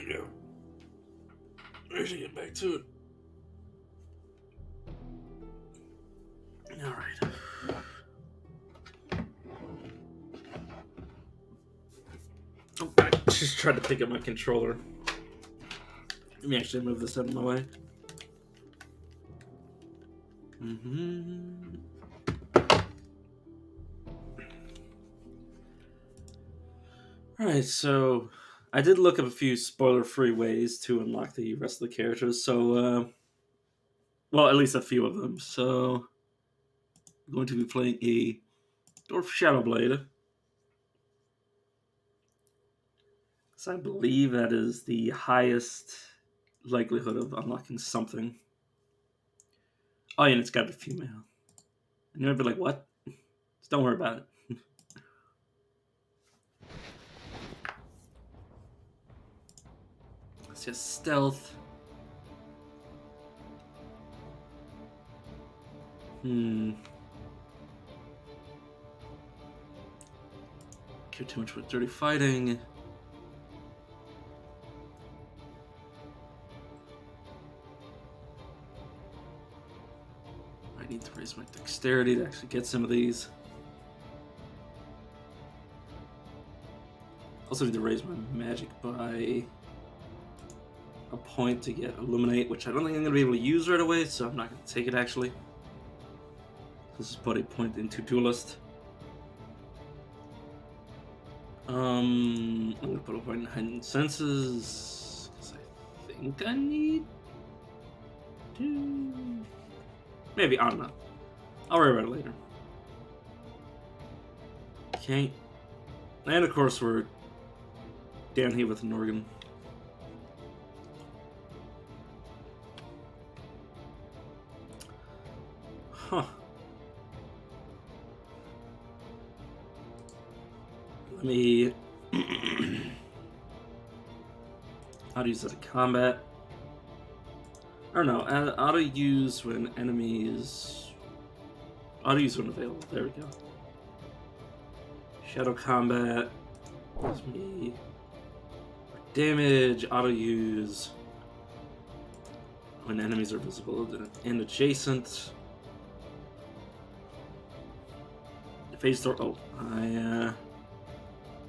we go. I should get back to it. Alright. Oh, I just tried to pick up my controller. Let me actually move this out of my way. Alright, so I did look up a few spoiler-free ways to unlock the rest of the characters, so, well, at least a few of them. So, I'm going to be playing a Dwarf Shadowblade. So I believe that is the highest likelihood of unlocking something. Oh, yeah, and it's got to be female. And you might be like, what? Just don't worry about it. It's just stealth. Care too much with dirty fighting. I need to raise my dexterity to actually get some of these. Also need to raise my magic by a point to get Illuminate, which I don't think I'm going to be able to use right away, so I'm not going to take it actually. This is put a point into Duelist. I'm going to put a point in Heightened Senses, because I think I need to... Maybe, I don't know. I'll worry about it later. Okay. And of course we're down here with an organ. Huh. Let me... Auto use that in combat. Or no, auto use when enemies... Auto use when available. There we go. Shadow combat. Gives me damage. Auto use when enemies are visible and adjacent. Phase door. Oh, I'll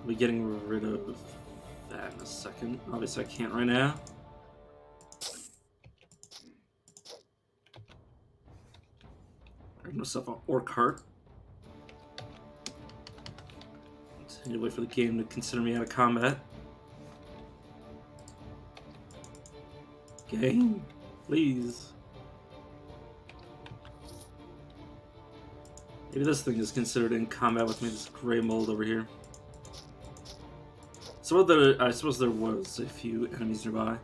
be getting rid of that in a second. Obviously, I can't right now. Grab myself an orc heart. Need to wait for the game to consider me out of combat. Game, please. Maybe this thing is considered in combat with me, this gray mold over here. So I suppose there was a few enemies nearby.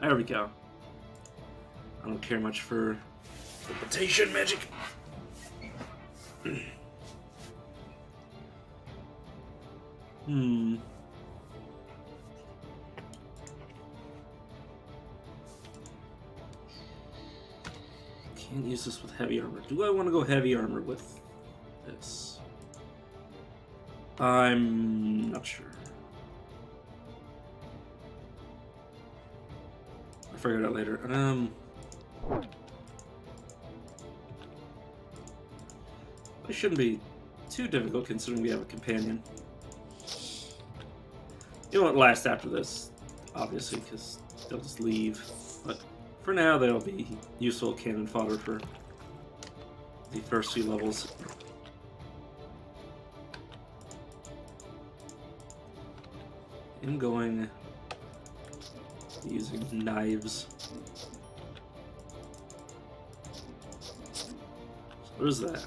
There we go. I don't care much for teleportation magic. Can't use this with heavy armor. Do I want to go heavy armor with this? I'm not sure. I'll figure it out later. It shouldn't be too difficult considering we have a companion. It won't last after this, obviously, because they'll just leave. But for now, they'll be useful cannon fodder for the first few levels. I'm going using knives. So what is that?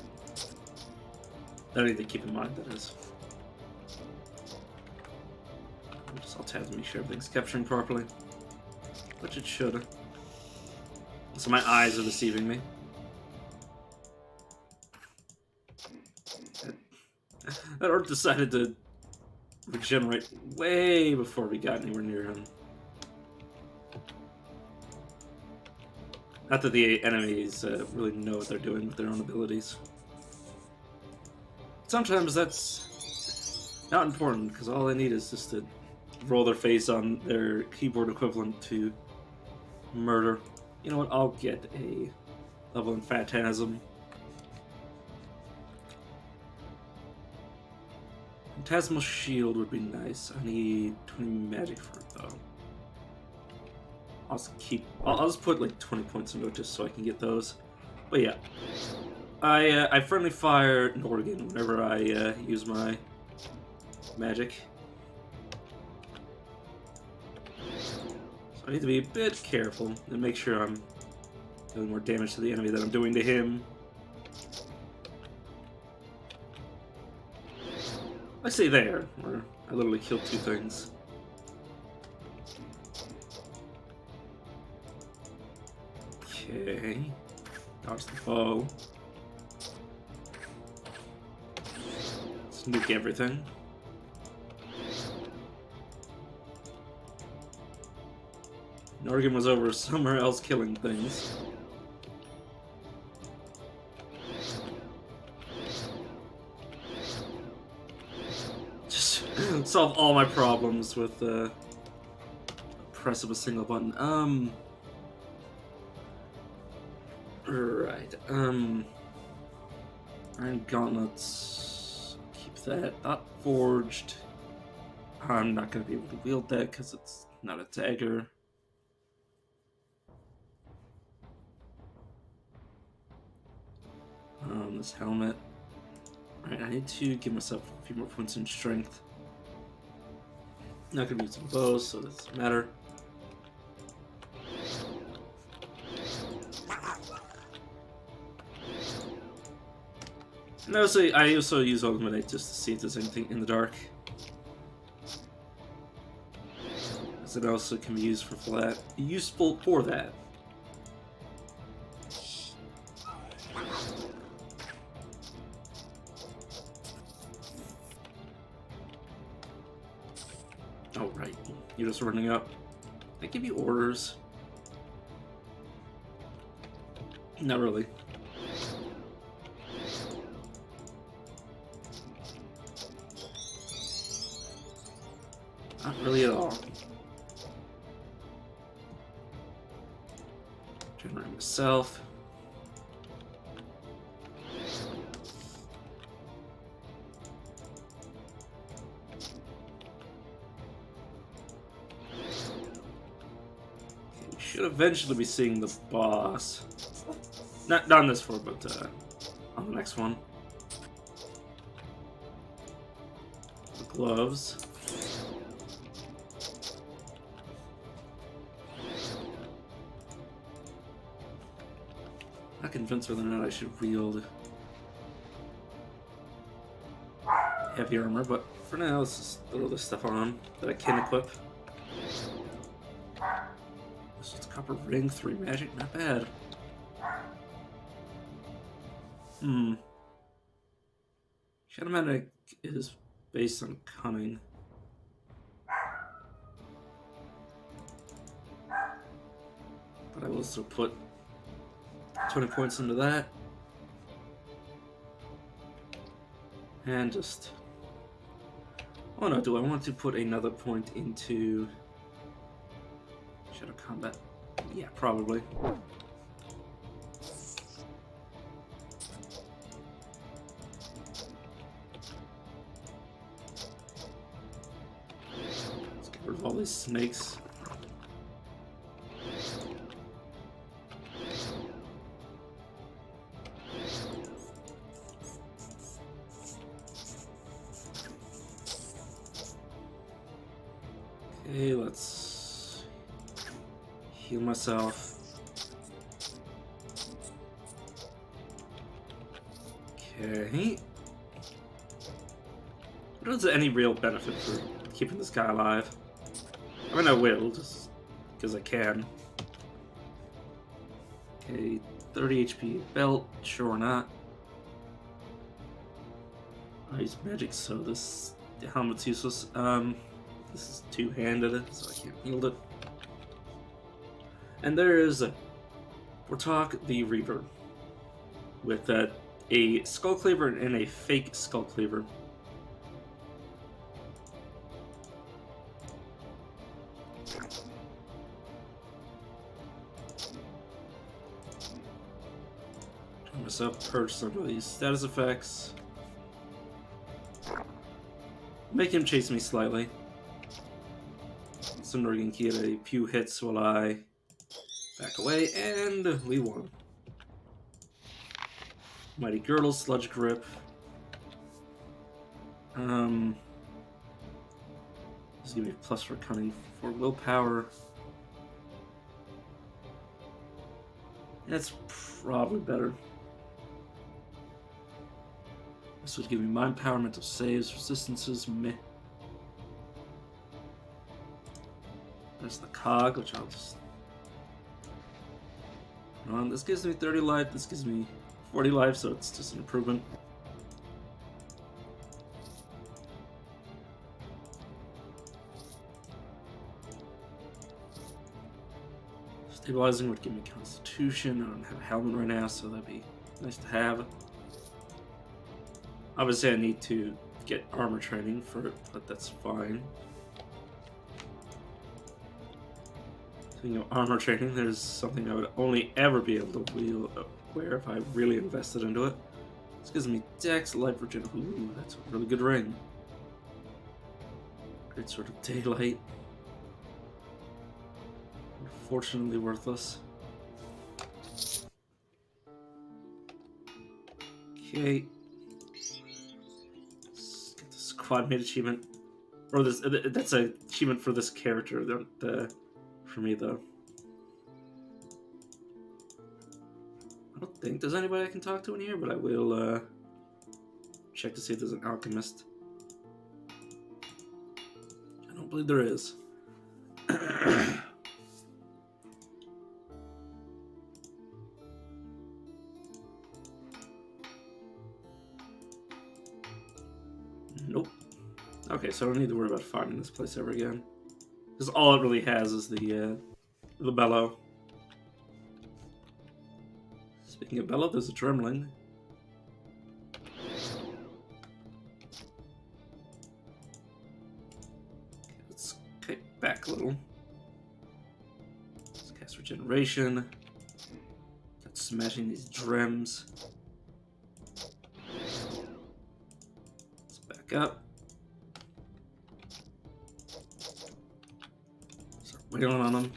That I need to keep in mind, that is. I'll tab to make sure everything's capturing properly. Which it should. So my eyes are deceiving me. That orc decided to regenerate way before we got anywhere near him. Not that the enemies really know what they're doing with their own abilities. Sometimes that's Not important, because all I need is just to roll their face on their keyboard equivalent to murder. You know what? I'll get a level in Phantasm. Phantasmal Shield would be nice. I need 20 magic for it, though. I'll just put like 20 points into it just so I can get those. But yeah, I friendly fire Norgan whenever I use my magic. So I need to be a bit careful and make sure I'm doing more damage to the enemy than I'm doing to him. I say there, where I literally killed two things. Okay. Dodge the bow. Let's nuke everything. Norgan was over somewhere else killing things. Just solve all my problems with the press of a single button. Right. Iron gauntlets. Keep that. Not forged. I'm not gonna be able to wield that because it's not a dagger. This helmet. Alright, I need to give myself a few more points in strength. Not gonna be using bows, so it doesn't matter. And I also use Illuminate just to see if there's anything in the dark. As it also can be useful for that. Oh, right. You're just running up. I give you orders. Not really. Not really at all. Generate myself. Should eventually be seeing the boss. Not on this floor, but on the next one. The gloves. Not convinced whether or not I should wield heavy armor, but for now, let's just throw this stuff on that I can equip. Copper ring, 3 magic, not bad. Shadowmatic is based on cunning. But I will still put 20 points into that. And just... Oh no, do I want to put another point into Shadow Combat? Yeah, probably. Let's get rid of all these snakes. Okay, let's heal myself. Okay. What is any real benefit for keeping this guy alive? I mean, I will, just because I can. Okay, 30 HP belt, sure or not. I use magic, so the helmet's useless. This is two-handed, so I can't wield it. And there is Vortok the Reaver with a Skull Cleaver and a fake Skull Cleaver. Turn myself purge some of these status effects. Make him chase me slightly. So Norgan can get a few hits while I back away, and we won. Mighty Girdle, Sludge Grip. Just give me a plus for cunning for willpower. That's probably better. This would give me mind power, mental saves, resistances, meh. There's the cog, which I'll just... this gives me 30 life, this gives me 40 life, so it's just an improvement. Stabilizing would give me Constitution. I don't have a helmet right now, so that'd be nice to have. Obviously, I need to get armor training for it, but that's fine. Speaking of armor training, there's something I would only ever be able to wear if I really invested into it. This gives me Dex, Life Regen. Ooh, that's a really good ring. Great sort of daylight. Unfortunately worthless. Okay. Let's get this quad mate achievement. Or this that's an achievement for this character, for me though. I don't think there's anybody I can talk to in here, but I will check to see if there's an alchemist. I don't believe there is. Nope. Okay, so I don't need to worry about finding this place ever again. Because all it really has is the bellow. Speaking of bellow, there's a dremling. Let's kick back a little. Let's cast regeneration. Start smashing these drems. Let's back up. Start wailing on them.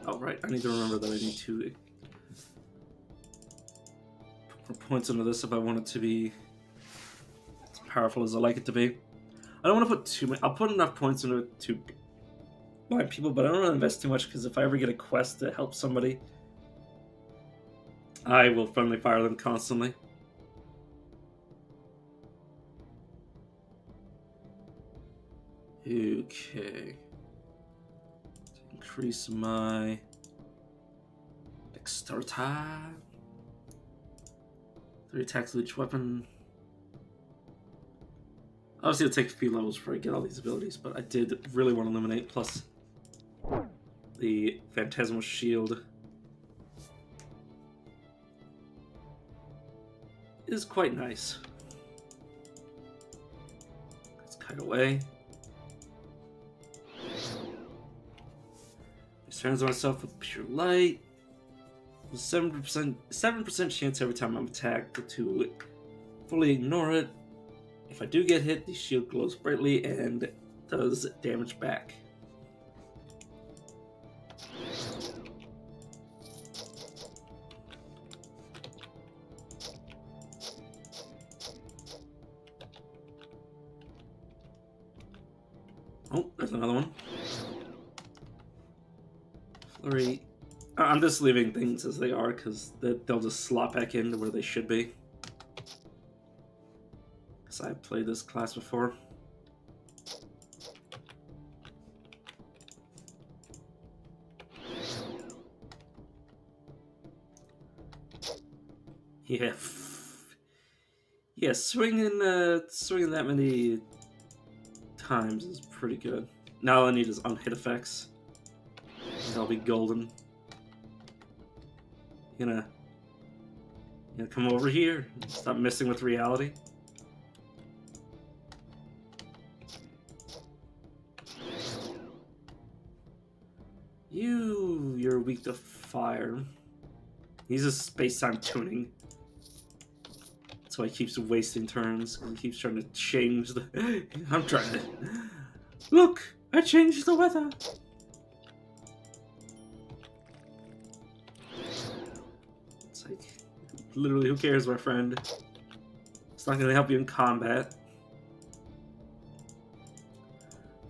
Oh, right, I need to remember that I need to put more points into this if I want it to be as powerful as I like it to be. I don't want to put too many. I'll put enough points into it to blind people, but I don't want to invest too much because if I ever get a quest to help somebody, I will friendly fire them constantly. Okay. Increase my dexterity. 3 attacks with each weapon. Obviously, it'll take a few levels before I get all these abilities, but I did really want to eliminate. Plus, the Phantasmal Shield is quite nice. Let's kite away. Surrounds myself with pure light. 7% chance every time I'm attacked to fully ignore it. If I do get hit, the shield glows brightly and does damage back. Oh, there's another one. Flurry. I'm just leaving things as they are because they'll just slot back into where they should be. Because I've played this class before. Yeah. Yeah, swinging that many times is pretty good. Now all I need is unhit effects. And I'll be golden. You gonna come over here? Stop messing with reality. weak to fire. He's a space-time tuning. That's why he keeps wasting turns. He keeps trying to change the... I'm trying to... Look! I changed the weather! It's like... Literally, who cares, my friend? It's not gonna help you in combat.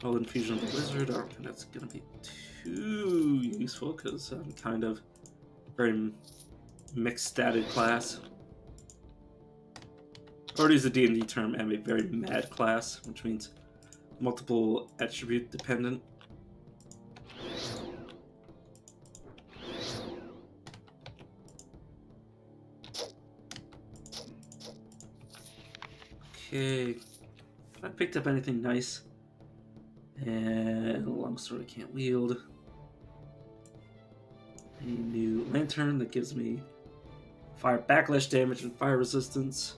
All infusion of the wizard. I don't think that's gonna be too useful, because I'm kind of very mixed statted class. Or to use the D&D term, I'm a very mad class, which means multiple attribute dependent. Okay, I picked up anything nice. And a long sword I can't wield. A new lantern that gives me fire backlash damage and fire resistance.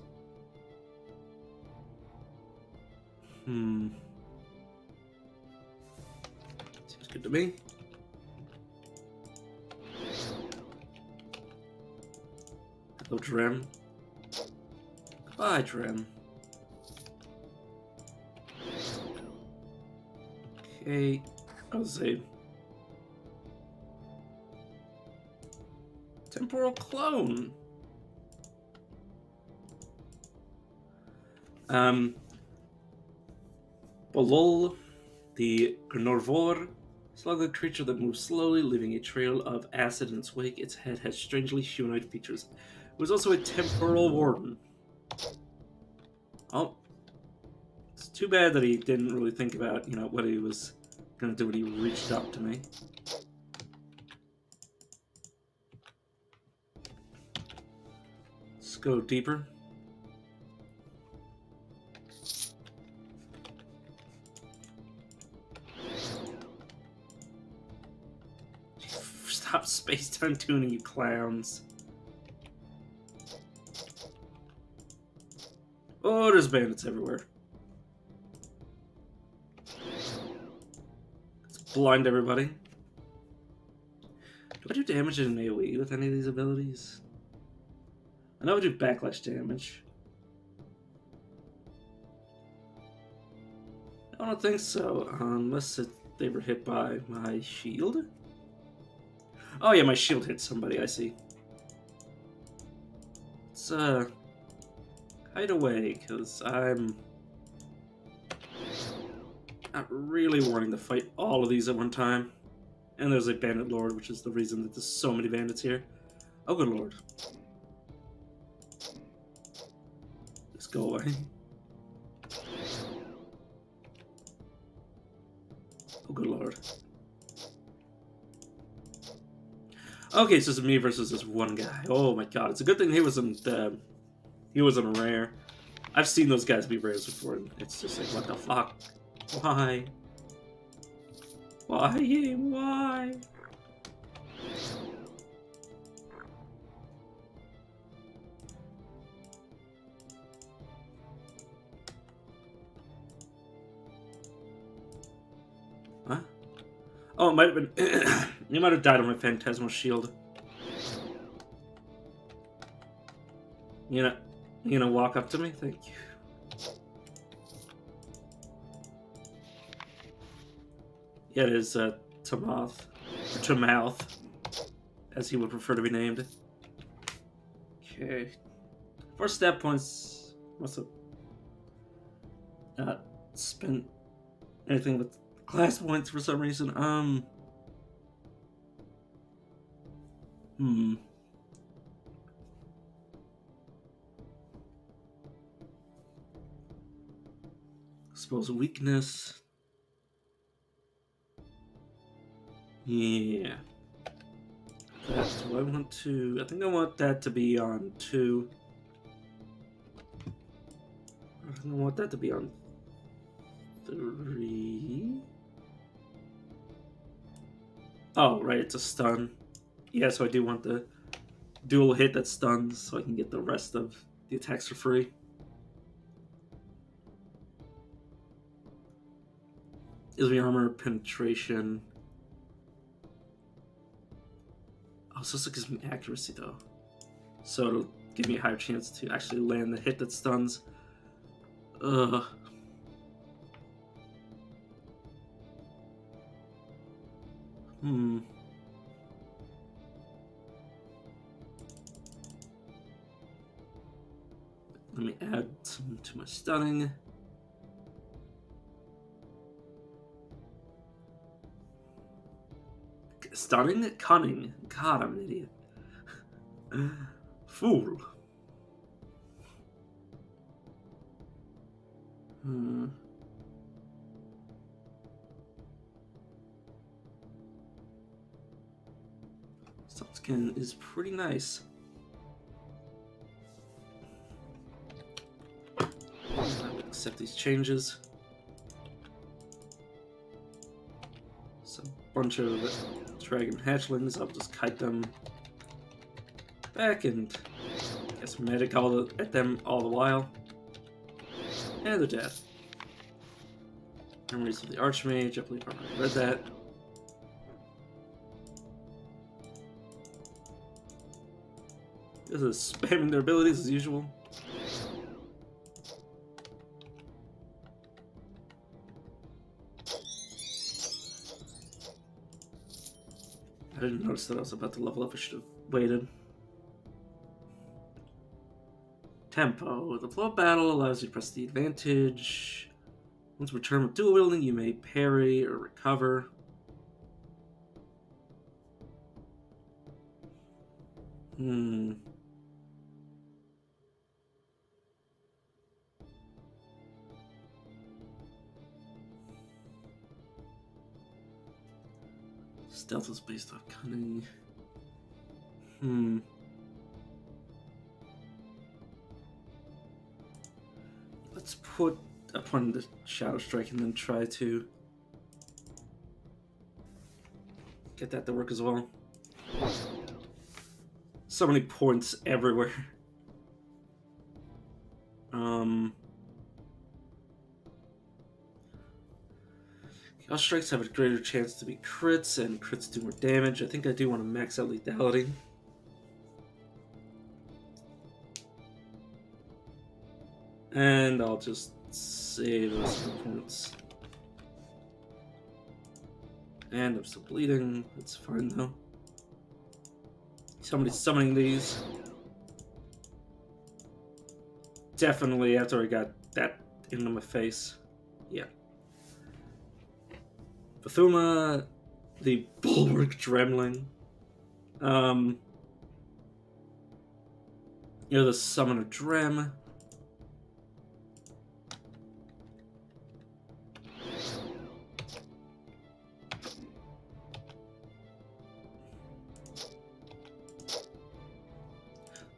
Seems good to me. Hello, Drem. Goodbye, Drem. Okay, I'll say temporal clone. Bolol, the Gnorvor, slug-like creature that moves slowly, leaving a trail of acid in its wake. Its head has strangely humanoid features. It was also a temporal warden. Oh, it's too bad that he didn't really think about, what he was gonna do when he reached up to me. Let's go deeper. Stop space-time tuning, you clowns. Oh, there's bandits everywhere. Let's blind everybody. Do I do damage in AoE with any of these abilities? I know I do backlash damage. I don't think so, unless they were hit by my shield. Oh yeah, my shield hit somebody, I see. Let's, hide away, because I'm not really wanting to fight all of these at one time. And there's a bandit lord, which is the reason that there's so many bandits here. Oh, good lord. Just go away. Oh, good lord. Okay, so it's me versus this one guy. Oh my god, it's a good thing he wasn't a rare. I've seen those guys be rares before, and it's just like, what the fuck? Why? Why? Why? Huh? Oh, it might have been... you might have died on my Phantasmal Shield. You gonna walk up to me? Thank you. Yeah, it is, Tomoth. Or Tomouth, as he would prefer to be named. Okay. 4 stat points. Must have not spent anything with class points for some reason. I suppose weakness. Yeah. That, do I want to... I think I want that to be on 2. I think I want that to be on 3. Oh, right, it's a stun. Yeah, so I do want the dual hit that stuns so I can get the rest of the attacks for free. Gives me armor, penetration. so this gives me accuracy though. So it'll give me a higher chance to actually land the hit that stuns. Ugh. Hmm. Let me add some to my stunning. Stunning? Cunning. God, I'm an idiot. Fool. Hmm. Soft skin is pretty nice. I would accept these changes. So a bunch of dragon hatchlings, I'll just kite them back and guess medic at them all the while. And they're dead. Memories of the Archmage, I believe I already read that. This is spamming their abilities as usual. I didn't notice that I was about to level up, I should have waited. Tempo. The flow of battle allows you to press the advantage. Once returned with dual wielding, you may parry or recover. Stealth is based on cunning. Let's put upon the Shadow Strike and then try to get that to work as well. So many points everywhere. Chaos Strikes have a greater chance to be crits, and crits do more damage. I think I do want to max out lethality. And I'll just save those points. And I'm still bleeding. That's fine though. Somebody's summoning these. Definitely after I got that into my face. Yeah. Bethuma, the Bulwark Dremling. You're the Summoner Drem.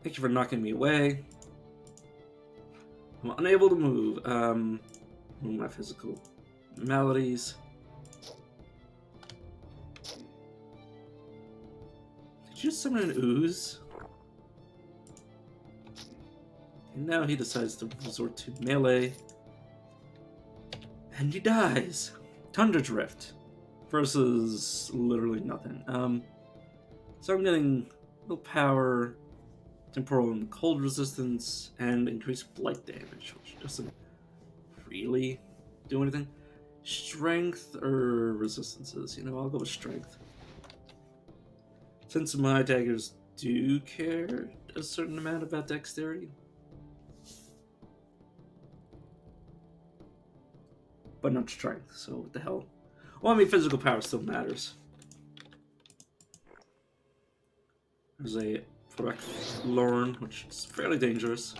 Thank you for knocking me away. I'm unable to move. My physical maladies. Did you summon an ooze? And now he decides to resort to melee. And he dies. Tundra Drift. Versus literally nothing. So I'm getting willpower, temporal and cold resistance, and increased blight damage, which doesn't really do anything. Strength or resistances? You know, I'll go with strength. Since my daggers do care a certain amount about dexterity. But not strength, so what the hell. Well, I mean, physical power still matters. There's a Lorn, which is fairly dangerous.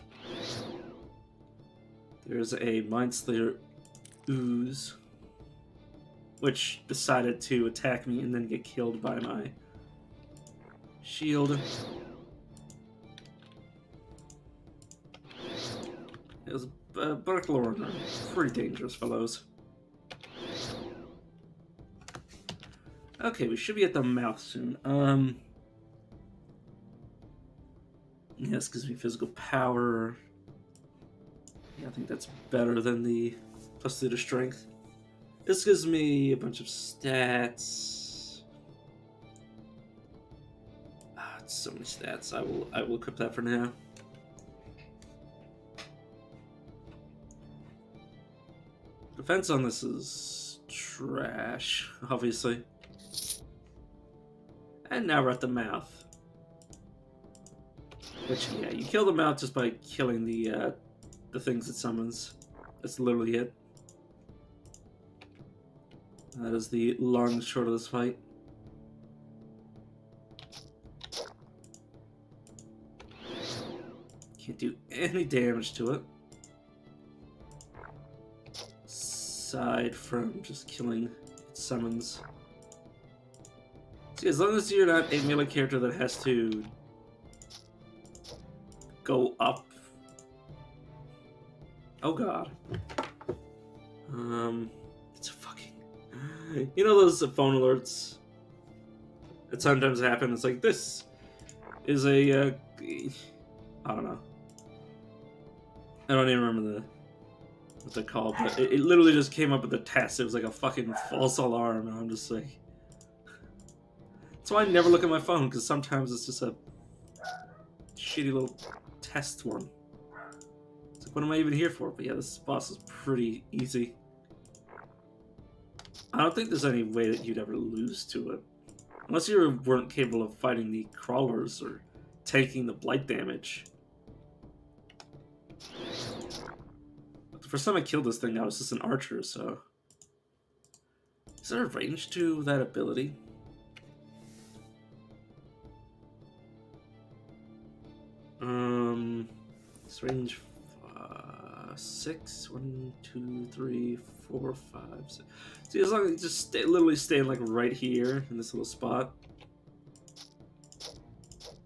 There's a Mindslayer Ooze, which decided to attack me and then get killed by my shield. There's Lorn are pretty dangerous fellows. Okay, we should be at the mouth soon. Yes, gives me physical power. Yeah, I think that's better than the +2 to strength. This gives me a bunch of stats. so many stats. I will equip that for now. Defense on this is trash, obviously. And now we're at the mouth. Which, yeah, you kill the mouth just by killing the things it summons. That's literally it. That is the long and short of this fight. Can't do any damage to it. Aside from just killing its summons. See, as long as you're not a melee character that has to go up. Oh god. It's a fucking... You know those phone alerts that sometimes happen? It's like, this is a... I don't know. I don't even remember what they're called, but it literally just came up with the test. It was like a fucking false alarm, and I'm just like... That's why I never look at my phone, because sometimes it's just a shitty little test one. It's like, what am I even here for? But yeah, this boss is pretty easy. I don't think there's any way that you'd ever lose to it. Unless you weren't capable of fighting the crawlers or taking the blight damage. But the first time I killed this thing, I was just an archer, so... Is there a range to that ability? It's range 6. 1, 2, 3, 4, 5, 6. See, as long as you just literally stand like right here in this little spot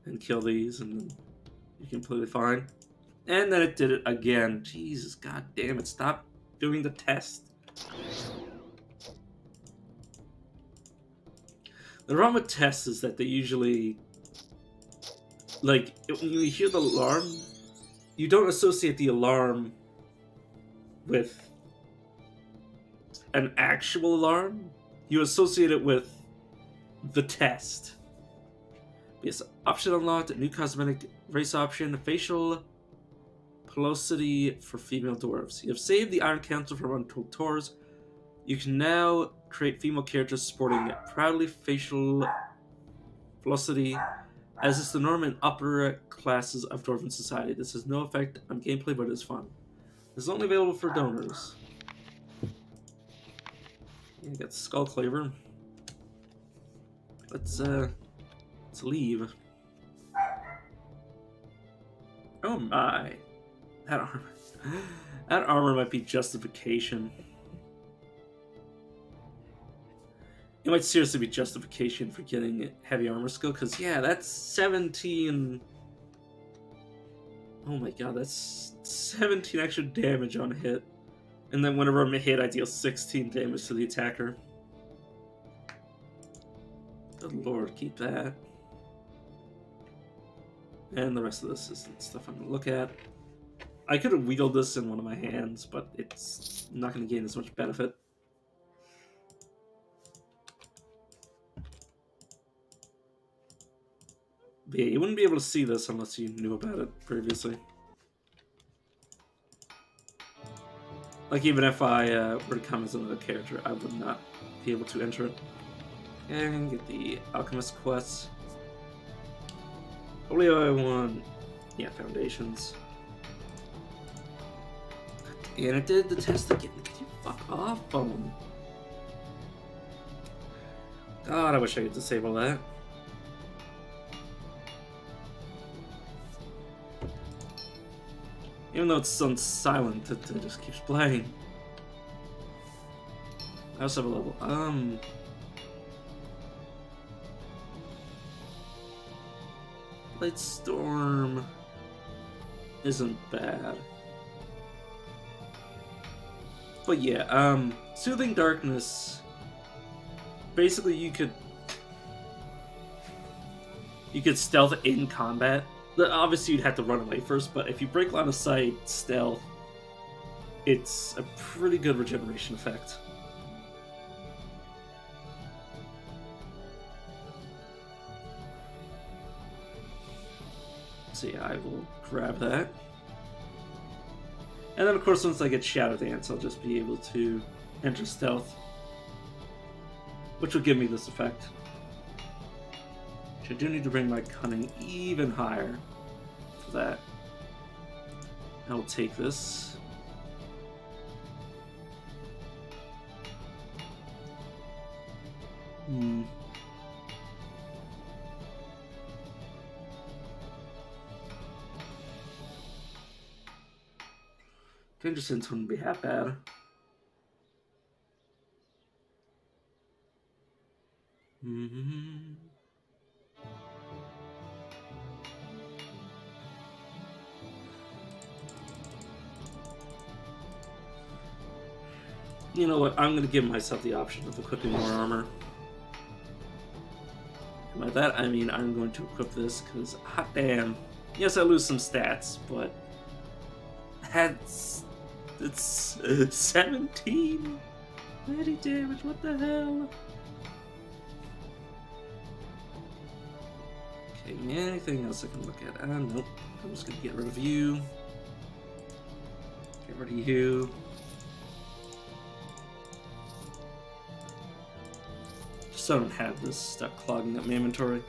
and kill these, and then you're completely fine. And then it did it again. Jesus, god damn it! Stop doing the test. The problem with tests is that they usually, like, when you hear the alarm, you don't associate the alarm with an actual alarm. You associate it with the test. Yes, option unlocked, new cosmetic race option, facial pelosity for female dwarves. You have saved the Iron Council from Untold Tours. You can now create female characters sporting proudly facial velocity, as is the norm in upper classes of Dwarven society. This has no effect on gameplay, but it is fun. This is only available for donors. You got Skull Claver. Let's leave. Oh my. That armor. That armor might be justification. It might seriously be justification for getting heavy armor skill, because yeah, that's 17... Oh my god, that's 17 extra damage on a hit. And then whenever I'm a hit, I deal 16 damage to the attacker. Good lord, keep that. And the rest of this is stuff I'm going to look at. I could have wielded this in one of my hands, but it's not going to gain as much benefit. But yeah, you wouldn't be able to see this unless you knew about it previously. Like, even if I were to come as another character, I would not be able to enter it. And get the Alchemist quests. Probably I want... Yeah, Foundations. And it did the test again. Could you fuck off, phone? God, I wish I could disable that. Even though it's on silent, it just keeps playing. I also have a level. Blade Storm isn't bad. But yeah, Soothing Darkness. Basically, you could stealth in combat. Obviously, you'd have to run away first, but if you break line of sight, stealth, it's a pretty good regeneration effect. So yeah, I will grab that. And then, of course, once I get Shadow Dance, I'll just be able to enter Stealth, which will give me this effect. Which I do need to bring my Cunning even higher for that. I will take this. Danger Sense wouldn't be half bad. You know what? I'm going to give myself the option of equipping more armor. And by that, I mean I'm going to equip this because, hot damn. Yes, I lose some stats, but it's 17 melee damage. What the hell? Okay, anything else I can look at? Nope. I'm just gonna get rid of you. Get rid of you. Just so I don't have this stuff clogging up my inventory.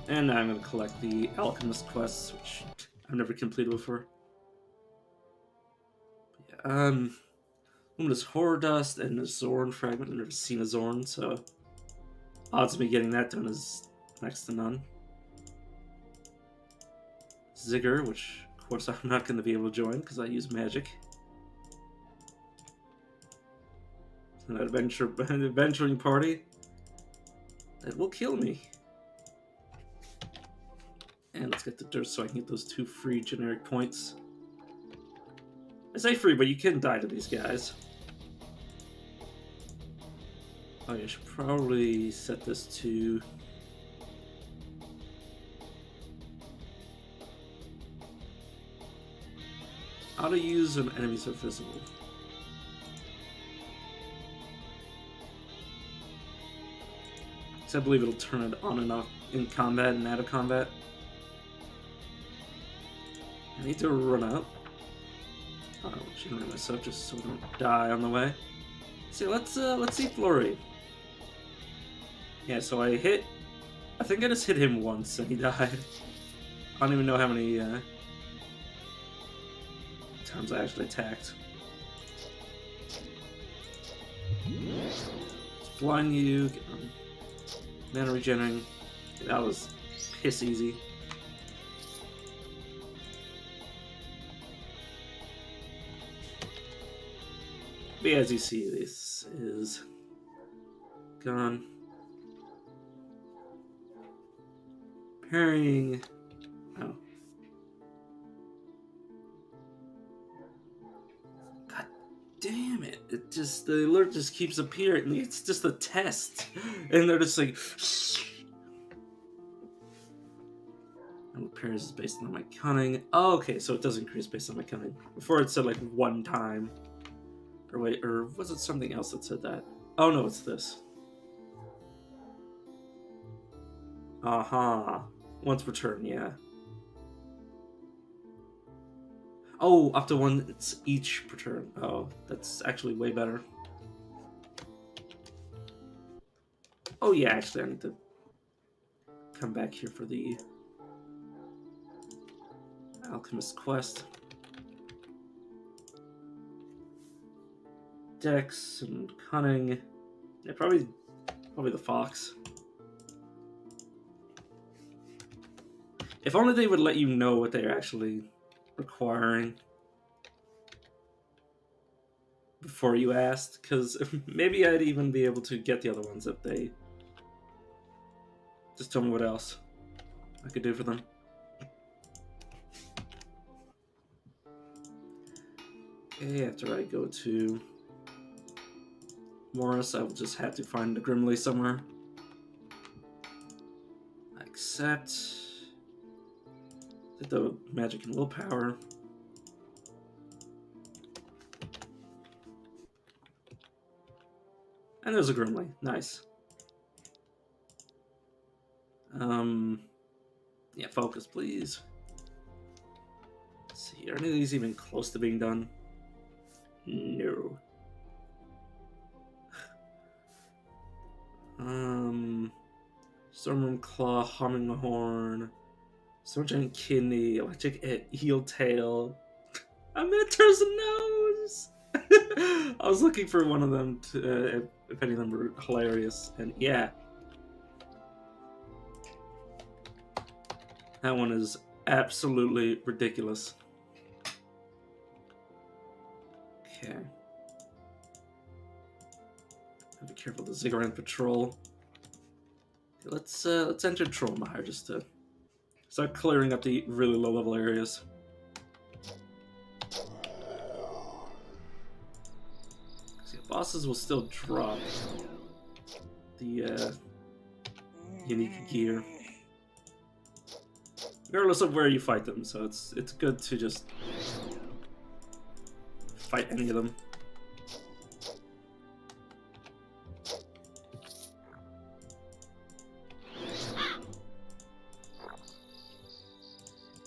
And now I'm gonna collect the Alchemist quests, which I've never completed before. But yeah, Luminous Horror Dust and a Zorn Fragment. I've never seen a Zorn, so odds of me getting that done is next to none. Ziggur, which of course I'm not going to be able to join because I use magic. An adventuring party that will kill me. And let's get the dirt so I can get those 2 free generic points. I say free, but you can die to these guys. Oh, I should probably set this to... Auto use when enemies are visible. So I believe it'll turn it on and off in combat and out of combat. I need to run out. Oh, I shouldn't run myself just so I don't die on the way. See, let's see Flurry. Yeah, so I think I just hit him once and he died. I don't even know how many times I actually attacked. Just blind you, get mana regenerating. That was piss easy. But as you see, this is gone. Parrying. Oh. God damn it. It just, the alert just keeps appearing. It's just a test. And they're just like... And parries is based on my cunning. Oh, okay, so it does increase based on my cunning. Before it said like 1 time. Or wait, or was it something else that said that? Oh no, it's this. Aha. Once per turn, yeah. Oh, up to 1 each per turn. Oh, that's actually way better. Oh yeah, actually I need to come back here for the Alchemist quest. Dex and cunning. Yeah, probably the fox. If only they would let you know what they're actually requiring before you asked, because maybe I'd even be able to get the other ones if they just told me what else I could do for them. Okay, after I go to Morris, I will just have to find the Grimly somewhere. Accept. The magic and willpower. And there's a Grimly. Nice. Yeah, focus, please. Let's see, are any of these even close to being done? No. Stormworm Claw, Humming Horn, Stormgiant Kidney, Electric Eel Tail, a Minotaur's Nose! I was looking for one of them to, if any of them were hilarious, and yeah. That one is absolutely ridiculous. Okay. Be careful, the Ziggurat Patrol. Okay, let's enter Trollmire just to start clearing up the really low level areas. See, bosses will still drop the unique gear, regardless of where you fight them. So it's good to just fight any of them.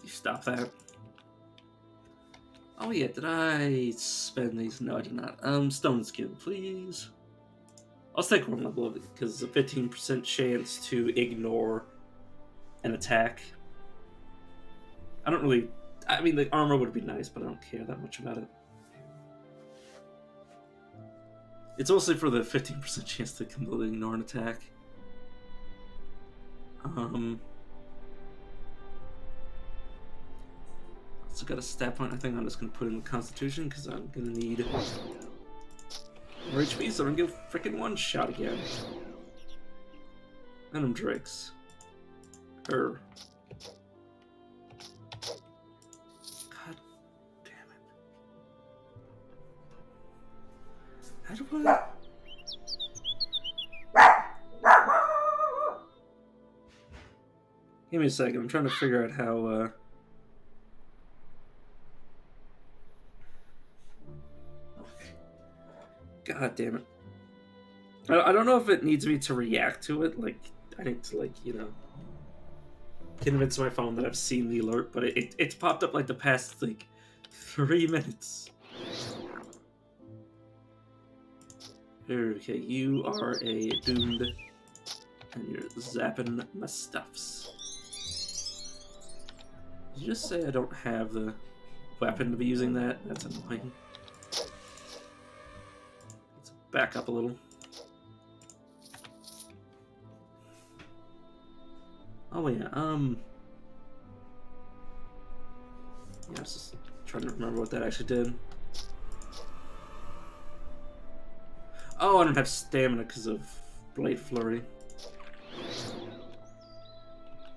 Stop that. Oh yeah, did I spend these? No, I did not. Stone Skin, please. I'll take one level of it because it's a 15% chance to ignore an attack. I don't really... I mean, the armor would be nice, but I don't care that much about it. It's also for the 15% chance to completely ignore an attack. Also got a stat point. I think I'm just gonna put in the Constitution because I'm gonna need more HP, so I'm gonna give freaking one shot again. Venom Drakes. God damn it. How do I... Give me a second. I'm trying to figure out how... God damn it. I don't know if it needs me to react to it. Like, I need to, like, you know, convince my phone that I've seen the alert, but it's popped up like the past, like, 3 minutes. Okay, you are a doomed, and you're zapping my stuffs. Did you just say I don't have the weapon to be using that? That's annoying. Let's back up a little. Oh yeah, yeah, I was just trying to remember what that actually did. Oh, I don't have stamina because of Blade Flurry.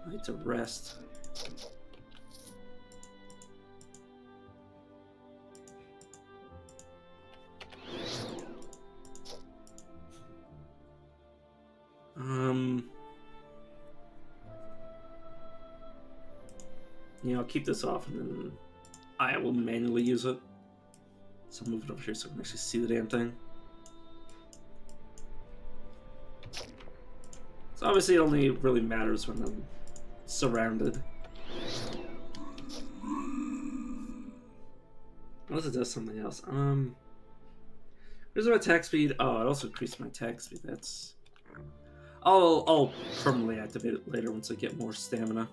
I need to rest. Yeah, I'll keep this off and then I will manually use it. So I'll move it over here so I can actually see the damn thing. So obviously it only really matters when I'm surrounded. Unless it does something else. Where's my attack speed? Oh, it also increased my attack speed. That's... I'll permanently activate it later once I get more stamina.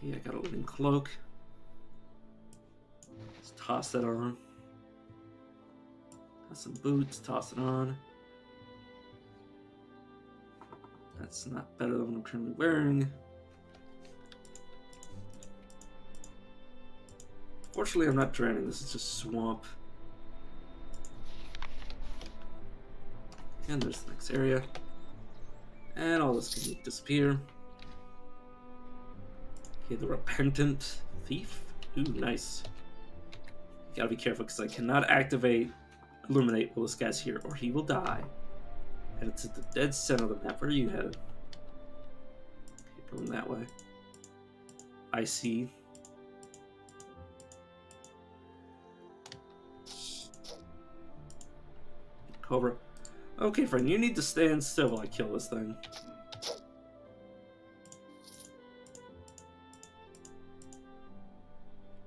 Yeah, I got a living cloak. Let's toss that on. Got some boots, toss it on. That's not better than what I'm currently wearing. Fortunately, I'm not drowning. This is just swamp. And there's the next area. And all this can disappear. Okay, the Repentant Thief. Ooh, nice. Gotta be careful because I cannot activate Illuminate while this guy's here, or he will die. Headed to the dead center of the map. Where are you headed? Okay, going that way. I see. Cobra. Okay, friend, you need to stand still while I kill this thing.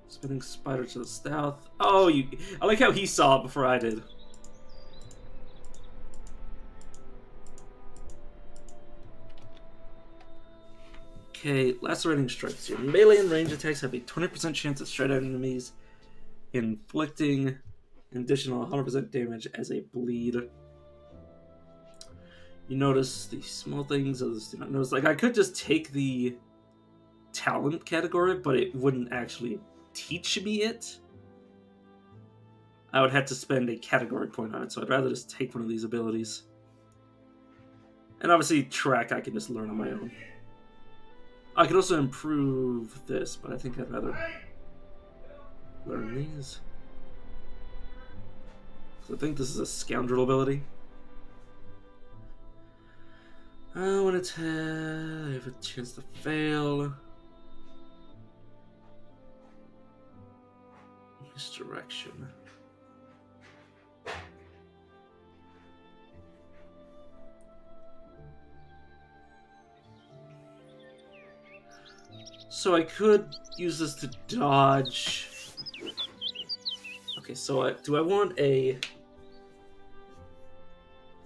Spinning spider to the south. Oh, you... I like how he saw it before I did. Okay, lacerating strikes. Your melee and range attacks have a 20% chance of straight enemies, inflicting an additional 100% damage as a bleed. You notice the small things others do not notice. Like, I could just take the talent category, but it wouldn't actually teach me it. I would have to spend a category point on it, so I'd rather just take one of these abilities. And obviously, track I can just learn on my own. I could also improve this, but I think I'd rather learn these. So I think this is a scoundrel ability. When it's I have a chance to fail. Misdirection. So I could use this to dodge. Okay, so do I want a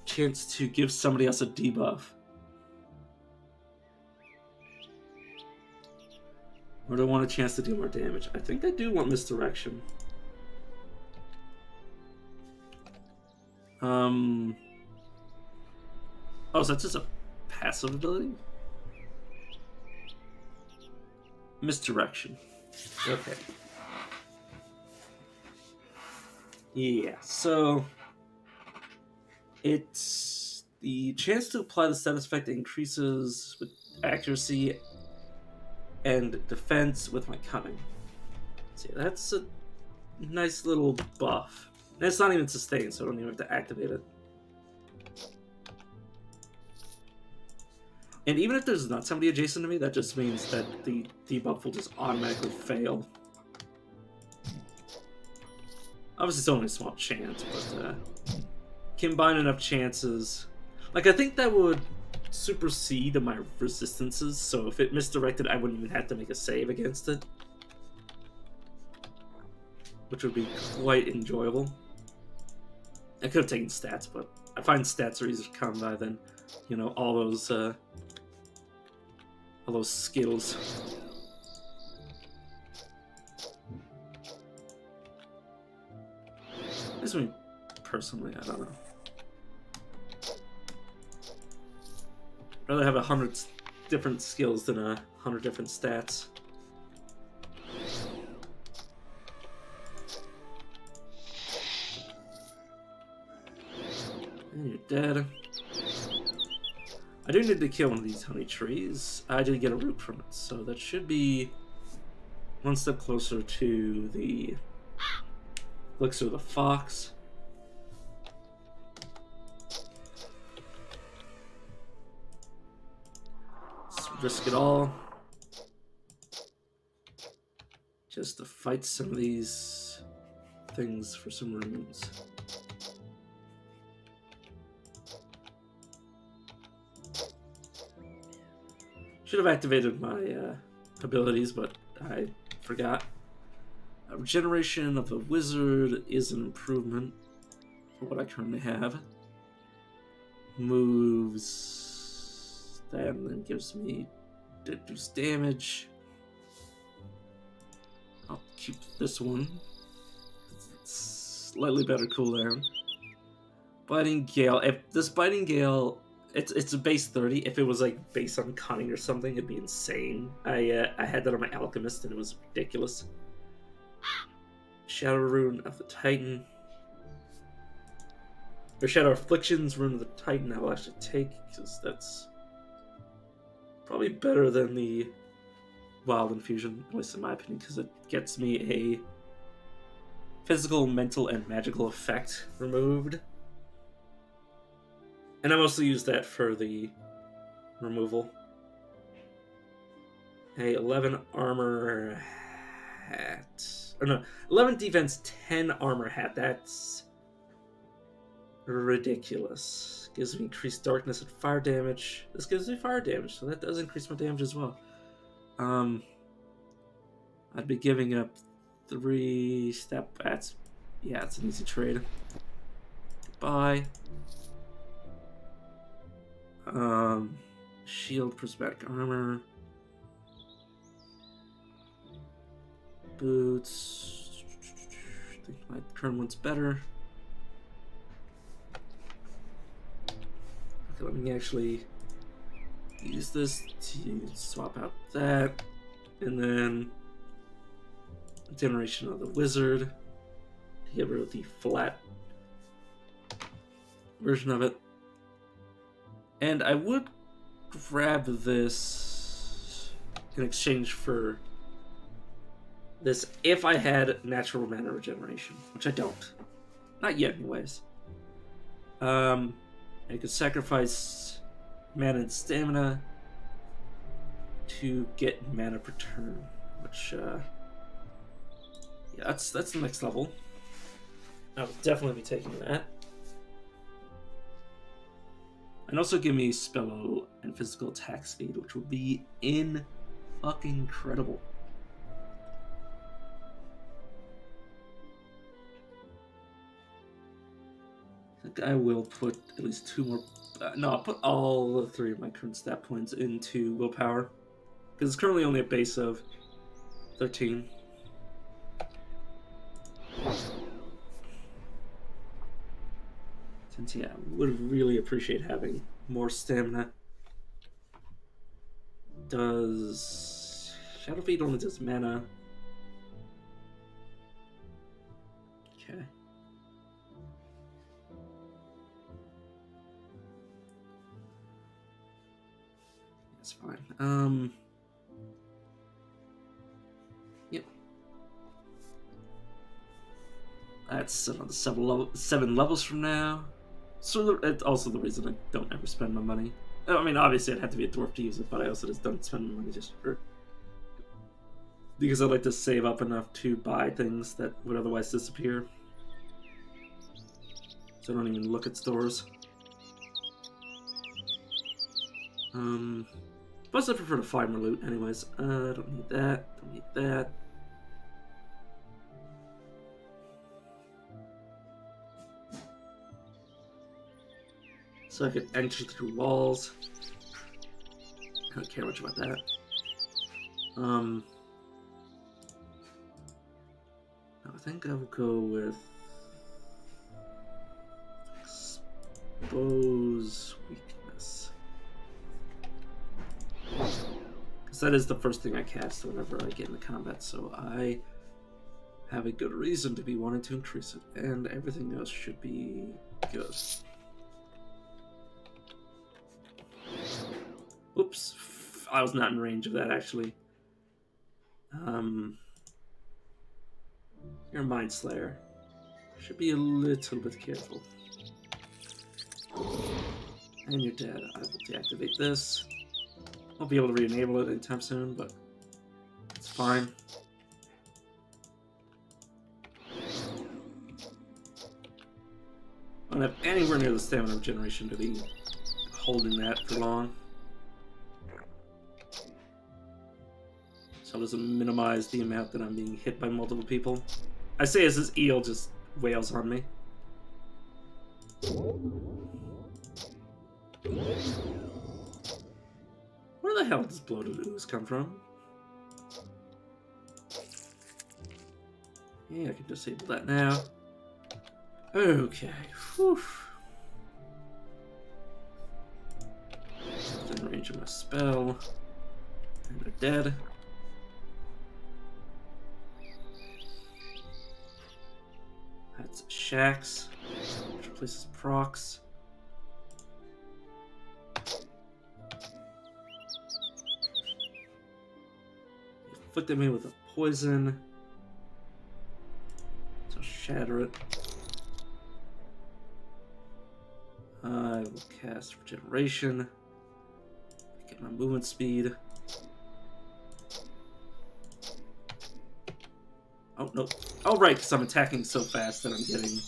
chance to give somebody else a debuff? Or do I want a chance to do more damage? I think I do want misdirection. Oh, so that's just a passive ability? Misdirection. Okay. Yeah, so it's the chance to apply the status effect increases with accuracy and defense with my cunning. See, that's a nice little buff. And it's not even sustained, so I don't even have to activate it. And even if there's not somebody adjacent to me, that just means that the debuff will just automatically fail. Obviously, it's only a small chance, but combine enough chances. Like, I think that would supersede my resistances, so if it misdirected, I wouldn't even have to make a save against it. Which would be quite enjoyable. I could have taken stats, but I find stats are easier to come by than, you know, all those skills. At least me personally, I don't know. I'd rather have 100 different skills than 100 different stats. And you're dead. I do need to kill one of these honey trees. I did get a root from it, so that should be one step closer to the elixir of the fox. Let's risk it all just to fight some of these things for some runes. Should have activated my abilities, but I forgot. Regeneration of the wizard is an improvement for what I currently have. Moves that and then gives me reduced damage. I'll keep this one. It's slightly better cooldown. Biting Gale. If this Biting Gale, it's a base 30. If it was like based on cunning or something, it'd be insane. I had that on my alchemist and it was ridiculous. Shadow Rune of the Titan. Or Shadow Afflictions Rune of the Titan I will actually take, because that's probably better than the Wild Infusion, at least in my opinion, because it gets me a physical, mental, and magical effect removed. And I mostly use that for the removal. A 11 armor hat. Or no, 11 defense, 10 armor hat. That's ridiculous. Gives me increased darkness and fire damage. This gives me fire damage, so that does increase my damage as well. I'd be giving up 3 step. Yeah, it's an easy trade. Goodbye. Shield, prismatic armor, boots. I think my current one's better. Okay, let me actually use this to swap out that, and then generation of the wizard to get rid of the flat version of it. And I would grab this in exchange for this if I had natural mana regeneration, which I don't. Not yet, anyways. I could sacrifice mana and stamina to get mana per turn, which, yeah, that's the next level. I will definitely be taking that. And also give me spell and physical attack speed, which would be fucking incredible. I think I will put at least 2 more. No, I'll put all 3 of my current stat points into willpower, because it's currently only a base of 13. Since, yeah, would really appreciate having more stamina. Does Shadow Feed only does mana? Okay. That's fine. Yep. That's another 7 levels from now. So it's also the reason I don't ever spend my money. I mean, obviously I'd have to be a dwarf to use it, but I also just don't spend my money just for... because I like to save up enough to buy things that would otherwise disappear. So I don't even look at stores. Plus I prefer to find more loot anyways. Don't need that, don't need that. So I could enter through walls. I don't care much about that. I think I will go with expose weakness, because that is the first thing I cast whenever I get into combat. So I have a good reason to be wanting to increase it, and everything else should be good. Oops, I was not in range of that actually. You're a Mind Slayer. Should be a little bit careful. And you're dead. I will deactivate this. Won't be able to re-enable it anytime soon, but it's fine. I don't have anywhere near the stamina regeneration to be holding that for long. So it doesn't minimize the amount that I'm being hit by multiple people. I say as this eel just wails on me. Where the hell does bloated ooze come from? Yeah, I can disable that now. Okay. Whew. Within range of my spell. And they're dead. That's Shax, which replaces procs. Afflicted me with a poison. So shatter it. I will cast Regeneration. Get my movement speed. Oh, no. Oh, right, because I'm attacking so fast that I'm getting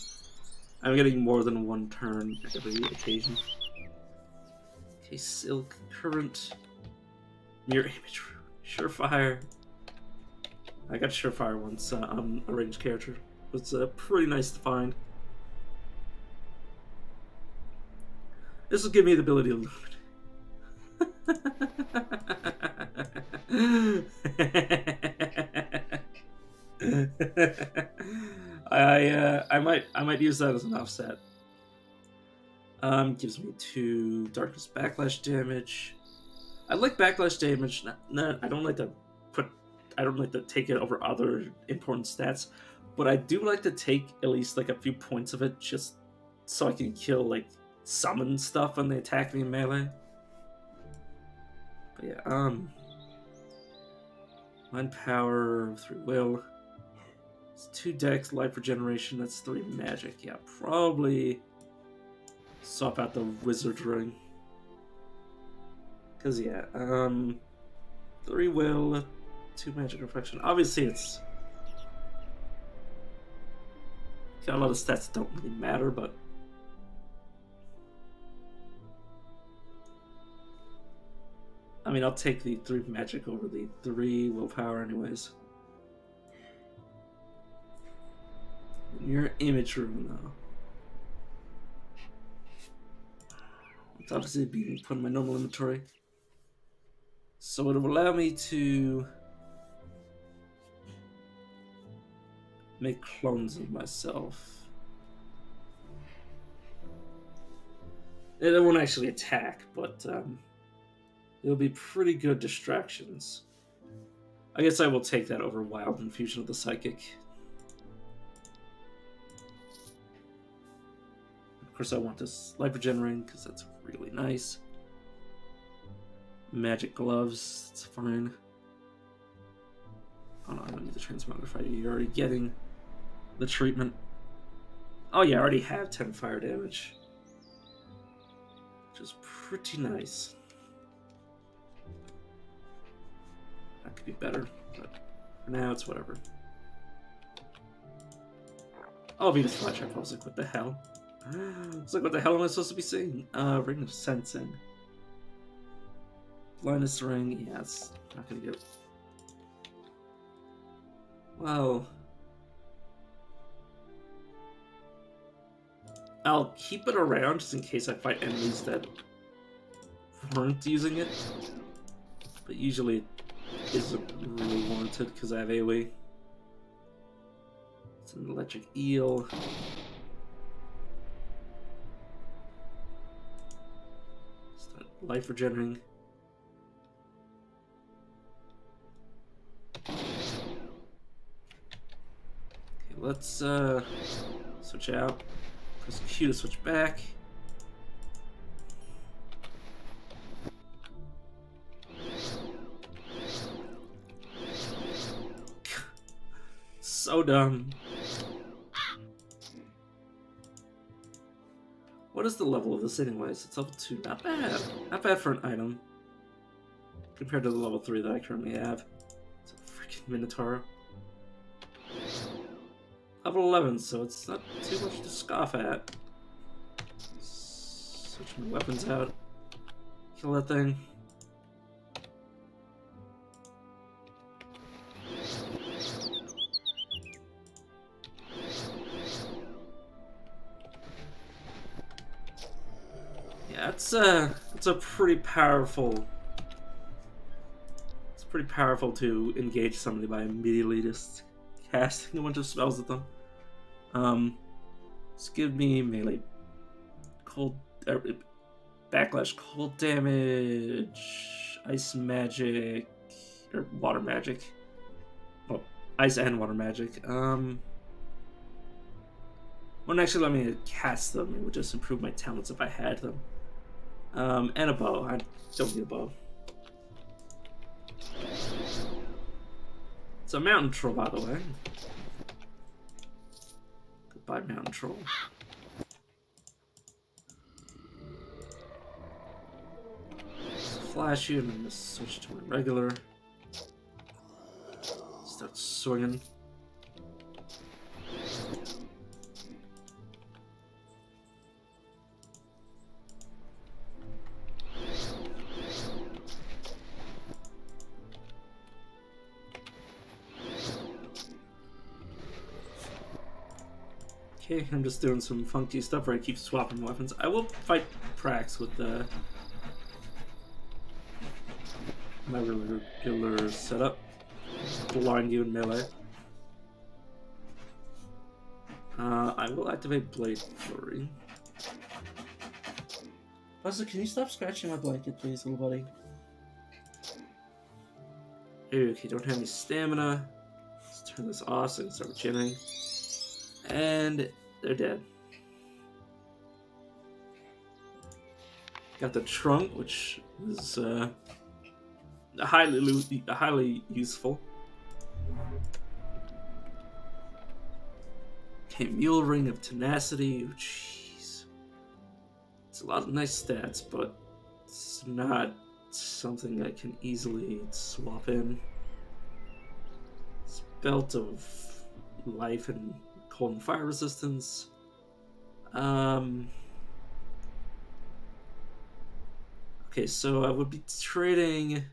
I'm getting more than one turn every occasion. Okay, Silk, Current, Mirror Image, Surefire. I got Surefire once on a ranged character. It was pretty nice to find. This will give me the ability to loot. I might use that as an offset. Gives me 2 darkness backlash damage. I like backlash damage. I don't like to put. I don't like to take it over other important stats, but I do like to take at least like a few points of it, just so I can kill like summon stuff when they attack me in melee. But yeah, mind power, 3 will. It's 2 dex, life regeneration. That's 3 magic. Yeah, probably swap out the wizard ring. Cause yeah, 3 will, 2 magic reflection. Obviously, it's got a lot of stats that don't really matter, but I mean, I'll take the 3 magic over the 3 willpower, anyways. Your image room, though. It's obviously being put in my normal inventory, so it will allow me to make clones of myself. They won't actually attack, but it'll be pretty good distractions. I guess I will take that over Wild Infusion of the Psychic. Of course, I want this Life Regenerating because that's really nice. Magic Gloves, that's fine. Oh no, I don't need the Transmogrify. You're already getting the treatment. Oh yeah, I already have 10 fire damage, which is pretty nice. That could be better, but for now it's whatever. Oh, Venus Flytrap. I was like, what the hell? I was like, what the hell am I supposed to be seeing? Ring of Sensing. Blindness Ring. Yeah, it's not gonna get. Well, I'll keep it around just in case I fight enemies that weren't using it. But usually it isn't really warranted because I have AoE. It's an electric eel. Start life regenerating. Okay, let's switch out. Press Q to switch back. So dumb. What is the level of this anyways? It's level 2. Not bad. Not bad for an item. Compared to the level 3 that I currently have. It's a freaking Minotaur. Level 11, so it's not too much to scoff at. Switch my weapons out. Kill that thing. Yeah, it's a pretty powerful. It's pretty powerful to engage somebody by immediately just casting a bunch of spells at them. Just give me melee cold backlash, cold damage, ice magic, or water magic. Well, ice and water magic. Wouldn't actually let me cast them. It would just improve my talents if I had them. And a bow. I don't need a bow. It's a mountain troll, by the way. Goodbye, mountain troll. Flash you and then just switch to my regular. Start swinging. Okay, I'm just doing some funky stuff where I keep swapping weapons. I will fight Prax with my regular setup. Blind you in melee. I will activate Blade Flurry. Buster, can you stop scratching my blanket, please, little buddy? Okay, don't have any stamina. Let's turn this off so I can start chinning. And they're dead. Got the trunk, which is highly useful. Okay, Mule Ring of Tenacity. Oh, jeez. It's a lot of nice stats, but it's not something I can easily swap in. It's Belt of Life and Cold and Fire Resistance. Okay, so I would be trading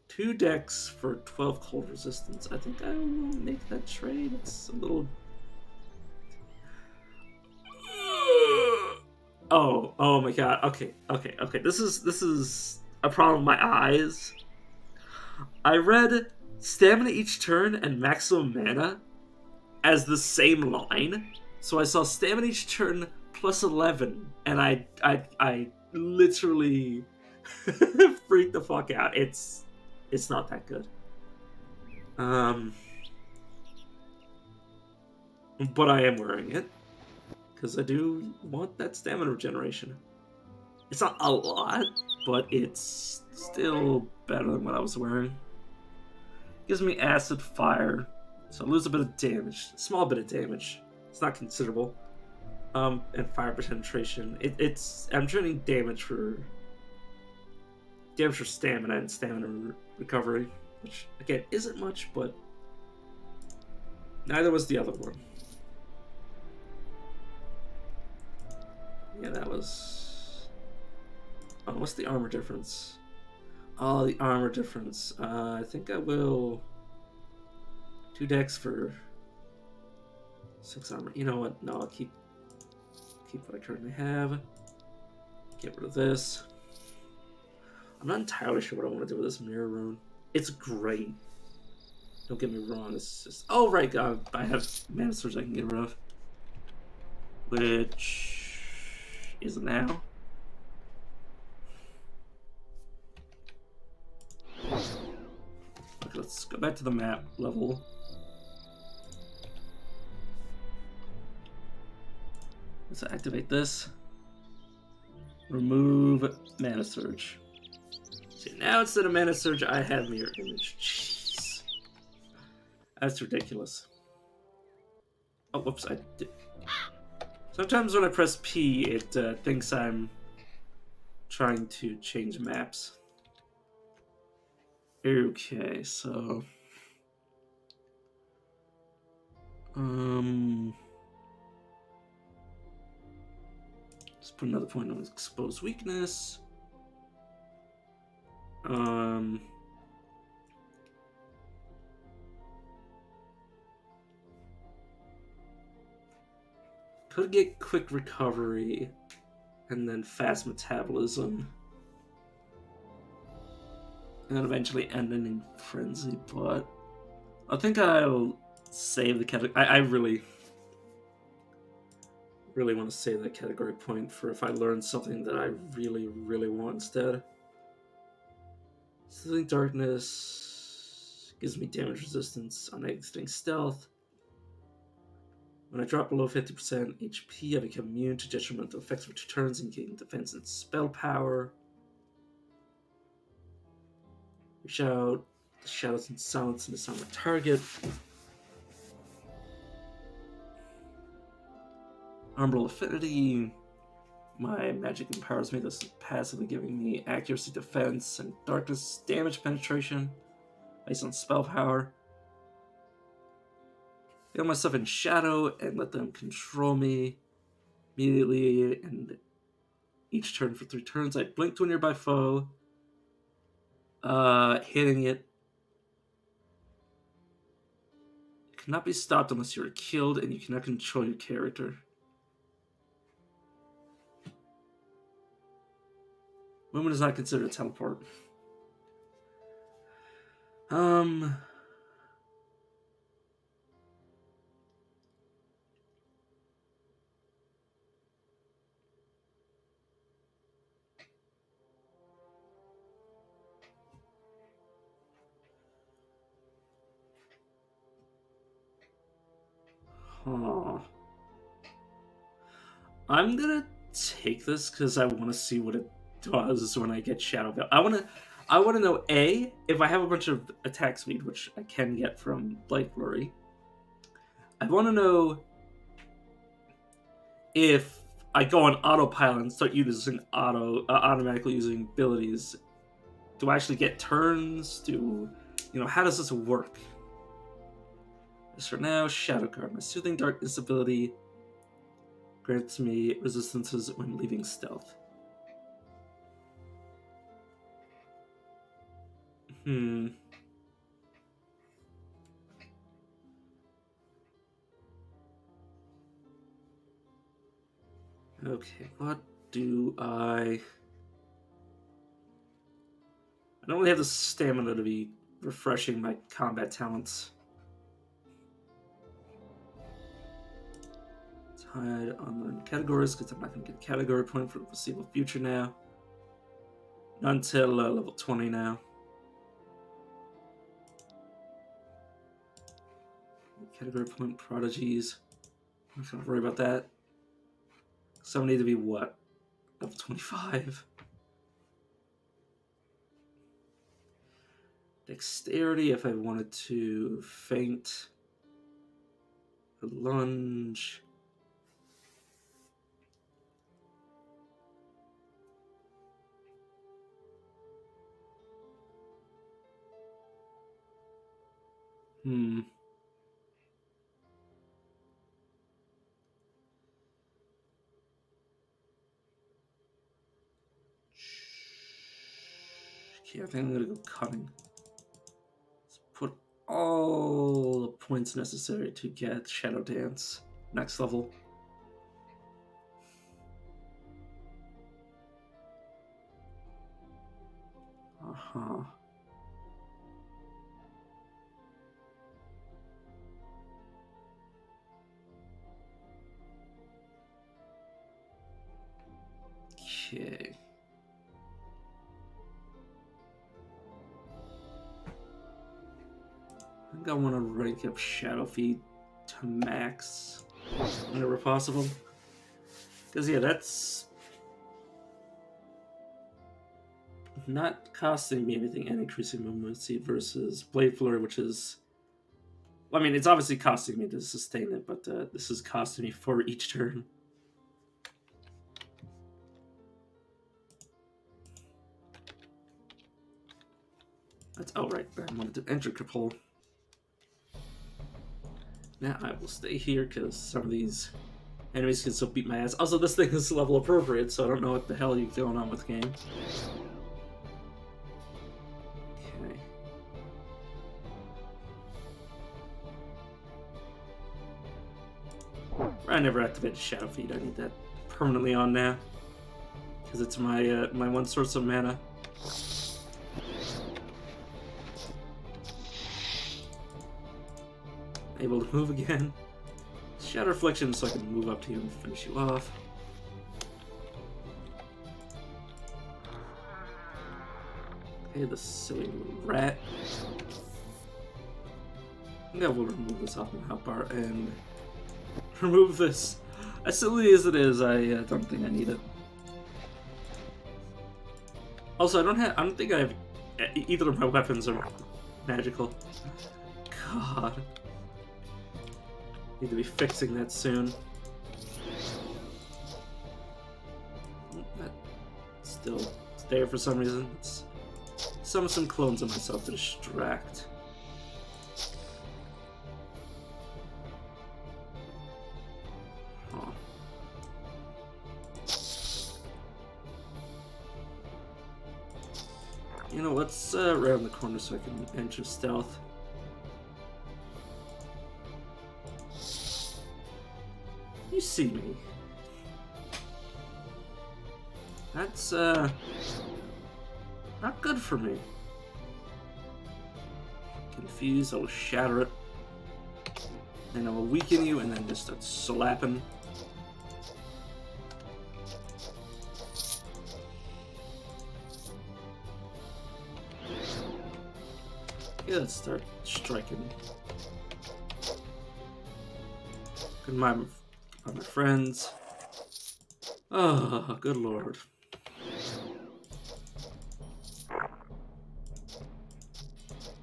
2 decks for 12 cold resistance. I think I will make that trade. It's a little. Oh my god. Okay. This is a problem with my eyes. I read stamina each turn and maximum mana as the same line. So I saw stamina each turn plus 11, and I literally freaked the fuck out. It's not that good. But I am wearing it because I do want that stamina regeneration. It's not a lot, but it's still better than what I was wearing. Gives me acid fire, so I lose a bit of damage, a small bit of damage. It's not considerable. And fire penetration. It's I'm trading damage for stamina and stamina recovery, which again isn't much, but neither was the other one. Yeah, that was. Oh, what's the armor difference? Oh, the armor difference. I think I will. 2 decks for 6 armor. You know what? No, I'll keep what I currently have. Get rid of this. I'm not entirely sure what I want to do with this mirror rune. It's great. Don't get me wrong. It's just. Oh right, I have mana surge I can get rid of, which is now. Okay, let's go back to the map level. Let's activate this. Remove mana surge. See, now instead of mana surge, I have mirror image. Jeez. That's ridiculous. Oh, whoops, I did. Sometimes when I press P, it thinks I'm trying to change maps. Okay, so... Let's put another point on exposed weakness. Could get quick recovery and then fast metabolism. And then eventually ending in frenzy, but I think I'll save the category. I really want to save that category point for if I learn something that I really want instead. Soothing Darkness gives me damage resistance on exiting stealth. When I drop below 50% HP, I become immune to detrimental effects for 2 turns and gain defense and spell power. Reach out, shadows and silence and disarm a target. Umbral Affinity. My magic empowers me, thus passively giving me accuracy, defense, and darkness damage penetration based on spell power. Heal myself in shadow and let them control me immediately, and each turn for 3 turns I blink to a nearby foe, hitting it cannot be stopped unless you are killed, and you cannot control your character. Movement is not considered a teleport. Um. Huh. I'm gonna take this because I want to see what it does when I get Shadow Veil. I want to know A, if I have a bunch of attack speed, which I can get from Blade Flurry. I want to know if I go on autopilot and start using automatically using abilities. Do I actually get turns? How does this work? As for now, Shadow Guard. My Soothing Darkness ability grants me resistances when leaving stealth. Okay, what do I don't really have the stamina to be refreshing my combat talents. Hide unlearned categories because I'm not going to get a category point for the foreseeable future now. Not until level 20 now. Category point prodigies. I'm not going to worry about that. So I need to be what? Level 25. Dexterity if I wanted to feint. A lunge. Okay, I think I'm gonna go cunning. Let's put all the points necessary to get Shadow Dance next level. Uh-huh. Okay. I think I want to rank up Shadow Feet to max whenever possible. Because, yeah, that's not costing me anything and increasing movement speed versus Blade Flurry, which is. Well, I mean, it's obviously costing me to sustain it, but this is costing me for each turn. That's right. I wanted to enter Cripple. Now I will stay here because some of these enemies can still beat my ass. Also, this thing is level appropriate, so I don't know what the hell you're going on with the game. Okay. I never activated Shadow Feed. I need that permanently on now because it's my my one source of mana. Able to move again. Shadow Reflection so I can move up to you and finish you off. Okay, the silly little rat. I think I will remove this off my hotbar and remove this. As silly as it is, I don't think I need it. Also, I don't think I have either of my weapons are magical. God. Need to be fixing that soon. That's still there for some reason. Let's summon some clones of myself to distract. Huh. You know, let's round the corner so I can enter stealth. you see me. That's, not good for me. Confused, I will shatter it. Then I will weaken you, and then just start slapping. Yeah, let's start striking. Good my friends. Oh, good lord.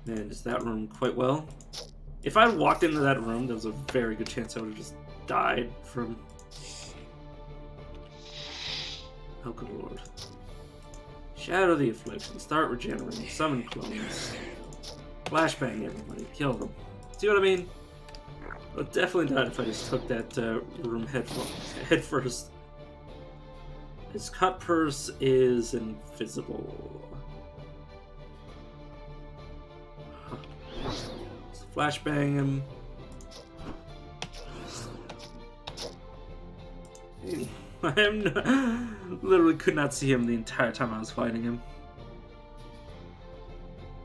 Man, is that room quite well? If I walked into that room, there was a very good chance I would have just died from... Oh, good lord. Shadow the Affliction. Start regenerating. Summon clones. Flashbang everybody. Kill them. See what I mean? I would definitely die if I just took that room head first. His cut purse is invisible. Flashbang him. Literally could not see him the entire time I was fighting him.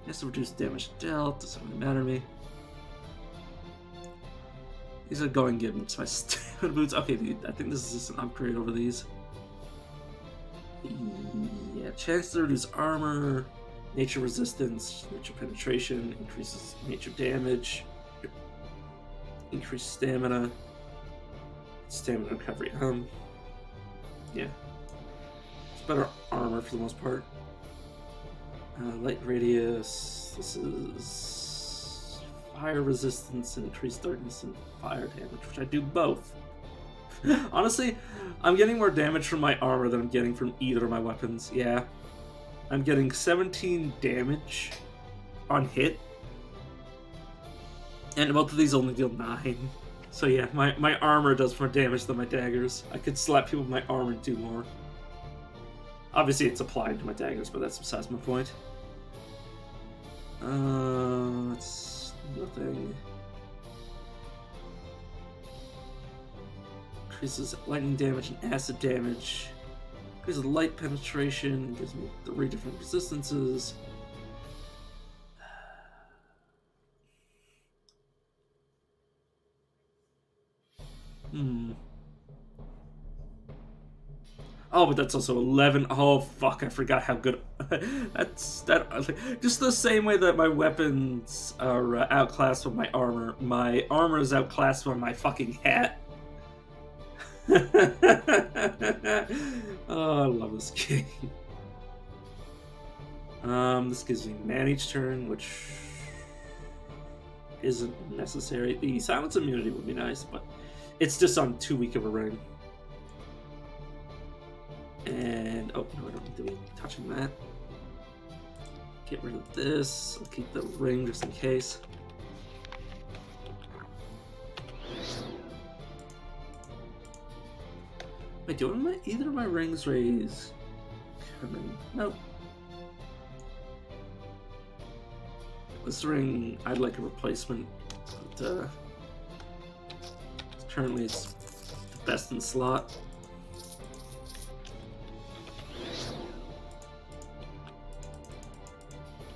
He has to reduce damage dealt. Doesn't really matter to me. These are going to give him my stamina boots. Okay, I think this is just an upgrade over these. Yeah, chance to reduce armor, nature resistance, nature penetration, increases nature damage, increased stamina, stamina recovery. Yeah, it's better armor for the most part. Light radius. This is fire resistance and increased darkness and fire damage, which I do both. Honestly, I'm getting more damage from my armor than I'm getting from either of my weapons. Yeah. I'm getting 17 damage on hit. And both of these only deal 9. So yeah, my armor does more damage than my daggers. I could slap people with my armor and do more. Obviously it's applied to my daggers, but that's besides my point. It's nothing. Increases lightning damage and acid damage. Increases light penetration. Gives me 3 different resistances. Oh, but that's also 11. Oh, fuck, I forgot how good... Just the same way that my weapons are outclassed with my armor is outclassed with my fucking hat. Oh, I love this game. This gives me mana each turn, which isn't necessary. The silence immunity would be nice, but it's just on too weak of a ring. And oh no, I don't need to be touching that. Get rid of this. I'll keep the ring just in case. Wait, do either of my rings raise? Nope. This ring, I'd like a replacement, but currently it's the best in slot.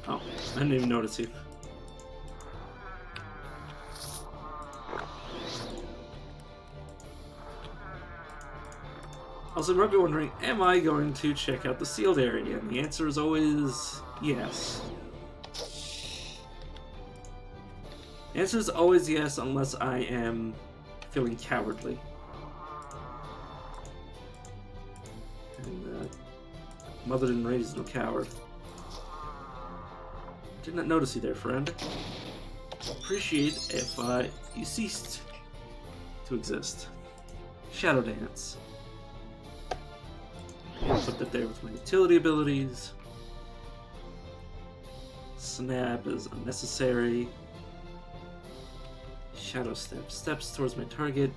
Oh, I didn't even notice you. Also, you might be wondering, am I going to check out the sealed area? And the answer is always yes. The answer is always yes, unless I am feeling cowardly. And mother didn't raise no coward. Did not notice you there, friend. Appreciate if you ceased to exist. Shadow Dance. Put that there with my utility abilities. Snap is unnecessary. Shadow Step. Steps towards my target.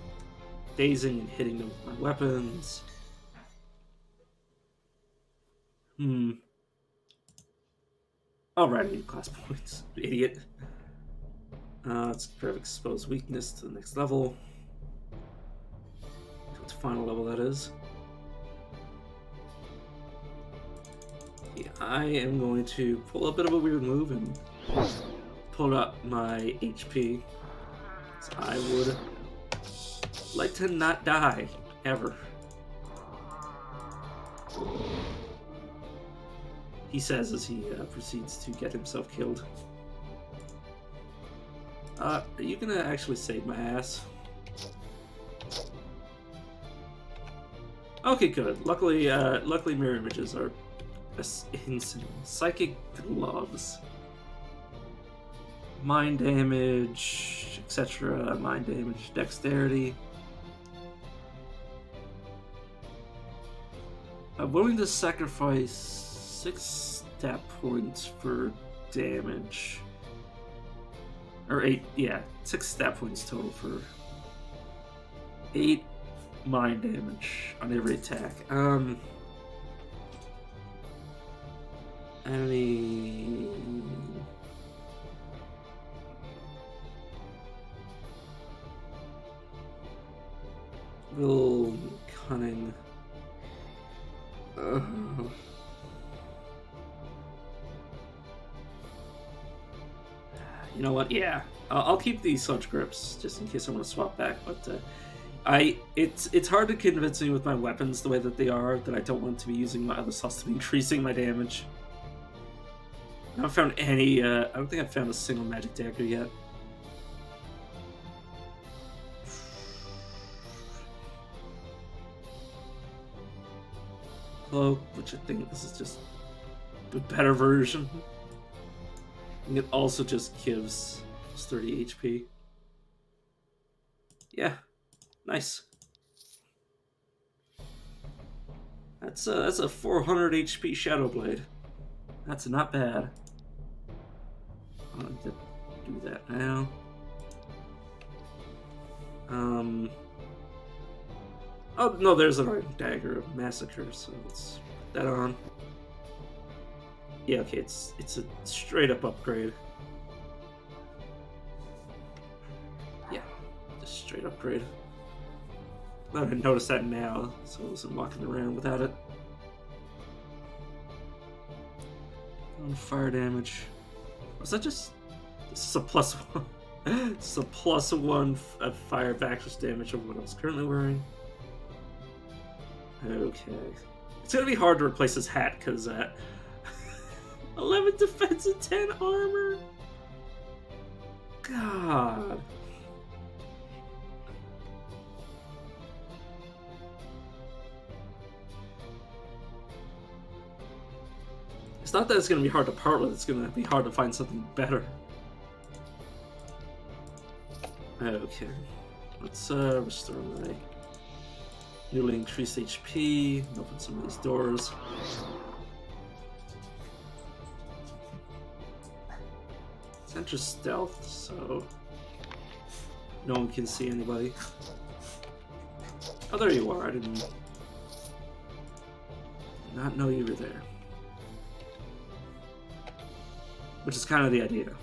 Dazing and hitting them with my weapons. Alright, I need class points. Idiot. Let's grab Expose Weakness to the next level. final level, that is. Yeah, I am going to pull a bit of a weird move and pull up my HP. So I would like to not die, ever. He says as he proceeds to get himself killed. Are you gonna actually save my ass? Okay, good. Luckily, luckily mirror images are insane. Psychic gloves. Mind damage, etc. Mind damage, dexterity. I'm willing to sacrifice 6 stat points for damage. Or 8, yeah, 6 stat points total for 8 mind damage on every attack. Enemy. Will cunning. You know what? Yeah, I'll keep these such grips just in case I want to swap back. But it's hard to convince me with my weapons the way that they are that I don't want to be using my other sauce to be increasing my damage. I haven't found any. I don't think I've found a single magic dagger yet. Cloak, which I think this is just a better version. And it also just gives 30 HP. Yeah, nice. That's a 400 HP Shadow Blade. That's not bad. I'll have to do that now. Oh no, there's an Iron Dagger of Massacre, so let's put that on. Yeah, okay, it's a straight up upgrade. Yeah, just straight upgrade. Glad I noticed that now, so I wasn't walking around without it. On fire damage. Was that just? This is a +1. It's a +1 fire backlash damage of what I was currently wearing. Okay. It's gonna be hard to replace his hat because 11 defense and 10 armor. God. It's not that it's gonna be hard to part with, it's gonna be hard to find something better. Okay. Let's restore my newly increased HP, open some of these doors. It's not just stealth, so no one can see anybody. Oh, there you are. I did not know you were there. Which is kind of the idea.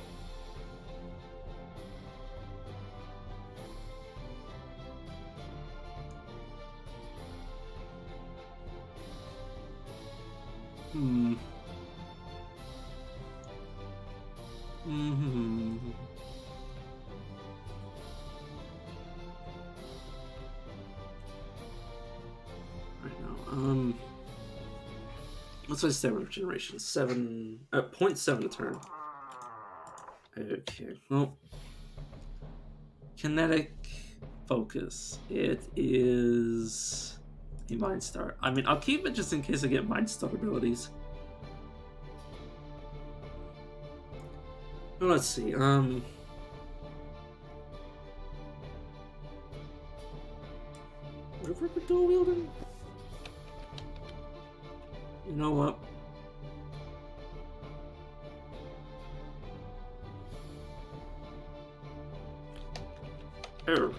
Right now, what's my stamina regeneration? 0.7 a turn. Okay, well, kinetic focus. It is a Mind Star. I mean, I'll keep it just in case I get Mind Star abilities. Well, let's see. Whatever we're dual wielding. You know what? Oh.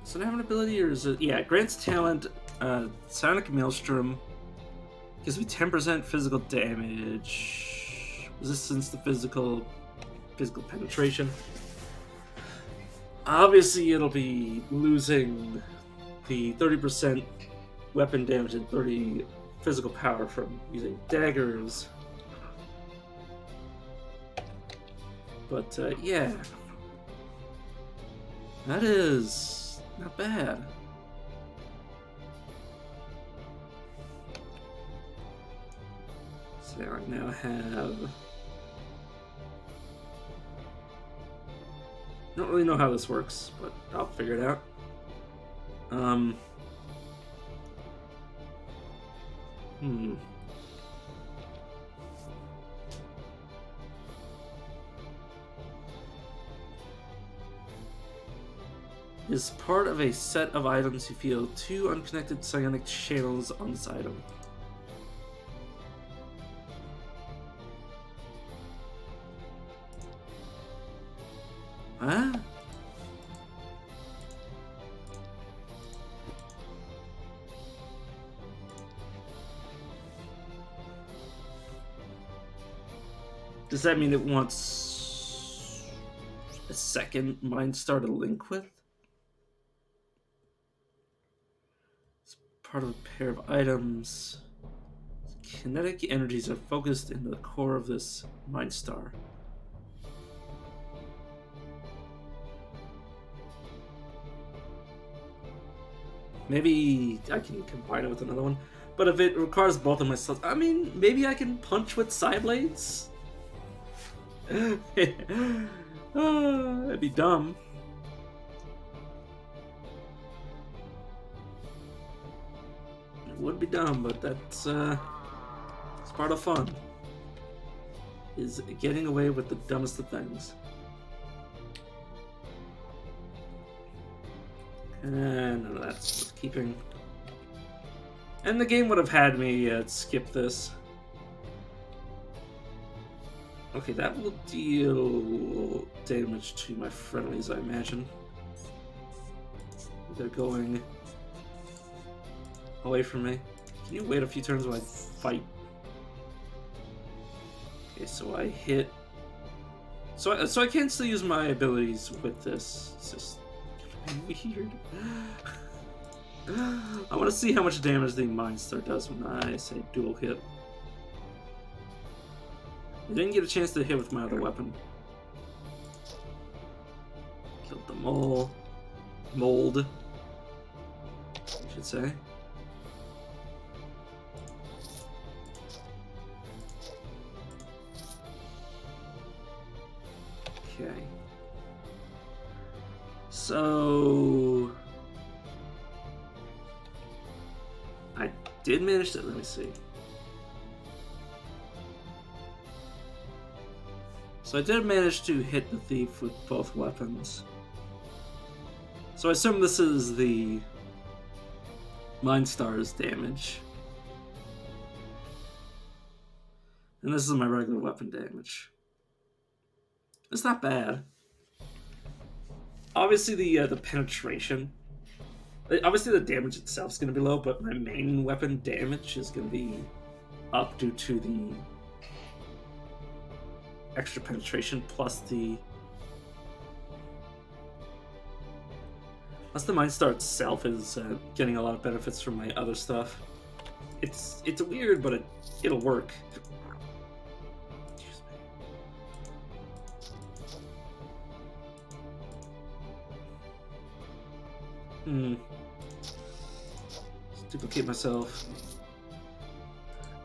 Does it have an ability, or is it? Yeah, it grants talent, Sonic Maelstrom. Gives me 10% physical damage. Resistance to physical penetration. Obviously, it'll be losing the 30% weapon damage and 30 physical power from using daggers. But yeah, that is not bad. So I now have... Don't really know how this works, but I'll figure it out. Is part of a set of items you feel 2 unconnected psionic channels on this item. Huh? Does that mean it wants a second Mind Star to link with? It's part of a pair of items. Kinetic energies are focused into the core of this Mind Star. Maybe I can combine it with another one. But if it requires both of my slots, I mean, maybe I can punch with side blades? That'd be dumb. It would be dumb, but that's it's part of fun. Is getting away with the dumbest of things. And none of that's worth keeping. And the game would have had me skip this. Okay, that will deal damage to my friendlies, I imagine. They're going away from me. Can you wait a few turns while I fight? Okay, so I hit. So I can still use my abilities with this. It's just weird. I want to see how much damage the Mind Star does when I say dual hit. I didn't get a chance to hit with my other weapon. Killed the mold, I should say. Okay. So I did manage to, let me see. So I did manage to hit the thief with both weapons. So I assume this is the Mind Star's damage. And this is my regular weapon damage. It's not bad. Obviously the penetration. Obviously the damage itself is going to be low, but my main weapon damage is going to be up due to the extra penetration plus the Mind Star itself is getting a lot of benefits from my other stuff. It's weird, but it'll work. Let's duplicate myself.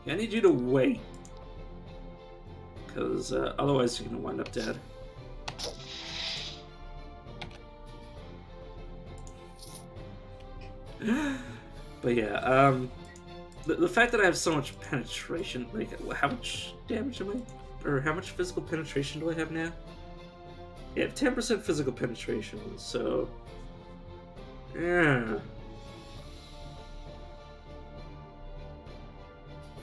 Yeah, I need you to wait. Because otherwise you're going to wind up dead. But yeah, the fact that I have so much penetration, like, how much damage am I? Or how much physical penetration do I have now? I have 10% physical penetration, so... yeah.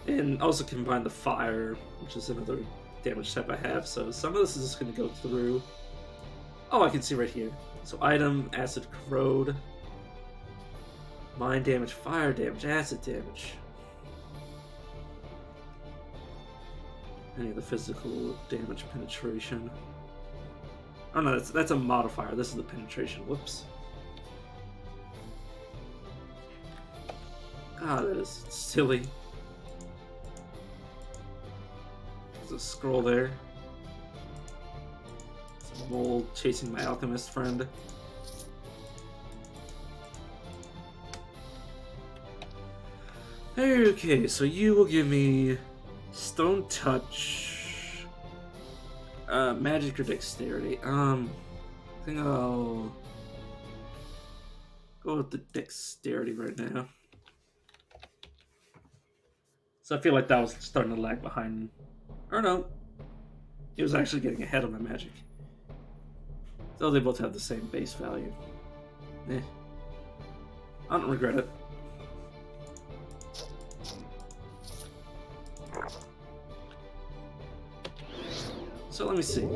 And also combine the fire, which is another damage type I have, so some of this is just going to go through. Oh, I can see right here. So item, acid corrode, mind damage, fire damage, acid damage. Any of the physical damage penetration. Oh no, that's a modifier. This is the penetration. Whoops. Ah, that is silly. There's a scroll there. It's a mole chasing my alchemist friend. Okay, so you will give me Stone Touch, Magic or Dexterity. I think I'll go with the Dexterity right now. So I feel like that was starting to lag behind. Or no, it was actually getting ahead of my Magic. So they both have the same base value. Eh. I don't regret it. So let me see.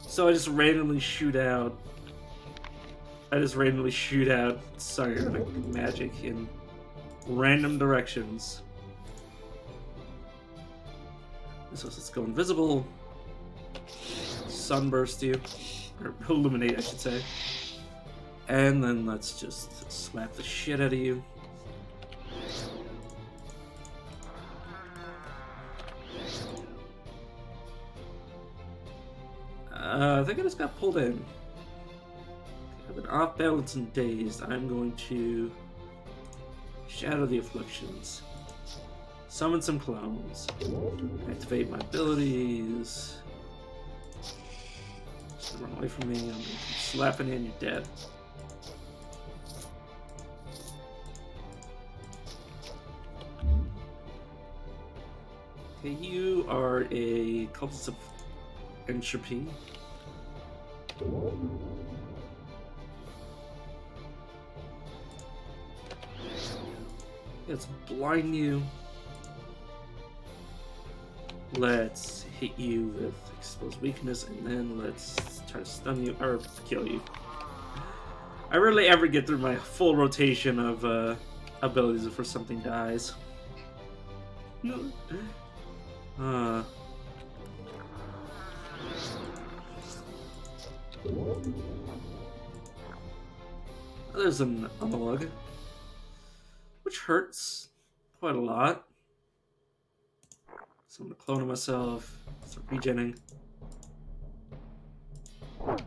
So I just randomly shoot out. Psionic magic in random directions. So let's go invisible. Sunburst you. Or illuminate, I should say. And then let's just slap the shit out of you. I think I just got pulled in. I've been off balance and dazed. I'm going to shadow the afflictions. Summon some clones. Activate my abilities. Just run away from me. I'm going to keep slapping you and you're dead. Okay, you are a cultist of entropy. Let's blind you. Let's hit you with exposed weakness, and then let's try to stun you or kill you. I rarely ever get through my full rotation of abilities before something dies. There's an analog, which hurts quite a lot. So I'm gonna clone myself, start regenning, and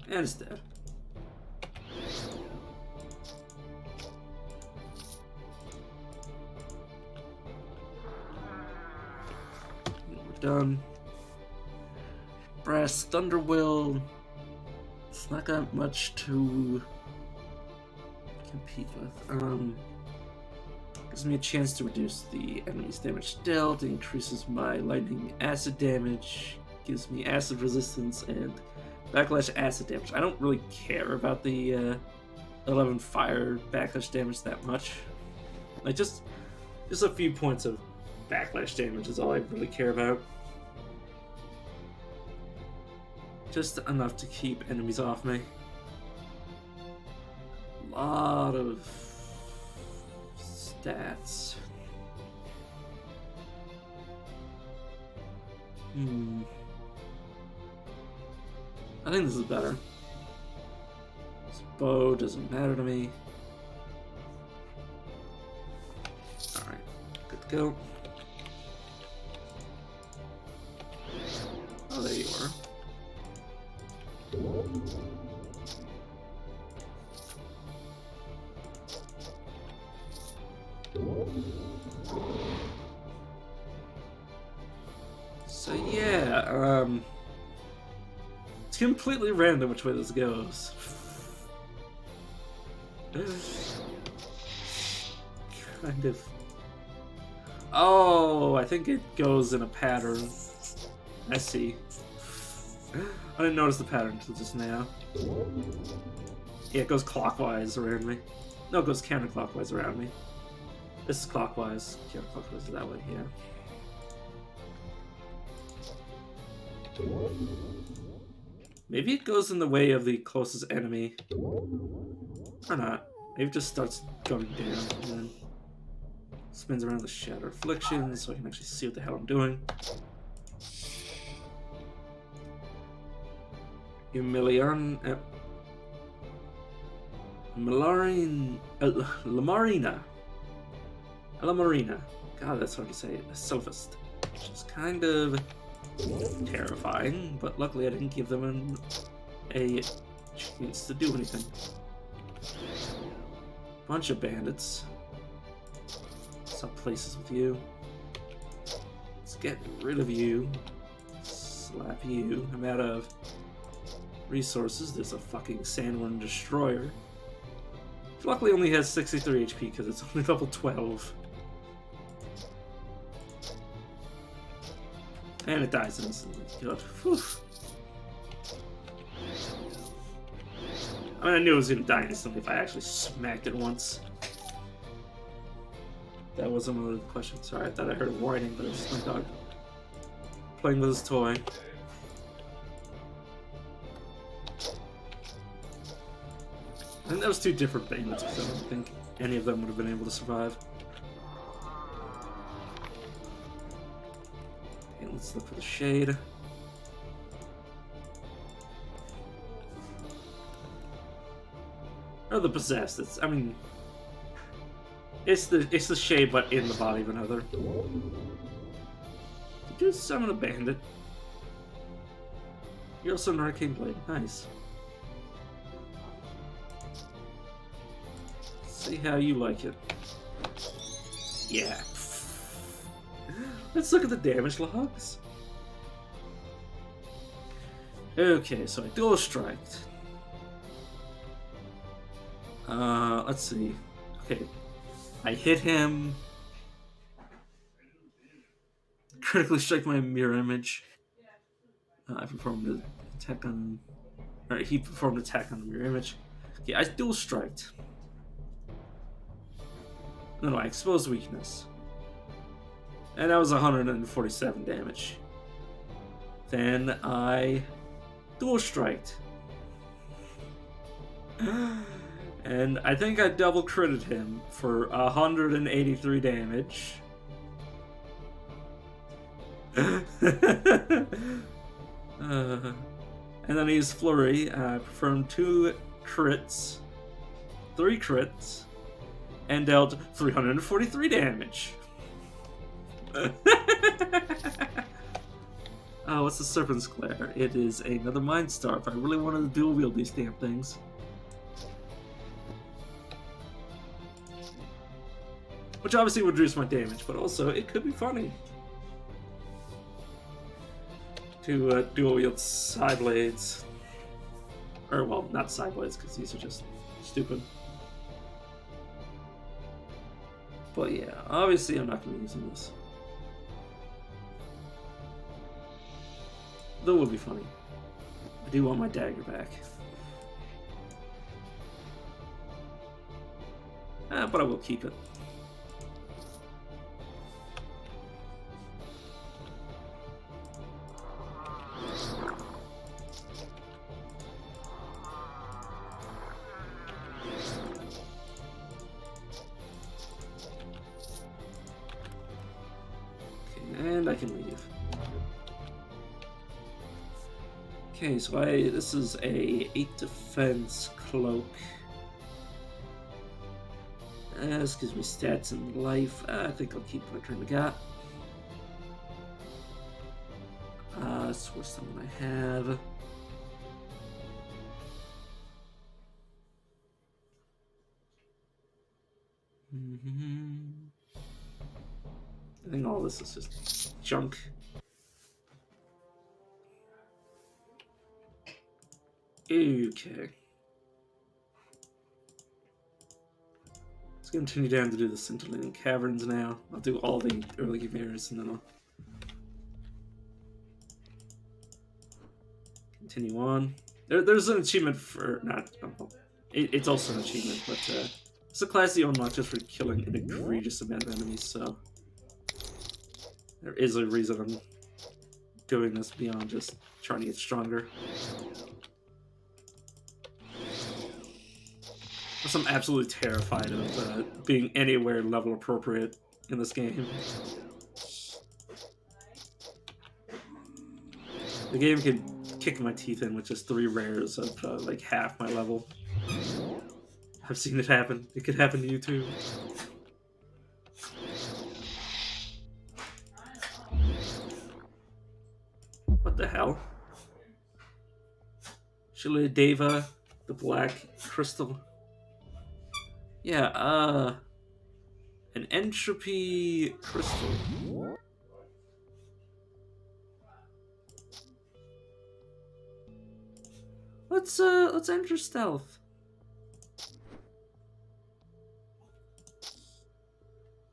it's dead. We're done. Brass Thunderwill. It's not got much to compete with. Gives me a chance to reduce the enemy's damage dealt. It increases my lightning acid damage. Gives me acid resistance and backlash acid damage. I don't really care about the 11 fire backlash damage that much. Like just a few points of backlash damage is all I really care about. Just enough to keep enemies off me. A lot of stats. I think this is better. This bow doesn't matter to me. Alright, good to go. Oh, there you are. So yeah, it's completely random which way this goes. Kind of. Oh, I think it goes in a pattern. I see. I didn't notice the pattern until just now. Yeah, it goes clockwise around me. No, it goes counterclockwise around me. This is clockwise. Counterclockwise that way, yeah. Maybe it goes in the way of the closest enemy. Or not. Maybe it just starts going down and then... Spins around the Shatter Affliction so I can actually see what the hell I'm doing. Lamarina. God, that's hard to say. A Sylphist. Which is kind of terrifying, but luckily I didn't give them a chance to do anything. Bunch of bandits. Swap places with you. Let's get rid of you. Slap you. I'm out of resources. There's a fucking Sandworm Destroyer. Which luckily only has 63 HP because it's only level 12. And it dies instantly. Good. Whew. I mean, I knew it was gonna die instantly if I actually smacked it once. That wasn't really the question. Sorry, I thought I heard a whining, but it was just my dog playing with his toy. I think that was two different bandits, because I don't think any of them would have been able to survive. Okay, let's look for the shade. Or the possessed. I mean, it's the shade, but in the body of another. Did you summon a bandit? You're also an arcane blade. Nice. See how you like it. Yeah. Let's look at the damage logs. Okay, so I dual striked. Let's see. Okay, I hit him. Critically strike my mirror image. I performed an attack on. Or he performed an attack on the mirror image. Okay, I dual striked. No, I exposed weakness. And that was 147 damage. Then I dual striked. And I think I double critted him for 183 damage. And then I used Flurry. I performed 3 crits, and dealt 343 damage. What's the Serpent's Glare? It is another Mind Star if I really wanted to dual wield these damn things. Which obviously would reduce my damage, but also it could be funny to dual wield side blades. Or, well, not side blades, because these are just stupid. But yeah, obviously I'm not going to be using this. Though it would be funny. I do want my dagger back. But I will keep it. And I can leave. Okay, so this is a 8 defense cloak. This gives me stats and life. I think I'll keep what I currently got. That's worse than what I have. I think all this is just junk. Okay. Let's continue down to do the scintillating caverns now. I'll do all the early game areas and then I'll continue on. There's an achievement for it's also an achievement, but it's a class you unlock just for killing an egregious amount of enemies. So there is a reason I'm doing this beyond just trying to get stronger. I'm absolutely terrified of being anywhere level appropriate in this game. The game can kick my teeth in with just 3 rares of like half my level. I've seen it happen. It could happen to you too. What the hell? Deva, the black crystal. Yeah, an entropy crystal. Let's enter stealth.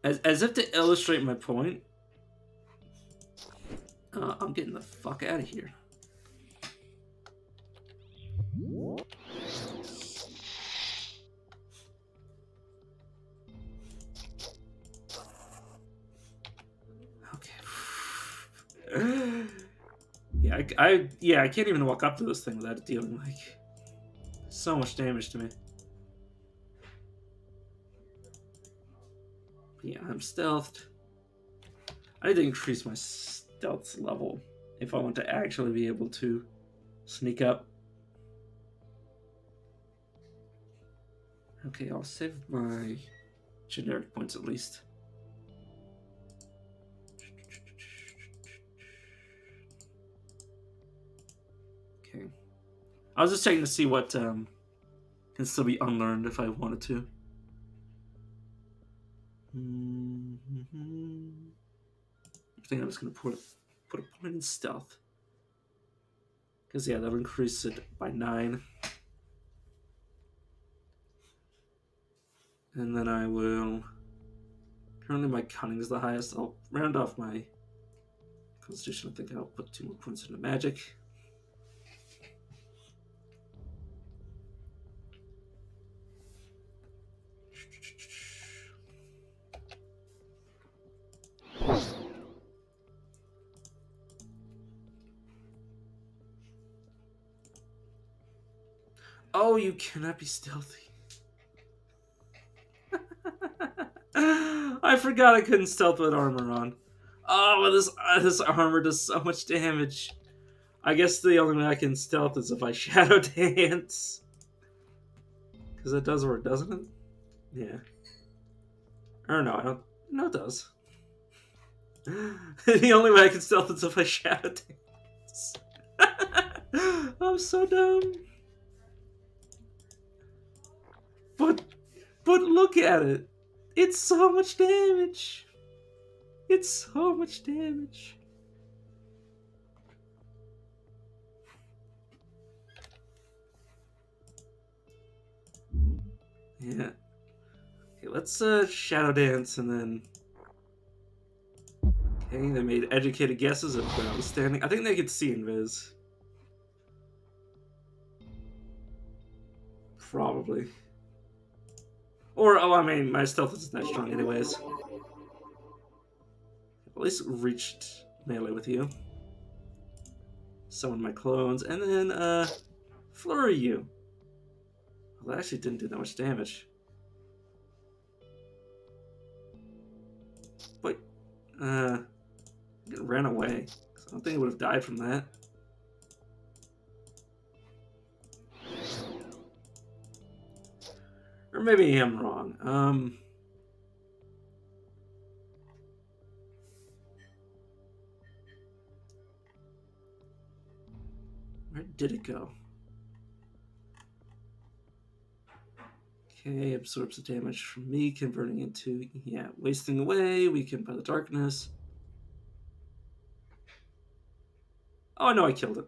As if to illustrate my point. I'm getting the fuck out of here. Okay. Yeah, I can't even walk up to this thing without it dealing like so much damage to me. Yeah, I'm stealthed. I need to increase my stealth level if I want to actually be able to sneak up. Okay, I'll save my generic points at least. Okay. I was just checking to see what can still be unlearned if I wanted to. I think I'm just going to put a point in stealth. Because, yeah, that'll increase it by 9. And then I will... Currently my cunning is the highest. I'll round off my constitution. I think I'll put 2 more points into magic. Oh, you cannot be stealthy. I forgot I couldn't stealth with armor on. Oh, but this armor does so much damage. I guess the only way I can stealth is if I shadow dance. Because it does work, doesn't it? Yeah. Or no, I don't. No, it does. The only way I can stealth is if I shadow dance. I'm so dumb. But look at it. It's so much damage. It's so much damage. Yeah. Okay, let's shadow dance and then. Okay, they made educated guesses of where I was standing. I think they could see invis. Probably. Or, oh, I mean, my stealth isn't that strong anyways. At least reached melee with you. Summon my clones, and then, flurry you. Well, that actually didn't do that much damage. But, it ran away. I don't think it would have died from that. Or maybe I'm wrong. Where did it go? Okay, absorbs the damage from me, converting into, yeah, wasting away, weakened by the darkness. Oh, no, I killed it.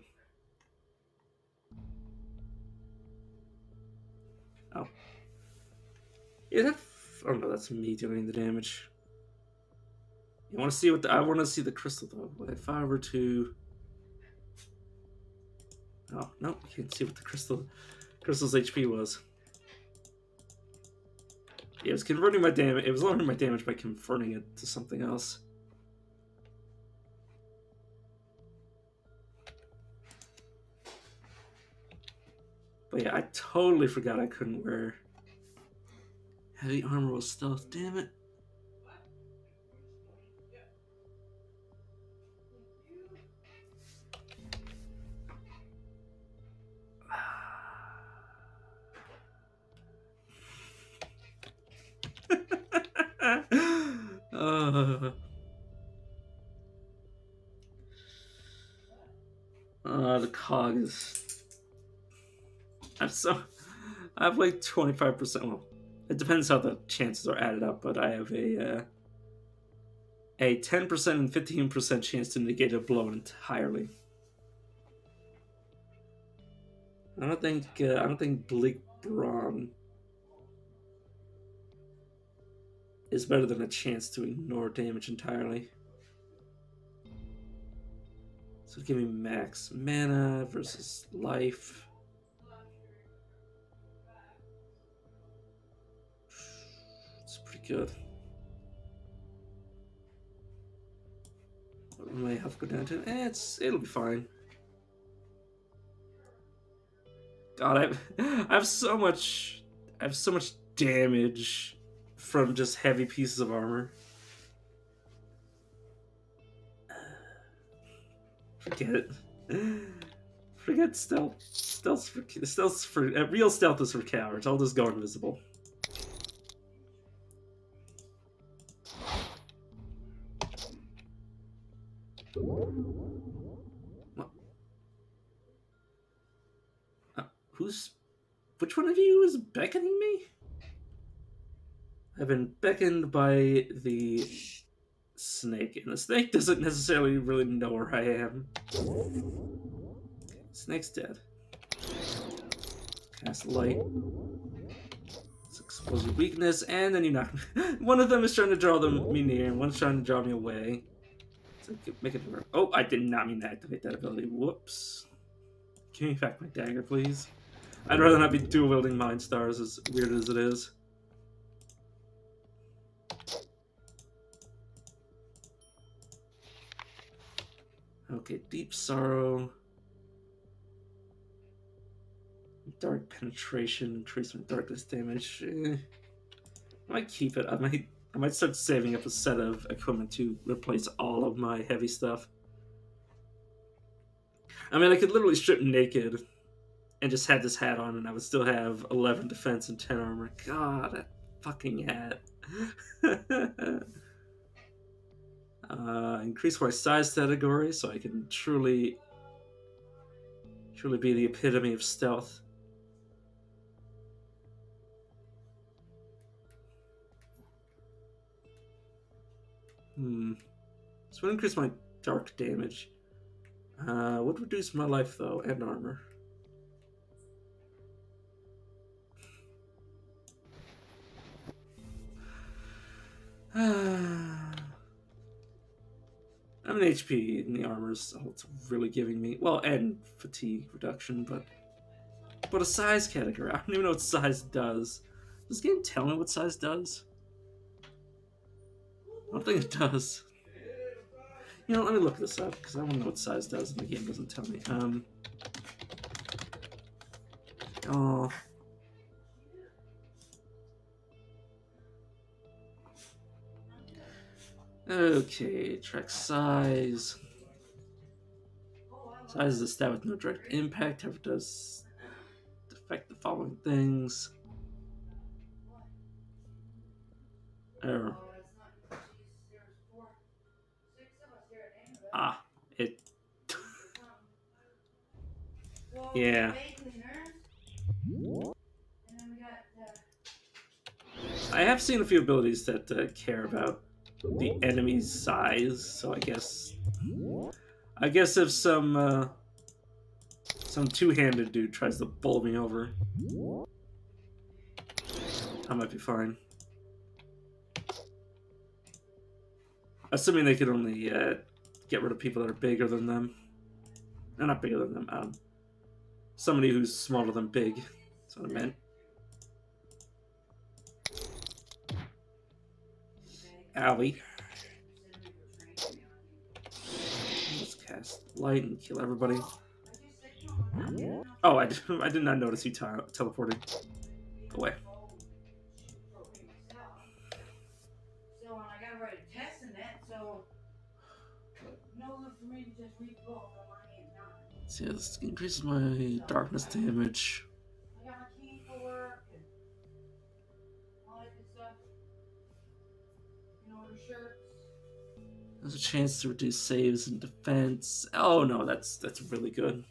Oh. Yeah, oh no, that's me doing the damage. You want to see what I want to see the crystal though. If I were to, oh no, you can't see what the crystal's HP was. Yeah, it was converting my damage. It was lowering my damage by converting it to something else. But yeah, I totally forgot I couldn't wear heavy armor with stealth. Damn it. uh, the cog is. I'm so. I have like 25%. Well, it depends how the chances are added up, but I have a 10% and 15% chance to negate a blow entirely. I don't think Bleak Brawn is better than a chance to ignore damage entirely. So give me max mana versus life. It's pretty good. What will my health go down to? It'll be fine. God, I have so much. I have so much damage from just heavy pieces of armor. Forget it. Forget stealth. Stealth's for real stealth is for cowards. I'll just go invisible. What? Who's? Which one of you is beckoning me? I've been beckoned by the snake, and the snake doesn't necessarily really know where I am. Snake's dead. Cast light. Let's expose your weakness, and then you knock me. One of them is trying to draw me near, and one's trying to draw me away. So make it work. Oh, I did not mean to activate that ability. Whoops. Give me back my dagger, please. I'd rather not be dual wielding Mind Stars, as weird as it is. Okay, Deep Sorrow. Dark Penetration, increase my darkness damage. I might keep it. I might start saving up a set of equipment to replace all of my heavy stuff. I mean, I could literally strip naked and just have this hat on, and I would still have 11 defense and 10 armor. God, that fucking hat. Increase my size category so I can truly be the epitome of stealth. So we'll increase my dark damage. Would reduce my life though, and armor. I'm an HP, and the armor's all it's really giving me. Well, and fatigue reduction, but a size category. I don't even know what size does. Does this game tell me what size does? I don't think it does. You know, let me look this up because I want to know what size does, and the game doesn't tell me. Oh. Okay, track size. Size is a stat with no direct impact. However, does affect the following things. Error. It. Yeah. I have seen a few abilities that care about the enemy's size, so I guess if some two-handed dude tries to bowl me over, I might be fine. Assuming they could only get rid of people that are bigger than them. No, not bigger than them. Somebody who's smaller than big. That's what I meant. Owie. Let's cast light and kill everybody. Oh, I did not notice you teleported. Go away. So yeah, this increases my darkness damage. There's a chance to reduce saves and defense. Oh no, that's really good.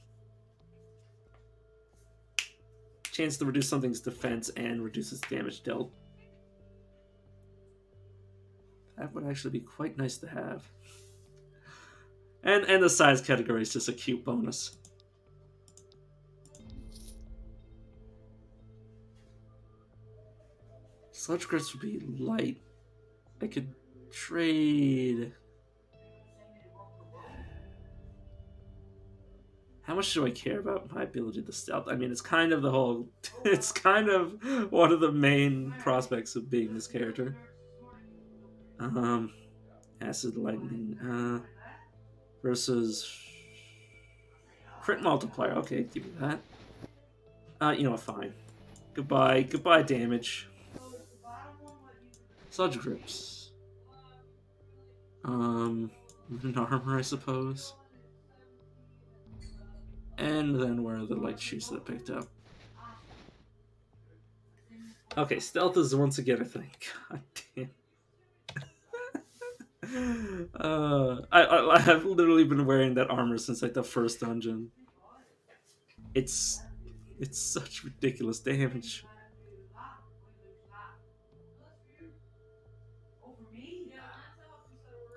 Chance to reduce something's defense and reduce its damage dealt. That would actually be quite nice to have. And the size category is just a cute bonus. Sludge grips would be light. I could trade. How much do I care about my ability to stealth? I mean, it's kind of the whole. It's kind of one of the main prospects of being this character. Acid lightning versus crit multiplier. Okay, give me that. You know what? Fine. Goodbye. Goodbye. Damage. Sludge grips. An armor, I suppose. And then where are the light shoes that I picked up? Okay, stealth is once again a thing. God damn. I've literally been wearing that armor since like the first dungeon. It's such ridiculous damage.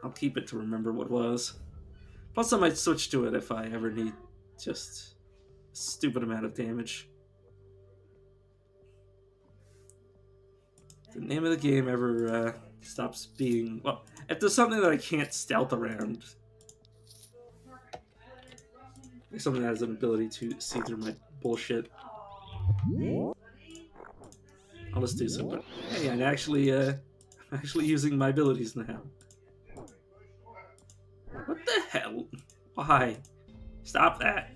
I'll keep it to remember what was. Plus, I might switch to it if I ever need just a stupid amount of damage. If the name of the game ever stops being... Well, if there's something that I can't stealth around, like something that has an ability to see through my bullshit, I'll just do some. But hey, I'm actually using my abilities now. What the hell? Why? Stop that.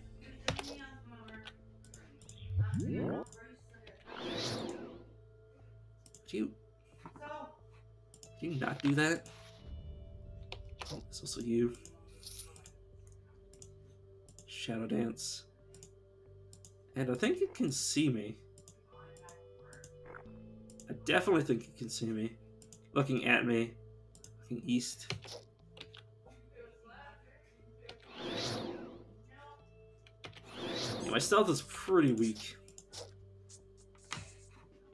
Do you not do that? Oh, it's also you. Shadow Dance. And I think it can see me. I definitely think it can see me. Looking at me. Looking east. Yeah, my stealth is pretty weak.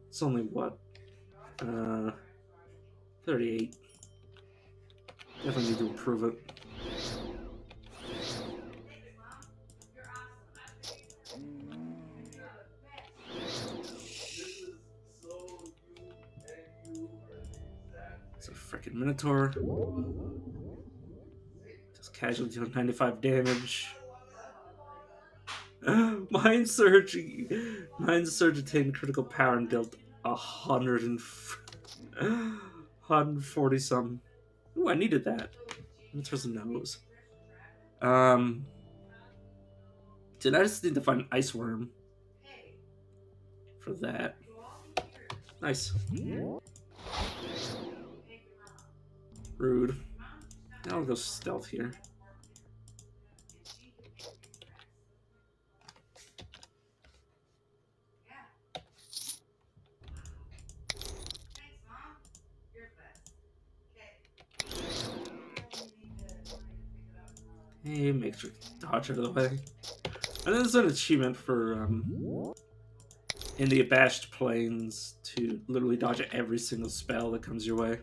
It's only what? 38. Definitely need to improve it. It's a freaking Minotaur. Just casually dealing 95 damage. Mind Surge attained critical power and dealt 140 something. Ooh, I needed that. Minotaur's nose. Did I just need to find an ice worm for that? Nice. Rude. Now I'll go stealth here. Hey, make sure to dodge out of the way. And then there's an achievement for in the Abashed Plains to literally dodge every single spell that comes your way.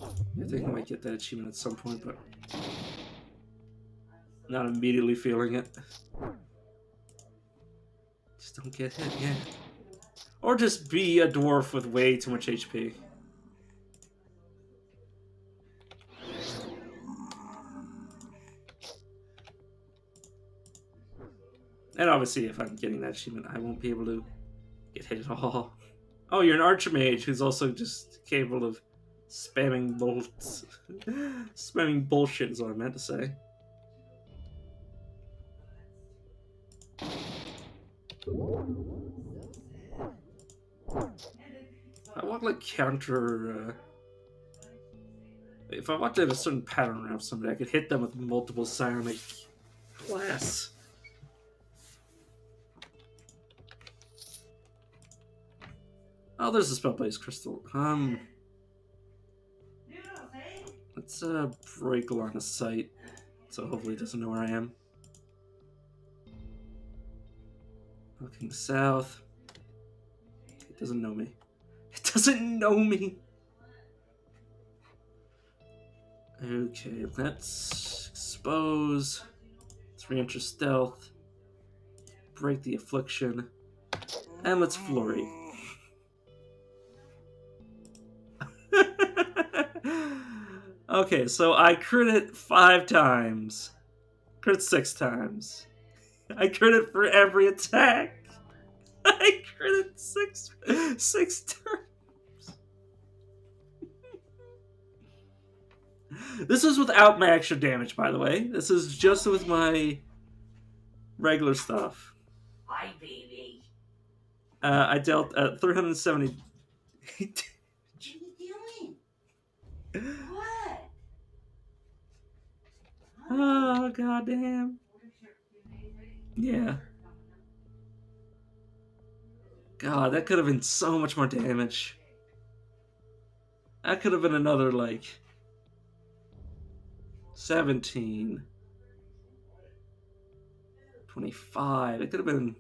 I think I might get that achievement at some point, but not immediately feeling it. Just don't get hit, yeah. Or just be a dwarf with way too much HP. And obviously, if I'm getting that achievement, I won't be able to get hit at all. Oh, you're an archmage who's also just capable of spamming bolts. Spamming bullshit is what I meant to say. I want like counter. If I want to have a certain pattern around somebody, I could hit them with multiple psionic blasts. Oh, there's a spell-based crystal. Let's break line of sight, so hopefully it doesn't know where I am. Looking south. It doesn't know me. It doesn't know me! Okay, let's expose. Let's re-enter stealth. Break the affliction. And let's flurry. Okay, so I crit it 5 times. Crit 6 times. I crit it for every attack. I crit it six times. This is without my extra damage, by the way. This is just with my regular stuff. Hi, baby. I dealt 370 What are you doing? What? Oh, goddamn. Yeah. God, that could have been so much more damage. That could have been another, like, 17. 25. It could have been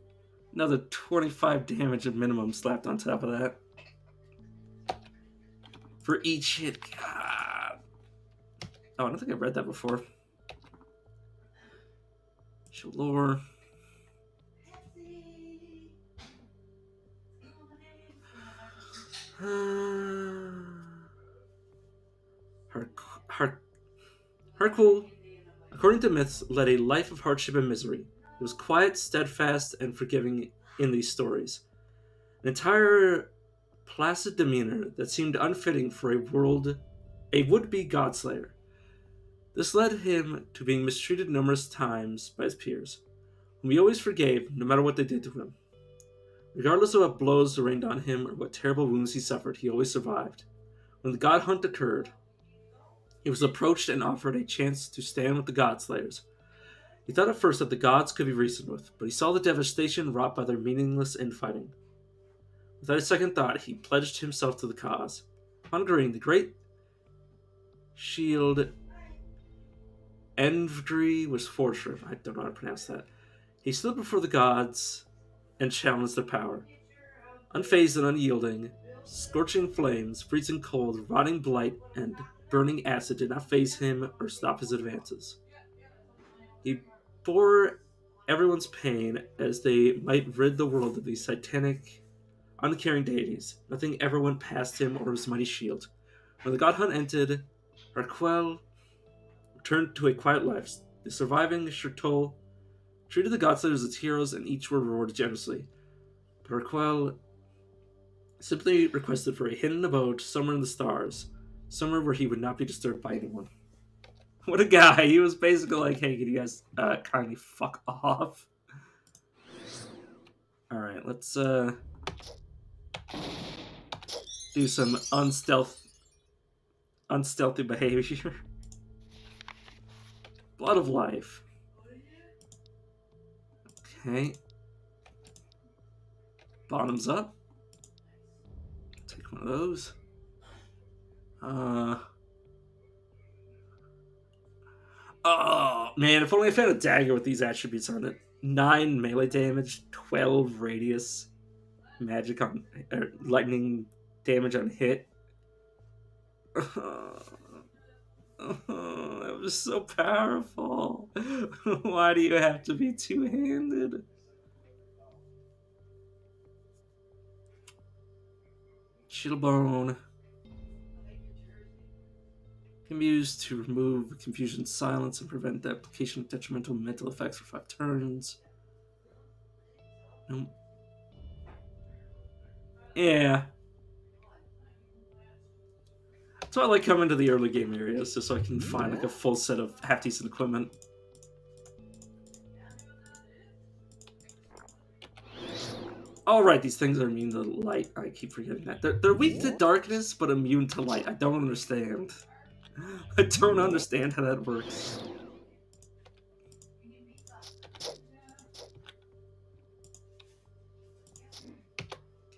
another 25 damage at minimum slapped on top of that. For each hit. God. Oh, I don't think I've read that before. Shalor. Hercule, according to myths, led a life of hardship and misery. He was quiet, steadfast, and forgiving in these stories. An entire placid demeanor that seemed unfitting for a would-be godslayer. This led him to being mistreated numerous times by his peers, whom he always forgave, no matter what they did to him. Regardless of what blows rained on him or what terrible wounds he suffered, he always survived. When the god hunt occurred, he was approached and offered a chance to stand with the godslayers. He thought at first that the gods could be reasoned with, but he saw the devastation wrought by their meaningless infighting. Without a second thought, he pledged himself to the cause. Upon agreeing, the great shield Envdri was forged. I don't know how to pronounce that. He stood before the gods and challenged their power. Unfazed and unyielding, scorching flames, freezing cold, rotting blight, and burning acid did not faze him or stop his advances. He bore everyone's pain as they might rid the world of these satanic, uncaring deities. Nothing ever went past him or his mighty shield. When the god hunt ended, Harquel returned to a quiet life. The surviving Shirtol treated the godslayers as heroes, and each were rewarded generously. But Harquel simply requested for a hidden abode somewhere in the stars, somewhere where he would not be disturbed by anyone. What a guy! He was basically like, "Hey, can you guys kindly fuck off?" All right, let's do some unstealthy behavior. Blood of life. Okay. Bottoms up. Take one of those. Oh man, if only I found a dagger with these attributes on it. 9 melee damage, 12 radius, magic on lightning damage on hit. Oh, that was so powerful. Why do you have to be two-handed? Shieldbone can be used to remove confusion, silence, and prevent the application of detrimental mental effects for 5 turns. Nope. Yeah. So I like coming to the early game areas just so I can find like a full set of half decent equipment. Oh right, these things are immune to light. I keep forgetting that. They're weak to darkness, but immune to light. I don't understand. I don't understand how that works.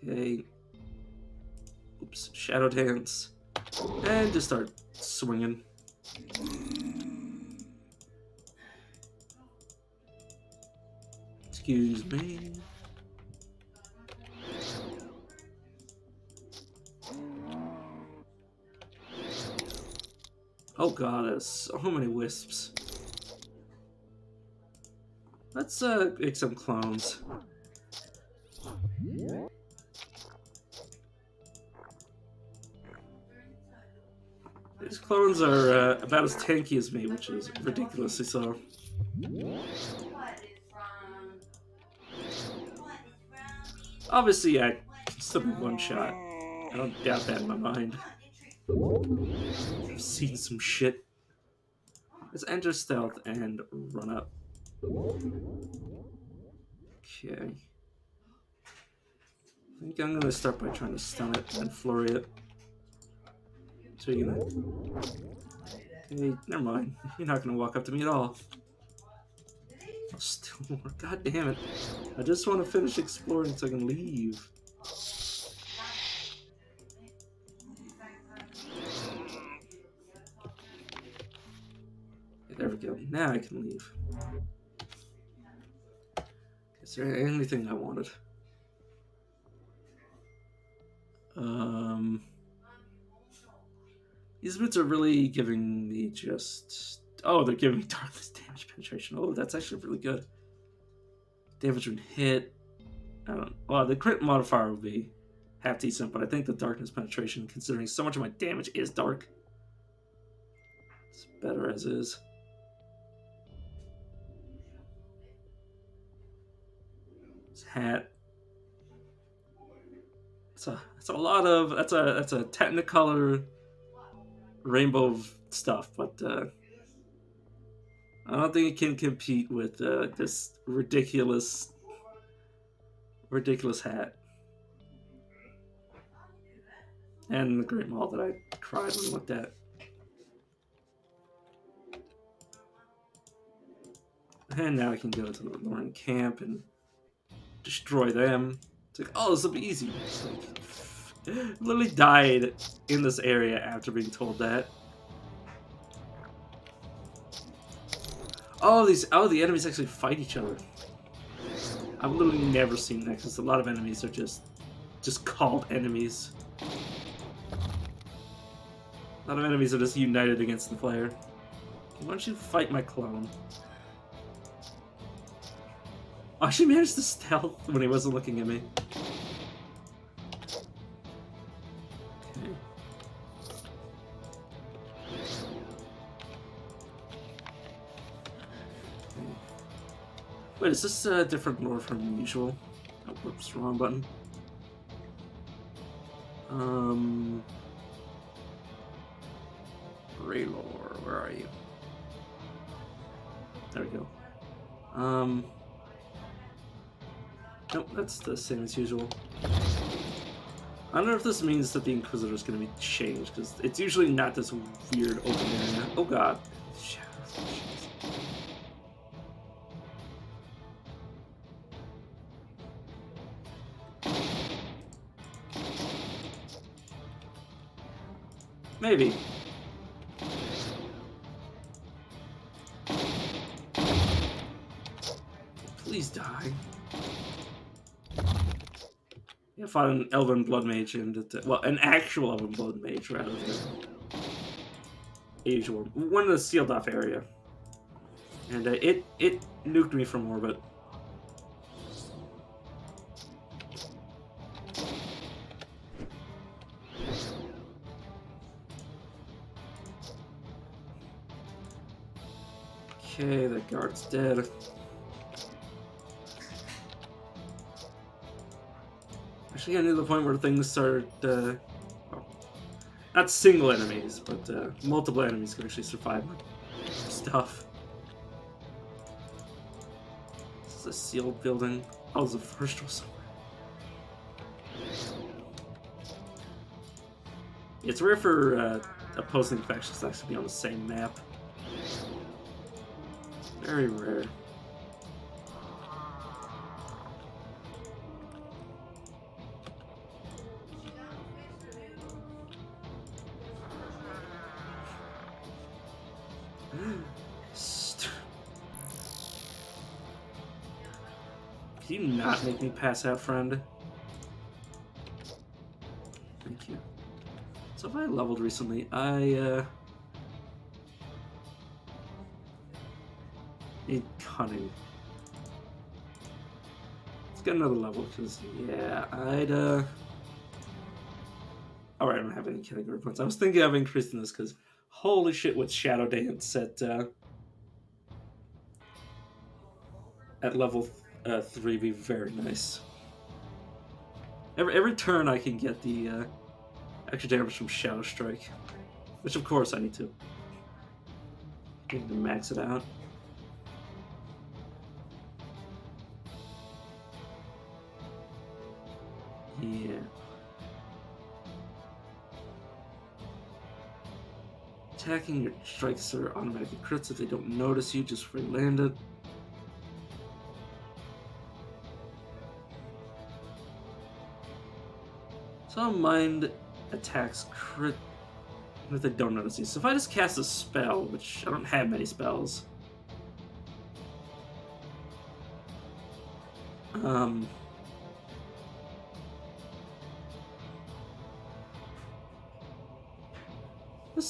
Okay. Shadow Dance, and just start swinging. Excuse me. Oh god, there's so many wisps. Let's make some clones. These clones are about as tanky as me, which is ridiculously so. What is wrong? What is wrong? Obviously, I can still be one shot. I don't doubt that in my mind. I've seen some shit. Let's enter stealth and run up. Okay. I think I'm gonna start by trying to stun it and flurry it. So you're gonna. Okay, never mind. You're not gonna walk up to me at all. Oh, still more. God damn it. I just want to finish exploring so I can leave. Okay, there we go. Now I can leave. Is there anything I wanted? These boots are really giving me just... Oh, they're giving me darkness damage penetration. Oh, that's actually really good. Damage when hit. I don't... Well, the crit modifier would be half decent, but I think the darkness penetration, considering so much of my damage is dark, it's better as is. This hat. It's a lot of... That's a Technicolor rainbow of stuff, but I don't think it can compete with this ridiculous hat and the Great Mall that I cried when I looked at. And now I can go to the Lauren camp and destroy them. It's like, oh, this will be easy. It's like, literally died in this area after being told that. Oh, the enemies actually fight each other. I've literally never seen that because a lot of enemies are just called enemies. A lot of enemies are just united against the player. Why don't you fight my clone? Oh, she managed to stealth when he wasn't looking at me. Okay. Wait, is this a different lore from usual? Oh, whoops, wrong button. Ray lore, where are you? There we go. Nope, that's the same as usual. I don't know if this means that the Inquisitor is going to be changed, because it's usually not this weird open area. Oh god. Maybe. Please die. Yeah, I fought an Elven Blood Mage and well, an actual Elven Blood Mage rather than a usual one in the sealed off area, and it nuked me from orbit. Okay, that guard's dead. Actually, getting to the point where things start, well, not single enemies, but multiple enemies can actually survive my stuff. This is a sealed building. Oh, there's a first one somewhere. It's rare for opposing factions to actually be on the same map. Very rare. Can you not make me pass out, friend? Thank you. So if I leveled recently, I need cunning. Let's get another level, because yeah, I'd Alright, I don't have any category points. I was thinking of increasing this because holy shit with Shadow Dance at level 3 be very nice. Every turn I can get the extra damage from Shadow Strike, which of course I need to max it out. Yeah. Attacking your strikes are automatic crits if they don't notice you just where you landed. So mind attacks crit if they don't notice you. So if I just cast a spell, which I don't have many spells,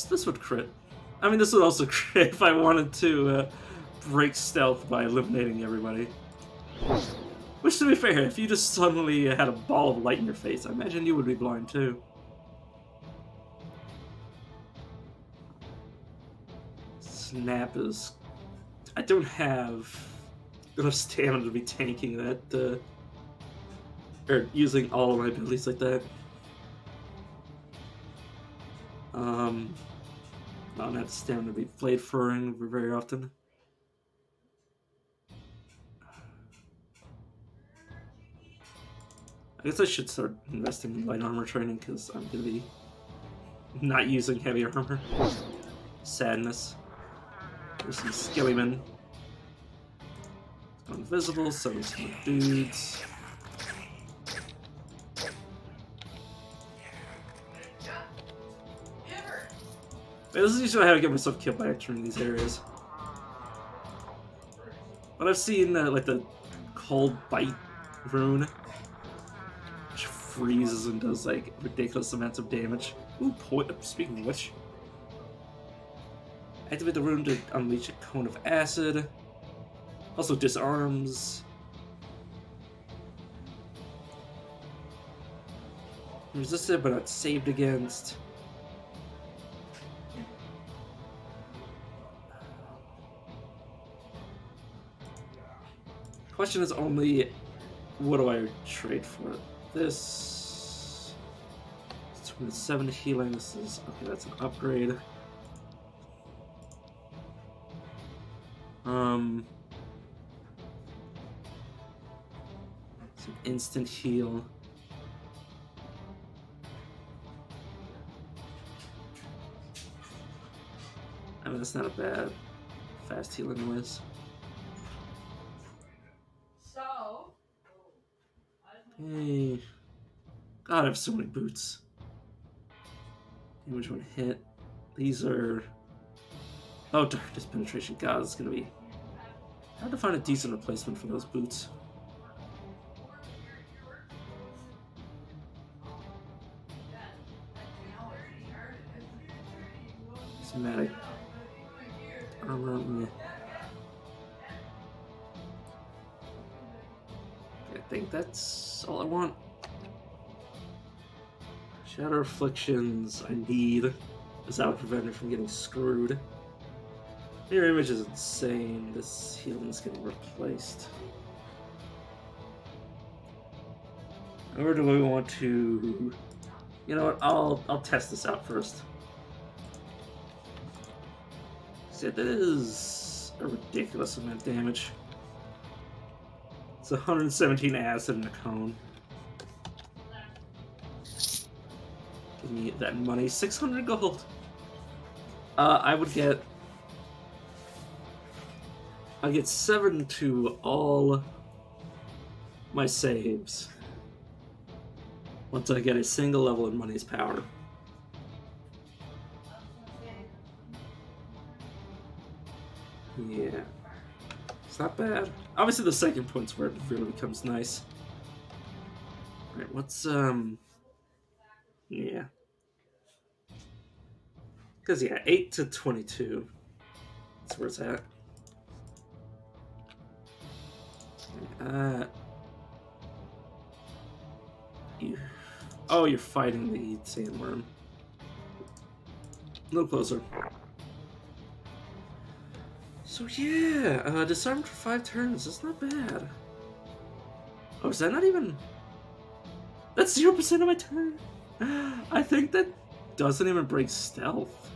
this would crit. I mean, this would also crit if I wanted to break stealth by eliminating everybody. Which, to be fair, if you just suddenly had a ball of light in your face, I imagine you would be blind too. Snap is... I don't have enough stamina to be tanking that, or using all of my abilities like that. I don't have the stamina to be blade throwing very often. I guess I should start investing in light armor training because I'm gonna be not using heavy armor. Sadness. There's some skillymen. Invisible, some dudes. This is usually how I get myself killed by entering these areas. But I've seen like the cold bite rune, which freezes and does like ridiculous amounts of damage. Ooh, speaking of which, activate the rune to unleash a cone of acid. Also disarms. Resisted but not saved against. Question is only, what do I trade for it? This is 27 healing. This is okay. That's an upgrade. It's an instant heal. I mean, that's not a bad fast heal anyways. Hey. God, I have so many boots. Damage one hit. These are... Oh, darkness penetration. God, it's gonna be hard to find a decent replacement for those boots. Somatic armor. Meh. I think that's all I want. Shadow Afflictions I need, because that would prevent me from getting screwed. Mirror Image is insane. This healing is getting replaced. Or do we want to... You know what, I'll test this out first. See, that is a ridiculous amount of damage. It's 117 acid in a cone. Give me that money. 600 gold. I get 7 to all my saves once I get a single level in money's power. Yeah. It's not bad. Obviously, the second point's where it really becomes nice. Alright, what's, yeah. Because, yeah, 8 to 22. That's where it's at. You... Oh, you're fighting the sandworm. A little closer. So yeah, disarmed for 5 turns. That's not bad. Oh, is that not even... That's 0% of my turn? I think that doesn't even break stealth.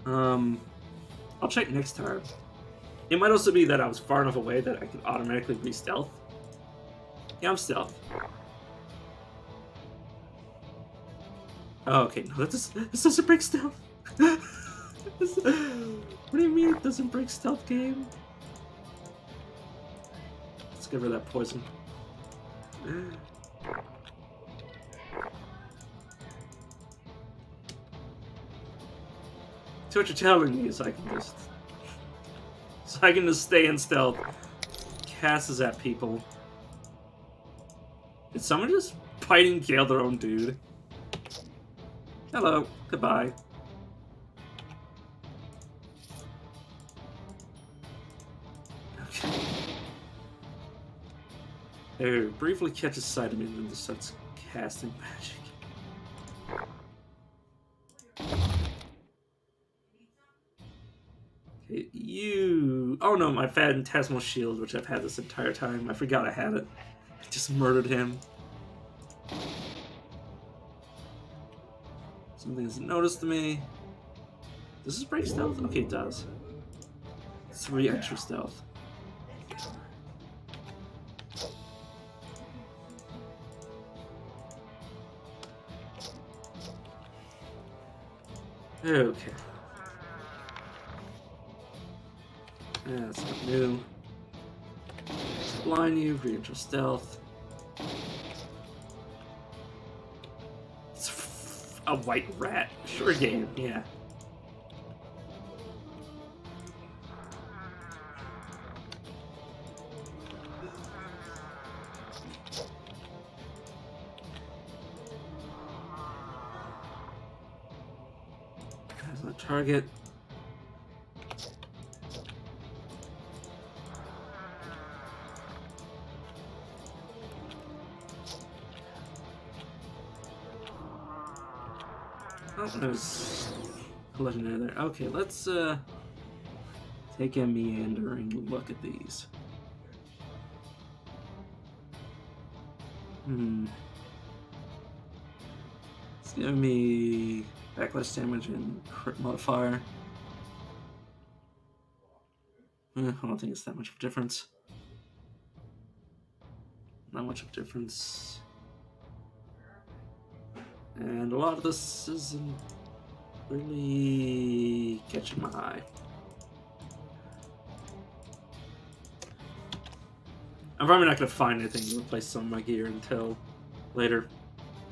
I'll check next time. It might also be that I was far enough away that I could automatically re-stealth. Yeah, I'm stealth. Oh, okay, no, this doesn't break stealth. What do you mean it doesn't break stealth, game? Let's get rid of that poison. So what you're telling me is I can just stay in stealth, casts at people. Did someone just fighting Gale their own dude? Hello, goodbye. Okay. There, briefly catches sight of me and then just starts casting magic. Okay, you... Oh no, my Phantasmal Shield, which I've had this entire time. I forgot I had it. I just murdered him. Something hasn't noticed me. Does this break stealth? Okay, it does. 3 extra stealth. Okay. Yeah, that's not new. Blind you, re-enter stealth. It's a white rat. Sure game, yeah. That's not target. Oh, there's a legendary there. Okay, let's take a meandering look at these. It's giving me backlash damage and crit modifier. I don't think it's that much of a difference. Not much of a difference. And a lot of this isn't really catching my eye. I'm probably not going to find anything to replace some of my gear until later.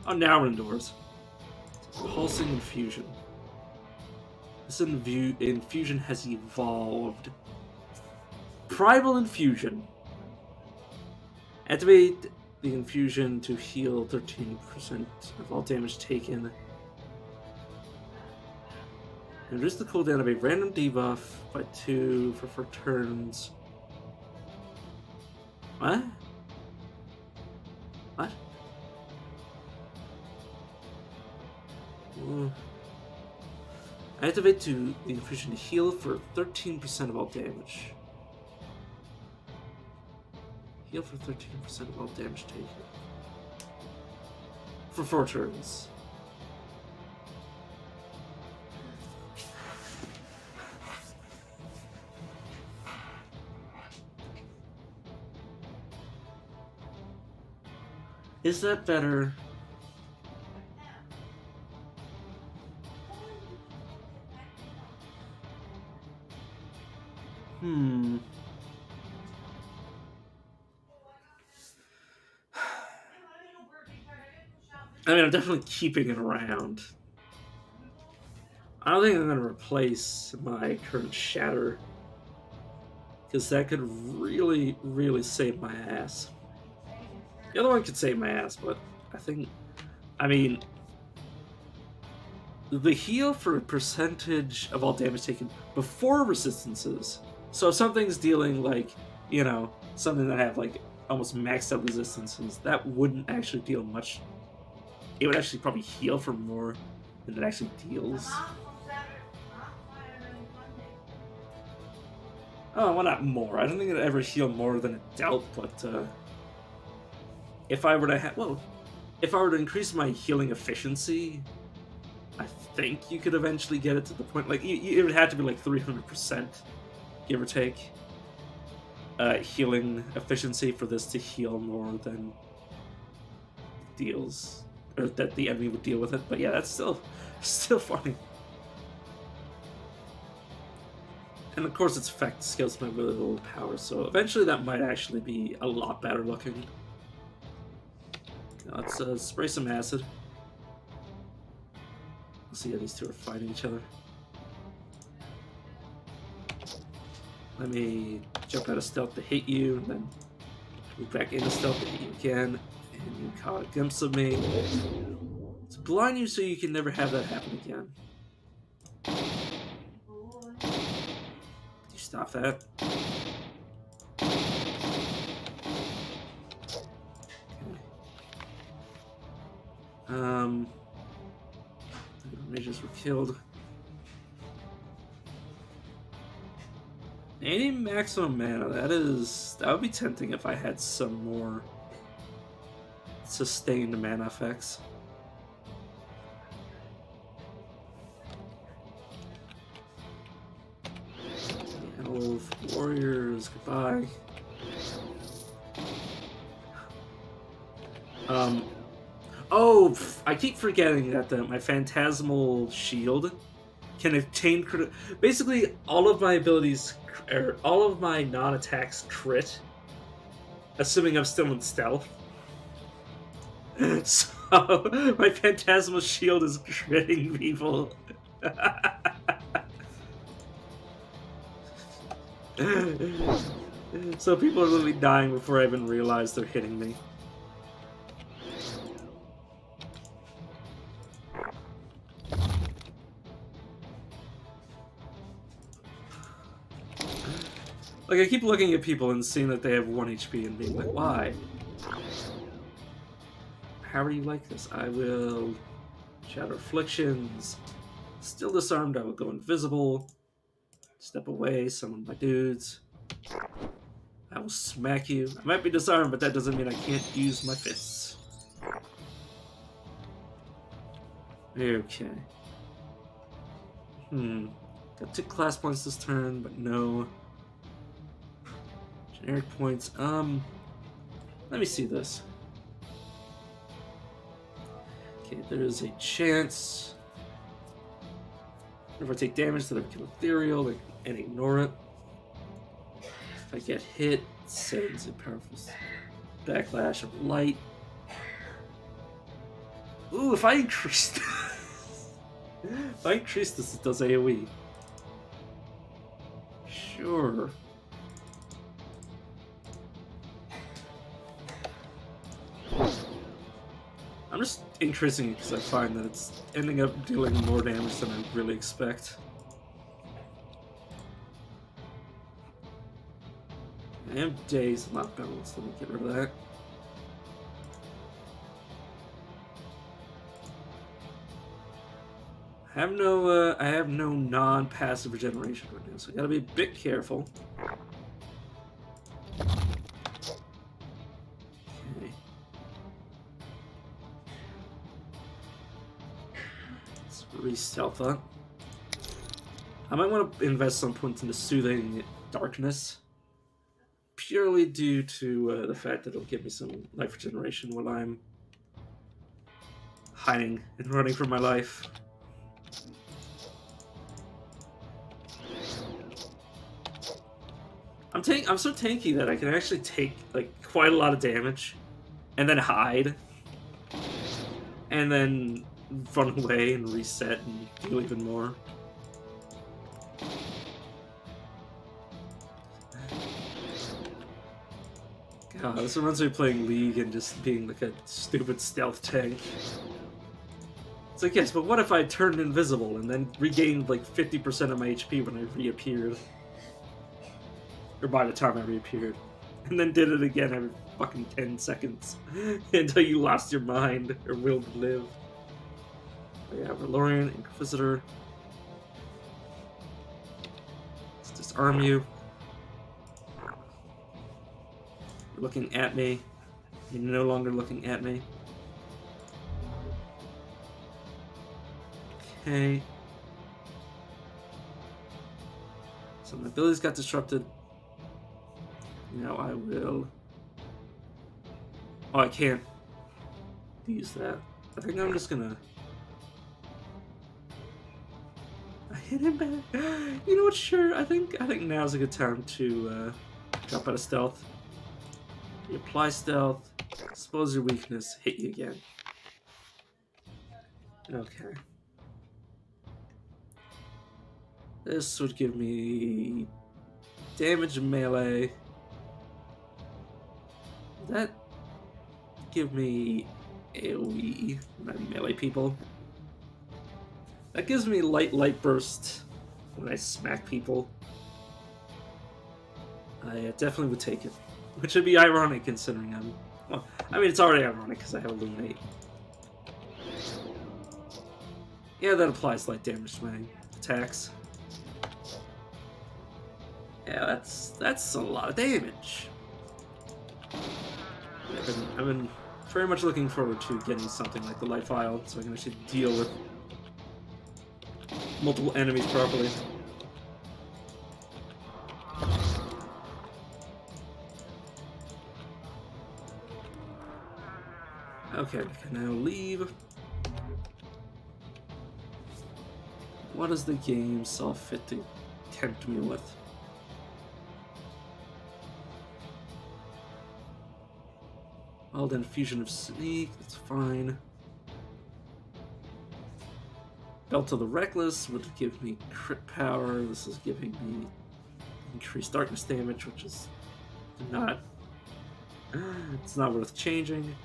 Oh, now we're indoors. Pulsing Infusion. This infusion has evolved. Primal Infusion. Activate the infusion to heal 13% of all damage taken. Reduce the cooldown of a random debuff by 2 for 4 turns. What? What? Activate the infusion to heal for 13% of all damage. Heal for 13% of all damage taken. For 4 turns. Is that better? I mean, I'm definitely keeping it around. I don't think I'm going to replace my current Shatter because that could really, really save my ass. The other one could save my ass, but I mean, the heal for a percentage of all damage taken before resistances. So if something's dealing like, something that have like almost maxed out resistances, that wouldn't actually deal much. It would actually probably heal for more than it actually deals. Oh, well, not more. I don't think it'd ever heal more than it dealt, but if I were to increase my healing efficiency, I think you could eventually get it to the point, like, it would have to be like 300%, give or take, healing efficiency for this to heal more than deals, or that the enemy would deal with it. But yeah, that's still funny. And of course its effect scales my really little power, so eventually that might actually be a lot better looking. Now let's spray some acid. Let's see how these two are fighting each other. Let me jump out of stealth to hit you, and then move back into stealth to hit you again, and you caught a glimpse of me. To blind you so you can never have that happen again. You stop that. Okay. Mages were killed. 80 maximum mana, that would be tempting if I had some more sustained mana effects. Elf warriors, goodbye. Oh, I keep forgetting that my phantasmal shield can obtain crit. Basically, all of my abilities, or all of my non-attacks crit, assuming I'm still in stealth. So my phantasmal shield is critting people. So people are literally dying before I even realize they're hitting me. Like, I keep looking at people and seeing that they have 1 HP and being like, why? How are you like this? I will shatter afflictions. Still disarmed, I will go invisible. Step away, summon my dudes. I will smack you. I might be disarmed, but that doesn't mean I can't use my fists. Okay. Got 2 class points this turn, but no generic points. Let me see this. Okay, there is a chance. If I take damage, that I become ethereal and ignore it. If I get hit, it sends a powerful backlash of light. Ooh, if I increase this, it does AoE. Sure. I'm just increasing it because I find that it's ending up dealing more damage than I really expect. I am dazed, not balanced. Let me get rid of that. I have no non-passive regeneration right now, so I gotta be a bit careful. Okay. Let's re-stealth up. I might want to invest some points into soothing darkness, purely due to the fact that it'll give me some life regeneration while I'm hiding and running for my life. I'm so tanky that I can actually take like quite a lot of damage, and then hide, and then run away and reset and deal even more. God, this reminds me of playing League and just being like a stupid stealth tank. It's like, yes, but what if I turned invisible and then regained like 50% of my HP when I reappeared? Or by the time I reappeared. And then did it again every fucking 10 seconds. Until you lost your mind or will to live. But yeah, Valorian, Inquisitor. Let's disarm you. You're looking at me. You're no longer looking at me. Okay. So my abilities got disrupted. Now I will... Oh, I can't use that. I think I'm just gonna... I hit him back. You know what? Sure. I think now's a good time to drop out of stealth. You apply stealth. Expose your weakness. Hit you again. Okay. This would give me damage melee. Would that give me AoE, not melee people? That gives me light burst when I smack people. I definitely would take it. Which would be ironic considering I'm... Well, I mean, it's already ironic because I have Illuminate. Yeah, that applies light damage to my attacks. Yeah, that's a lot of damage. I've been very much looking forward to getting something like the Light Vial so I can actually deal with multiple enemies properly. Okay, we can now leave. What does the game saw fit to tempt me with? Well then, fusion of sneak, that's fine. Belt of the Reckless would give me crit power. This is giving me increased darkness damage, which is not... It's not worth changing.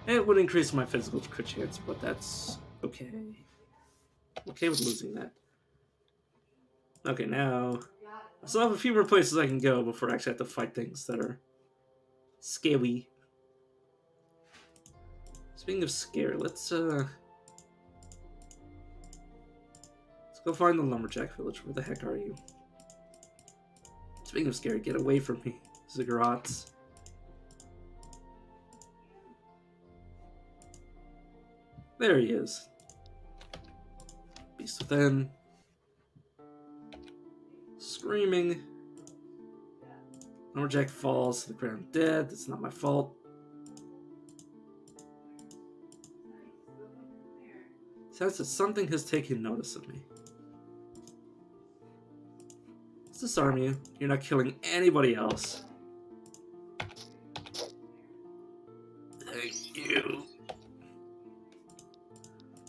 It would increase my physical crit chance, but that's okay. I'm okay with losing that. Okay, now... I still have a few more places I can go before I actually have to fight things that are scary. Speaking of scary, let's go find the Lumberjack Village. Where the heck are you? Speaking of scary, get away from me, ziggurats. There he is. Beast within. Screaming. Lumberjack falls to the ground dead. That's not my fault. Sounds that something has taken notice of me. Let's disarm you. You're not killing anybody else. Thank you.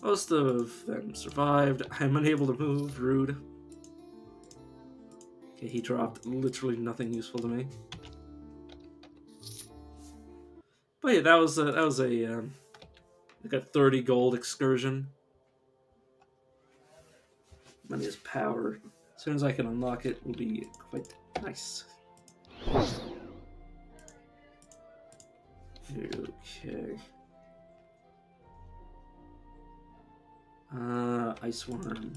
Most of them survived. I'm unable to move. Rude. Okay, he dropped literally nothing useful to me. But yeah, that was a like a 30 gold excursion. Money is power. As soon as I can unlock it, will be quite nice. Okay. Ice worm.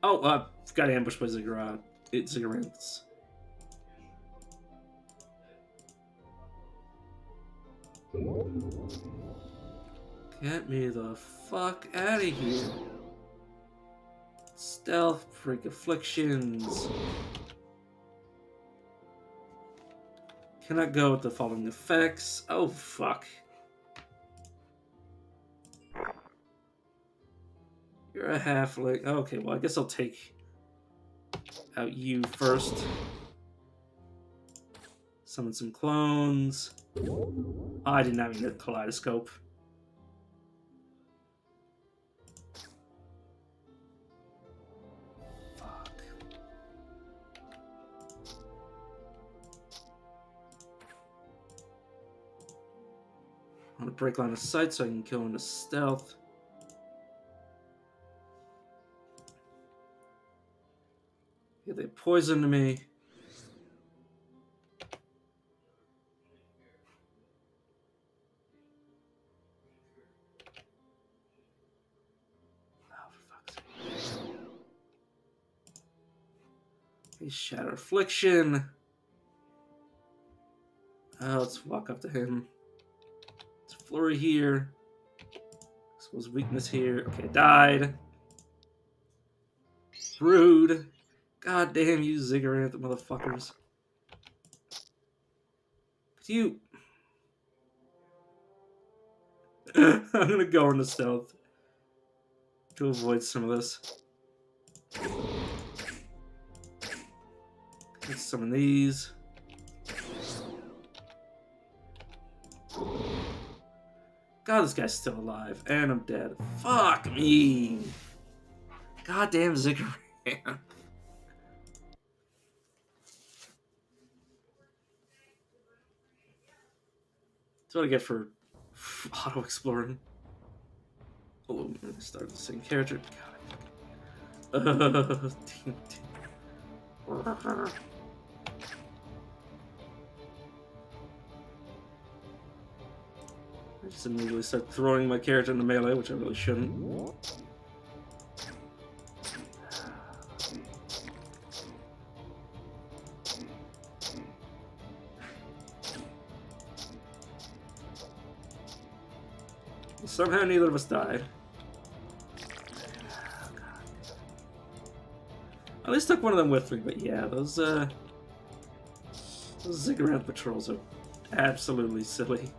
Oh, got ambushed by ziggurats. Get me the fuck out of here. Stealth, freak afflictions. Cannot go with the following effects. Oh, fuck. You're a halfling. Okay, well, I guess I'll take out you first. Summon some clones. Oh, I did not mean a kaleidoscope. Fuck. I want to break line of sight so I can kill into stealth. Yeah, they poisoned me. Oh, for fuck's sake. Hey, Shatter Affliction. Let's walk up to him. Let's flurry here. Suppose weakness here. Okay, died. Rude. God damn you, Ziggurat, motherfuckers. Could you... I'm gonna go into stealth to avoid some of this. Let's summon these. God, this guy's still alive, and I'm dead. Fuck me. Goddamn Ziggurat. That's what I get for auto-exploring. Oh, I'm gonna start the same character. God. I just immediately start throwing my character into melee, which I really shouldn't. Somehow neither of us died. At least took one of them with me, but yeah, those Ziggurat patrols are absolutely silly.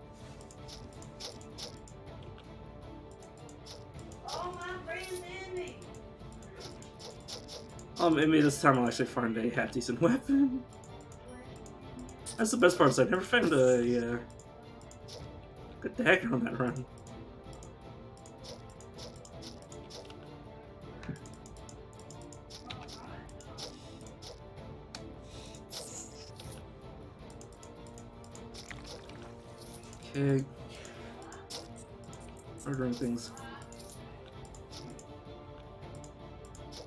Oh, my friend's in me. Maybe this time I'll actually find a half-decent weapon. That's the best part, is I never found a good dagger on that run. Okay. Ordering things.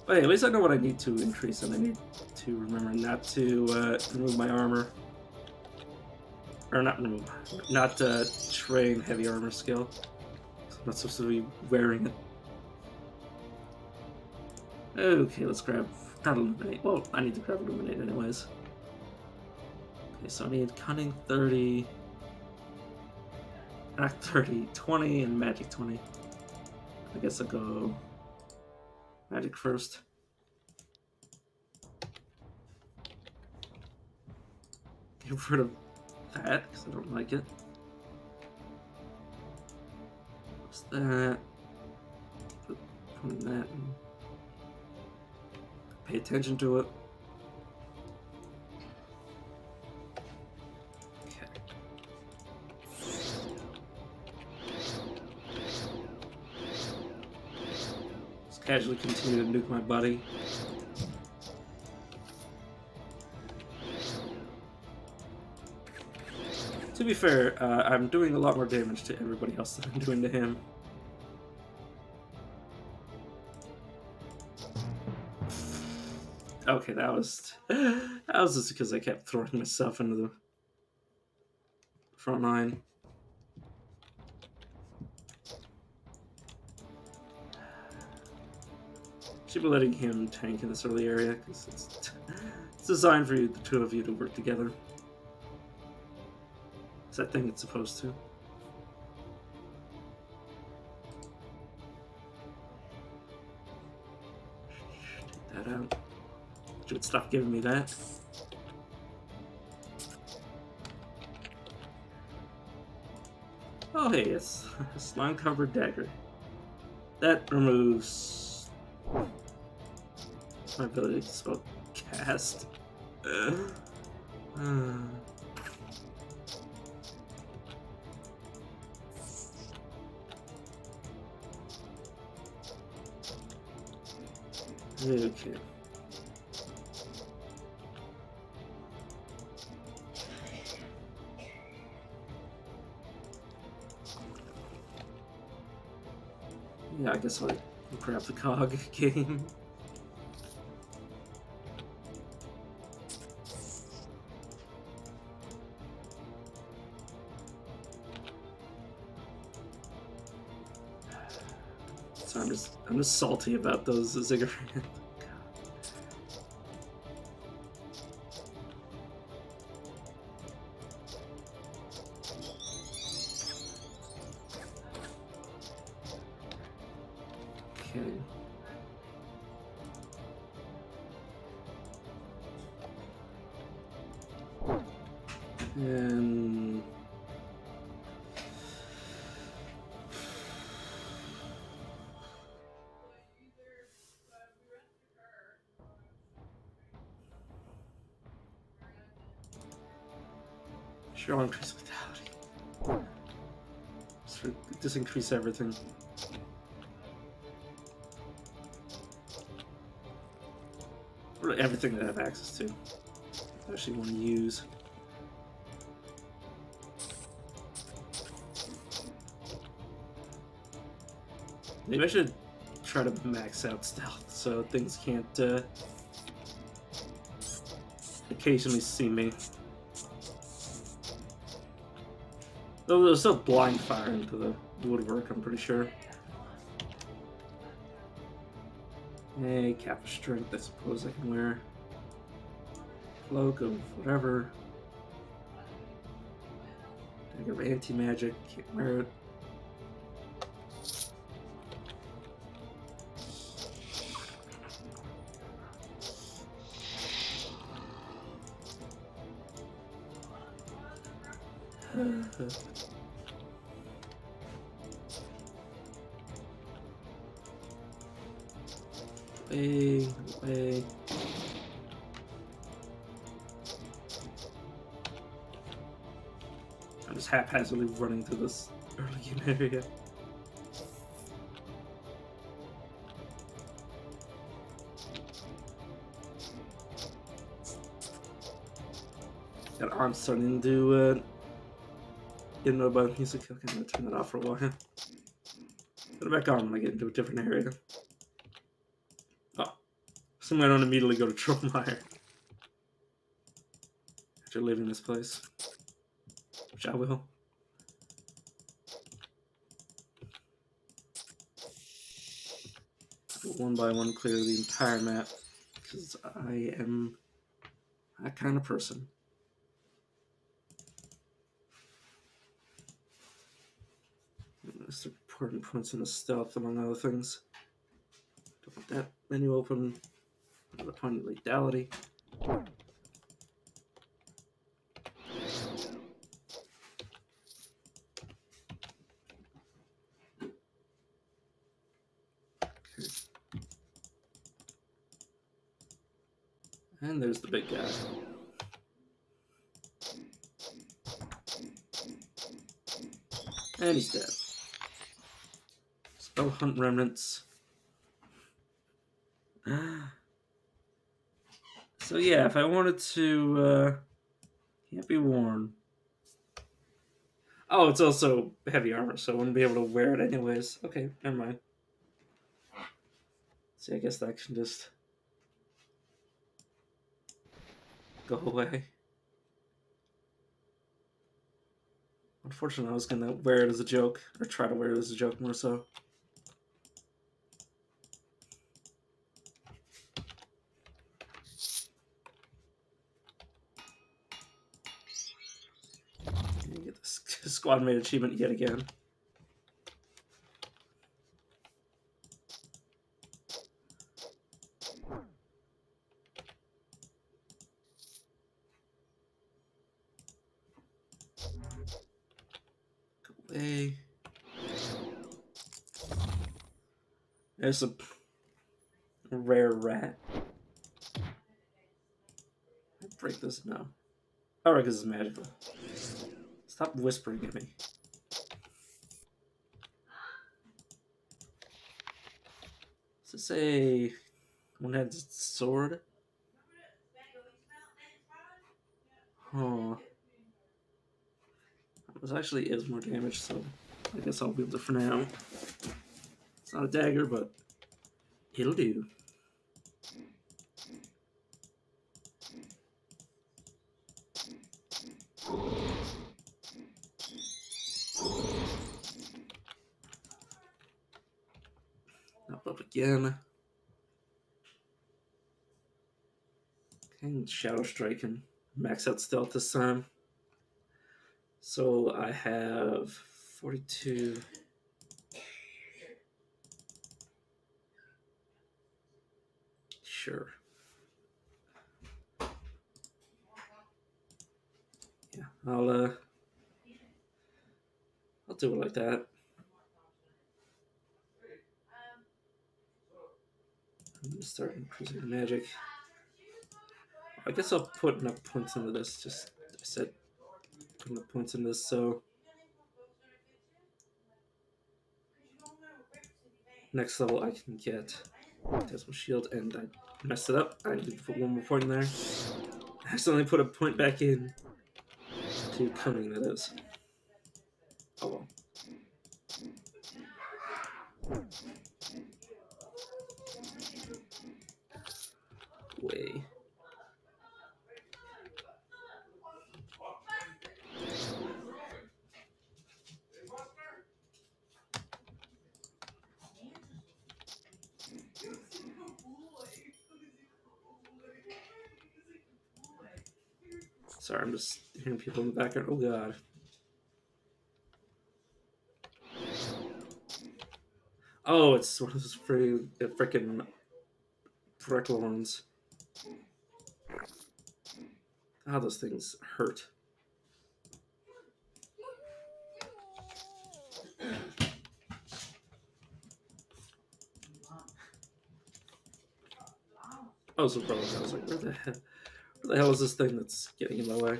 But hey, at least I know what I need to increase, and I need to remember not to remove my armor. Or not remove, not train heavy armor skill. I'm not supposed to be wearing it. Okay, let's grab, not Illuminate. Well, I need to grab Illuminate anyways. Okay, so I need Cunning 30, Act 30, 20, and Magic 20. I guess I'll go Magic first. Get rid of that, because I don't like it. What's that? Put in that and pay attention to it. Okay. Just casually continue to nuke my buddy. To be fair, I'm doing a lot more damage to everybody else than I'm doing to him. Okay, that was just because I kept throwing myself into the front line. Should be letting him tank in this early area because it's designed for you, the two of you to work together. I think it's supposed to. Take that out. Should stop giving me that. Oh hey, it's a slime-covered dagger. That removes my ability to spell cast. Okay. Yeah, I guess I'll grab the cog game. So I'm just salty about those Ziggurat. Okay. And sure, I'll increase vitality. Just increase everything. Or everything that I have access to. I actually want to use. Maybe I should try to max out stealth so things can't occasionally see me. Though there's still blind fire into the woodwork, I'm pretty sure. Hey, cap of strength, I suppose I can wear. Cloak of whatever. Dagger of anti-magic, can't wear it. Away. I'm just haphazardly running through this early game area. That arm's starting to get annoyed by the music. Okay, I'm gonna turn that off for a while. Put it back on when I get into a different area. Oh, assuming I don't immediately go to Trollmeyer after leaving this place, which I will. One by one clear the entire map because I am that kind of person. That's the important points in the stealth, among other things. Don't want that menu open. Another point of lethality. And there's the big guy. And he's dead. Spell hunt remnants. So yeah, if I wanted to, can't be worn. Oh, it's also heavy armor, so I wouldn't be able to wear it anyways. Okay, never mind. See, I guess that can just go away. Unfortunately, I was gonna wear it as a joke, or try to wear it as a joke more so. You get this squad mate achievement yet again. Go away. There's a rare rat. Break this now. Alright, because it's magical. Stop whispering at me. Does it say one-handed sword? Huh. This actually is more damage, so I guess I'll wield it for now. It's not a dagger, but it'll do. Up again. And Shadow Strike and max out stealth this time. So I have 42. Sure. Yeah, I'll do it like that. I'm gonna start increasing the magic. I guess I'll put enough points into this. Just I said put enough points in this so next level I can get Desmond Shield, and I messed it up. I need to put one more point in there. I accidentally put a point back in to cunning, that is. Oh well. Way. Sorry, I'm just hearing people in the background. Oh god. Oh, it's one of those freaking Brecklorns. God, those things hurt. Oh, so probably I was like, where the hell is this thing that's getting in my way?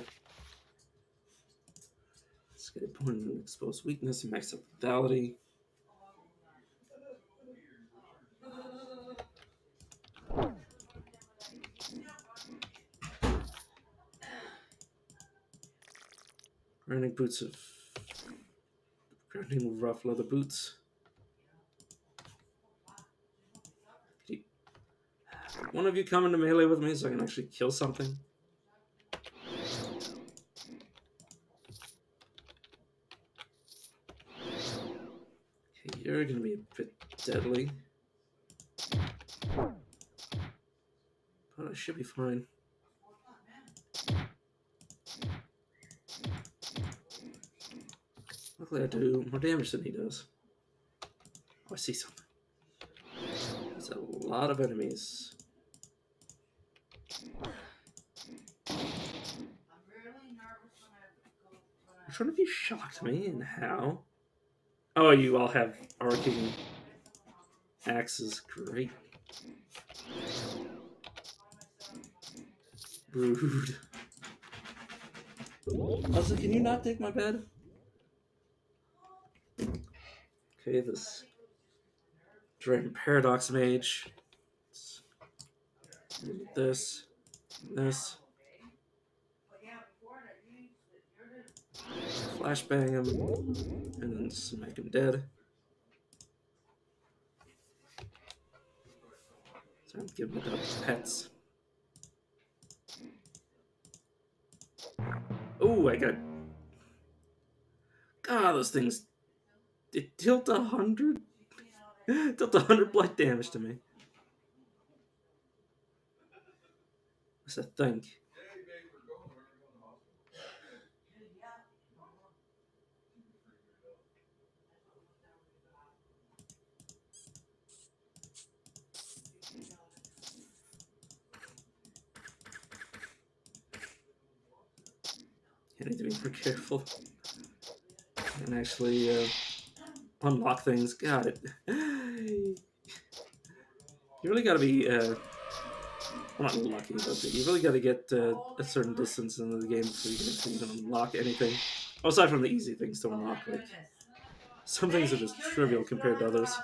Let's get a point in exposed weakness and max up vitality. Grounding boots of grounding rough leather boots. One of you come into melee with me so I can actually kill something. Okay, you're gonna be a bit deadly. But I should be fine. Luckily I do more damage than he does. Oh, I see something. There's a lot of enemies. Which one of you shocked me and how? Oh, you all have arcing axes. Great. Rude. Also, can you not take my bed? Okay, this Dragon Paradox Mage. This. This. Flashbang him. And then smack him dead. So I'm giving it up to pets. Oh, I got. God, those things. They tilt 100. Tilt 100 blight damage to me. What's that thing? I need to be more careful and actually unlock things. Got it. You really got to be, well, not lucky, but you really got to get a certain distance into the game before you can actually even unlock anything. Aside from the easy things to unlock, like some things are just trivial compared to others.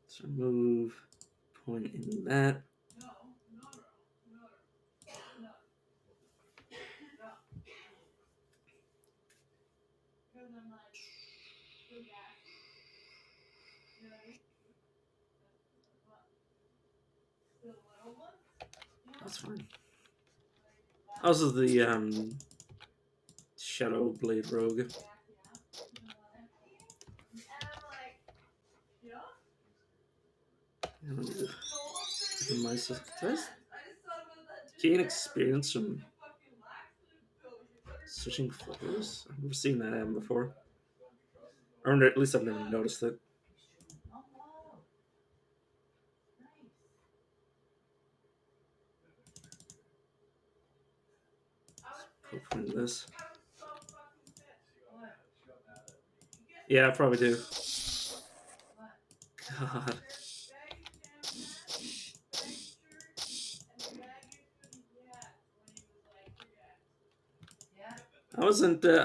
So move, point in that. That's fine. Also, the Shadow Blade Rogue. Gain experience from switching floors? I've never seen that happen before. Or at least I've never noticed it. Open this. Yeah, I probably do. God. I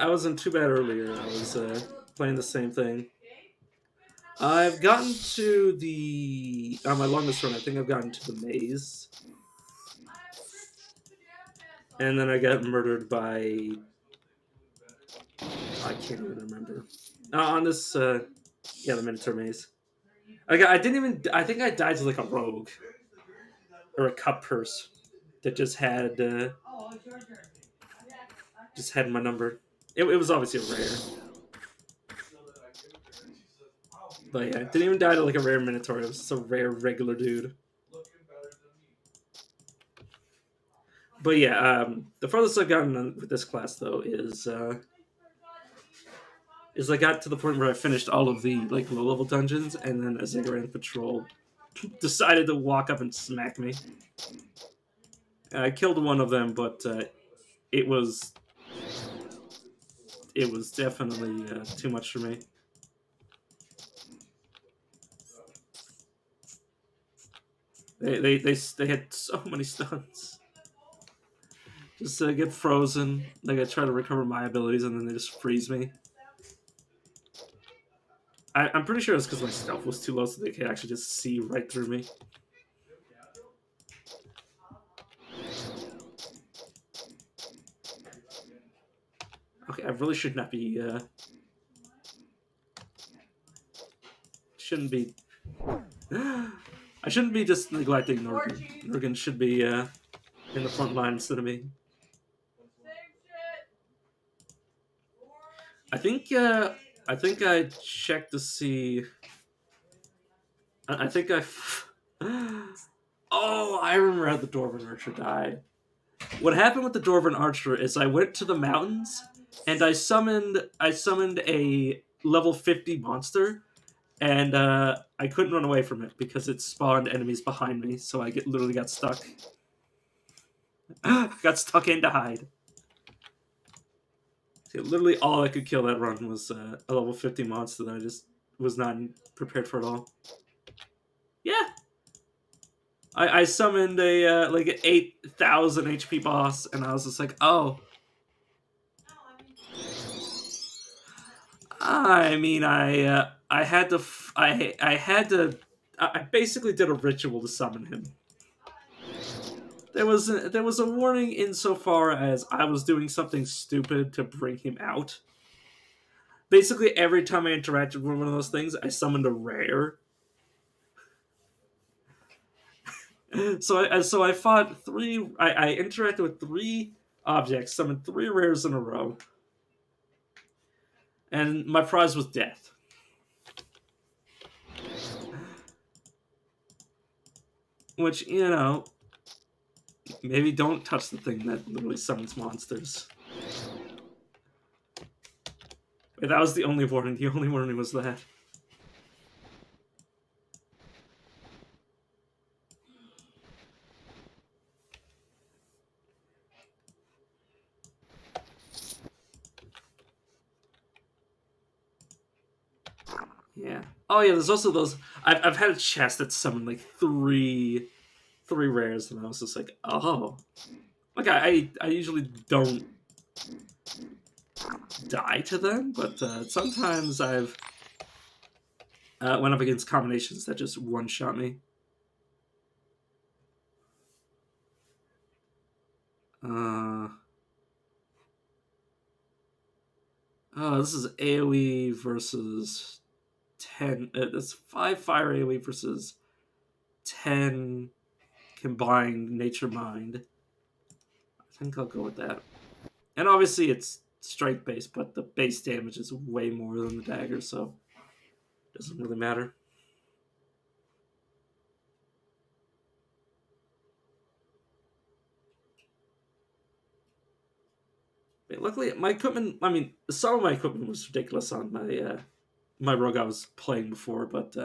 wasn't too bad earlier. I was playing the same thing. I've gotten to the on my longest run. I think I've gotten to the maze, and then I got murdered by I can't even remember. On this, yeah, the Minotaur maze. I didn't even. I think I died to like a rogue or a cup purse that just had my number. It was obviously a rare, but yeah, didn't even die to like a rare Minotaur. It was just a rare regular dude. But yeah, the furthest I've gotten with this class though is I got to the point where I finished all of the like low level dungeons, and then as I ran patrol, decided to walk up and smack me. I killed one of them, but it was definitely too much for me. They had so many stuns. Just get frozen. Like I try to recover my abilities, and then they just freeze me. I'm pretty sure it's because my stealth was too low, so they could actually just see right through me. Okay, I really should not be. Shouldn't be. I shouldn't be just neglecting Norgan. Norgan should be in the front line instead of me. I think I checked to see. I think I. Oh, I remember how the Dwarven Archer died. What happened with the Dwarven Archer is I went to the mountains and I summoned a level 50 monster, and I couldn't run away from it because it spawned enemies behind me, so I literally got stuck. Got stuck and died. See, literally all I could kill that run was a level 50 monster that I just was not prepared for at all. Yeah. I summoned a like an 8,000 HP boss, and I was just like, oh. I mean, I had to I basically did a ritual to summon him. There was a warning insofar as I was doing something stupid to bring him out. Basically, every time I interacted with one of those things, I summoned a rare. So I fought three. I interacted with three objects, summoned three rares in a row, and my prize was death. Which, you know, maybe don't touch the thing that literally summons monsters. Wait, that was the only warning. The only warning was that. Yeah. Oh yeah, there's also those. I've had a chest that summoned like three rares, and I was just like, oh, like I usually don't die to them, but sometimes I've went up against combinations that just one shot me. Uh, This is AoE versus 10. That's 5 fire AoE versus 10 combined nature mind. I think I'll go with that. And obviously it's strength based, but the base damage is way more than the dagger, so it doesn't really matter. But luckily, my equipment. I mean, some of my equipment was ridiculous on my rogue I was playing before, but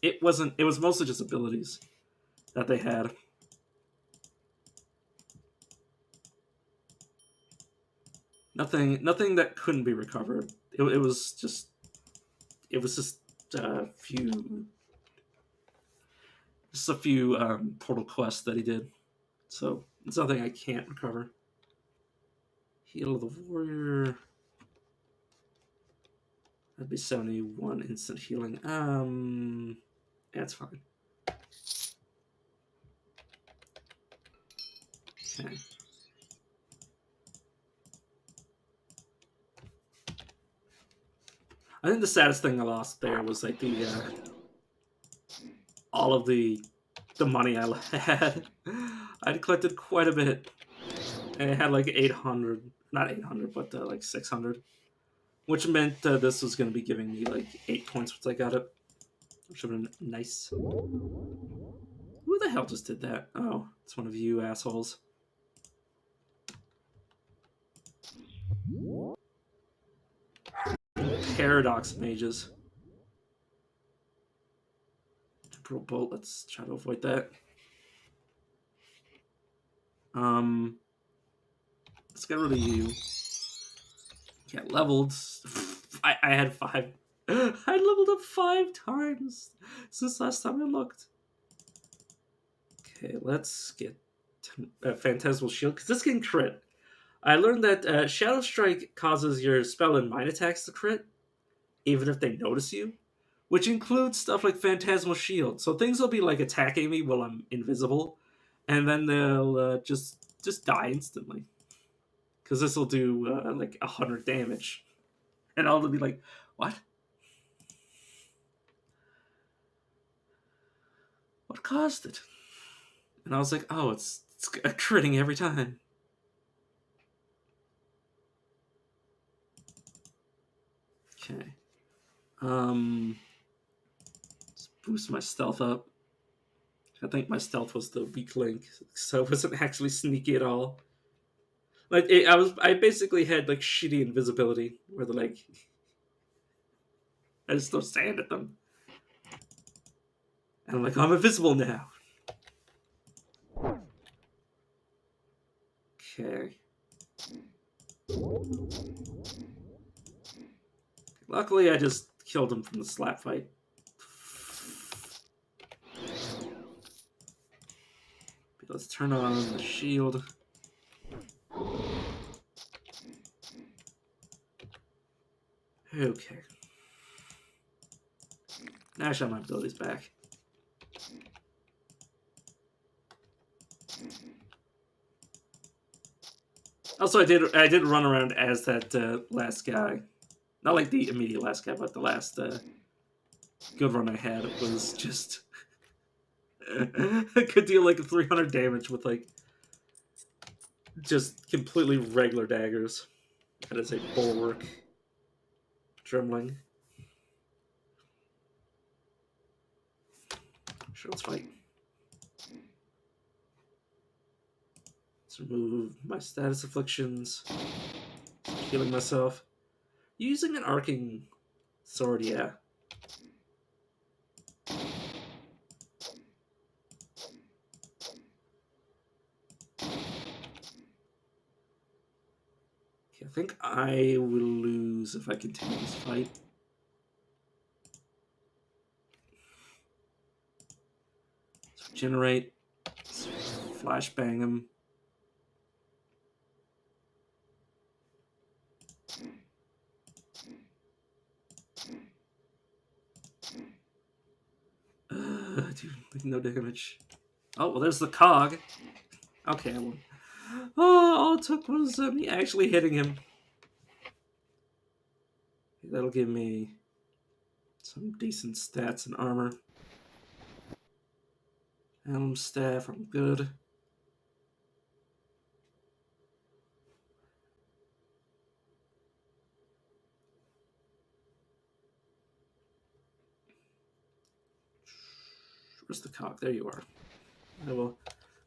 it wasn't. It was mostly just abilities that they had. Nothing that couldn't be recovered. It was just. It was just a few portal quests that he did. So it's nothing I can't recover. Heal of the warrior. That'd be 71 instant healing. That's fine. Okay. I think the saddest thing I lost there was like the all of the money I had. I'd collected quite a bit, and it had like 800, not 800, but like 600, which meant this was going to be giving me like 8 points once I got it, which would have been nice. Who the hell just did that? Oh, it's one of you assholes. Paradox mages. Temporal bolt. Let's try to avoid that. Let's get rid of you. Yeah, leveled. I had 5. I leveled up 5 times since last time I looked. Okay, let's get Phantasmal Shield, because this can crit. I learned that Shadow Strike causes your spell and mine attacks to crit, even if they notice you, which includes stuff like Phantasmal Shield. So things will be like attacking me while I'm invisible, and then they'll just die instantly. Because this will do like 100 damage. And I'll be like, what? What caused it? And I was like, oh, it's critting every time. Okay. Let's boost my stealth up. I think my stealth was the weak link, so it wasn't actually sneaky at all. Like I basically had like shitty invisibility, where they're like, I just throw sand at them, and I'm like, I'm invisible now. Okay. Luckily, I just killed him from the slap fight. Let's turn on the shield. Okay. Now I should have my abilities back. Also, I did run around as that last guy. Not like the immediate last guy, but the last good run I had was just... I could deal like 300 damage with like just completely regular daggers. That is a bulwark. Dremling. Sure, let's fight. Let's remove my status afflictions. Healing myself. Using an arcing sword, yeah. Okay, I think I will lose if I continue this fight. Let's regenerate. Let's flashbang him. Dude, like no damage. Oh, well, there's the cog. Okay, I won. Oh, all it took was me actually hitting him. That'll give me some decent stats and armor. Elm staff, I'm good. Where's the cock? There you are. I will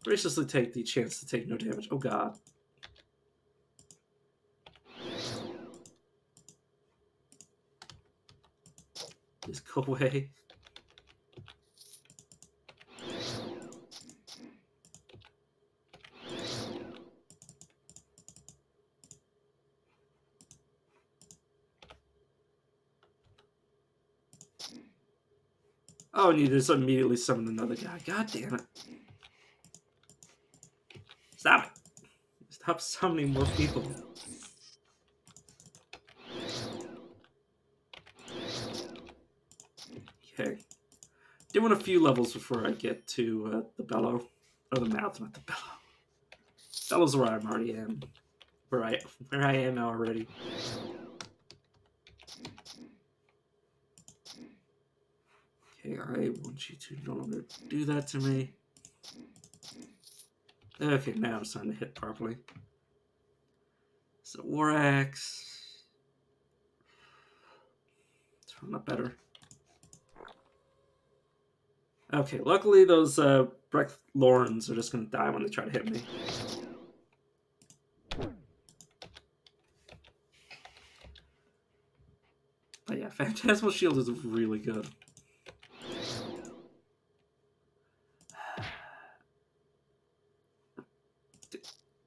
graciously take the chance to take no damage. Oh god. Please go away. Oh, and you just immediately summon another guy. God damn it. Stop it. Stop summoning more people. Okay. Doing a few levels before I get to the bellow. Or the mouth, not the bellow. Bellow's where I'm already am. Where I am already. Okay, I want you to no longer do that to me. Okay, now it's time to hit properly. So War Axe. It's not better. Okay, luckily those Breck Lorns are just gonna die when they try to hit me. But yeah, Phantasmal Shield is really good.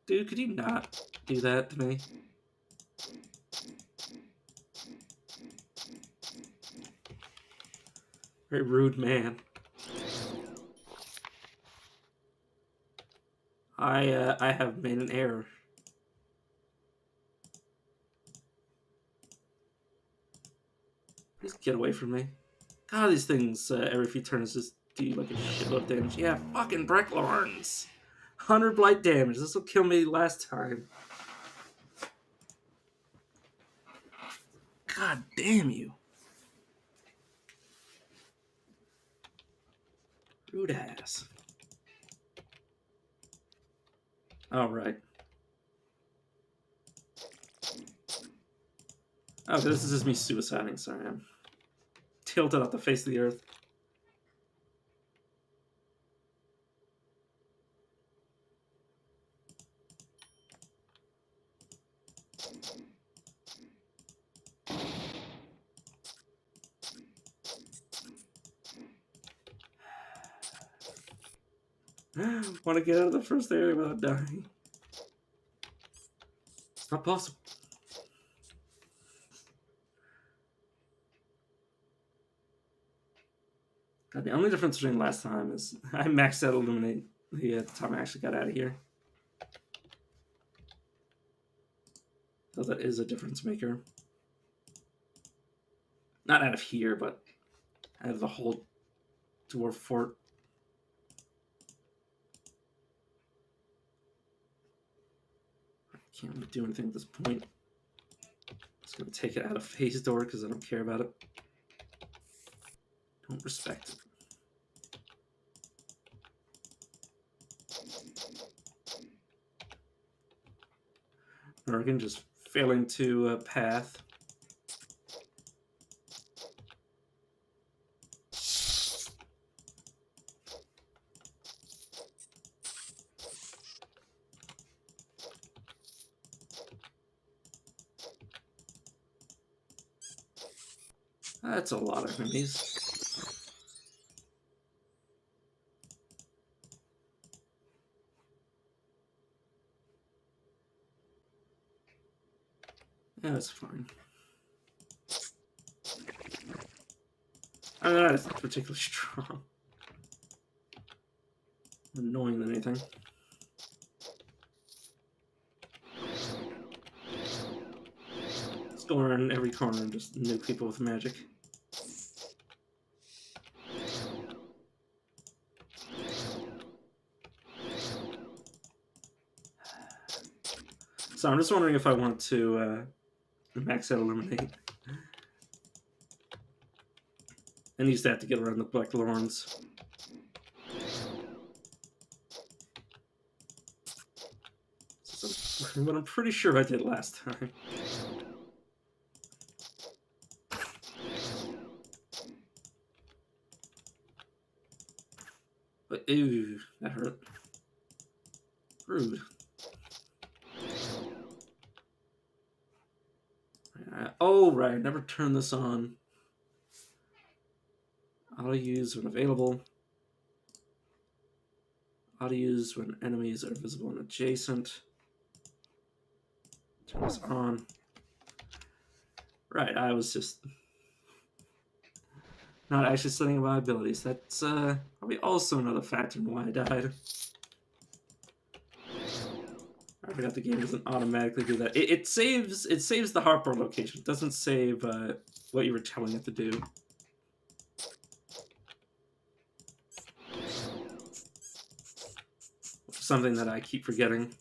Dude, could you not do that to me? Very rude man. I have made an error. Please get away from me. God, these things every few turns just do like a shitload of damage. Yeah, fucking Breck Lorns. 100 blight damage. This will kill me last time. God damn you. Rude ass. Alright. Okay, this is just me suiciding, sorry. I'm tilted off the face of the earth. Want to get out of the first area without dying. It's not possible. God, the only difference between last time is I maxed out Illuminate the time I actually got out of here. So that is a difference maker. Not out of here, but out of the whole dwarf fort. I can't really do anything at this point. I'm just gonna take it out of phase door because I don't care about it. Don't respect it. Morgan just failing to path. That's a lot of enemies. Yeah, that's fine. I mean, that is not particularly strong. Annoying than anything. Let's go around every corner and just nuke people with magic. So I'm just wondering if I want to max out Illuminate. And you just have to get around the Black Lorns. What I'm pretty sure I did last time. But ew, that hurt. Rude. Oh, right, never turn this on. Auto use when available. Auto use when enemies are visible and adjacent. Turn this on. Right, I was just not actually studying my abilities. That's probably also another factor in why I died. I forgot the game doesn't automatically do that. It saves the heartburn location. It doesn't save what you were telling it to do. Something that I keep forgetting.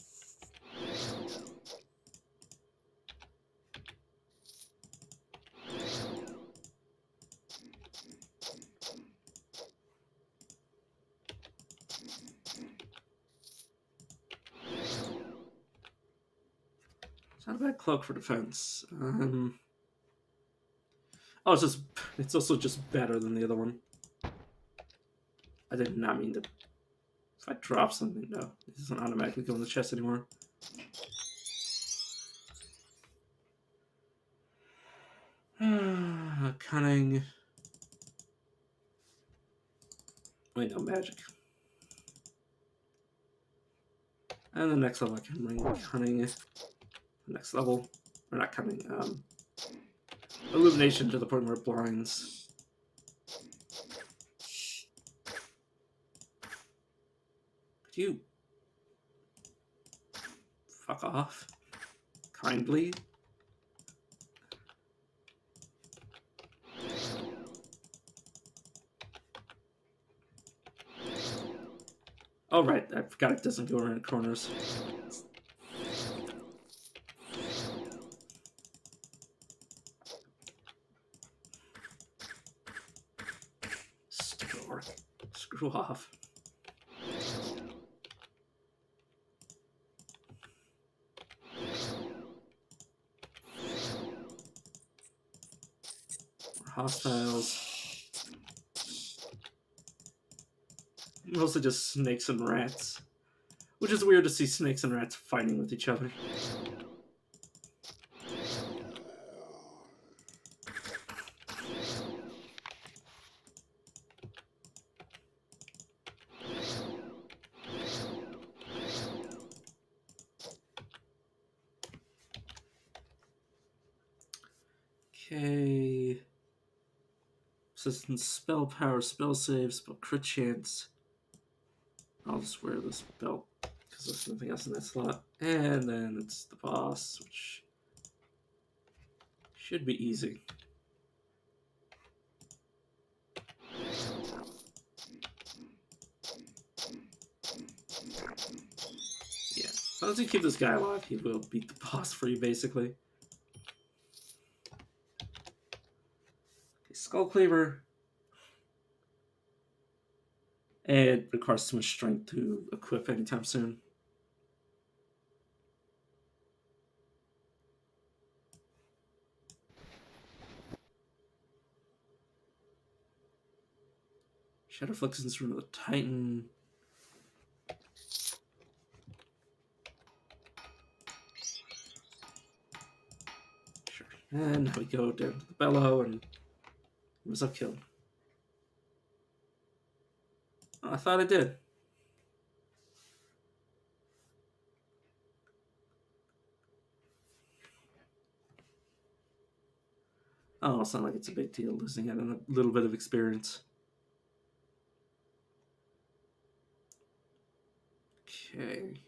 It's not a bad cloak for defense. Oh, it's also just better than the other one. I did not mean to. If I drop something, no, it doesn't automatically go in the chest anymore. Cunning. Wait, no, magic. And the next level I can bring cunning. The next level, or not cunning. Illumination to the point where it blinds. Could you fuck off? Kindly? Oh, right, I forgot it doesn't go around corners. Stupid orc. Screw off. Hostiles. Mostly just snakes and rats. Which is weird to see snakes and rats fighting with each other. Okay. Resistance, spell power, spell save, spell crit chance. I'll just wear this belt because there's nothing else in that slot. And then it's the boss, which should be easy. Yeah, as long as you keep this guy alive, he will beat the boss for you, basically. Okay, Skull Cleaver. It requires too much strength to equip anytime soon. Shadow Flexion's Rune of the Titan. Sure. And now we go down to the Bellow, and it was a kill. Oh, I thought I did. Oh, it's not like it's a big deal losing it and a little bit of experience. Okay.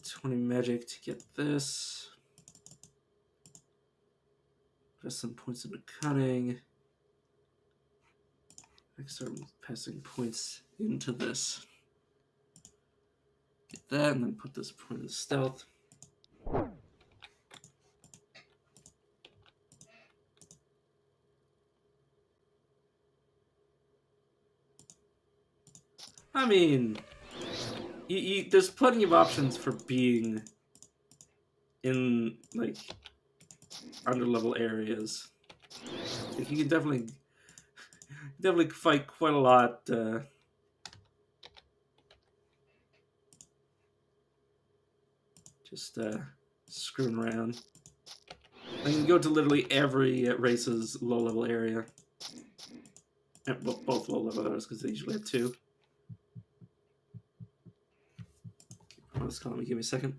20 magic to get this. Invest some points into cunning. I start passing points into this. Get that, and then put this point in stealth. I mean, there's plenty of options for being in like underlevel areas. Like, you can definitely fight quite a lot. Just screwing around. I can go to literally every race's low level area. Well, both low level areas because they usually have two. Oh, it's calling me. Give me a second.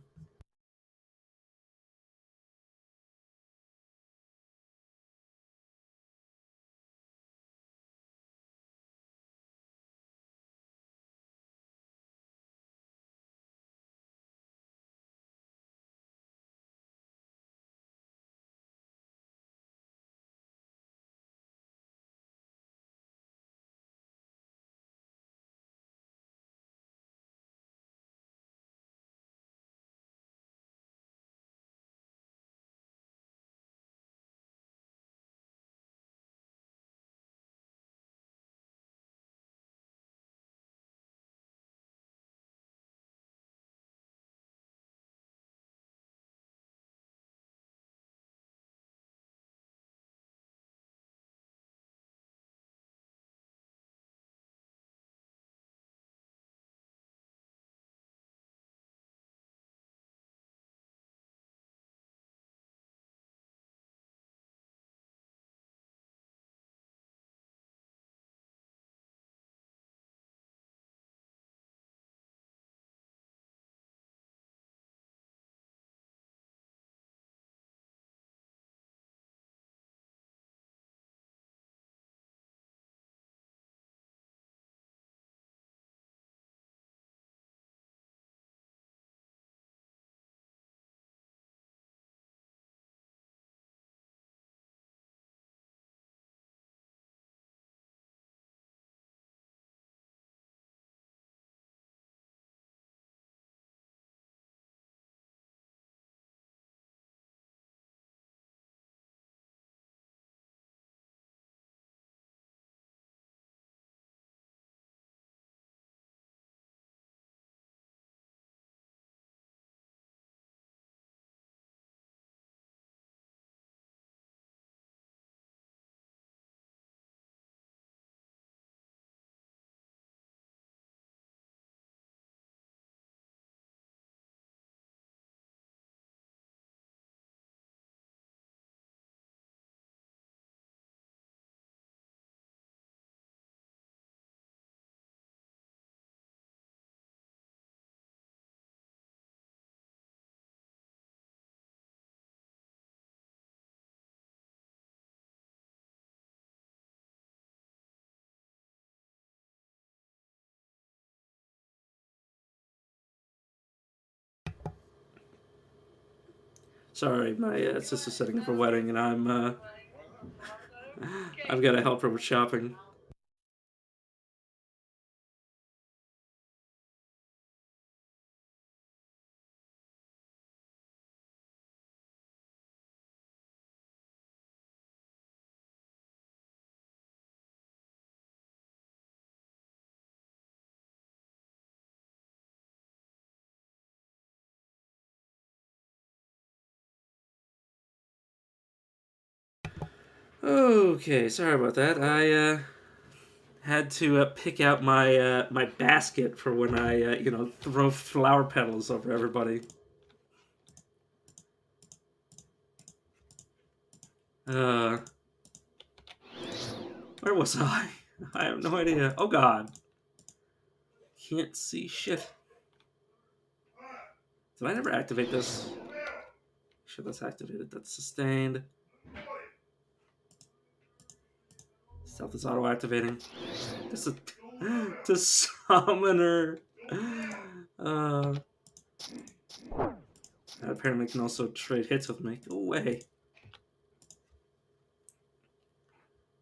Sorry, my sister's setting up a wedding, and I've got to help her with shopping. Okay, sorry about that. I had to pick out my basket for when I throw flower petals over everybody. Uh, where was I? I have no idea. Oh God, can't see shit. Did I never activate this? Shit, that's activated. That's sustained. Stealth is auto-activating. This is to summoner. Uh, that apparently can also trade hits with me. Go away.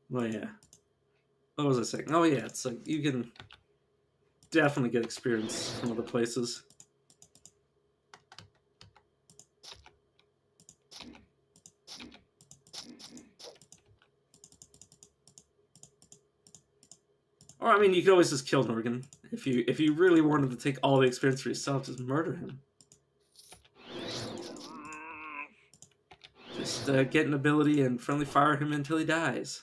Well, yeah. What was I saying? Oh, yeah. It's like you can definitely get experience from other places. Or, I mean, you could always just kill Norgan If you really wanted to take all the experience for yourself, just murder him. Just get an ability and friendly fire him until he dies.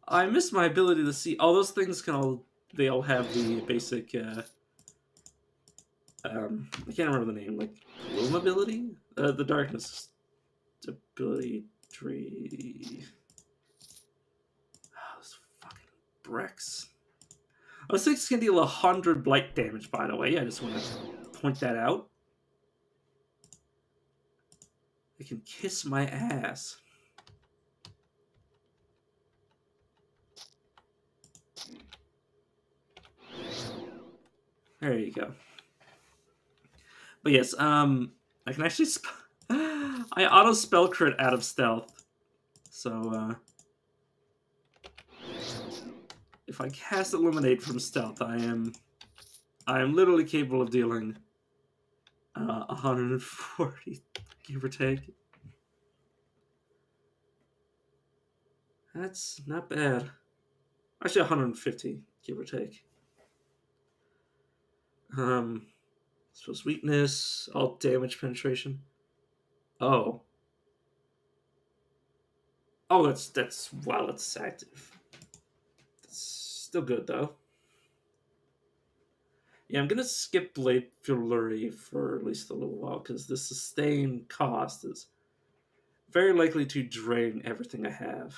I miss my ability to see. All those things can all they all have the basic. I can't remember the name. Like gloom ability, the darkness ability tree. Oh, those fucking bricks. Oh, 6 can deal 100 blight damage. By the way, I just want to point that out. They can kiss my ass. There you go. But yes, I can actually I auto spell crit out of stealth. So if I cast Illuminate from stealth, I am literally capable of dealing 140, give or take. That's not bad. Actually, 150, give or take. So weakness, all damage penetration. Oh. Oh, that's while it's active. It's still good though. Yeah, I'm gonna skip Blade Flurry for at least a little while because the sustain cost is very likely to drain everything I have.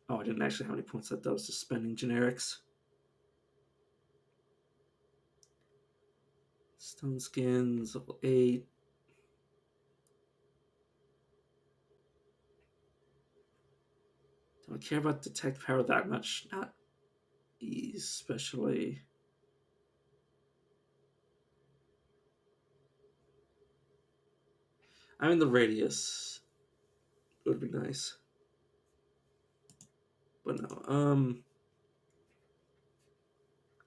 Oh, I didn't actually have any points left. That was just spending generics. Stone skins, level 8. Don't care about detect power that much. Not especially. I mean, the radius would be nice. But no,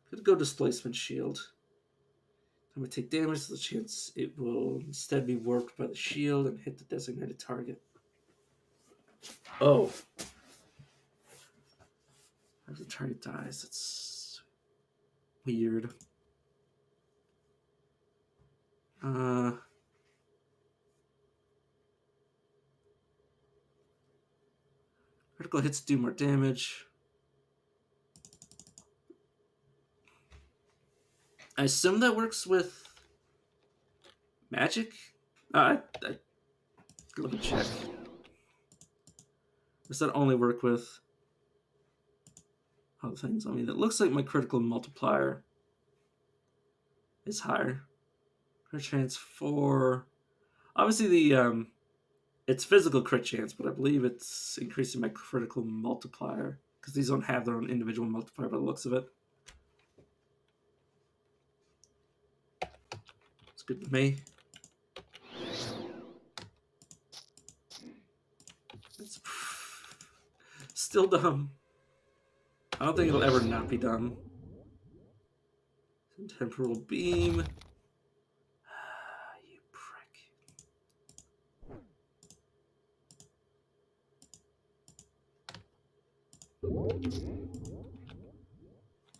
could go displacement shield. Time I take damage, the chance it will instead be warped by the shield and hit the designated target. Oh. As the target dies, it's weird. Critical hits do more damage. I assume that works with magic? Let me check. Does that only work with other things? I mean, it looks like my critical multiplier is higher. Crit chance 4. Obviously, the it's physical crit chance, but I believe it's increasing my critical multiplier because these don't have their own individual multiplier by the looks of it. It's good to me. It's still dumb. I don't think it'll ever not be dumb. Temporal beam. You prick.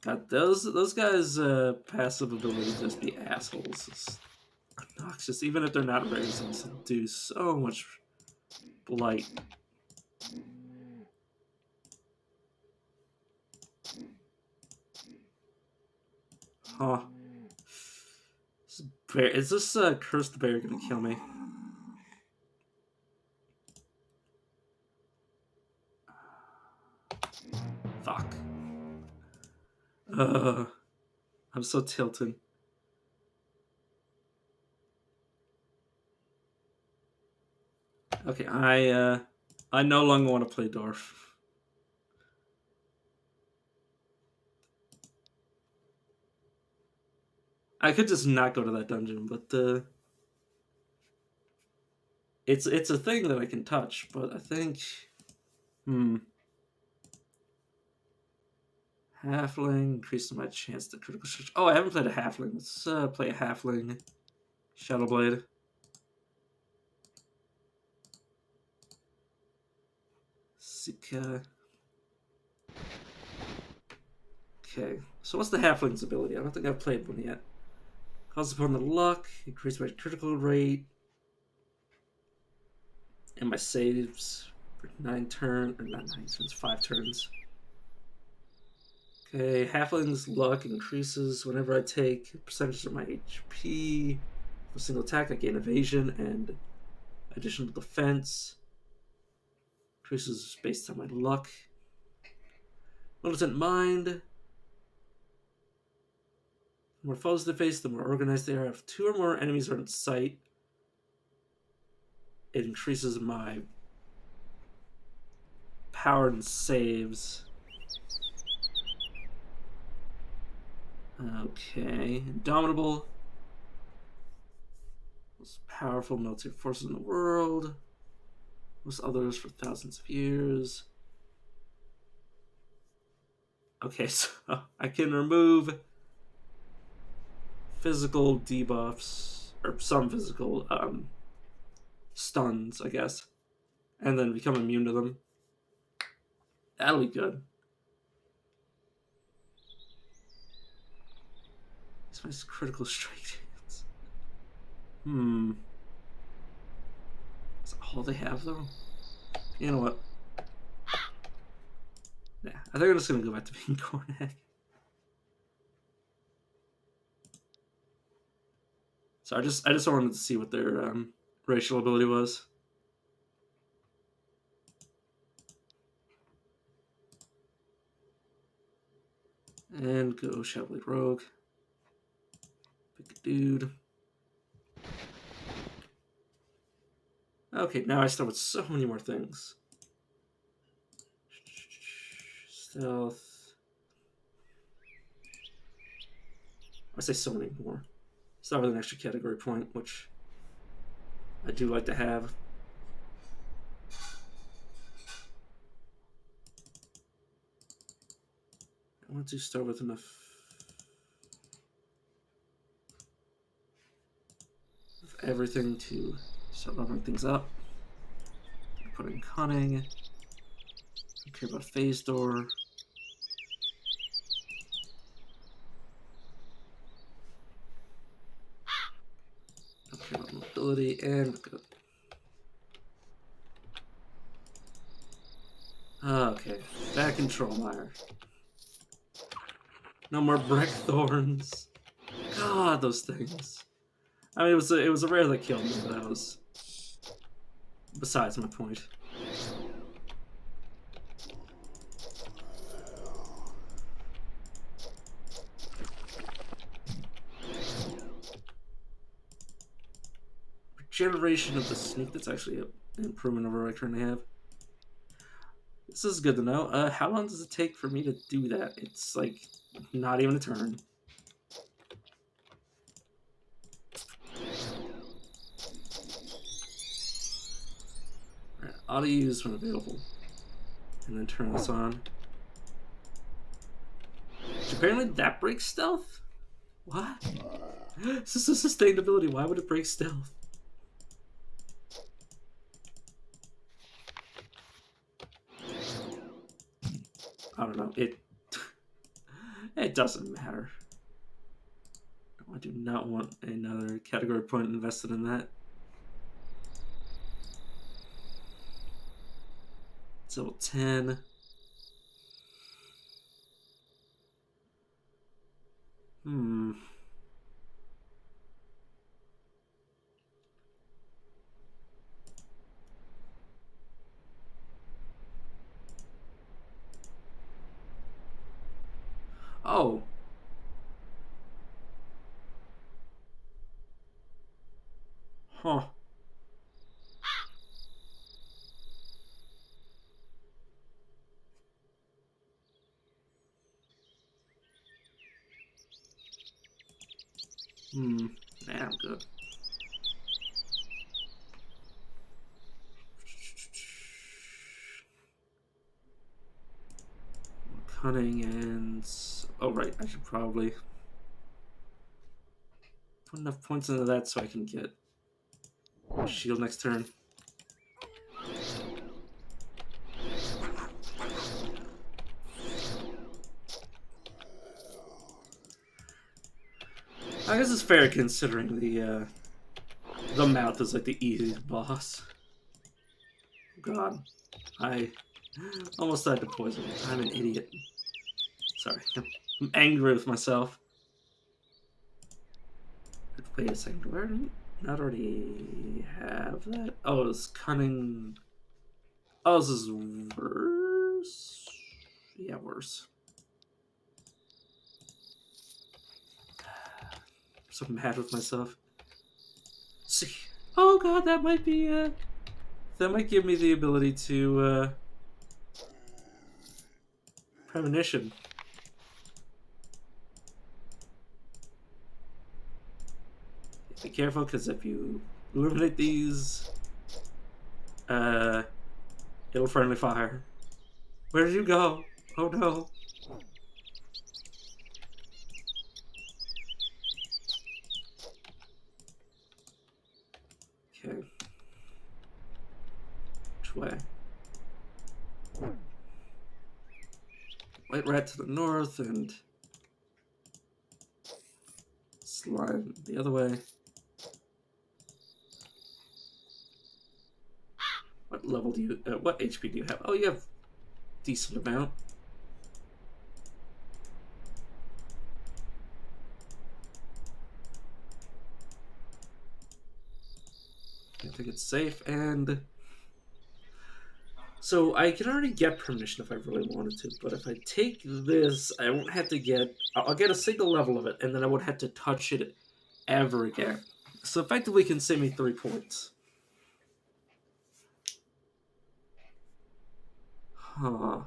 God, those guys' passive ability just be assholes. It's obnoxious. Even if they're not raising, they do so much blight. Huh. Is this cursed bear gonna kill me? Fuck. I'm so tilted. Okay, I no longer want to play Dwarf. I could just not go to that dungeon, but it's a thing that I can touch. But I think, halfling increases my chance to critical strike. Oh, I haven't played a halfling. Let's play a halfling. Shadowblade. Sika. Okay, so what's the Halfling's ability? I don't think I've played one yet. Calls upon the luck, increase my critical rate, and my saves for 9 turns, or not 9 turns, 5 turns. Okay, Halfling's luck increases whenever I take a percentage of my HP. For a single attack, I gain evasion and additional defense. Increases based on my luck. Militant Mind. The more foes they face, the more organized they are. If 2 or more enemies are in sight, it increases my power and saves. Okay, Indomitable. Most powerful military forces in the world. Most others for thousands of years. Okay, so I can remove physical debuffs, or some physical stuns, I guess, and then become immune to them. That'll be good. It's my critical strike chance. Is that all they have, though? You know what? Yeah, I think I'm just gonna go back to being Cornac. So I just wanted to see what their racial ability was. And go Shadow Rogue. Pick a dude. Okay, now I start with so many more things. Stealth. I say so many more. Start with an extra category point, which I do like to have. I want to start with enough of everything to start leveling things up. Put in cunning. Don't care about phase door. Don't care about mobility and good. Okay, back in Trollmire. No more Breckthorns. God, those things. I mean, it was a rare that killed me, but that was besides my point. Regeneration of the sneak, that's actually an improvement over what I currently have. This is good to know. How long does it take for me to do that? It's like not even a turn. Right, auto use when available. And then turn this on. Apparently that breaks stealth? What? This is a sustainability. Why would it break stealth? I don't know. It doesn't matter. I do not want another category point invested in that. It's level 10. Oh. Huh. Yeah, I'm good. Cunning and... Oh, right. I should probably put enough points into that so I can get a shield next turn. I guess it's fair considering the mouth is like the easiest boss. God, I almost died to poison. I'm an idiot. Sorry, I'm angry with myself. Wait a second, do I not already have that? Oh, it's cunning. Oh, this is worse? Yeah, worse. I'm so mad with myself. See. Oh god, that might be, that might give me the ability to, premonition. Be careful, because if you eliminate these, it'll friendly fire. Where did you go? Oh no. Okay. Which way? White rat to the north and slime the other way. What level do you, what HP do you have? Oh, you have decent amount. I think it's safe, and so I can already get permission if I really wanted to, but if I take this, I won't have to get, I'll get a single level of it, and then I won't have to touch it ever again. So effectively, it can save me 3 points. Huh.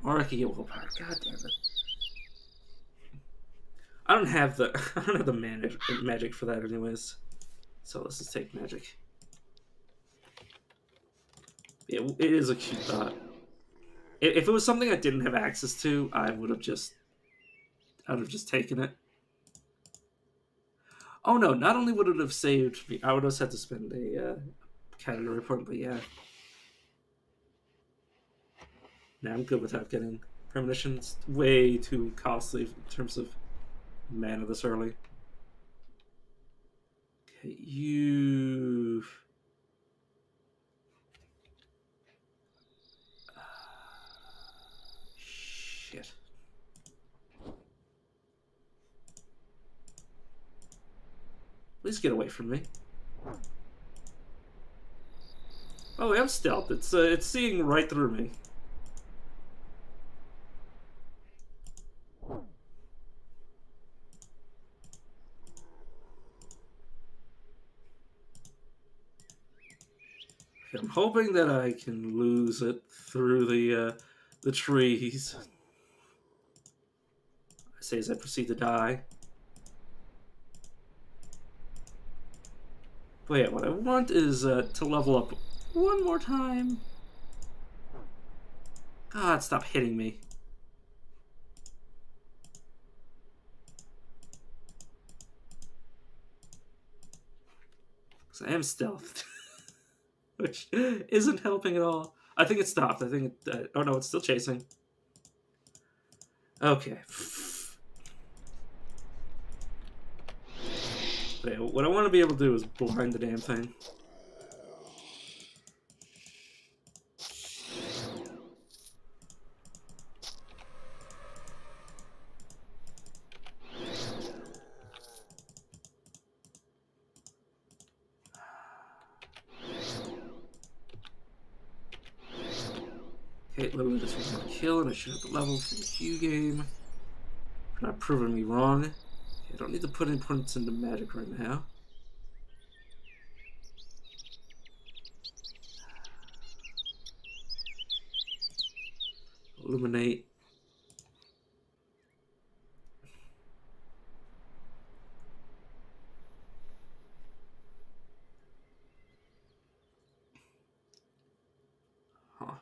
Or I could get willpower. God damn it. I don't have the I don't have the magic for that anyways. So let's just take magic. Yeah, it is a cute thought. If it was something I didn't have access to, I would have just taken it. Oh no! Not only would it have saved me, I would have had to spend a category point, but yeah. Now I'm good without getting premonitions. Way too costly in terms of mana this early. Okay, you. Shit. Please get away from me. Oh, I'm stealth. It's seeing right through me. I'm hoping that I can lose it through the trees. I say as I proceed to die. But yeah, what I want is to level up one more time. God, stop hitting me. Because I am stealthed. Which isn't helping at all. I think it stopped. I think it... oh no, it's still chasing. Okay. But yeah, what I want to be able to do is blind the damn thing. Okay, literally just one more kill, and I should have the level for the Q game. For not proving me wrong. Okay, I don't need to put any points into magic right now. Illuminate. Huh.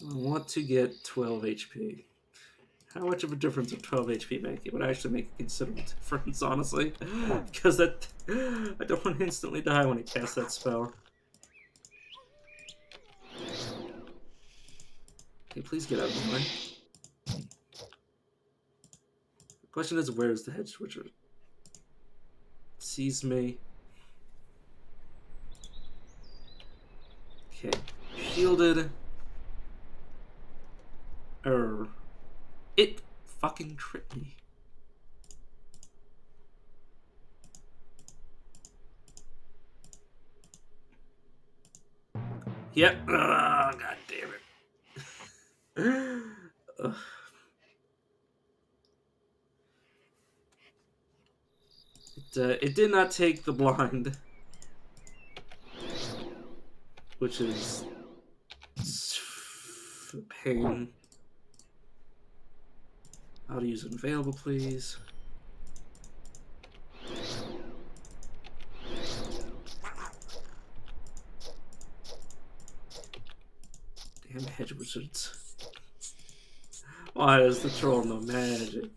I want to get 12 HP. How much of a difference would 12 HP make? It would actually make a considerable difference, honestly. Because that I don't want to instantly die when I cast that spell. Okay, please get out of the way. The question is, where is the hedge wizard? Sees me. Okay, shielded. It fucking tripped me. Yep. Oh, god damn it. Ugh. It did not take the blind, which is pain. How to use unavailable, please. Damn hedge wizards. Why does the troll know magic?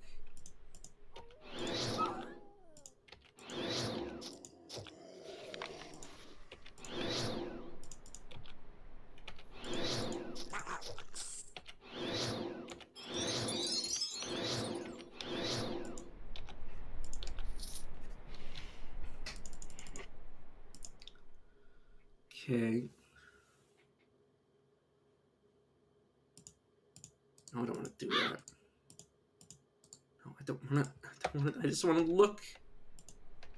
Okay. No, I don't want to do that. No, I don't want to. I just want to look.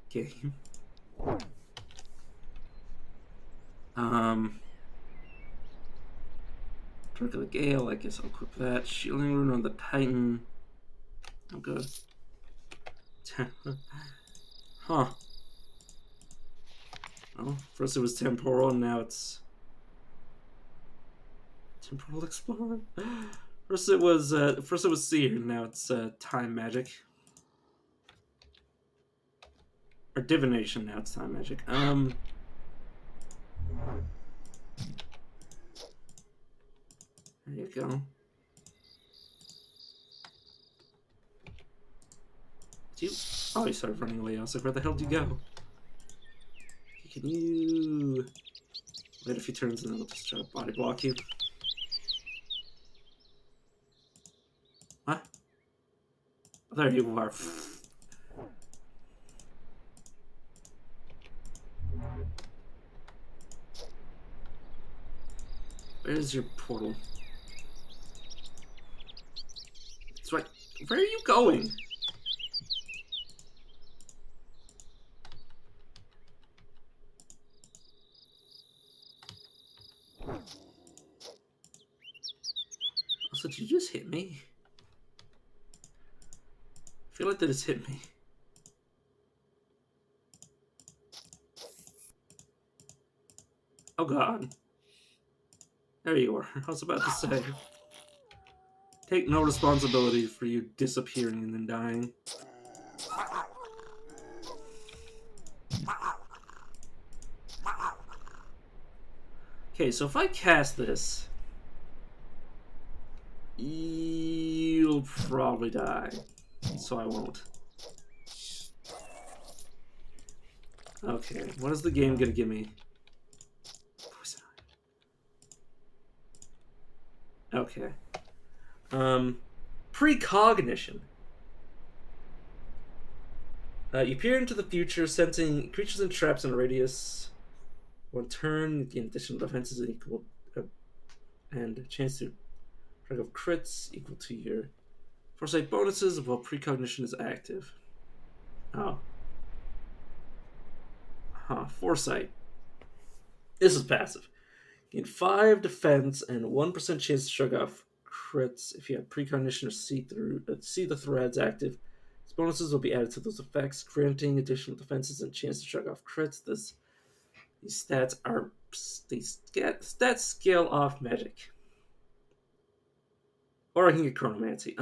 Game. Trick of the Gale. I guess I'll equip that. Shielding rune on the Titan. I'm good. Huh. Well, first it was temporal, and now it's temporal explorer. First it was seer, and now it's time magic. Or divination, now it's time magic. There you go. Did you? Oh, he started running away. I was like, where the hell did you go? Can you wait a few turns and then we'll just try to body block you? What? Oh, there you are. Where's your portal? It's right. Where are you going? Also, did you just hit me? I feel like that just hit me. Oh god. There you are. I was about to say. Take no responsibility for you disappearing and then dying. Okay, so if I cast this, you'll probably die. So I won't. Okay, what is the game gonna give me? Poison ivy. Okay. Precognition. You peer into the future, sensing creatures and traps in a radius. One turn, the additional defenses is equal, and chance to track of crits equal to your foresight bonuses while precognition is active. Oh. Huh, foresight. This is passive. Gain 5 defense and 1% chance to shrug off crits if you have precognition or see the threads active. These bonuses will be added to those effects, granting additional defenses and chance to shrug off crits. These stats scale off magic. Or I can get chronomancy.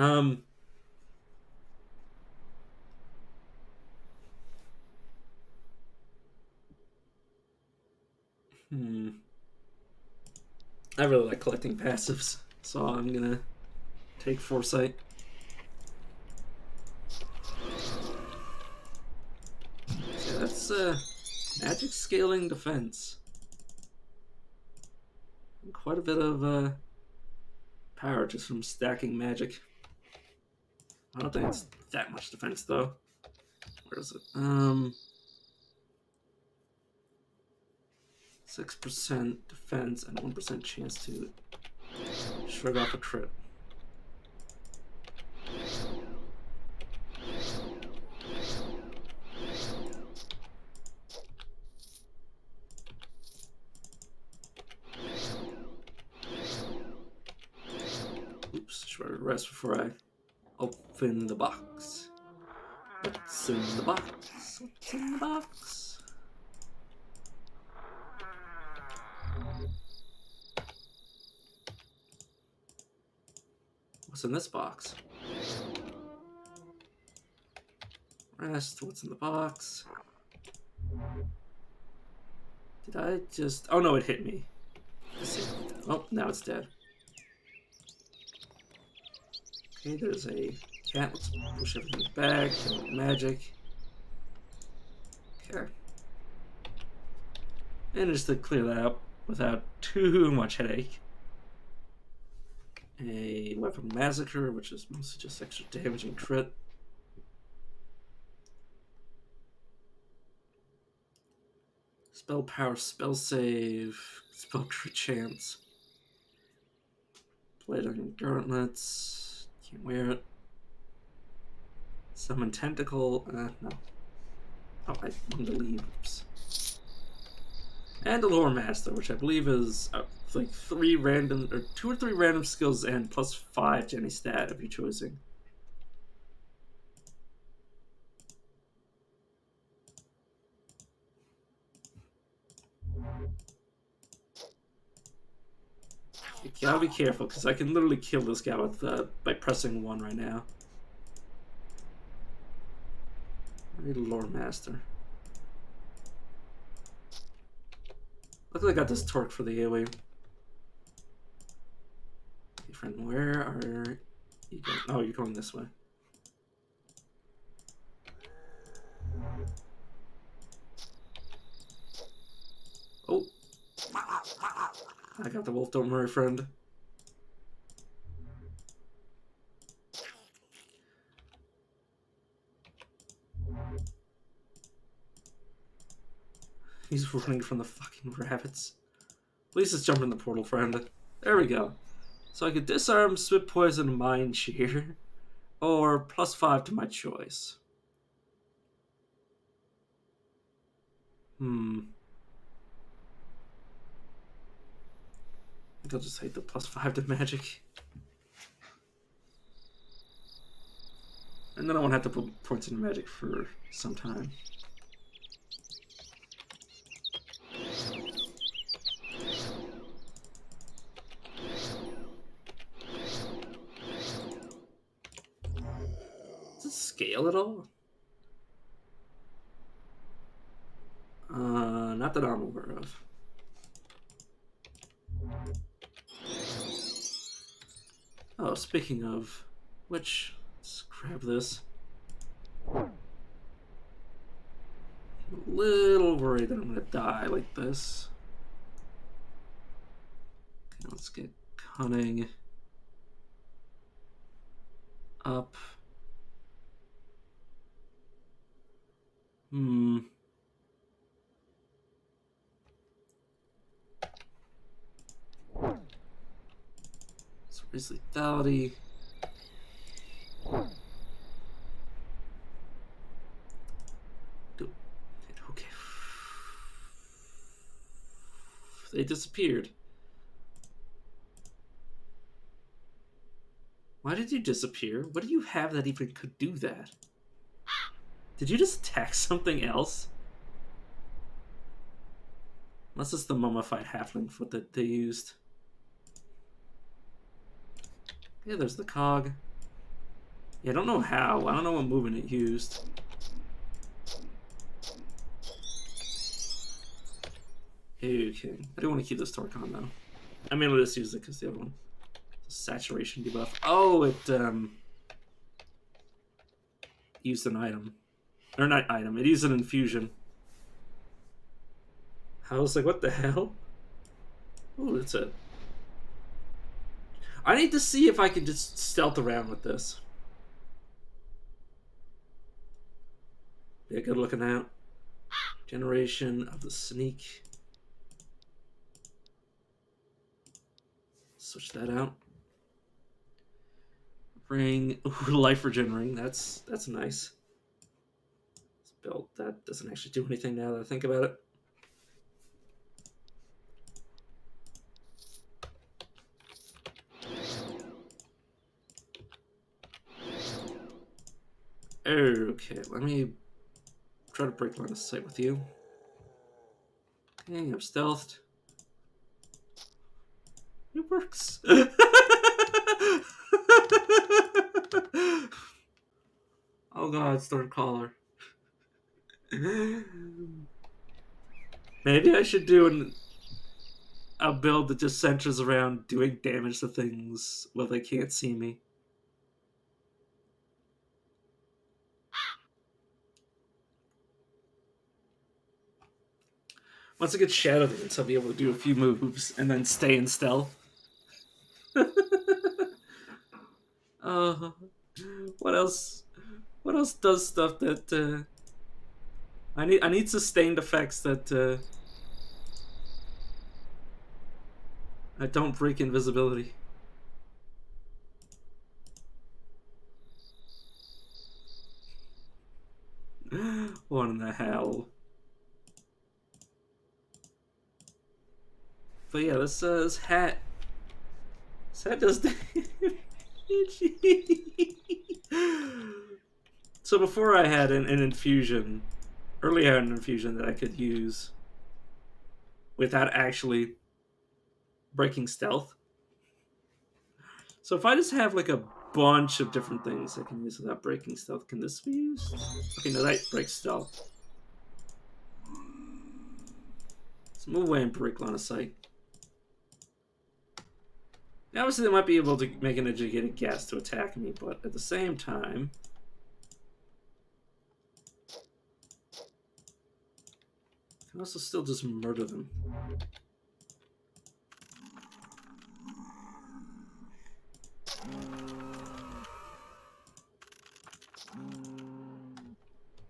I really like collecting passives, so I'm gonna take foresight. So that's magic scaling defense. And quite a bit of power just from stacking magic. I don't think it's that much defense though. Where is it? 6% defense and 1% chance to shrug off a crit. Oops, should I rest before I open the box? What's in the box? What's in the box? What's in this box? Rest, what's in the box? Did I just... Oh no, it hit me. Let's see. Oh, now it's dead. Okay, there's a cat. Let's push everything back. Magic. Okay. Managed to clear that up without too much headache. A weapon massacre, which is mostly just extra damage and crit. Spell power, spell save, spell crit chance. Blading gauntlets. Can't wear it. Summon tentacle. No. Oh, I wanted to leave. Oops. And a lore master, which I believe is like 3 random or 2 or 3 random skills and +5 to any stat if you're choosing. You gotta be careful because I can literally kill this guy with by pressing 1 right now. I need a lore master. Luckily I got this torque for the AoE. Hey friend, where are you going? Oh, you're going this way. Oh. I got the wolf, don't worry, friend. He's running from the fucking rabbits. Please just jump in the portal, friend. There we go. So I could disarm, swift poison, mind shear, or +5 to my choice. I think I'll just hate the +5 to magic. And then I won't have to put points into magic for some time. Does it scale at all? Not that I'm aware of. Oh, speaking of which, let's grab this. I'm a little worried that I'm gonna die like this. Okay, let's get cunning up. So raise lethality. Okay. They disappeared. Why did you disappear? What do you have that even could do that? Did you just attack something else? Unless it's the mummified halfling foot that they used. Yeah, there's the cog. Yeah, I don't know how. I don't know what movement it used. Okay. I do want to keep this torque on, though. I mean, we'll just use it because the other one. Saturation debuff. Oh, it used an item. Or not item. It used an infusion. I was like, what the hell? Oh, that's it. I need to see if I can just stealth around with this. Yeah, good looking out. Generation of the sneak. Switch that out. Ring. Ooh, life regenerating. That's nice. This build that doesn't actually do anything now that I think about it. Okay, let me try to break line of sight with you. Okay, I'm stealthed. It works. Oh god, Stormcaller. Maybe I should do a build that just centers around doing damage to things while they can't see me. Once I get Shadow Dance, I'll be able to do a few moves and then stay in stealth. uh, what else? What else does stuff that I need? I need sustained effects that don't break invisibility. What in the hell? But yeah, this hat. This hat does damage. So before I had an infusion, earlier I had an infusion that I could use without actually breaking stealth. So if I just have like a bunch of different things I can use without breaking stealth, can this be used? Okay, no, that breaks stealth. Let's move away and break line of sight. Now, obviously, they might be able to make an educated guess to attack me, but at the same time, I can also still just murder them.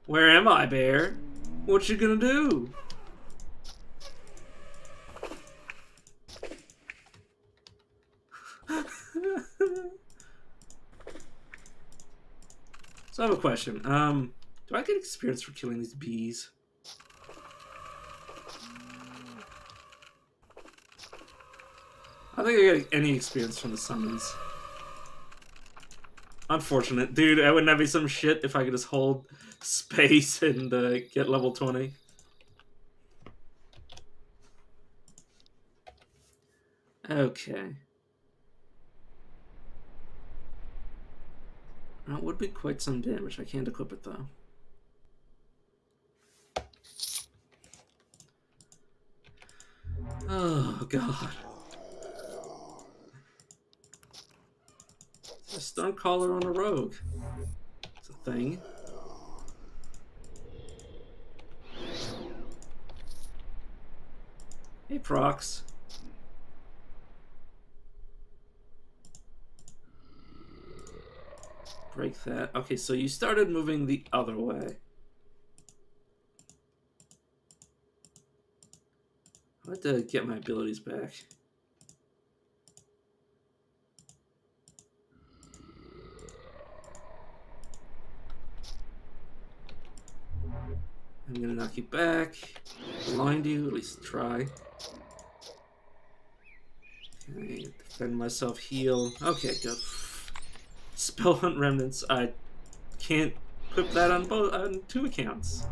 Where am I, bear? What you gonna do? So I have a question. Do I get experience for killing these bees? I don't think I get any experience from the summons. Unfortunate. Dude, wouldn't that be some shit if I could just hold space and get level 20? Okay. That would be quite some damage. I can't equip it, though. Oh, God. It's a Stormcaller on a rogue. It's a thing. Hey, Prox. Break that. Okay, so you started moving the other way. I have to get my abilities back. I'm gonna knock you back. Blind you, at least try. Okay, defend myself, heal. Okay, good. Spell Hunt Remnants. I can't equip that on 2 accounts.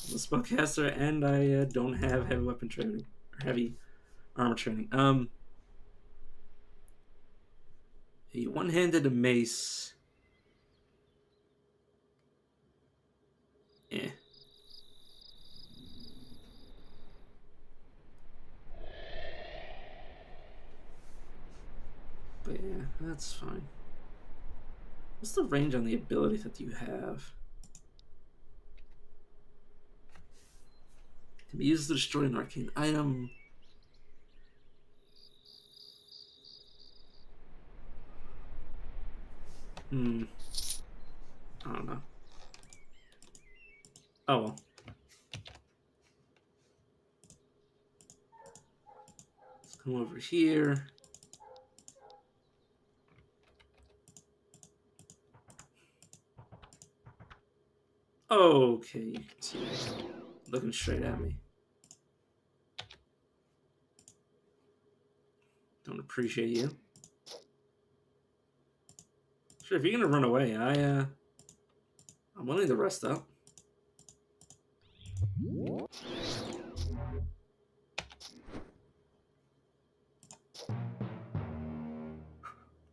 I'm a spellcaster, and I don't have heavy weapon training or heavy armor training. A one-handed mace. Eh. But yeah, that's fine. What's the range on the ability that you have? Can be used to destroy an arcane item. Hmm. I don't know. Oh well. Let's come over here. Okay, you can see it looking straight at me. Don't appreciate you. Sure, if you're gonna run away, I'm willing to rest up.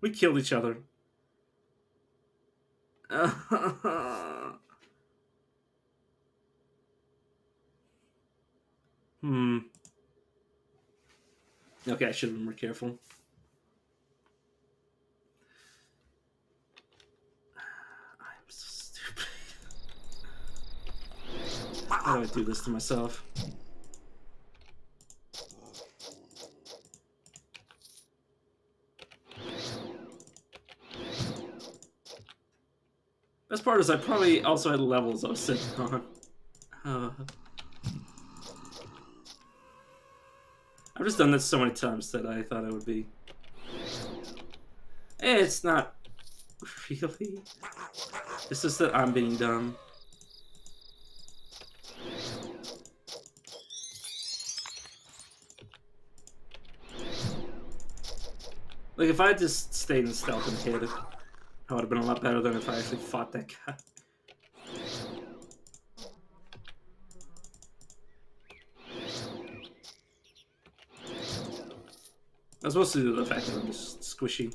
We killed each other. Hmm. Okay, I should have been more careful. I'm so stupid. How do I do this to myself? Best part is I probably also had levels I was sitting on. I've just done this so many times that I thought I would be. It's not really. It's just that I'm being dumb. Like, if I just stayed in stealth and hid, I would have been a lot better than if I actually fought that guy. That's mostly the fact that I'm just squishy.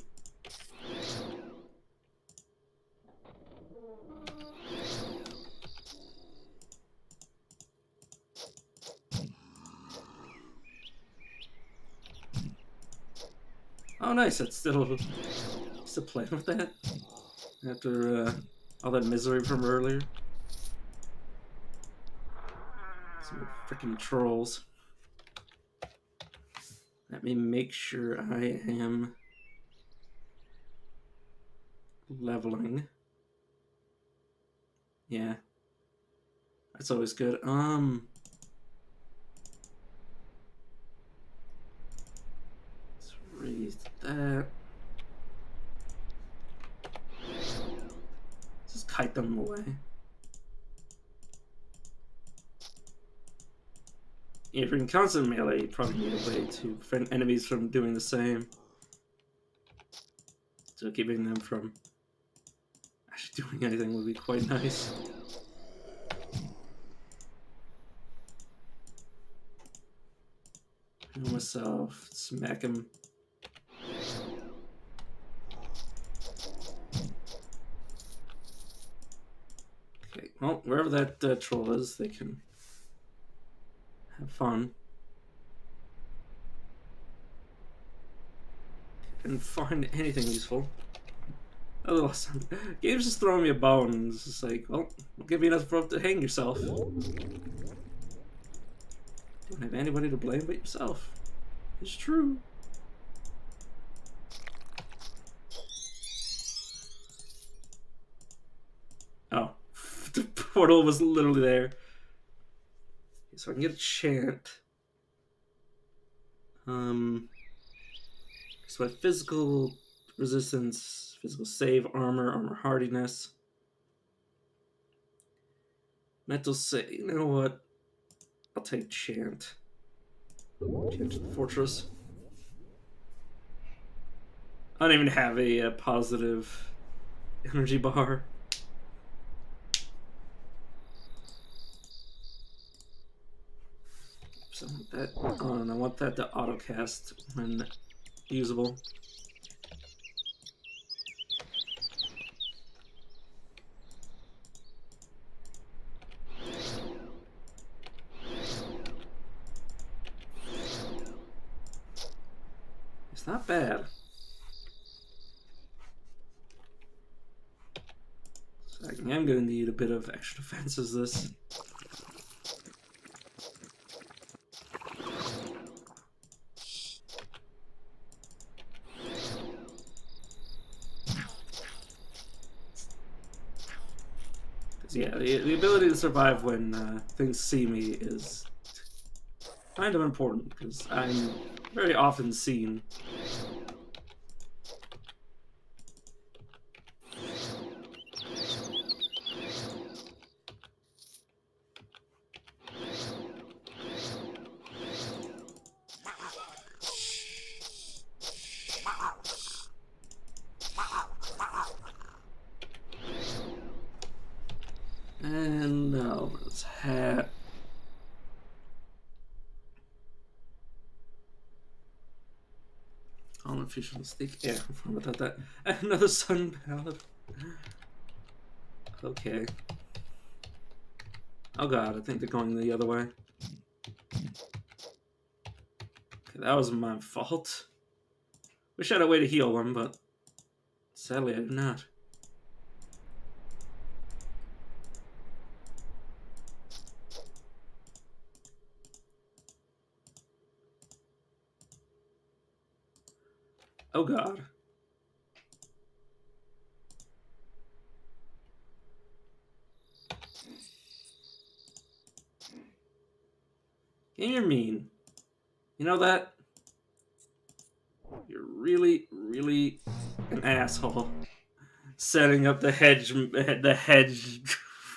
Oh, nice. That's still playing with that after all that misery from earlier. Some freaking trolls. Let me make sure I am leveling. Yeah, that's always good. Let's raise that. Just kite them away. If you're in constant melee, you probably need a way to prevent enemies from doing the same. So keeping them from actually doing anything would be quite nice. Heal myself, smack him. Okay, well, wherever that troll is, they can have fun. And find anything useful. Oh, awesome. Game's just throwing me a bone, and it's just like, well, I'll give you enough rope to hang yourself. Don't have anybody to blame but yourself. It's true. Oh, the portal was literally there. So I can get a chant. So I have physical resistance, physical save, armor hardiness. Mental save, you know what? I'll take chant. Chant to the fortress. I don't even have a positive energy bar. So I want that on. I want that to auto cast when usable. It's not bad. So I am going to need a bit of extra defense as this. yeah, the ability to survive when things see me is kind of important because I'm very often seen. And no, this hat. On a future mistake. Yeah, I'm fine without that. Another sun palette. Okay. Oh god, I think they're going the other way. Okay, that was my fault. Wish I had a way to heal them, but sadly I do not. Oh god. Game, you're mean. You know that? You're really, really an asshole. Setting up the hedge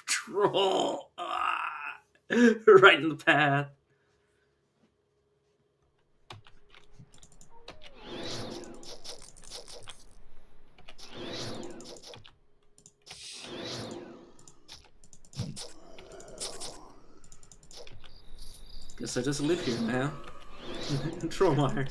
troll. Right in the path. Guess I just live here now. Trollmeyer.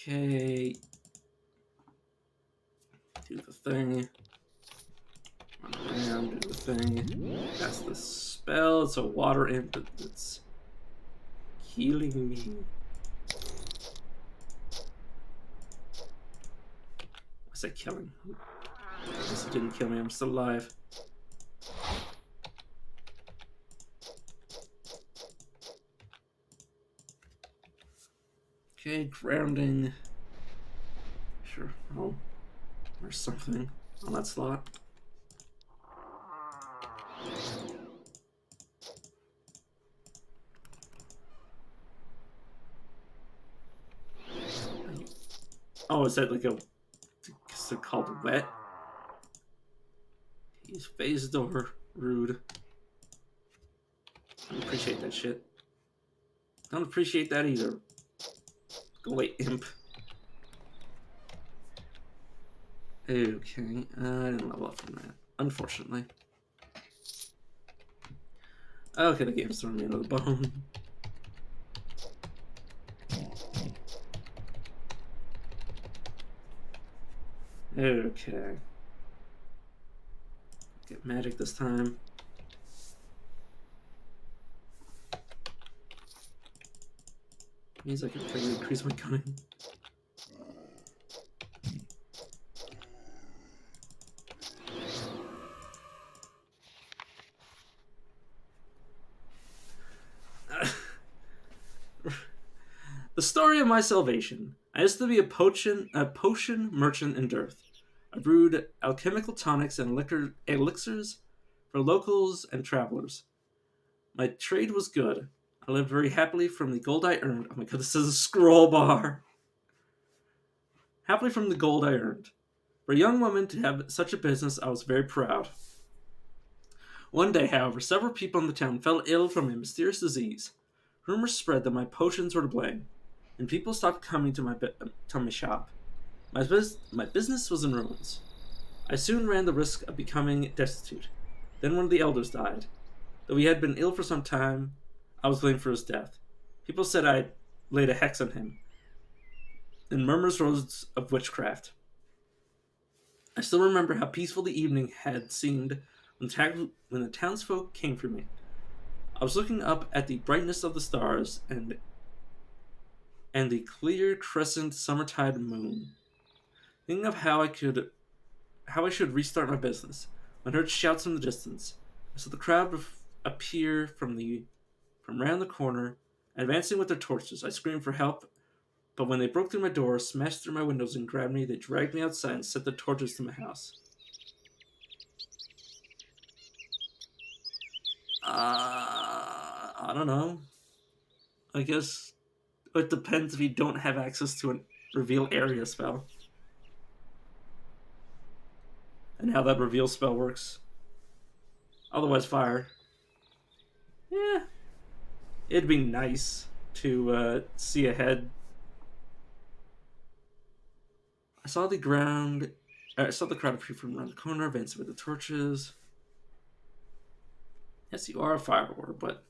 Okay. Do the thing. Run around, do the thing. Cast the spell. It's a water imp that's healing me. I said killing. I guess it didn't kill me. I'm still alive. Okay, grounding. Sure. Oh, there's something on that slot. Oh, is that like a... Is it called wet? He's phase door. Rude. Don't appreciate that shit. Don't appreciate that either. Go away, imp. Okay, I didn't level up from that, unfortunately. Okay, the game's throwing me another bone. Okay. Get magic this time. Means I can greatly increase my cunning. The story of my salvation. I used to be a potion merchant in Dearth. I brewed alchemical tonics and elixirs for locals and travelers. My trade was good. I lived very happily from the gold I earned. Oh my god, this is a scroll bar. Happily from the gold I earned. For a young woman to have such a business, I was very proud. One day, however, several people in the town fell ill from a mysterious disease. Rumors spread that my potions were to blame, and people stopped coming to my shop. My business was in ruins. I soon ran the risk of becoming destitute. Then one of the elders died. Though he had been ill for some time, I was blamed for his death. People said I laid a hex on him, and murmurs rose of witchcraft. I still remember how peaceful the evening had seemed when the townsfolk came for me. I was looking up at the brightness of the stars, and and the clear crescent summertide moon. Thinking of how I should restart my business, when I heard shouts from the distance. I saw the crowd appear from round the corner, advancing with their torches. I screamed for help, but when they broke through my door, smashed through my windows, and grabbed me, they dragged me outside and set the torches to my house. I don't know. I guess it depends if you don't have access to a reveal area spell and how that reveal spell works. Otherwise, fire. Yeah, it'd be nice to see ahead. I saw the ground. I saw the crowd appear from around the corner, advancing with the torches. Yes, you are a fire ward, but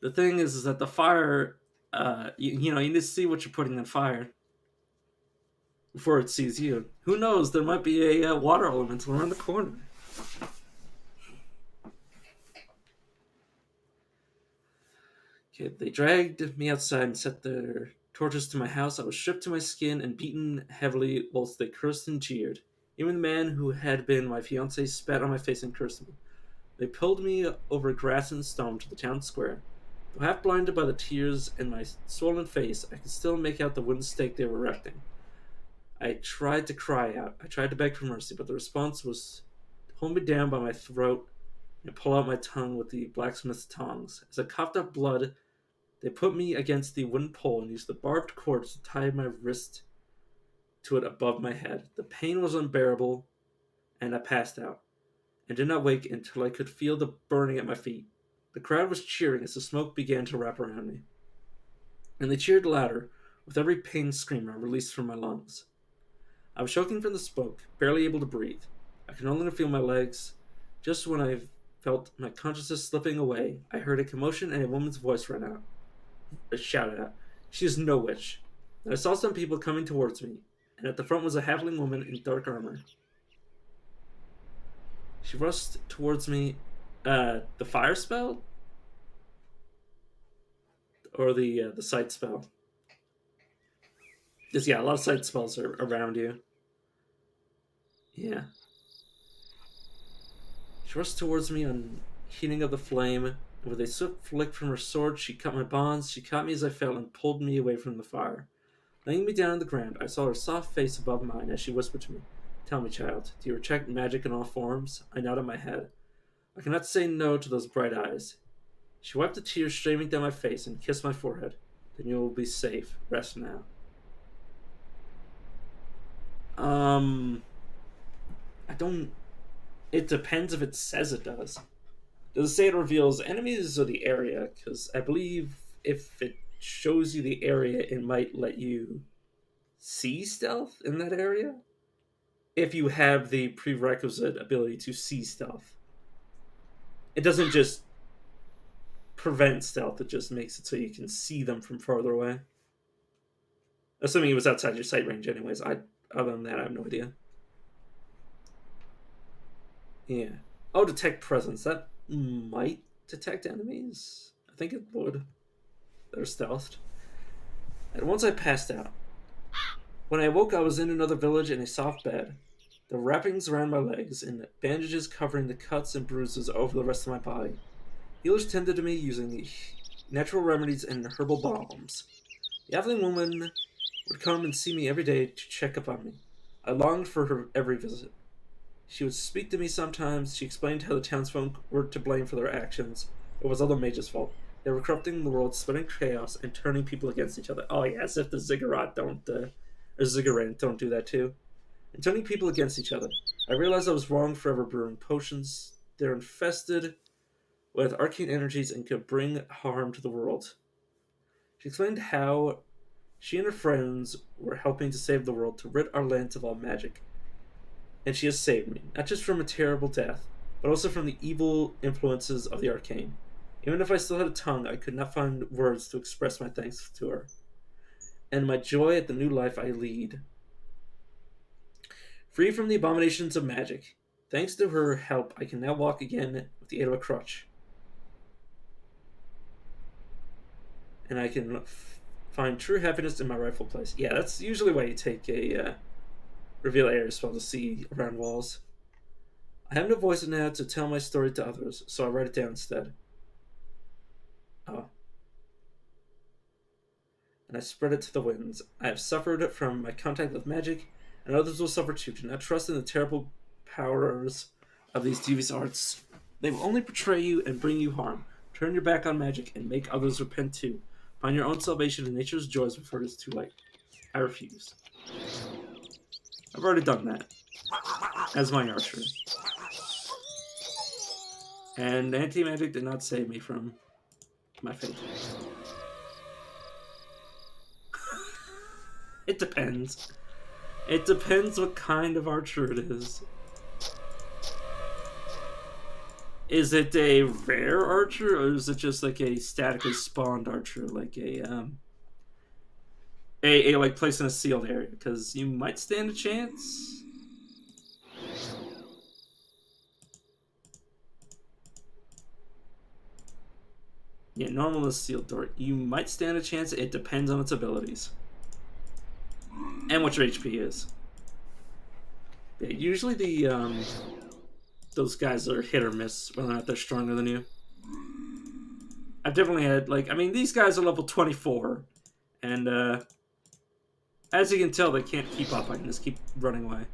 the thing is that the fire, you need to see what you're putting in fire before it sees you. Who knows? There might be a water elemental around the corner. Okay, they dragged me outside and set their torches to my house. I was stripped to my skin and beaten heavily whilst they cursed and jeered. Even the man who had been my fiancé spat on my face and cursed me. They pulled me over grass and stone to the town square. Though half blinded by the tears in my swollen face, I could still make out the wooden stake they were erecting. I tried to cry out. I tried to beg for mercy, but the response was to hold me down by my throat and pull out my tongue with the blacksmith's tongs. As I coughed up blood, they put me against the wooden pole and used the barbed cords to tie my wrist to it above my head. The pain was unbearable, and I passed out, and did not wake until I could feel the burning at my feet. The crowd was cheering as the smoke began to wrap around me, and they cheered louder with every pain scream I released from my lungs. I was choking from the smoke, barely able to breathe. I could no longer feel my legs. Just when I felt my consciousness slipping away, I heard a commotion and a woman's voice shouted out, "She is no witch." And I saw some people coming towards me, and at the front was a halfling woman in dark armor. She rushed towards me. The fire spell or the sight spell? Just yeah, a lot of sight spells are around you. Yeah. She rushed towards me on heating of the flame, and with a swift flick from her sword, she cut my bonds. She caught me as I fell and pulled me away from the fire. Laying me down on the ground, I saw her soft face above mine as she whispered to me, "Tell me, child, do you reject magic in all forms?" I nodded my head. I cannot say no to those bright eyes. She wiped the tears streaming down my face and kissed my forehead. "Then you will be safe. Rest now." I don't. It depends if it says it does. Does it say it reveals enemies or the area? Because I believe if it shows you the area, it might let you see stealth in that area. If you have the prerequisite ability to see stealth, it doesn't just prevent stealth, it just makes it so you can see them from farther away. Assuming it was outside your sight range, anyways. Other than that, I have no idea. Yeah. Oh, detect presence. That might detect enemies. I think it would. They're stealthed. And once I passed out. When I awoke, I was in another village in a soft bed. The wrappings around my legs and bandages covering the cuts and bruises over the rest of my body. Healers tended to me using the natural remedies and herbal balms. The Evelyn woman would come and see me every day to check up on me. I longed for her every visit. She would speak to me sometimes. She explained how the townsfolk were to blame for their actions. It was all the mage's fault. They were corrupting the world, spreading chaos, and turning people against each other. Oh yes, if the Ziggurat don't do that too. And turning people against each other. I realized I was wrong forever brewing potions. They're infested with arcane energies and could bring harm to the world. She explained how she and her friends were helping to save the world, to rid our lands of all magic. And she has saved me, not just from a terrible death, but also from the evil influences of the arcane. Even if I still had a tongue, I could not find words to express my thanks to her, and my joy at the new life I lead. Free from the abominations of magic, thanks to her help, I can now walk again with the aid of a crutch. And I can Find true happiness in my rightful place. Yeah, that's usually why you take a reveal area spell to see around walls. I have no voice now to tell my story to others, so I write it down instead. Oh. And I spread it to the winds. I have suffered from my contact with magic, and others will suffer too. Do not trust in the terrible powers of these devious arts. They will only betray you and bring you harm. Turn your back on magic and make others repent too. Find your own salvation in nature's joys before it is too late. I refuse. I've already done that. As my archer. And anti-magic did not save me from my fate. It depends. It depends what kind of archer it is. Is it a rare archer, or is it just like a statically spawned archer, like a like placed in a sealed area? Because you might stand a chance. Yeah, normal is sealed door. You might stand a chance. It depends on its abilities and what your HP is. Yeah, usually the those guys are hit or miss whether or not they're stronger than you. I've definitely had, like, I mean, these guys are level 24, and as you can tell, they can't keep up. I can just keep running away.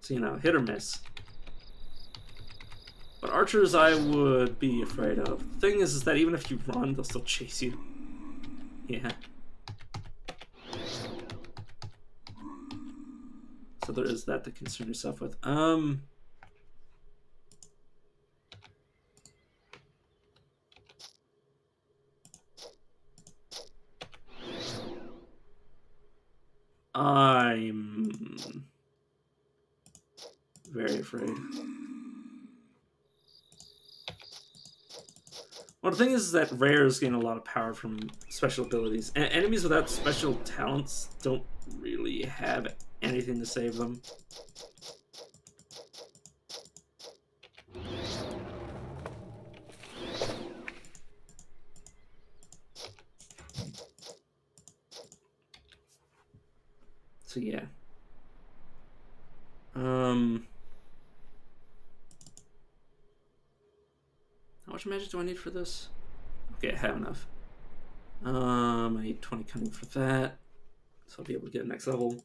So, you know, hit or miss. But archers I would be afraid of. The thing is that even if you run, they'll still chase you. Yeah. So there is that to concern yourself with. I'm very afraid. Well, the thing is that rares gain a lot of power from special abilities, and enemies without special talents don't really have anything to save them. So yeah. How much magic do I need for this? Okay, I have enough. I need 20 cunning for that, so I'll be able to get next level.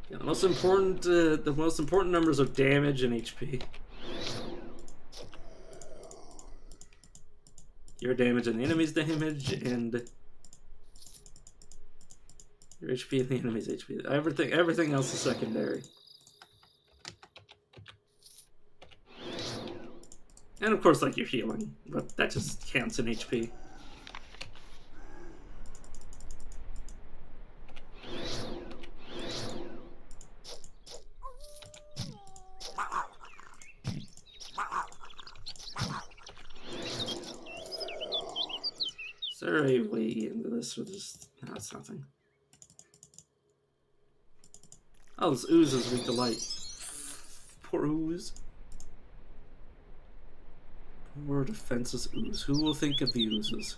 Yeah, the most important numbers are damage and HP. Your damage and the enemy's damage, and your HP and the enemy's HP. Everything else is secondary. And of course, like, your healing, but that just counts in HP. Is there a way into this or just... No, it's nothing. Oh, this ooze is weak to light. Poor ooze. Poor defenseless ooze. Who will think of the oozes?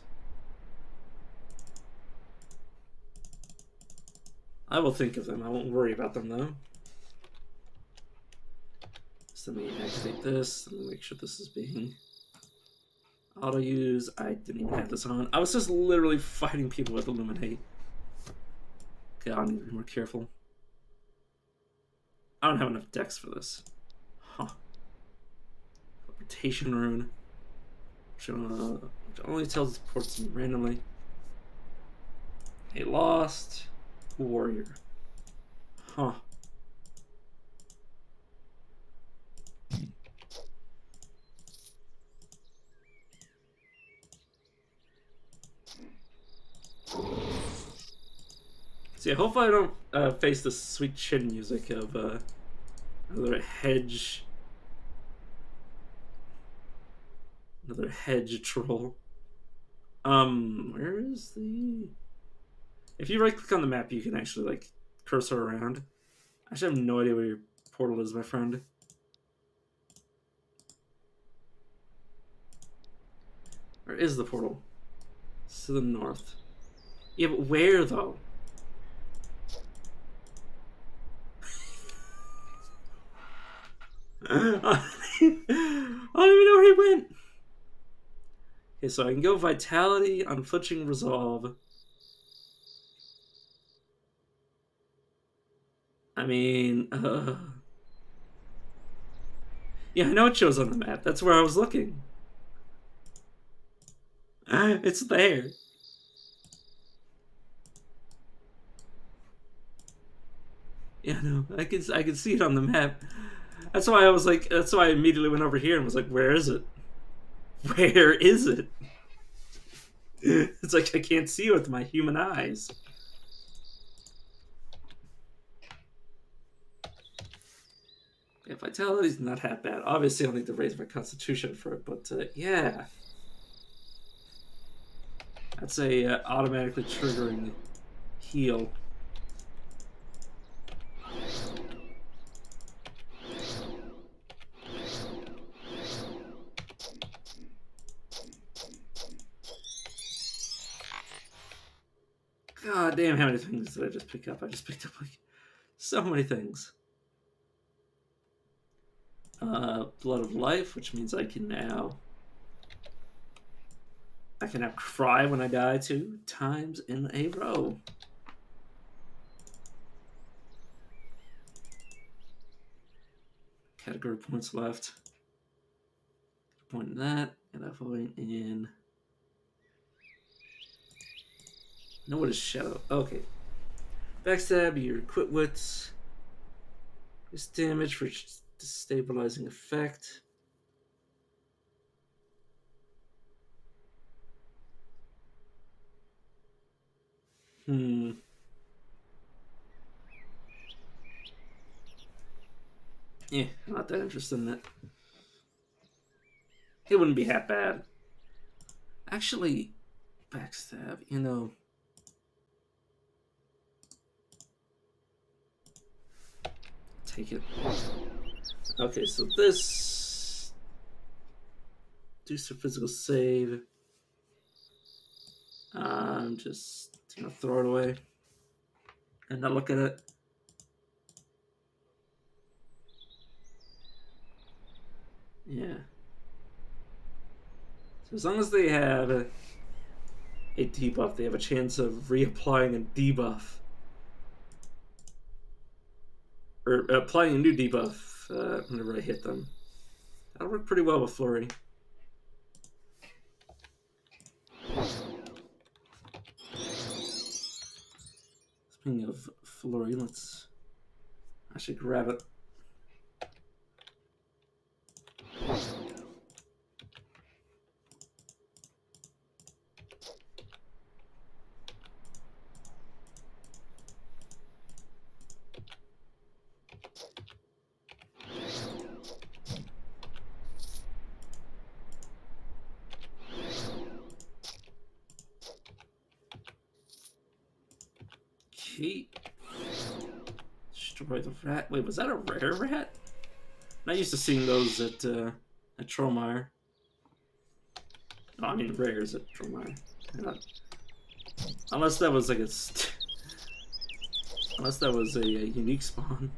I will think of them. I won't worry about them, though. So let me activate this. Let me make sure this is being auto-use. I didn't even have this on. I was just literally fighting people with Illuminate. Okay, I need to be more careful. I don't have enough dex for this. Huh. Rotation rune. Which only tells ports randomly. A lost warrior. Huh. See, hopefully I don't face the sweet chin music of another hedge troll. Where is the... If you right-click on the map, you can actually, like, cursor around. I actually have no idea where your portal is, my friend. Where is the portal? It's to the north. Yeah, but where, though? I don't even know where he went. Okay, so I can go Vitality, Unflinching Resolve. I mean, yeah, I know it shows on the map. That's where I was looking. It's there. Yeah, no, I can see it on the map. That's why I was like, that's why I immediately went over here and was like, where is it? Where is it? It's like I can't see it with my human eyes. Yeah, Vitality's not that bad. Obviously, I'll need to raise my constitution for it, but yeah. That's a automatically triggering heal. God damn, how many things did I just pick up? I just picked up like so many things. Blood of Life, which means I can now cry when I die 2 times in a row. Category points left. Point in that, and that point in. No, what is Shadow? Okay. Backstab, your quit wits. This damage for destabilizing effect. Yeah, I'm not that interested in it. It wouldn't be half bad. Actually, backstab, you know. Take it. Okay, so this. Do some physical save. I'm just gonna throw it away and not look at it. Yeah. So as long as they have a debuff, they have a chance of reapplying a debuff. Or applying a new debuff whenever I hit them. That'll work pretty well with Flurry. Speaking of Flurry, I should grab it. Keep. Destroy the rat. Wait, was that a rare rat? I'm not used to seeing those at Trollmeyer. Oh, I mean rares at Trollmeyer. Unless that was like unless that was a unique spawn.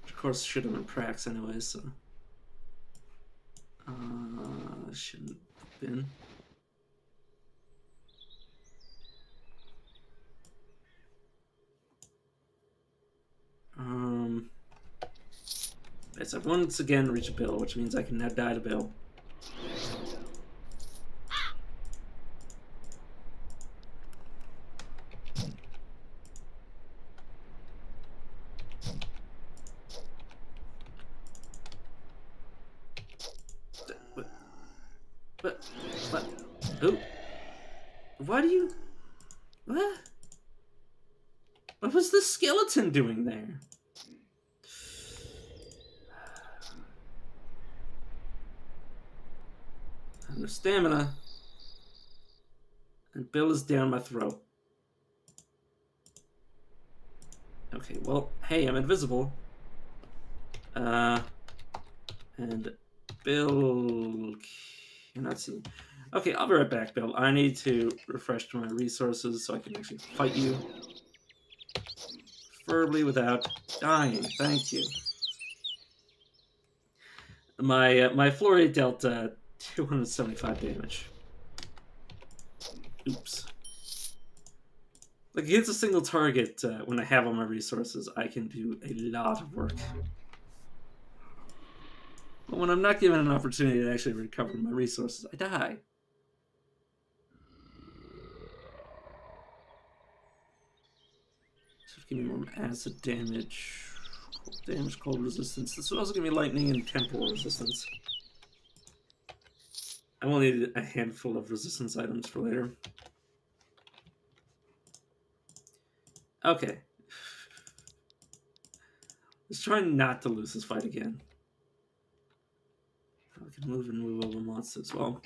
Which of course should have been Prax anyway, so shouldn't have been. Right, so I've once again reached a bill, which means I can now die to bill. What? Who? Why do you... What? What was the skeleton doing there? No stamina. And Bill is down my throat. Okay, well, hey, I'm invisible. And Bill... You're not seen. Okay, I'll be right back, Bill. I need to refresh my resources so I can actually fight you. Preferably without dying. Thank you. My Flurry dealt 275 damage. Oops. Like, against a single target, when I have all my resources, I can do a lot of work. But when I'm not given an opportunity to actually recover my resources, I die. So give me more acid damage, cold damage, cold resistance. This will also give me lightning and temporal resistance. I will need a handful of resistance items for later. Okay. Let's try not to lose this fight again. I can move and move over monsters as well.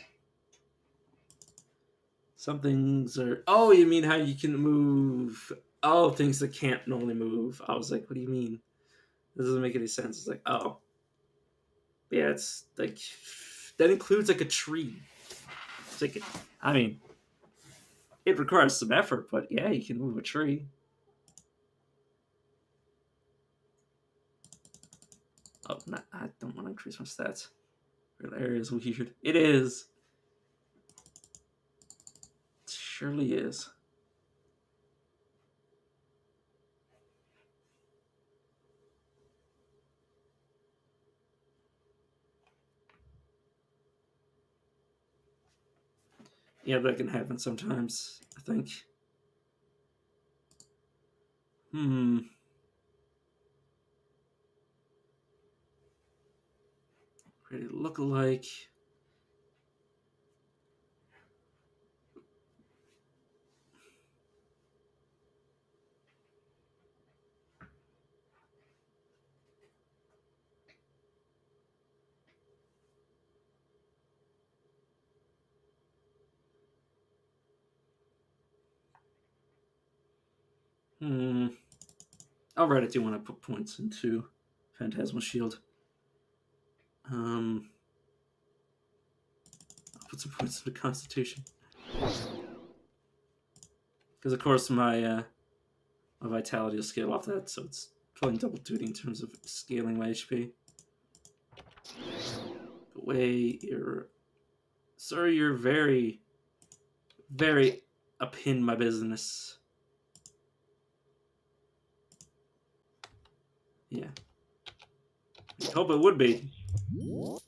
Some things are... Oh, you mean how you can move... Oh, things that can't normally move. I was like, what do you mean? This doesn't make any sense. It's like, oh. Yeah, it's like... That includes like a tree. It's like... I mean... It requires some effort, but yeah, you can move a tree. Oh, no, I don't want to increase my stats. Real area is weird. It is. It surely is. Yeah, that can happen sometimes, I think. Ready to look alike. Alright, I do want to put points into Phantasmal Shield. I'll put some points into Constitution. Because, of course, my Vitality will scale off that, so it's pulling double duty in terms of scaling my HP. But wait, Sir, you're very, very up in my business. Yeah. I hope it would be. Oh,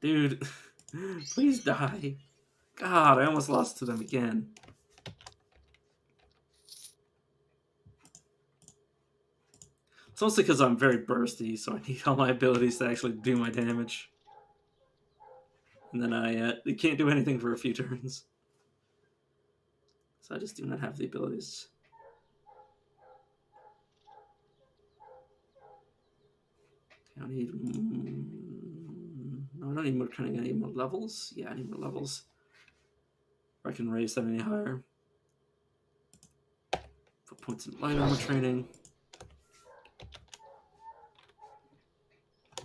dude, please die. God, I almost lost to them again. It's mostly because I'm very bursty, so I need all my abilities to actually do my damage. And then I can't do anything for a few turns. So I just do not have the abilities. I don't need... No, I don't need more training. I need more levels. Yeah, I need more levels. Or I can raise them any higher. Put points in light armor training.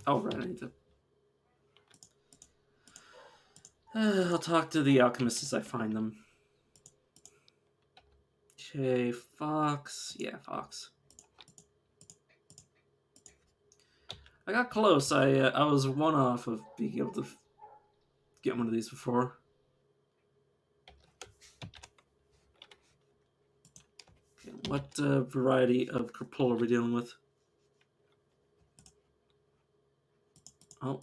Oh, right, I need to... I'll talk to the alchemists as I find them. Okay, Fox. Yeah, Fox. I got close. I was one off of being able to get one of these before. Okay, what variety of Crapola are we dealing with? Oh.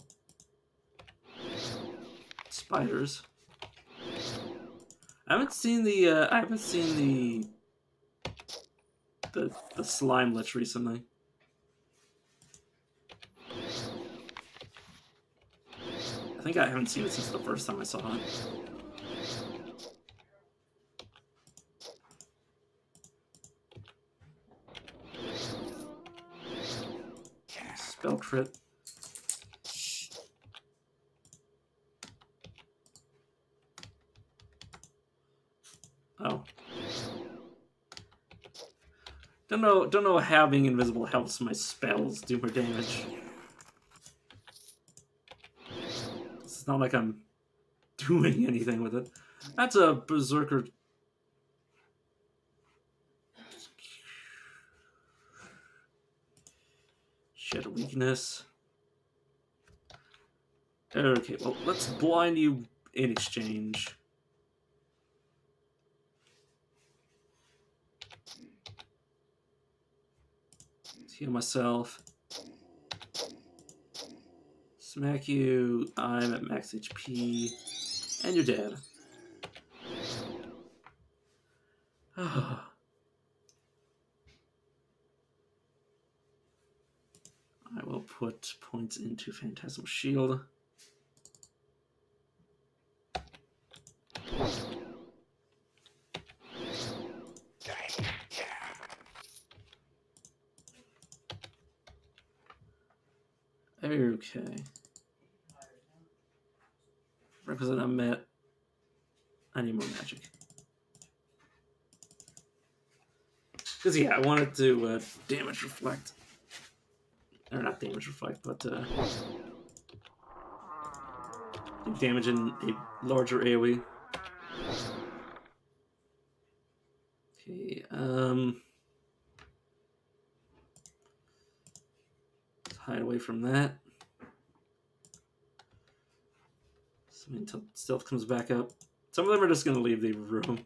Spiders. I haven't seen the slime lich recently. I think I haven't seen it since the first time I saw it. spell crit. Oh. Don't know how being invisible helps my spells do more damage. It's not like I'm doing anything with it. That's a berserker. Shed weakness. Okay, well, let's blind you in exchange. Heal myself. Smack you. I'm at max HP. And you're dead. I will put points into Phantasmal Shield. Okay. Requisite unmet. I need more magic. Because, yeah, I wanted to damage reflect. Or not damage reflect, but do damage in a larger AoE. Okay, let's hide away from that. Until stealth comes back up. Some of them are just going to leave the room.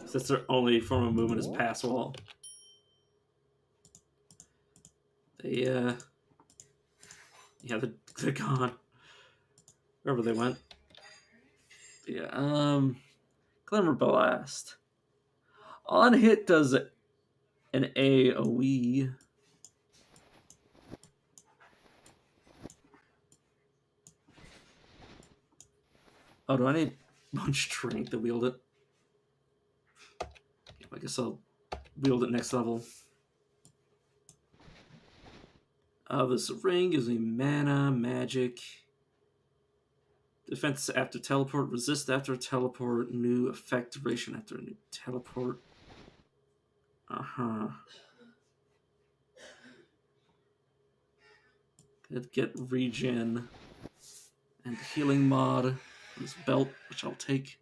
Since their only form of movement is pass wall. They, yeah, they're gone. Wherever they went. Yeah, Glimmer Blast. On hit does an AoE. Oh, do I need much strength to wield it? I guess I'll wield it next level. This ring gives me mana, magic, defense after teleport, resist after teleport, new effect duration after a new teleport. Could get regen and healing mod. This belt, which I'll take.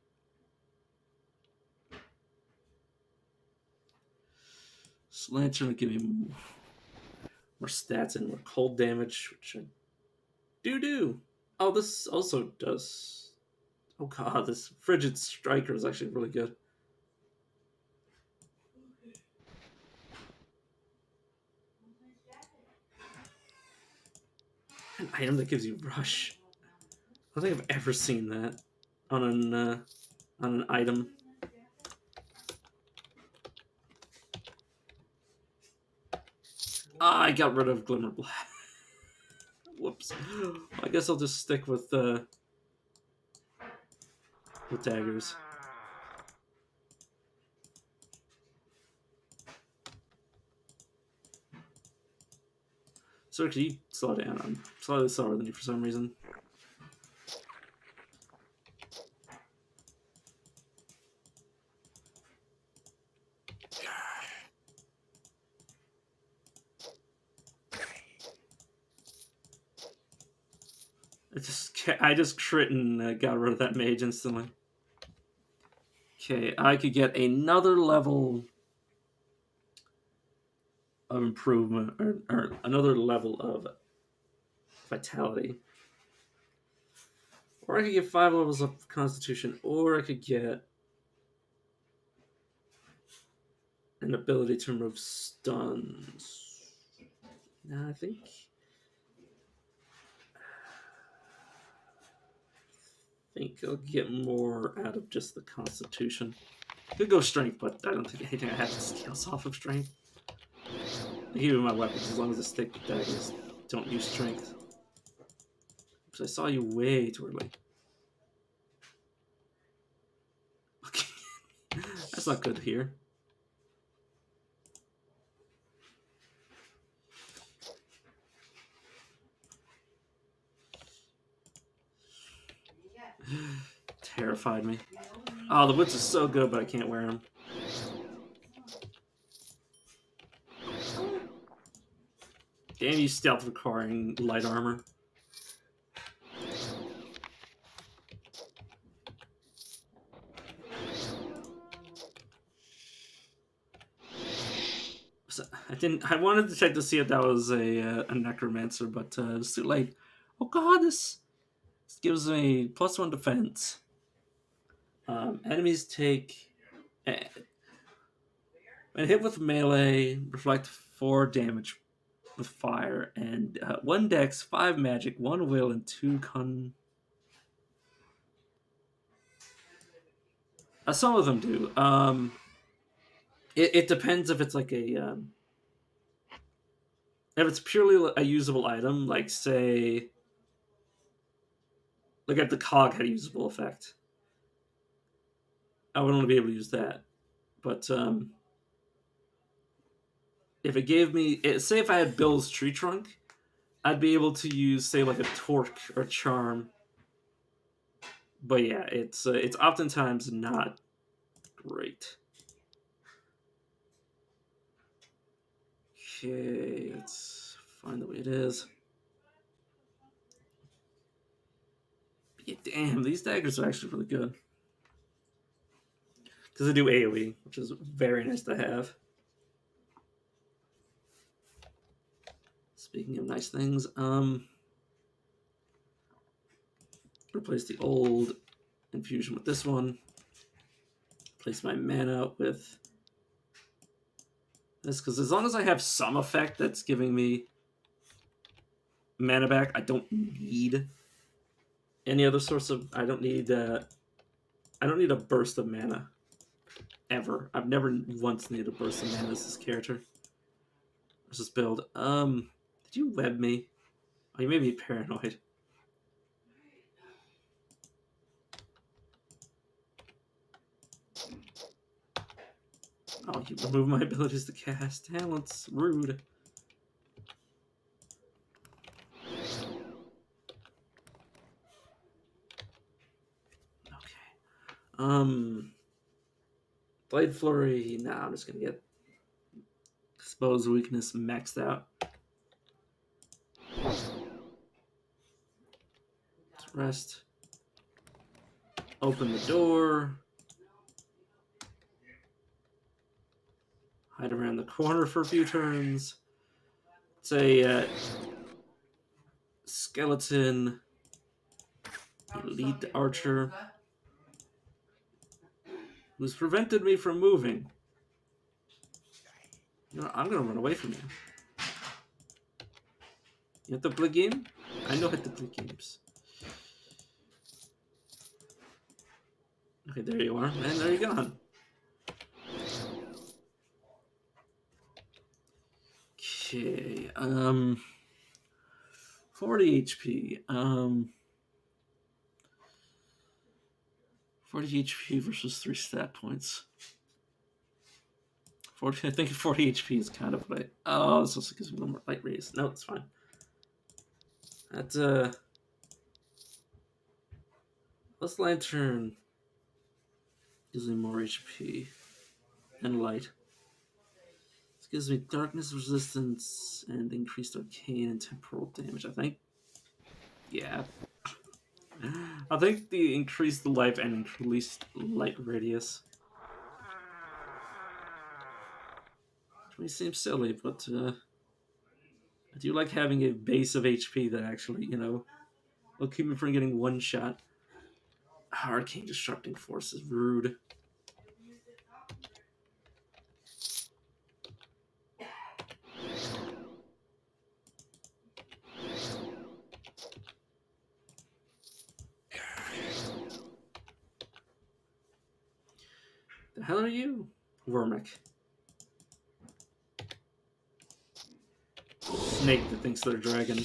Lantern will give me more stats and more cold damage, which I do. Oh, this also does. Oh god, this Frigid Striker is actually really good. An item that gives you rush. I don't think I've ever seen that on an item. Ah, I got rid of Glimmer Blast. Whoops. I guess I'll just stick with daggers. Sir, can you slow down? I'm slightly slower than you for some reason. I just crit and got rid of that mage instantly. Okay, I could get another level of improvement, or another level of vitality. Or I could get 5 levels of Constitution, or I could get an ability to remove stuns. Nah, I think I'll get more out of just the Constitution. Could go Strength, but I don't think anything I have steals off of Strength. Even my weapons, as long as I stick with daggers, don't use Strength. Because I saw you way too early. Okay. That's not good to hear. terrified me. Oh, the boots are so good, but I can't wear them. Damn you, stealth requiring light armor. So, I wanted to check to see if that was a necromancer, but it's too late. Oh god, this gives me +1 defense. Enemies take when hit with melee, reflect 4 damage with fire, and 1 dex, 5 magic, 1 will, and 2 con. Some of them do. It depends if it's like a if it's purely a usable item, like say, like if the cog had a usable effect, I would only be able to use that. But if it gave me, say, if I had Bill's tree trunk, I'd be able to use, say, like a torque or charm. But yeah, it's oftentimes not great. Okay, let's find the way it is. Yeah, damn, these daggers are actually really good. Because they do AoE, which is very nice to have. Speaking of nice things, replace the old infusion with this one. Replace my mana with this, because as long as I have some effect that's giving me mana back, I don't need any other source of. I don't need a burst of mana ever. I've never once needed a burst of mana as this character. Let's just build. Did you web me? Oh, you made me paranoid. Oh, you remove my abilities to cast talents. Rude. Okay. Blade Flurry. Nah, I'm just gonna get Expose Weakness maxed out. Let's rest. Open the door. Hide around the corner for a few turns. It's a skeleton elite archer who's prevented me from moving. You know, I'm gonna run away from you. You have to play game? I know how to play games. Okay, there you are. And there you're gone. Okay, 40 HP. 40 HP versus 3 stat points. 40, I think 40 HP is kind of like. Oh, this also gives me a little more light raise. No, it's fine. That's this lantern gives me more HP and light. This gives me darkness resistance and increased arcane and temporal damage, I think. Yeah. I think the increased life and increased light radius. Which may seem silly, but I do like having a base of HP that actually, will keep me from getting one shot. Arcane Disrupting Force is rude. The hell are you? Wormick. Snake that thinks they're a dragon.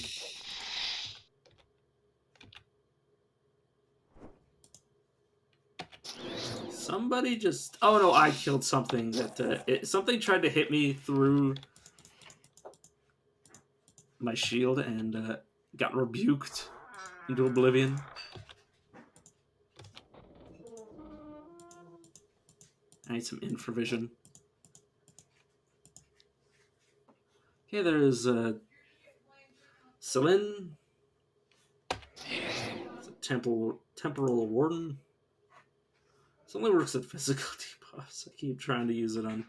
Somebody just... Oh no, I killed something that... something tried to hit me through my shield and got rebuked into oblivion. I need some infravision. Okay, there's Celine. It's a temporal warden. This only works at physical debuffs. I keep trying to use it on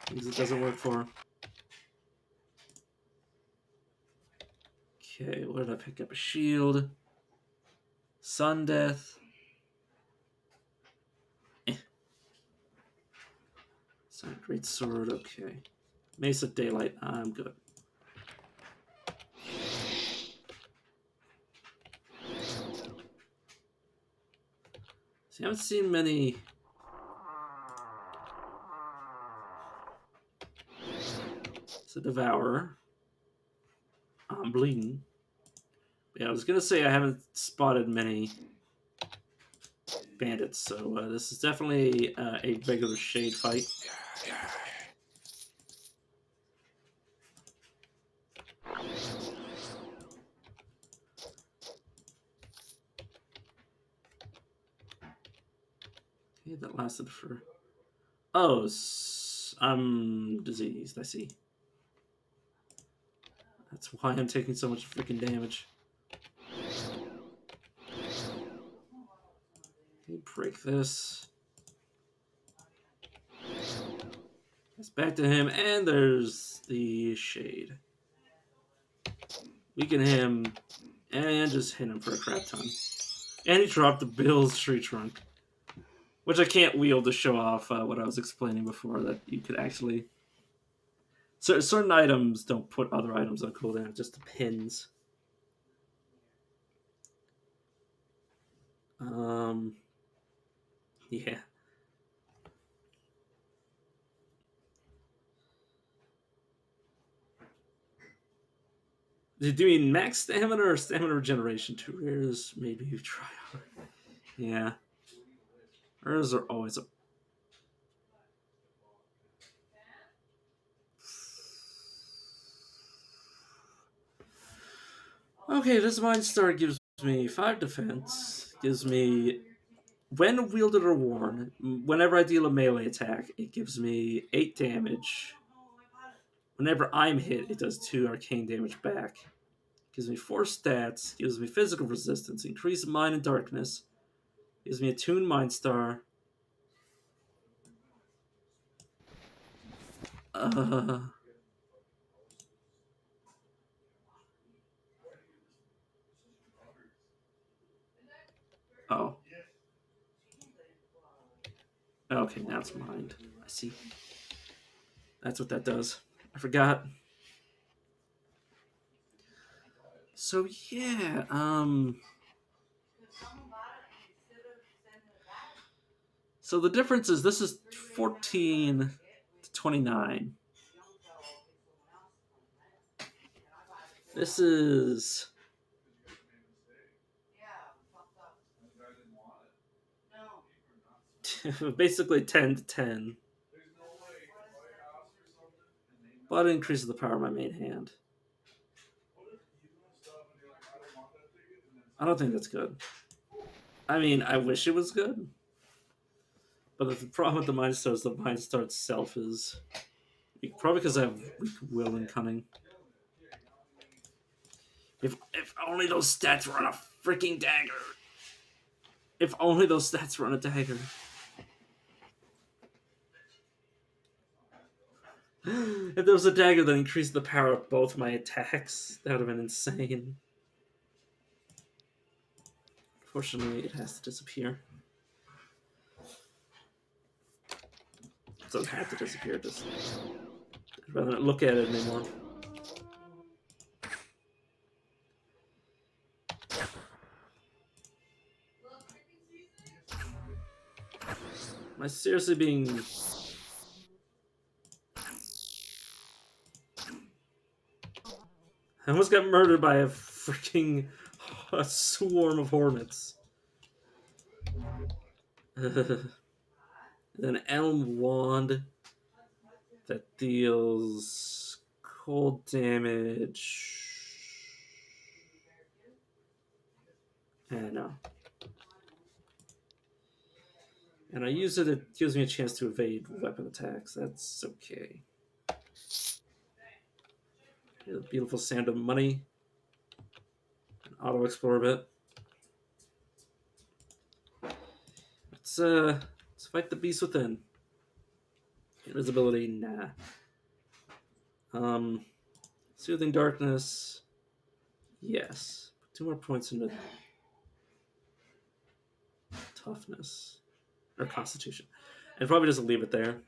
things it doesn't work for. Okay, what did I pick up? A shield. Sun Death. Sorry, Great Sword, okay. Mace of Daylight, I'm good. See, I haven't seen many. It's a Devourer. I'm bleeding. Yeah, I was gonna say I haven't spotted many bandits, so this is definitely a regular shade fight. Okay, that lasted for. Oh, I'm diseased. I see. That's why I'm taking so much freaking damage. Okay, break this. It's back to him, and there's the shade. Weaken him, and just hit him for a crap ton. And he dropped the Bill's tree trunk, which I can't wield to show off what I was explaining before, that you could actually. So certain items don't put other items on cooldown, just the pins. Yeah. Do you mean max stamina or stamina regeneration? Two rares, maybe you try. Yeah. Rares are always a. Okay, this Mind Star gives me 5 defense, gives me. When wielded or worn, whenever I deal a melee attack, it gives me 8 damage. Whenever I'm hit, it does 2 arcane damage back. Gives me 4 stats, gives me physical resistance, increased mind and darkness, gives me a tuned Mind Star. Uh, oh. Okay, now it's mind. I see. That's what that does. I forgot. So yeah, so the difference is this is 14 to 29. This is basically 10 to 10. But it increases the power of my main hand. I don't think that's good. I mean, I wish it was good. But the problem with the Mind Star is the Mind Star itself is weak. Probably because I have weak will and cunning. If only those stats were on a freaking dagger. If only those stats were on a dagger. If there was a dagger that increased the power of both my attacks, that would have been insane. Fortunately, it has to disappear. It doesn't have to disappear, just I'd rather not look at it anymore. Am I seriously being... I almost got murdered by a freaking swarm of hornets. An elm wand that deals cold damage. No. And I use it, it gives me a chance to evade weapon attacks. That's okay. The beautiful sound of money. Auto explore a bit. Let's fight the beast within. Invisibility, nah. Soothing darkness, yes. Put 2 more points into toughness or constitution, and probably just leave it there.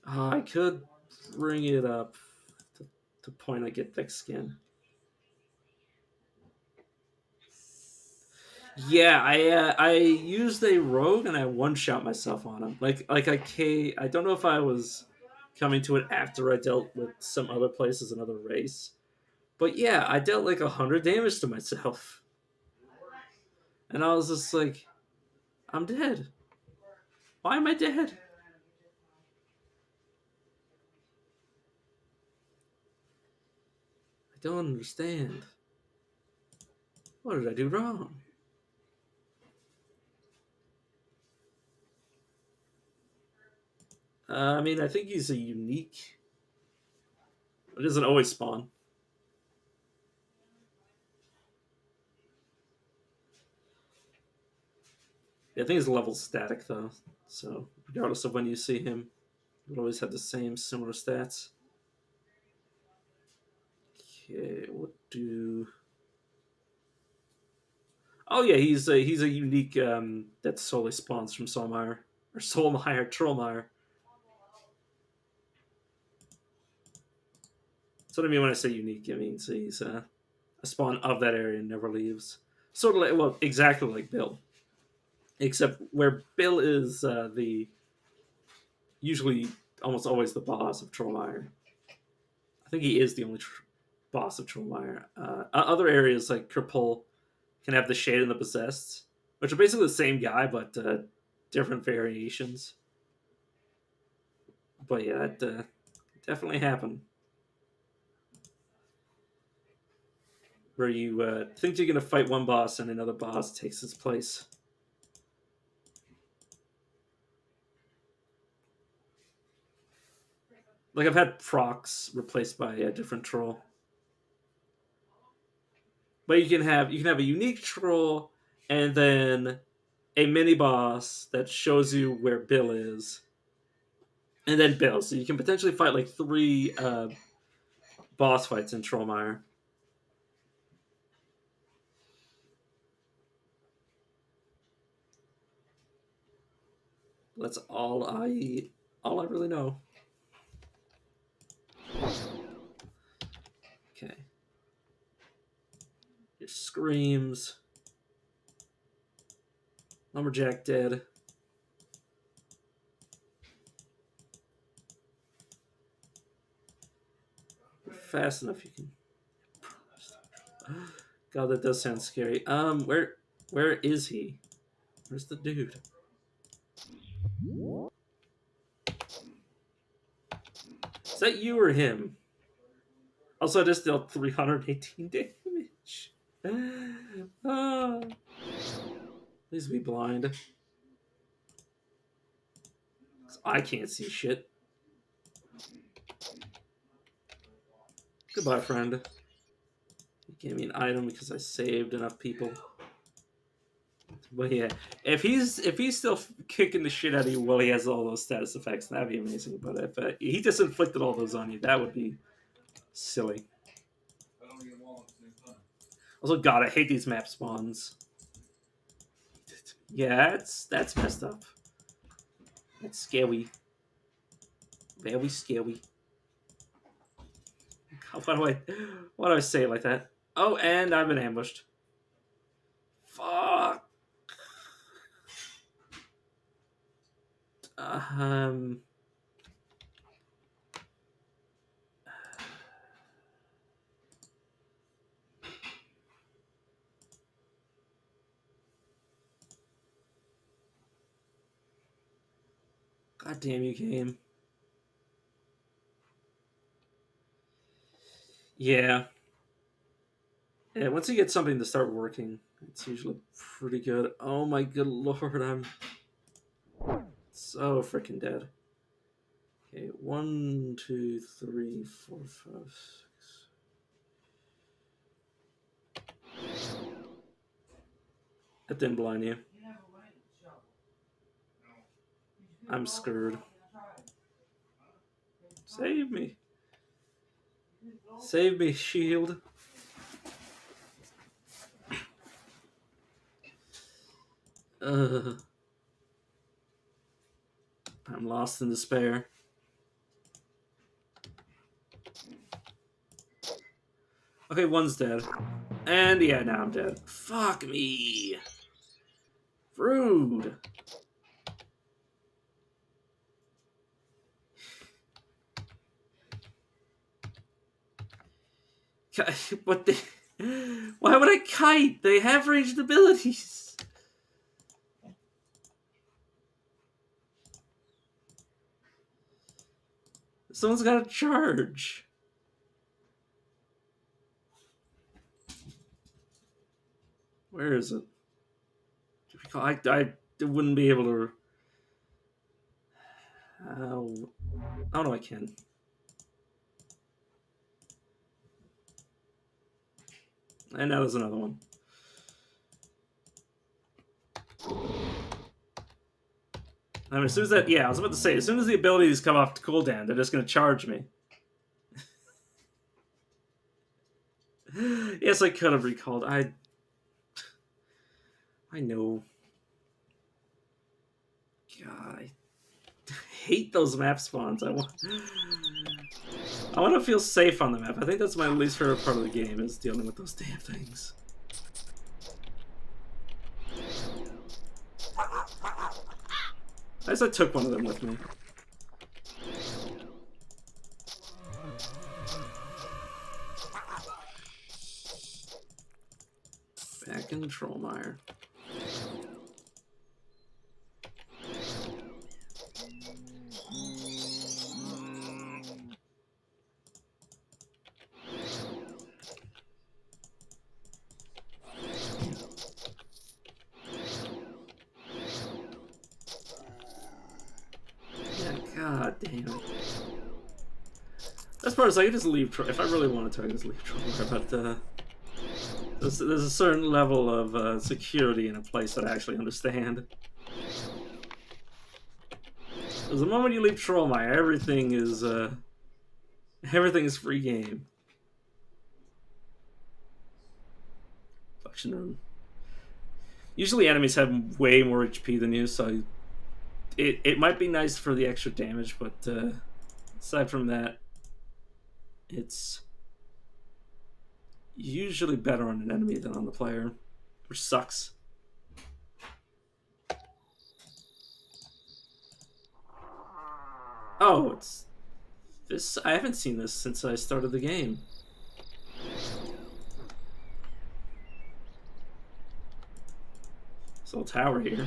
I could bring it up to point I get thick skin. Yeah, I used a rogue and I one shot myself on him. I don't know if I was coming to it after I dealt with some other places, another race, but yeah, I dealt like 100 damage to myself, and I was just like, I'm dead. Why am I dead? I don't understand. What did I do wrong? I mean, I think he's a unique. It doesn't always spawn. Yeah, I think his level's static though, so regardless of when you see him, you'll always have the same similar stats. Okay, what do? Oh yeah, he's a unique that solely spawns from Solmire or Solmire Trollmire. That's what I mean when I say unique. It means he's a spawn of that area and never leaves. Sort of like, well, exactly like Bill, except where Bill is the usually almost always the boss of Trollmire. I think he is the only boss of Trollmire. Other areas like Kerpul can have the Shade and the Possessed, which are basically the same guy but different variations. But yeah, that definitely happened. Where you think you're gonna fight one boss and another boss takes its place. Like I've had procs replaced by a different troll. But you can have a unique troll and then a mini boss that shows you where Bill is, and then Bill. So you can potentially fight like 3 boss fights in Trollmire. That's all I really know. Okay. Your screams. Lumberjack dead. Fast enough you can. God, that does sound scary. Where is he? Where's the dude? Is that you or him? Also, I just dealt 318 damage. Oh, please be blind. I can't see shit. Goodbye, friend. He gave me an item because I saved enough people. But yeah, if he's still kicking the shit out of you while he has all those status effects, that'd be amazing. But if he just inflicted all those on you, that would be silly. Also, God, I hate these map spawns. Yeah, that's messed up. That's scary. Very scary. God, why do I say it like that? Oh, and I've been ambushed. Fuck. Um. God damn you, game. Yeah. Yeah, once you get something to start working, It's usually pretty good. Oh my good lord, I'm so freaking dead. Okay, 1, 2, 3, 4, 5, 6. That didn't blind you. I'm screwed. Save me. Save me, shield. I'm lost in despair. Okay, one's dead. And yeah, now I'm dead. Fuck me. Rude. What the... Why would I kite? They have ranged abilities. Someone's got to charge. Where is it? I wouldn't be able to... Oh no, I can. And now there's another one. I mean, as soon as that... Yeah, I was about to say, as soon as the abilities come off to cooldown, they're just going to charge me. Yes, I could have recalled. I know. God, I hate those map spawns. I want to feel safe on the map. I think that's my least favorite part of the game, is dealing with those damn things. I guess I took one of them with me. Back in Trollmire. God damn it. That's part is I can just leave if I really wanted to. I can just leave Trollmire, but there's a certain level of security in a place that I actually understand. Because the moment you leave Trollmire, everything is free game. Function room. Usually enemies have way more HP than you, so it might be nice for the extra damage, but aside from that, it's usually better on an enemy than on the player, which sucks. Oh, it's this. I haven't seen this since I started the game. This little tower here.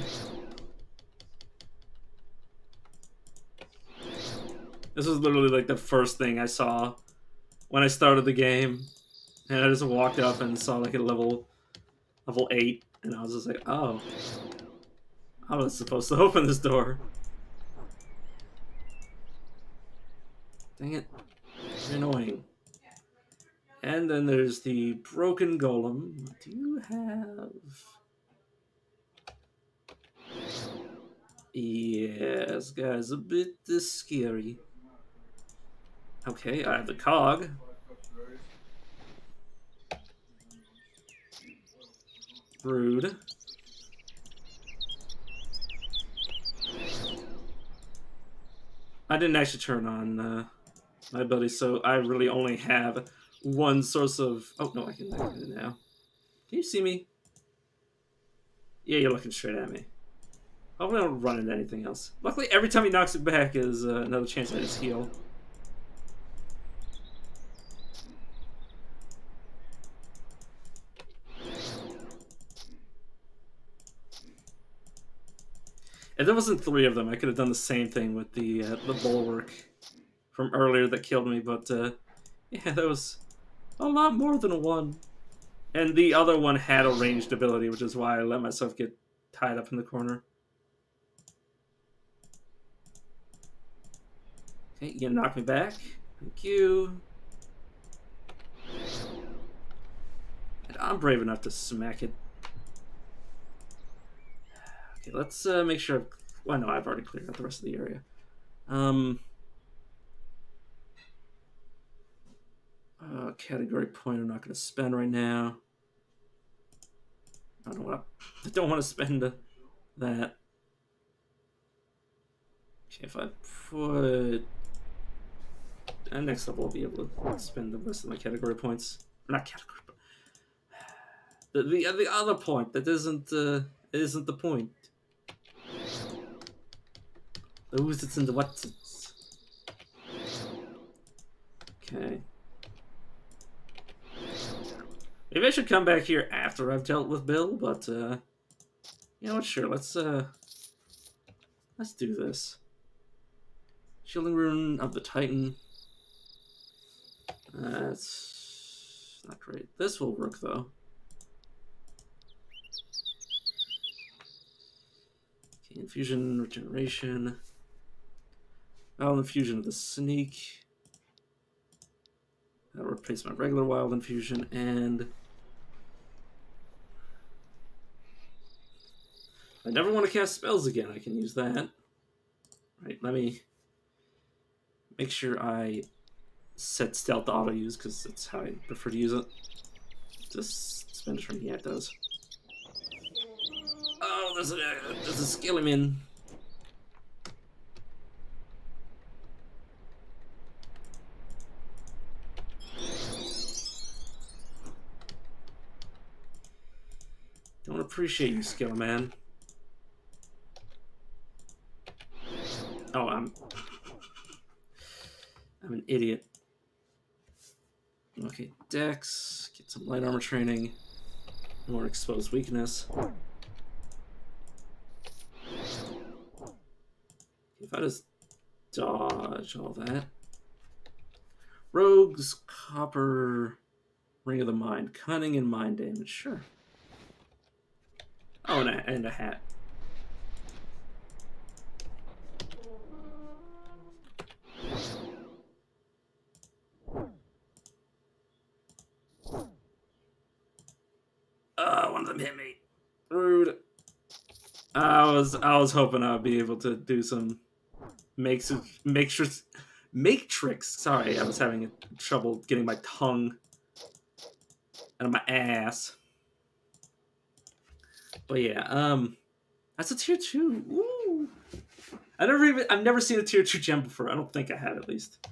This was literally like the first thing I saw when I started the game, and I just walked up and saw like a level 8, and I was just like, oh, I was supposed to open this door. Dang it, you're annoying. And then there's the broken golem. What do you have? Yes, guys, a bit scary. Okay, I have the cog. Rude. I didn't actually turn on my ability, so I really only have one source of... Oh, no, I can do it now. Can you see me? Yeah, you're looking straight at me. Hopefully I don't run into anything else. Luckily, every time he knocks it back is another chance I just heal. If there wasn't 3 of them, I could have done the same thing with the bulwark from earlier that killed me, but yeah, that was a lot more than 1. And the other one had a ranged ability, which is why I let myself get tied up in the corner. Okay, you gonna knock me back? Thank you. And I'm brave enough to smack it. Okay, let's make sure. Well, no, I've already cleared out the rest of the area. Category point I'm not going to spend right now. I don't want to spend that. Okay, if I put... And next up, I'll be able to spend the rest of my category points. Or not category, but... The other point that isn't the point. The who's it's and the what's it's. Okay. Maybe I should come back here after I've dealt with Bill, but you know what? Sure, let's do this. Shielding Rune of the Titan. That's not great. This will work though. Okay, infusion, regeneration. Wild infusion of the sneak. That'll replace my regular wild infusion, and I never want to cast spells again. I can use that. Right, let me make sure I set stealth to auto use because that's how I prefer to use it. Just spend a turn. Yeah, it does. Oh, there's a skeleton. Don't appreciate you, skeleton. Oh, I'm an idiot. Okay, Dex, get some light armor training, more exposed weakness. If I just dodge all that. Rogues, copper, ring of the mind, cunning and mind damage, sure. Oh, and a hat. One of them hit me. Rude. I was hoping I'd be able to do some make tricks. Sorry, I was having trouble getting my tongue out of my ass. But yeah, that's a tier 2. Woo! I've never seen a tier 2 gem before. I don't think I have, at least.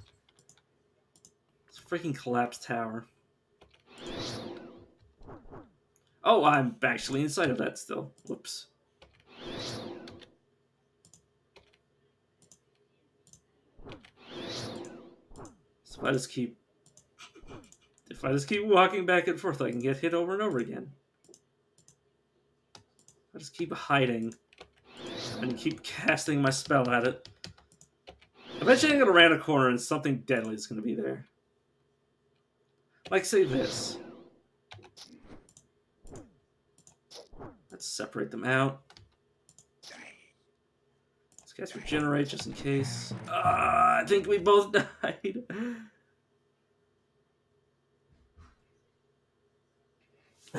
It's a freaking collapsed tower. Oh, I'm actually inside of that still. Whoops. So if I just keep walking back and forth, I can get hit over and over again. I just keep hiding and keep casting my spell at it. Eventually I'm gonna round a corner and something deadly is gonna be there. Like, say this. Let's separate them out. Let's cast Regenerate just in case. I think we both died.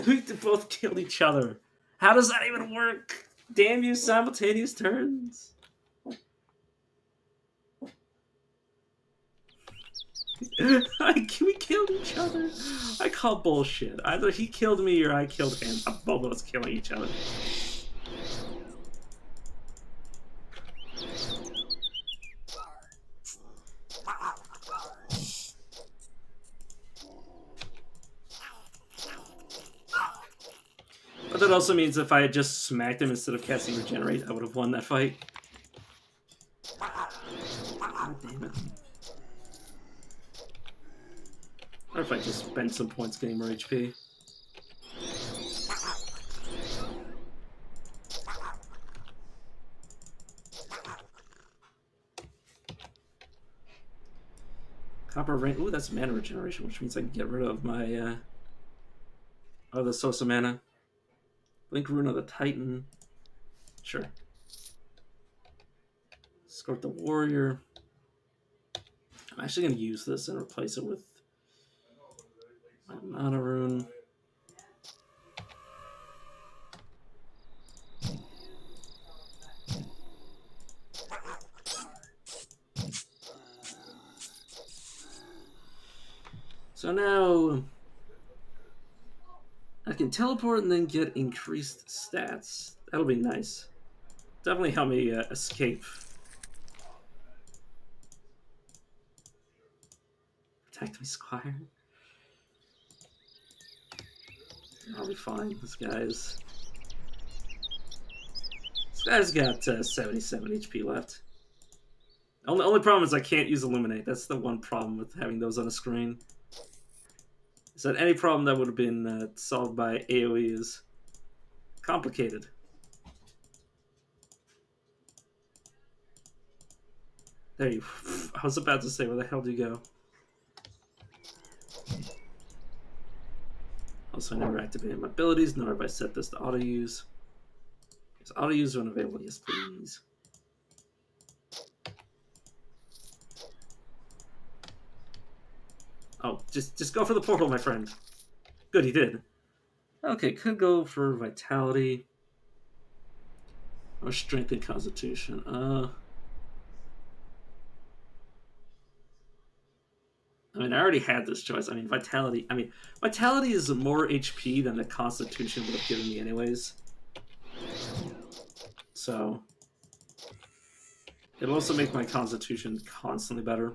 We both killed each other. How does that even work? Damn you, simultaneous turns. We killed each other. I call bullshit. Either he killed me or I killed him. Both of us killing each other. But that also means if I had just smacked him instead of casting Regenerate, I would have won that fight. God damn it. Or if I just spend some points getting more HP. Copper rain. Ooh, that's mana regeneration, which means I can get rid of my Oh, the Sosa mana. Blink Rune of the Titan. Sure. Escort the Warrior. I'm actually going to use this and replace it with my Mana Rune. So now I can teleport and then get increased stats. That'll be nice. Definitely help me escape. Protect me, Squire. I'll be fine. This guy's got 77 HP left. Only problem is I can't use Illuminate. That's the one problem with having those on a screen. Is that any problem that would have been solved by AoE is complicated. There you... I was about to say, where the hell do you go? Also, I never activated my abilities, nor have I set this to auto-use. Is auto-use unavailable? Yes, please. Oh, just go for the portal, my friend. Good, he did. Okay, could go for Vitality. Or Strength and Constitution. I mean, I already had this choice. I mean, Vitality is more HP than the Constitution would have given me anyways. So, it'll also make my Constitution constantly better.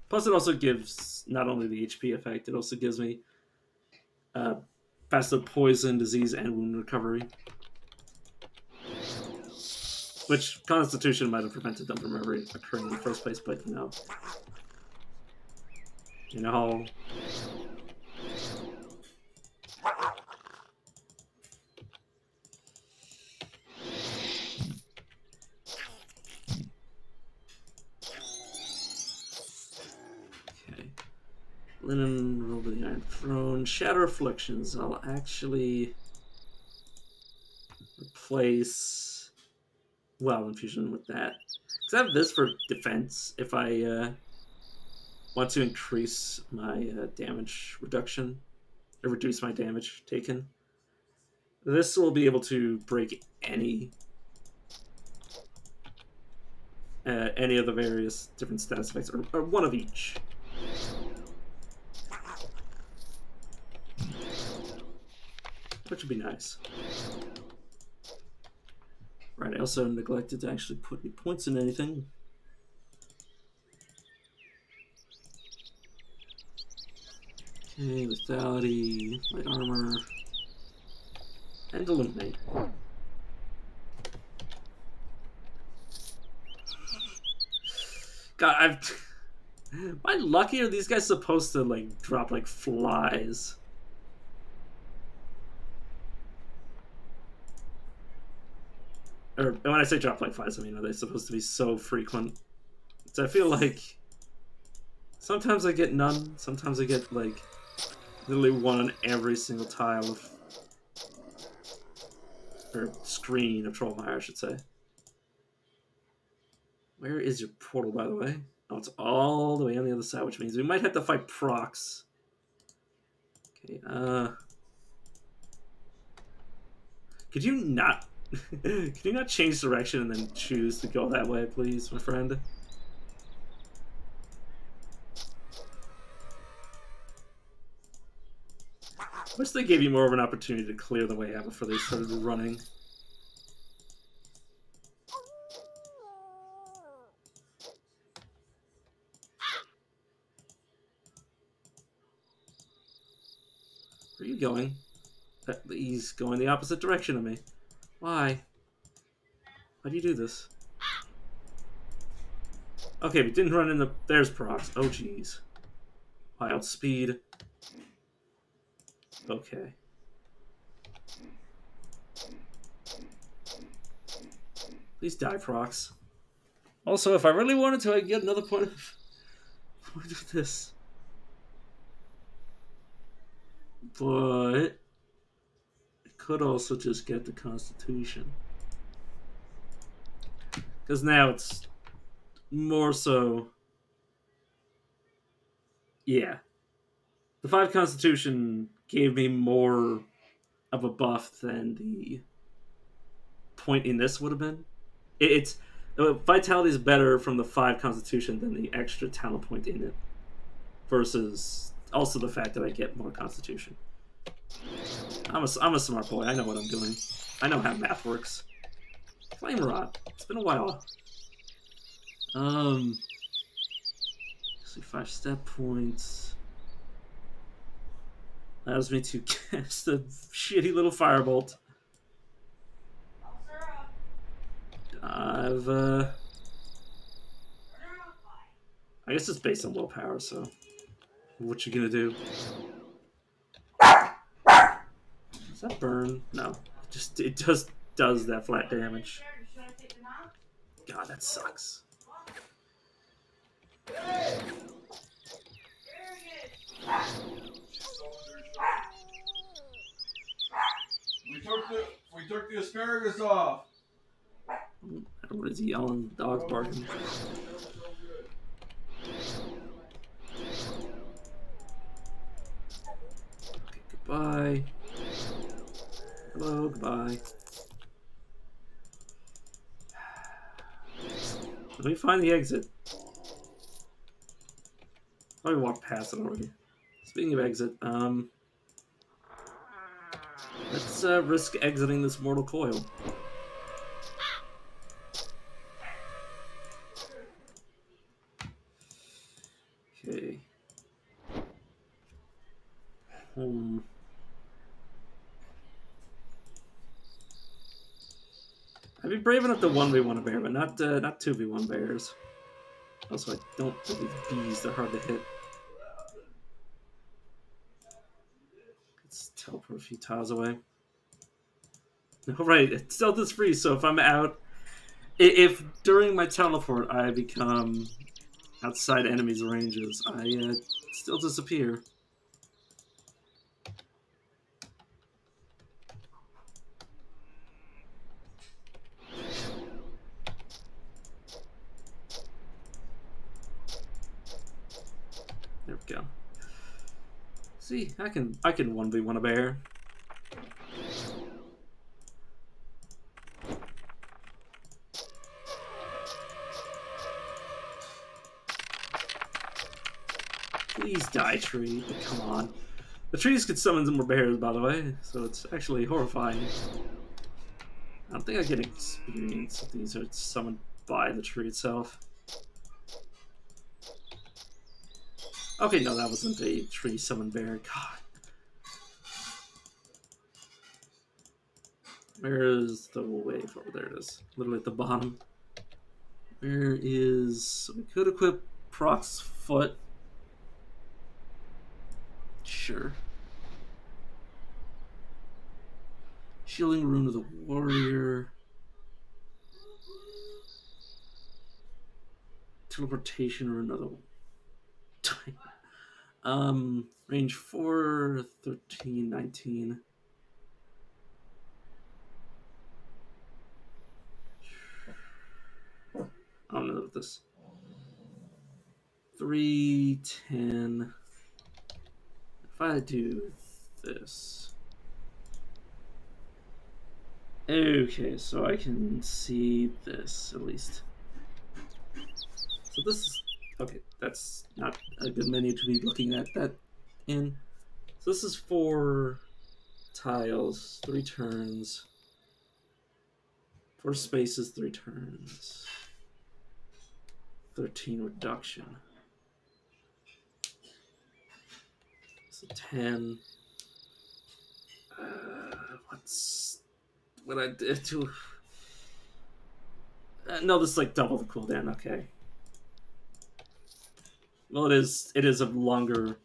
Plus, it also gives not only the HP effect, it also gives me faster poison, disease, and wound recovery. Which Constitution might have prevented them from ever occurring in the first place, but you know. You know. Okay. Linen, Roll to the Iron Throne. Shatter Afflictions. I'll actually replace Well Infusion with that. Because I have this for defense if I want to increase my damage reduction, or reduce my damage taken. This will be able to break any of the various different status effects, or one of each. Which would be nice. Right, I also neglected to actually put any points in anything. Okay, Lethality, Light Armor, and Illuminate. God, am I lucky, or are these guys supposed to like drop like flies? Or when I say drop like flies, I mean, are they supposed to be so frequent? So I feel like sometimes I get none, sometimes I get like literally one on every single tile of, or screen of Trollmire, I should say. Where is your portal, by the way? Oh, it's all the way on the other side, which means we might have to fight procs. Okay, could you not... Can you not change direction and then choose to go that way, please, my friend? Wish they gave you more of an opportunity to clear the way out before they started running. Where are you going? He's going the opposite direction of me. Why? Why do you do this? Okay, we didn't run in the... There's procs. Oh, jeez. Wild speed. Okay. Please die, procs. Also, if I really wanted to, I could get another point of... What is this? But... could also just get the Constitution. Because now it's more so. Yeah. The 5 Constitution gave me more of a buff than the point in this would have been. It's Vitality is better from the 5 Constitution than the extra talent point in it. Versus also the fact that I get more Constitution. I'm a smart boy. I know what I'm doing. I know how math works. Flame Rod. It's been a while. See, 5 step points. Allows me to cast a shitty little firebolt. I guess it's based on willpower, so what you gonna do? Does that burn? No. It just does that flat damage. God, that sucks. We took the asparagus off. What is he yelling? Dog's barking. Okay, goodbye. Hello, goodbye. Let me find the exit. I walked past it already. Speaking of exit, let's risk exiting this mortal coil. Okay. I'd be brave enough to 1v1 a bear, but not 2v1 bears. Also, I don't think these bees are hard to hit. Let's teleport a few tiles away. Alright, stealth is free, so if I'm out... If during my teleport I become outside enemies' ranges, I still disappear. There we go. See, I can 1v1 a bear. Please die, tree. Come on. The trees could summon more bears, by the way, so it's actually horrifying. I don't think I get experience if these are summoned by the tree itself. Okay, no, that wasn't a tree summoned bear. God. Where is the wave? Oh, there it is. Literally at the bottom. Where is... We could equip Proc's foot. Sure. Shielding Rune of the Warrior. Teleportation Rune of the... range 4, 13, 19. I don't know what this. 3, 10. If I do this. Okay, so I can see this at least. So this is okay. That's not a good menu to be looking at that in. So this is 4 tiles, 3 turns. 4 spaces, 3 turns. 13 reduction. So 10. What's what I did to? No, this is like double the cooldown. Okay. Well, it is a longer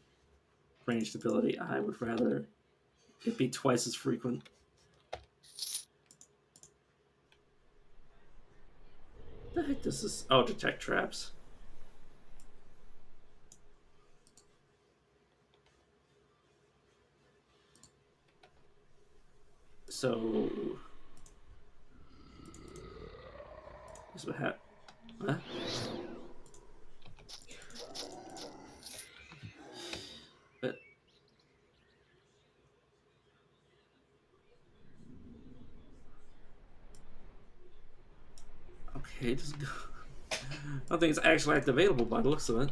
ranged ability. I would rather it be twice as frequent. The heck this is? Oh, detect traps. So. This what happened. Huh? But. Okay, just go. I don't think it's actually available by the looks of it.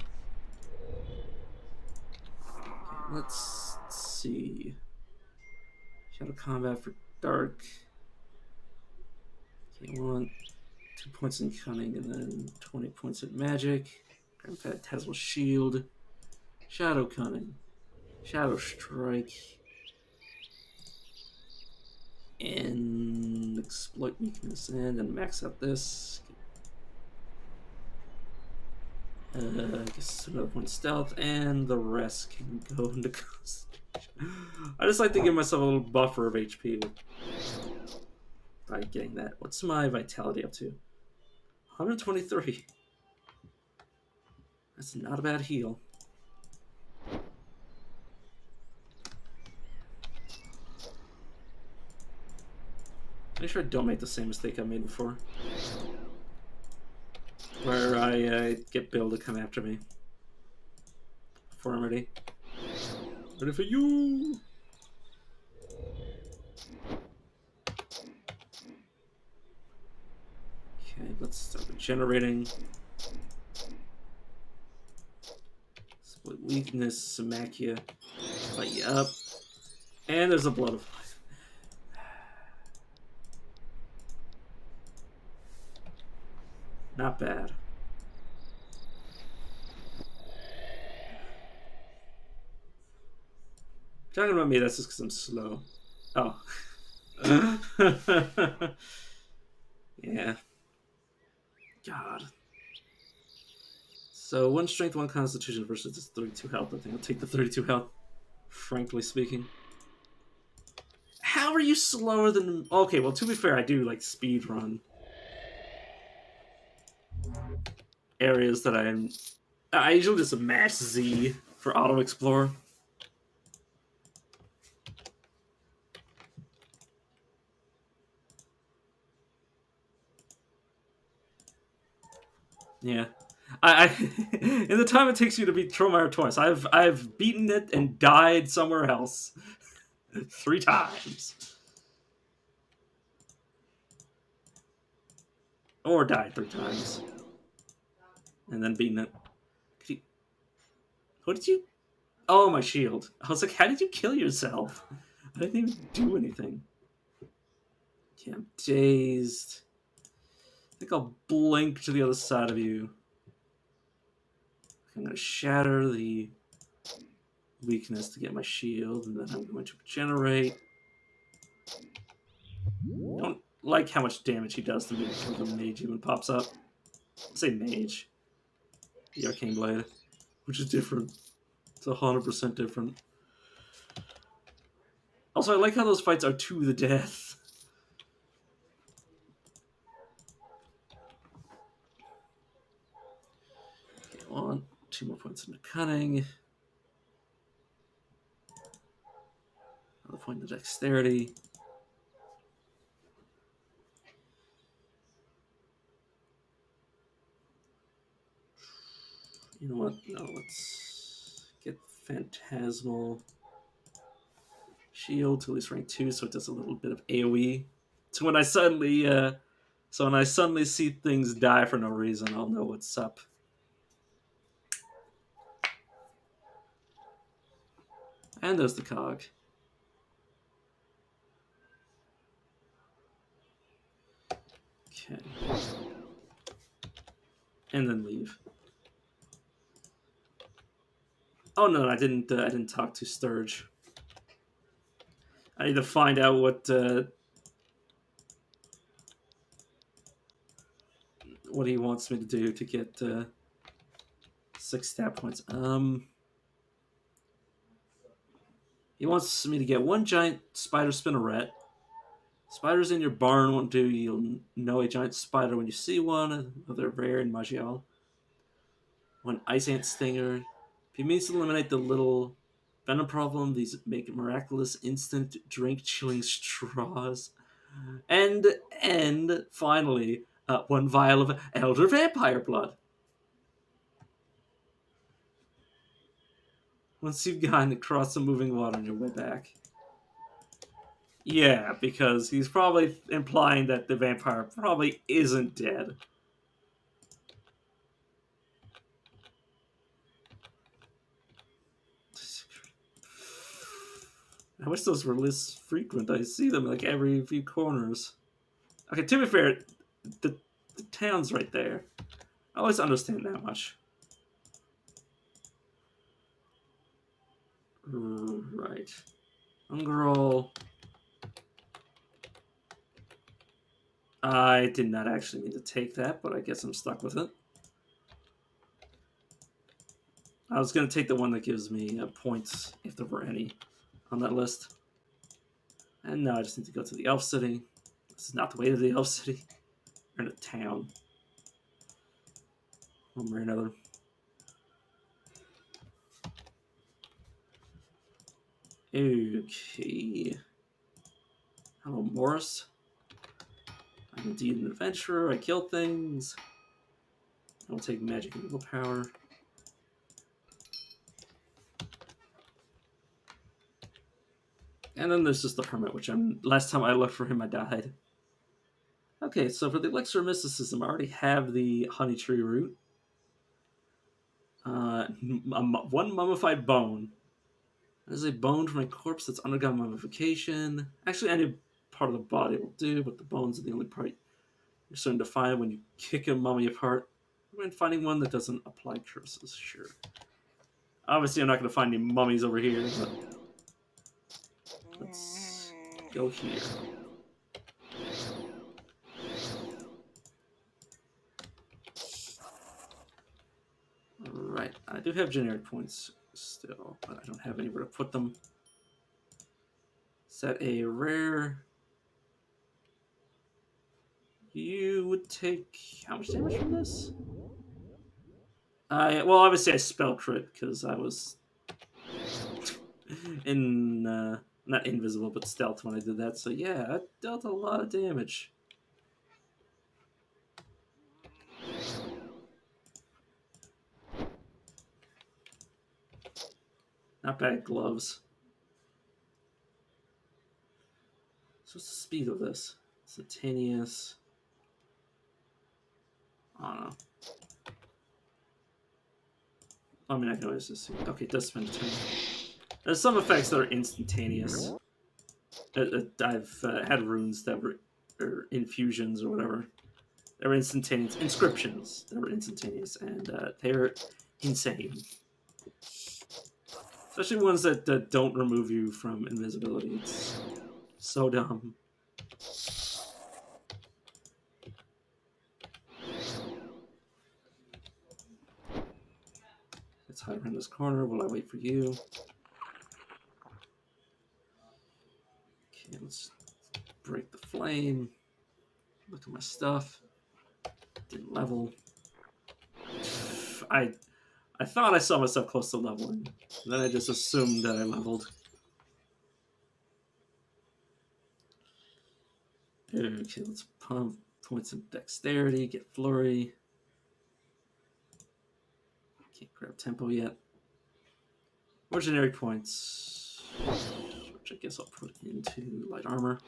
Let's see. Shadow combat for dark. Okay, 2 points in cunning, and then 20 points in magic. Phantasmal shield. Shadow cunning. Shadow strike. And exploit weakness, and then max out this. I guess another point stealth, and the rest can go into concentration. I just like to give myself a little buffer of HP by getting that. What's my vitality up to? 123. That's not a bad heal. Make sure I don't make the same mistake I made before, where I get Bill to come after me. Before I'm ready. Ready for you! Okay, let's start regenerating. Split weakness, Samakia. Fight you up. And there's a blood of life. Not bad. Talking about me, that's just because I'm slow. Oh. Yeah. God. So 1 strength, 1 constitution versus this 32 health. I think I'll take the 32 health, frankly speaking. How are you slower than... Okay, well, to be fair, I do, like, speed run areas that I usually just mash Z for auto explore. Yeah. I in the time it takes you to beat Tromire twice, I've beaten it and died somewhere else 3 times. Or died 3 times. And then beaten it. What did you... Oh, my shield. I was like, how did you kill yourself? I didn't even do anything. Okay, I'm dazed. I think I'll blink to the other side of you. I'm going to shatter the weakness to get my shield, and then I'm going to regenerate. I don't like how much damage he does to me before the mage even pops up. I'll say mage. The arcane blade. Which is different. It's 100% different. Also, I like how those fights are to the death. Okay, 1, 2 more points into cunning. Another point into dexterity. You know what? No, let's get Phantasmal Shield to at least rank 2, so it does a little bit of AoE. So when I suddenly see things die for no reason, I'll know what's up. And there's the cog. Okay. And then leave. Oh no, I didn't talk to Sturge. I need to find out what he wants me to do to get 6 stat points. He wants me to get 1 giant spider spinneret. Spiders in your barn won't do. You'll know a giant spider when you see one. They're rare in Maj'Eyal. 1 ice ant stinger. If he means to eliminate the little venom problem. These make miraculous instant drink chilling straws. And finally, 1 vial of elder vampire blood. Once you've gotten across the moving water on your way back. Yeah, because he's probably implying that the vampire probably isn't dead. I wish those were less frequent. I see them like every few corners. Okay, to be fair, the town's right there. I always understand that much. Right. Ungroll. I did not actually mean to take that, but I guess I'm stuck with it. I was going to take the one that gives me points, if there were any, on that list. And now I just need to go to the Elf City. This is not the way to the Elf City. We're in a town. One way or another. Okay. Hello, Morris. I'm indeed an adventurer. I kill things. I will take magic and willpower. And then there's just the Hermit, which last time I looked for him, I died. Okay, so for the Elixir of Mysticism, I already have the Honey Tree Root. 1 mummified bone. That is a bone from a corpse that's undergone mummification. Actually, any part of the body will do, but the bones are the only part you're certain to find when you kick a mummy apart. When finding one that doesn't apply curses, sure. Obviously, I'm not going to find any mummies over here, but let's go here. Right, I do have generic points still, but I don't have anywhere to put them. Set a rare. You would take how much damage from this? Well, obviously I spell crit because I was in not invisible but stealth when I did that. So yeah, I dealt a lot of damage. Not bad gloves. So what's the speed of this? Instantaneous. I don't know. I mean, I can always just... Okay, it does spend a turn. There's some effects that are instantaneous. I've had runes that were... or infusions or whatever. They were instantaneous. Inscriptions that were instantaneous, and they're insane. Especially ones that don't remove you from invisibility. It's so dumb. Let's hide around this corner while I wait for you. Okay, let's break the flame. Look at my stuff. Didn't level. I thought I saw myself close to leveling. Then I just assumed that I leveled. Okay, let's pump points of dexterity, get flurry. Can't grab tempo yet. More generic points, which I guess I'll put into light armor.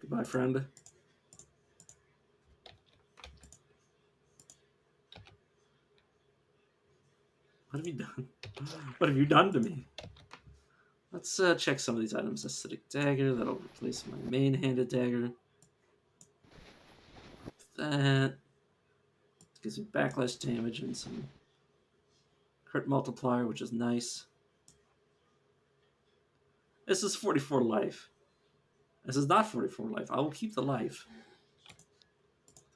Goodbye, friend. What have you done? What have you done to me? Let's check some of these items. Acidic dagger, that'll replace my main-handed dagger. That gives me backlash damage and some crit multiplier, which is nice. This is 44 life. This is not 44 life. I will keep the life.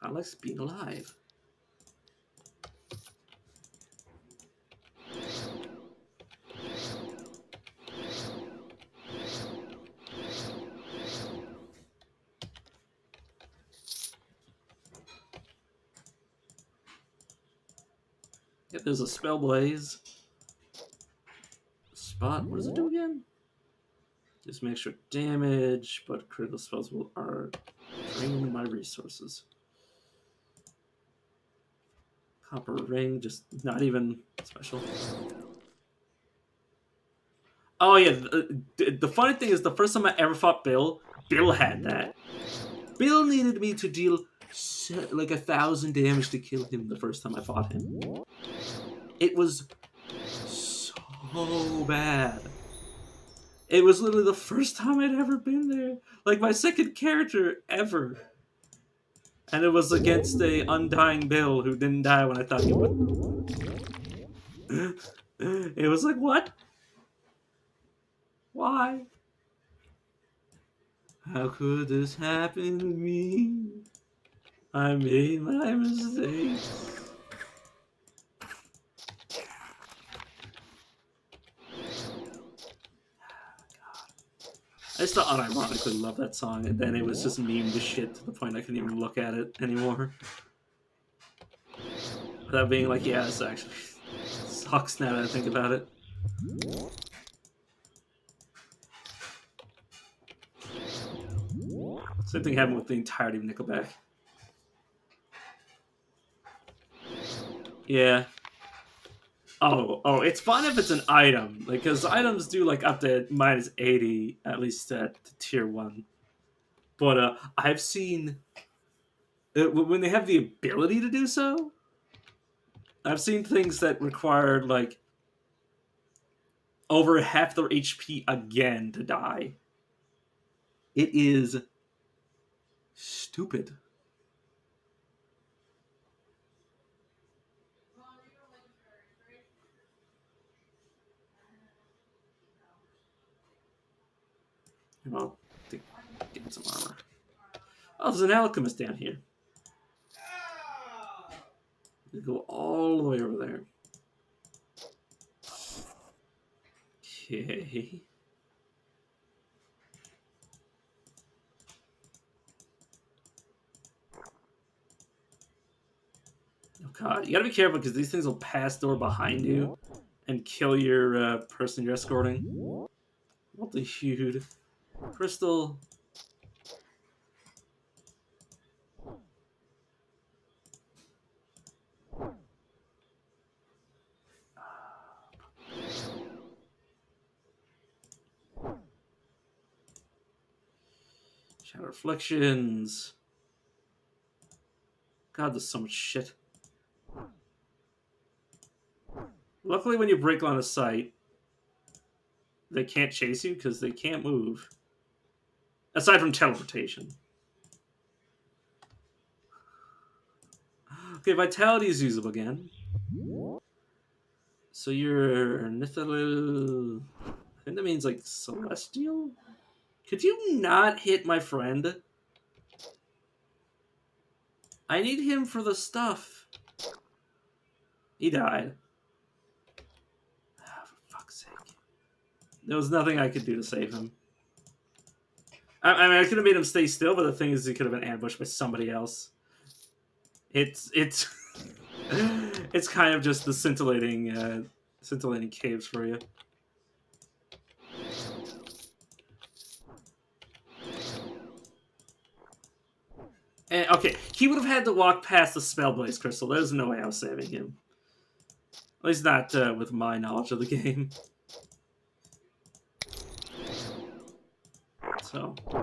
I like being alive. Yeah, there's a spell blaze. Spot. What does it do again? Just make sure damage, but critical spells are draining my resources. Copper ring, just not even special. Oh yeah, the funny thing is, the first time I ever fought Bill had that. Bill needed me to deal like 1,000 damage to kill him the first time I fought him. It was so bad. It was literally the first time I'd ever been there. Like my second character ever. And it was against a undying Bill who didn't die when I thought he would. It was like, what? Why? How could this happen to me? I made my mistakes. I still unironically love that song, and then it was just memed to shit to the point I couldn't even look at it anymore. Without being like, yeah, this actually sucks now that I think about it. Same thing happened with the entirety of Nickelback. Yeah. Oh, it's fun if it's an item. Like, because items do, like, up to minus 80, at least at tier 1. But I've seen... when they have the ability to do so, I've seen things that require, like, over half their HP again to die. It is stupid. I'll get some armor. Oh, there's an alchemist down here. You go all the way over there. Okay. Oh god, you gotta be careful because these things will pass door behind you and kill your person you're escorting. Multi-hued crystal. Shadow reflections. God, there's so much shit. Luckily, when you break line of sight, they can't chase you because they can't move. Aside from teleportation. Okay, vitality is usable again. So you're Nithil. I think that means like celestial? Could you not hit my friend? I need him for the stuff. He died. Oh, for fuck's sake. There was nothing I could do to save him. I mean, I could have made him stay still, but the thing is, he could have been ambushed by somebody else. It's it's kind of just the scintillating caves for you. And, okay, he would have had to walk past the Spellblaze Crystal. There's no way I was saving him. At least not with my knowledge of the game. So, oh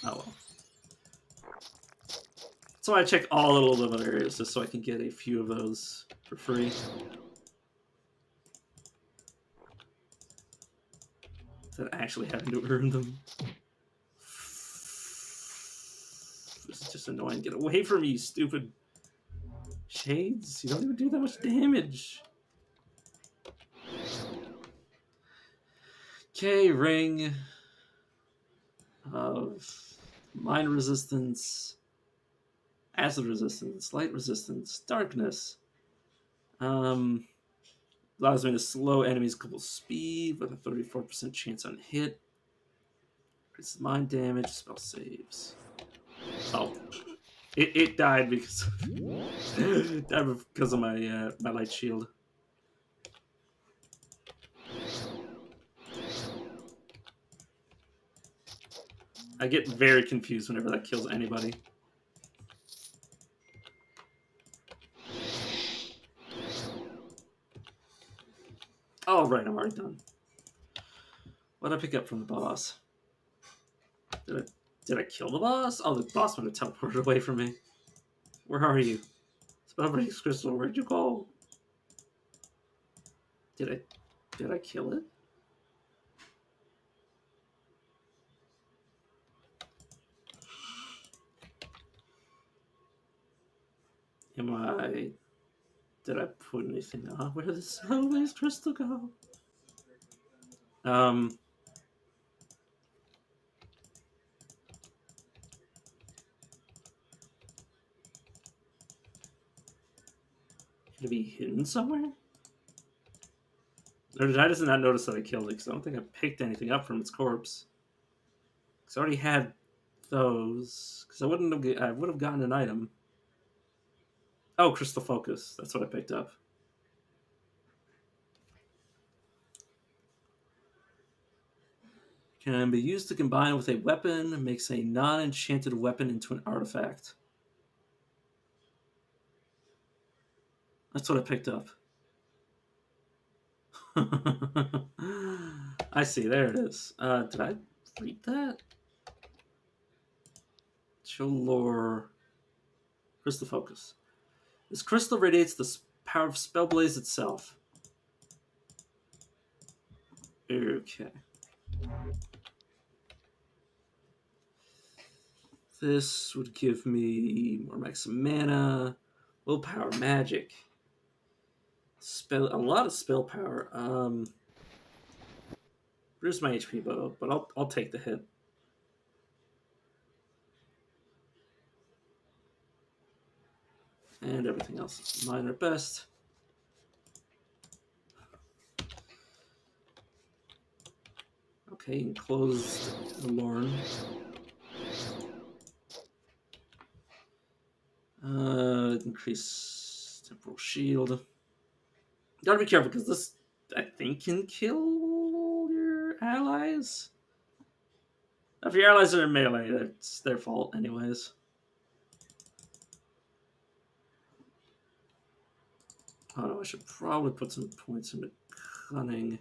well. That's why I check all the little limit areas, just so I can get a few of those for free. Instead of actually having to earn them. This is just annoying. Get away from me, you stupid shades. You don't even do that much damage. Okay, ring of mind resistance, acid resistance, light resistance, darkness. Allows me to slow enemies' couple speed with a 34% chance on hit. Increases mind damage, spell saves. Oh. It died because of my my light shield. I get very confused whenever that kills anybody. Oh right, I'm already done. What did I pick up from the boss? Did I kill the boss? Oh, the boss went to teleport away from me. Where are you? Spellbreak Crystal, where'd you go? Did I kill it? Am I? Did I put anything on? Where did the Spellbreak Crystal go? Um, Could it be hidden somewhere? Or did I just not notice that I killed it? Because I don't think I picked anything up from its corpse. Because I already had those. Because I would have gotten an item. Oh, Crystal Focus. That's what I picked up. Can be used to combine with a weapon. Makes a non-enchanted weapon into an artifact. That's what I picked up. I see. There it is. Did I read that? Show lore. Crystal Focus. This crystal radiates the power of Spellblaze itself. Okay. This would give me more max mana, willpower, magic, a lot of spell power. Reduce my HP, but I'll take the hit. And everything else, mine are best. Okay, enclose the Lorn. Increase temporal shield. Gotta be careful because this, I think, can kill your allies. If your allies are in melee, that's their fault, anyways. Oh no, I should probably put some points into cunning.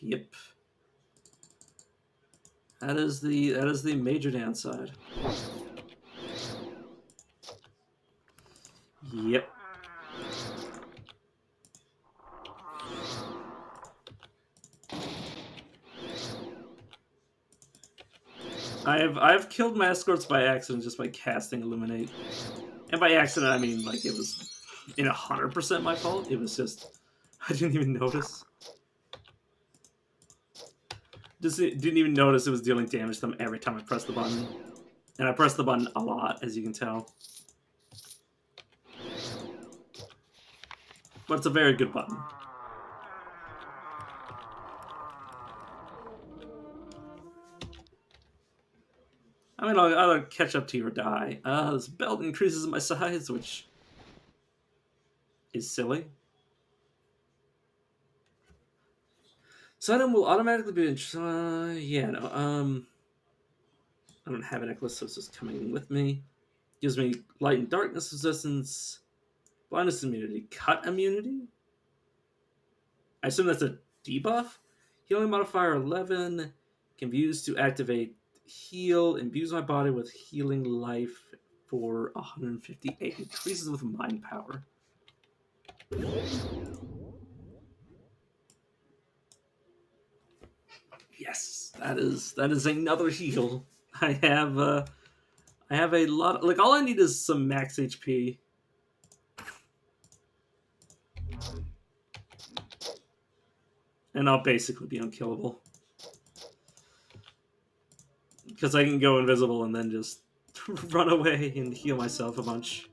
Yep. That is the major downside. Yep. I've killed my escorts by accident just by casting Illuminate. And by accident I mean like it was in 100% my fault. It was just I didn't even notice. Just didn't even notice it was dealing damage to them every time I pressed the button. And I pressed the button a lot, as you can tell. But it's a very good button. I mean, I'll either catch up to you or die. This belt increases my size, which is silly. So item will automatically be yeah, no, I don't have a necklace, so it's just coming with me. Gives me light and darkness resistance, blindness immunity, cut immunity. I assume that's a debuff. Healing modifier 11 can be used to activate heal, imbues my body with healing life for 158. Increases with mind power. Yes, that is another heal. I have a lot of, like all I need is some max HP. And I'll basically be unkillable. Because I can go invisible and then just run away and heal myself a bunch.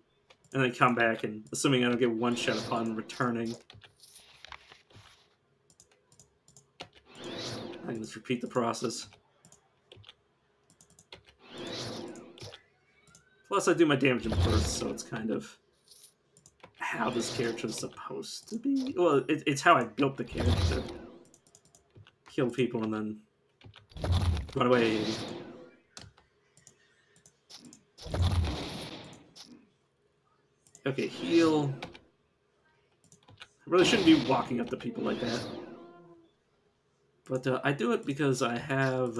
And then come back, and assuming I don't get one shot upon returning, I can just repeat the process. Plus, I do my damage in bursts, so it's kind of how this character is supposed to be. Well, it's how I built the character. Kill people and then run away. Okay, heal. I really shouldn't be walking up to people like that. But I do it because I have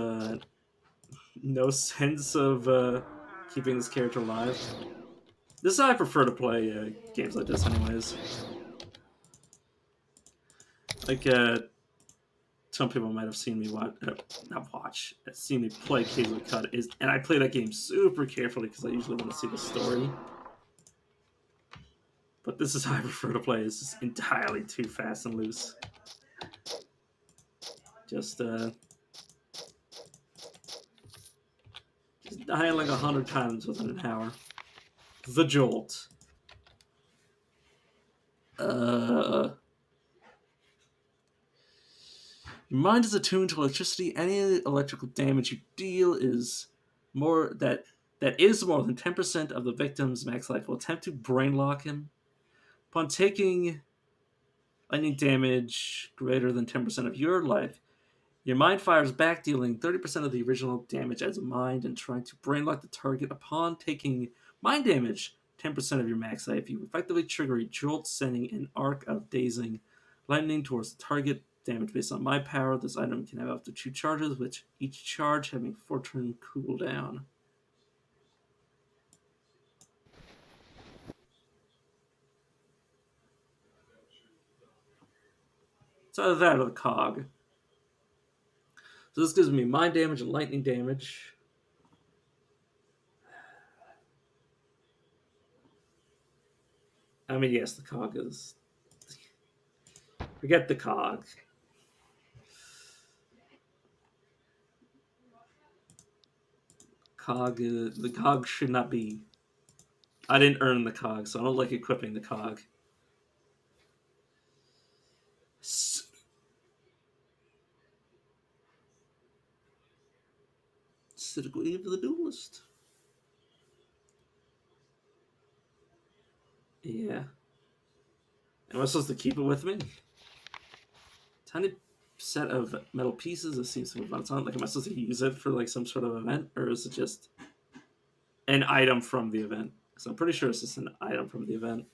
no sense of keeping this character alive. This is how I prefer to play games like this, anyways. Like, some people might have seen me seen me play Occasionally Cut, and I play that game super carefully because I usually want to see the story. But this is how I prefer to play. It's just entirely too fast and loose. Just dying like 100 times within an hour. The Jolt. Your mind is attuned to electricity. Any electrical damage you deal is more that is more than 10% of the victim's max life. Will attempt to brainlock him. Upon taking lightning damage greater than 10% of your life, your mind fires back, dealing 30% of the original damage as a mind and trying to brainlock the target. Upon taking mind damage, 10% of your max life, you effectively trigger a jolt, sending an arc of dazing lightning towards the target. Damage based on my power. This item can have up to 2 charges, with each charge having 4-turn cooldown. So either that or the cog. So this gives me mind damage and lightning damage. I mean, yes, the cog is... Forget the cog. The cog should not be... I didn't earn the cog, so I don't like equipping the cog. Acidic Wave of the Duelist. Yeah. Am I supposed to keep it with me? Tiny set of metal pieces. It seems to move on its own. Like, am I supposed to use it for like some sort of event, or is it just an item from the event? So I'm pretty sure it's just an item from the event.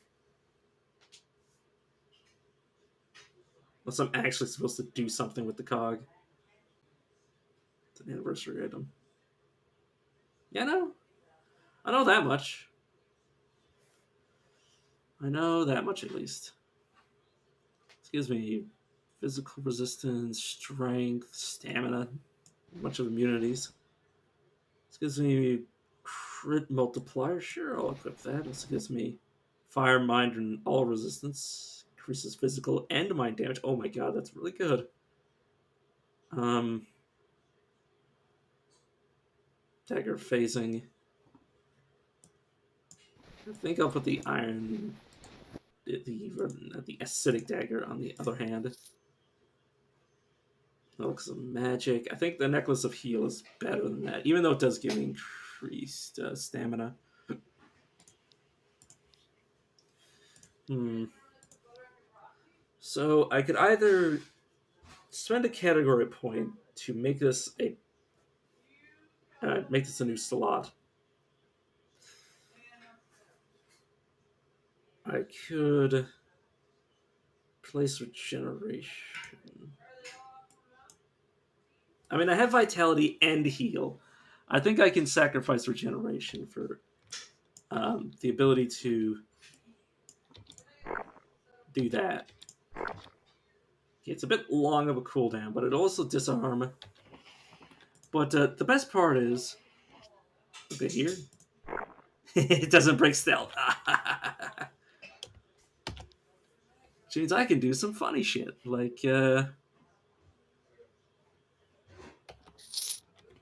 Unless I'm actually supposed to do something with the cog. It's an anniversary item. Yeah, no. I know that much. I know that much at least. This gives me physical resistance, strength, stamina, a bunch of immunities. This gives me crit multiplier. Sure, I'll equip that. This gives me fire, mind, and all resistance. Increases physical and mind damage. Oh my god, that's really good. Dagger phasing. I think I'll put the iron, the acidic dagger on the other hand. Looks of magic. I think the necklace of heal is better than that, even though it does give me increased stamina. So I could either spend a category point to make this a new slot. I could place regeneration. I mean, I have vitality and heal. I think I can sacrifice regeneration for the ability to do that. It's a bit long of a cooldown, but it'll also disarm. But the best part is, look at here. It doesn't break stealth. Which means I can do some funny shit, like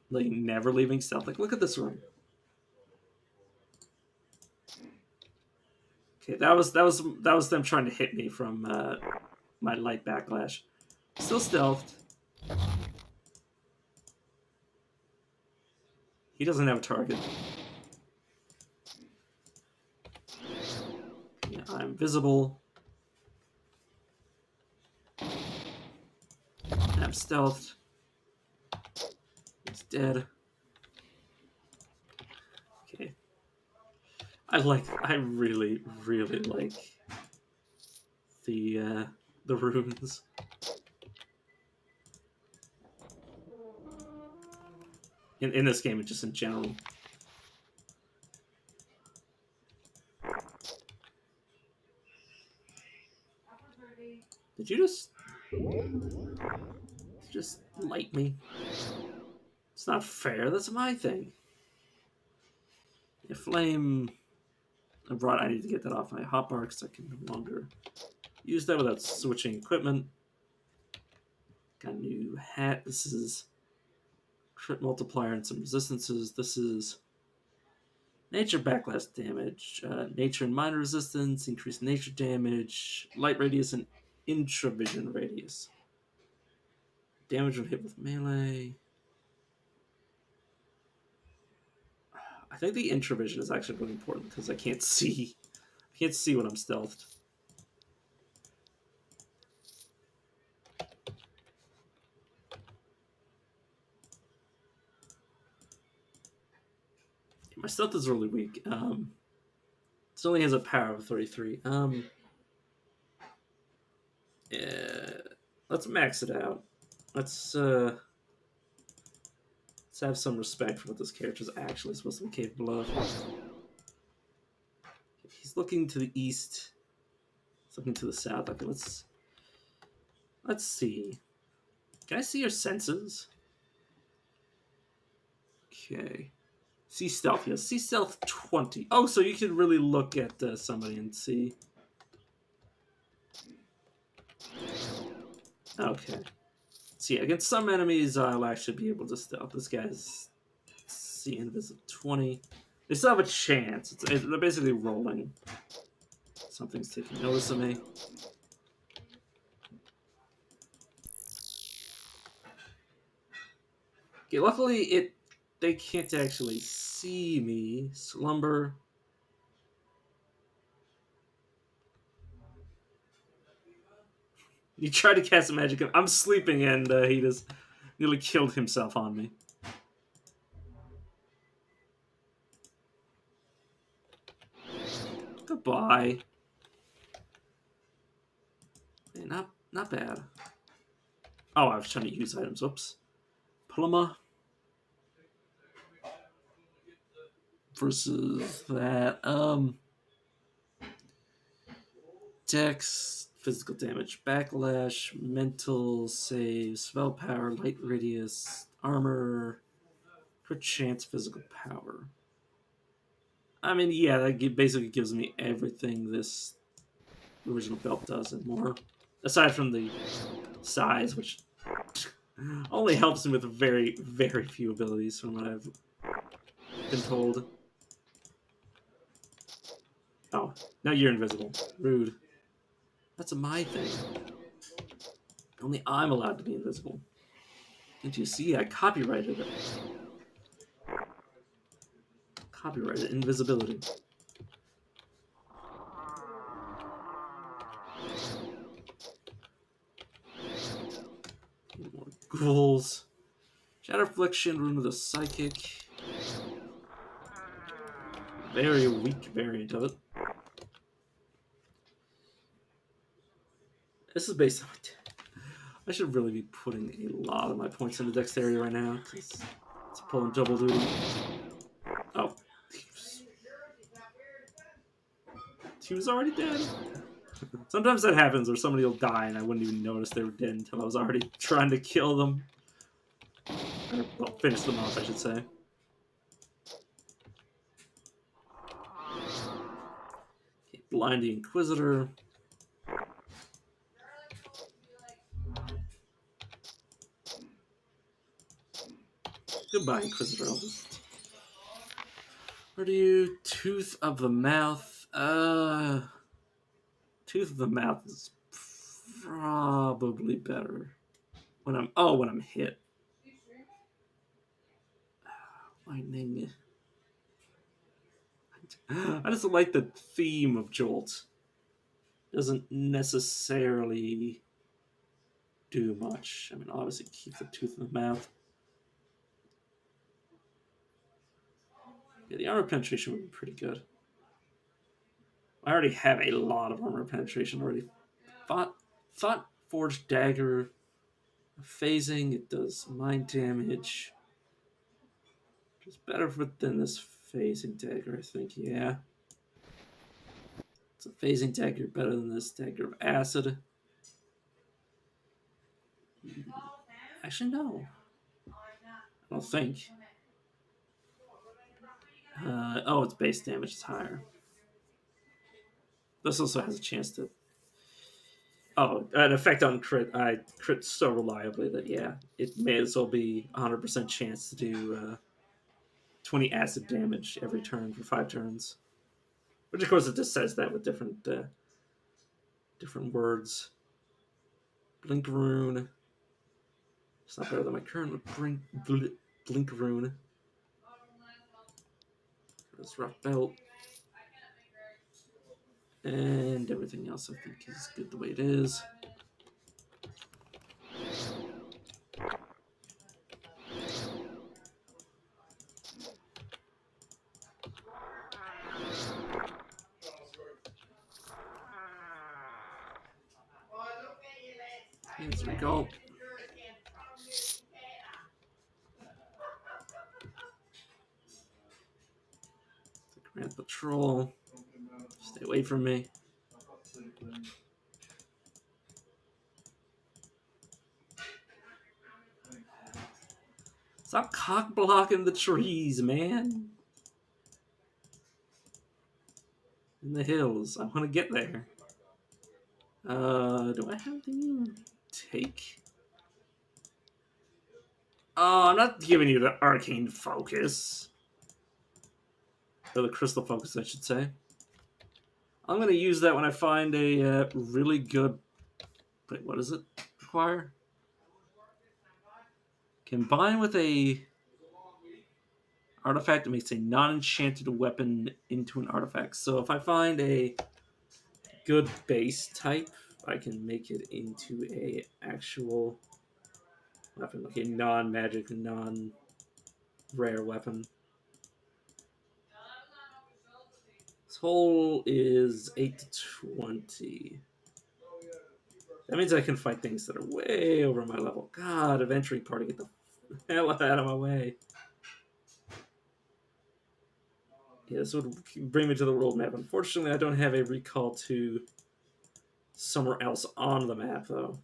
never leaving stealth. Like, look at this room. Okay, that was them trying to hit me from my light backlash. Still stealthed. He doesn't have a target. I'm visible. I'm stealthed. He's dead. Okay. I really, really like the runes. In this game and just in general. Did you just light me? It's not fair. That's my thing. A flame. I need to get that off my hotbar because I can no longer use that without switching equipment. Got a new hat. This is crit multiplier and some resistances. This is nature backlash damage, nature and minor resistance, increased nature damage, light radius, and intravision radius. Damage when hit with melee. I think the intravision is actually really important because I can't see. I can't see when I'm stealthed. My stealth is really weak. It only has a power of 33. Yeah, let's max it out. Let's have some respect for what this character is actually supposed to be capable of. He's looking to the east. He's looking to the south. Okay, let's see. Can I see your senses? Okay. See stealth, yes. See stealth 20. Oh, so you can really look at somebody and see. Okay. So yeah, against some enemies, I'll actually be able to stealth. This guy's see invisible 20. They still have a chance. They're basically rolling. Something's taking notice of me. Okay, luckily they can't actually see me. Slumber. He tried to cast a magic. I'm sleeping, and he just nearly killed himself on me. Goodbye. Hey, not bad. Oh, I was trying to use items. Oops. Plumber versus that. Dex, physical damage, backlash, mental save, spell power, light radius, armor, crit chance, physical power. I mean, yeah, that basically gives me everything this original belt does and more. Aside from the size, which only helps me with very, very few abilities from what I've been told. Oh, now you're invisible. Rude. That's my thing. Only I'm allowed to be invisible. Did you see? I copyrighted it. Copyrighted invisibility. More ghouls. Shadow Affliction, Rune of the Psychic. Very weak variant of it. This is based on... I should really be putting a lot of my points into dexterity right now, because it's pulling double duty. Oh. He was already dead. Sometimes that happens where somebody will die and I wouldn't even notice they were dead until I was already trying to kill them. Or, well, finish them off, I should say. Okay, Blind the Inquisitor. Goodbye, Inquisitor. Where do you? Tooth of the Mouth. Tooth of the Mouth is probably better when I'm hit. Lightning. I just like the theme of Jolt. doesn't necessarily do much. I mean, obviously, keep the tooth in the mouth. Yeah, the armor penetration would be pretty good. I already have a lot of armor penetration already. Thought Forged Dagger, phasing, it does mind damage. It's better than this phasing dagger, I think, yeah. It's a phasing dagger better than this dagger of acid. Actually, no. I don't think. Oh, its base damage is higher. This also has a chance to. Oh, an effect on crit. I crit so reliably that, yeah, it may as well be 100% chance to do 20 acid damage every turn for 5 turns. Which, of course, it just says that with different words. Blink Rune. It's not better than my current Blink Rune. This Rough Belt. And everything else I think is good the way it is. As we go. The Grand Patrol. Stay away from me. Stop cock blocking the trees, man. In the hills. I want to get there. Do I have the take? Oh, I'm not giving you the arcane focus. Or the crystal focus, I should say. I'm going to use that when I find a really good... Wait, what does it require? Combine with a artifact that makes a non-enchanted weapon into an artifact. So if I find a good base type, I can make it into a actual weapon, like a non-magic, non-rare weapon. This hole is 8 to 20. That means I can fight things that are way over my level. God, adventuring party, get the hell out of my way. Yeah, this would bring me to the world map. Unfortunately, I don't have a recall to somewhere else on the map, though.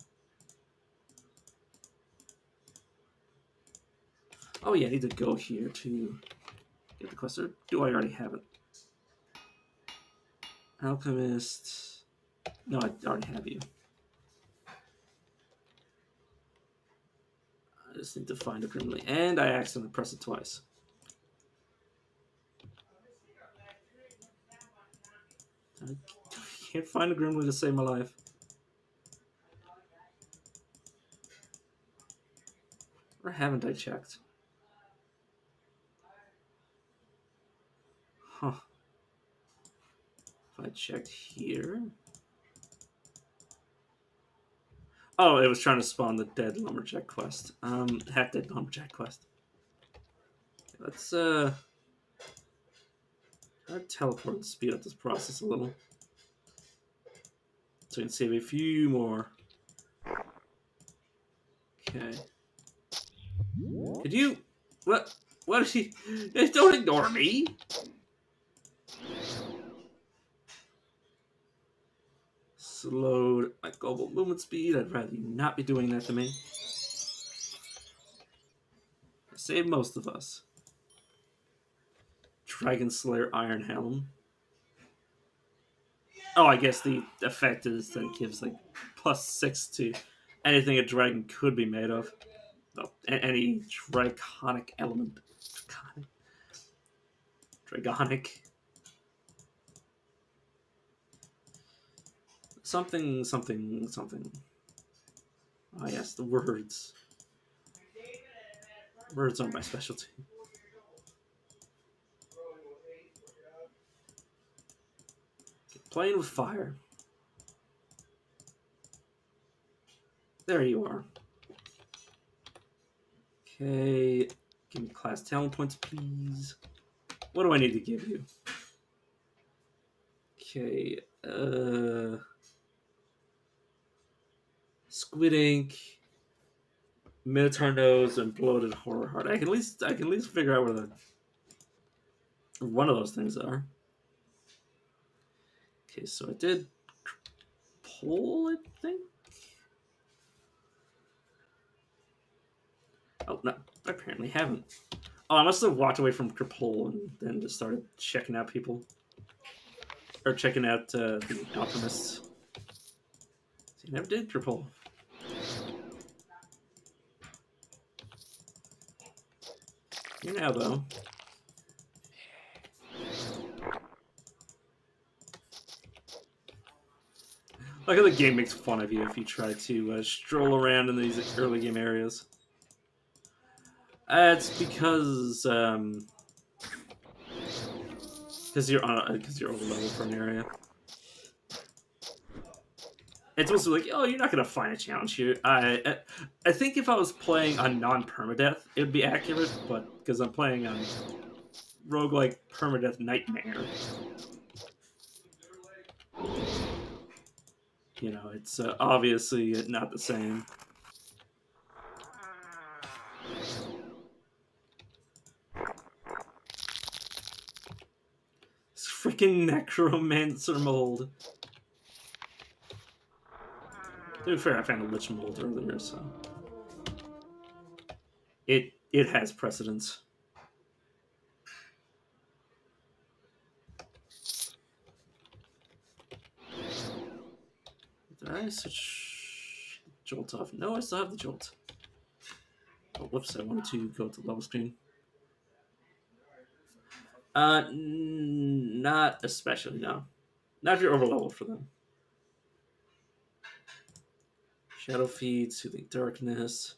Oh yeah, I need to go here to get the quest. Or do I already have it? Alchemist. No, I already have you. I just need to find it permanently. And I accidentally pressed it twice. I can't find a Grimly to save my life. Or haven't I checked? Huh. If I checked here... Oh, it was trying to spawn the dead lumberjack quest. Half dead lumberjack quest. Let's try to teleport and speed up this process a little. So we can save a few more. Okay. Could you... What? What is he... Don't ignore me! Slowed my global movement speed. I'd rather you not be doing that to me. Save most of us. Dragon Slayer Iron Helm. Oh, I guess the effect is that it gives like +6 to anything a dragon could be made of. No, any draconic element. Dragonic. Something, something, something. Ah, yes, the words. Words are my specialty. Playing with fire. There you are. Okay, give me class talent points, please. What do I need to give you? Okay, Squid Ink, Minotaur Nose, and Bloated Horror Heart. I can at least figure out where one of those things are. Okay, so I did pull, I think. Oh no, I apparently haven't. Oh, I must have walked away from Crapole and then just started checking out people. Or checking out the alchemists. See, I never did Crapole. Here now, though. Like how the game makes fun of you if you try to stroll around in these early game areas. It's because you're over level for an area. It's also like, oh, you're not gonna find a challenge here. I think if I was playing on non-permadeath, it would be accurate, but because I'm playing on roguelike permadeath nightmare, you know, it's obviously not the same. It's freaking necromancer mold. To be fair, I found a lich mold earlier, so it has precedence. Did I switch jolt off? No, I still have the jolt. Oh, whoops! I wanted to go to the level screen. Not especially. No, not if you're over level for them. Shadow feed, soothing darkness.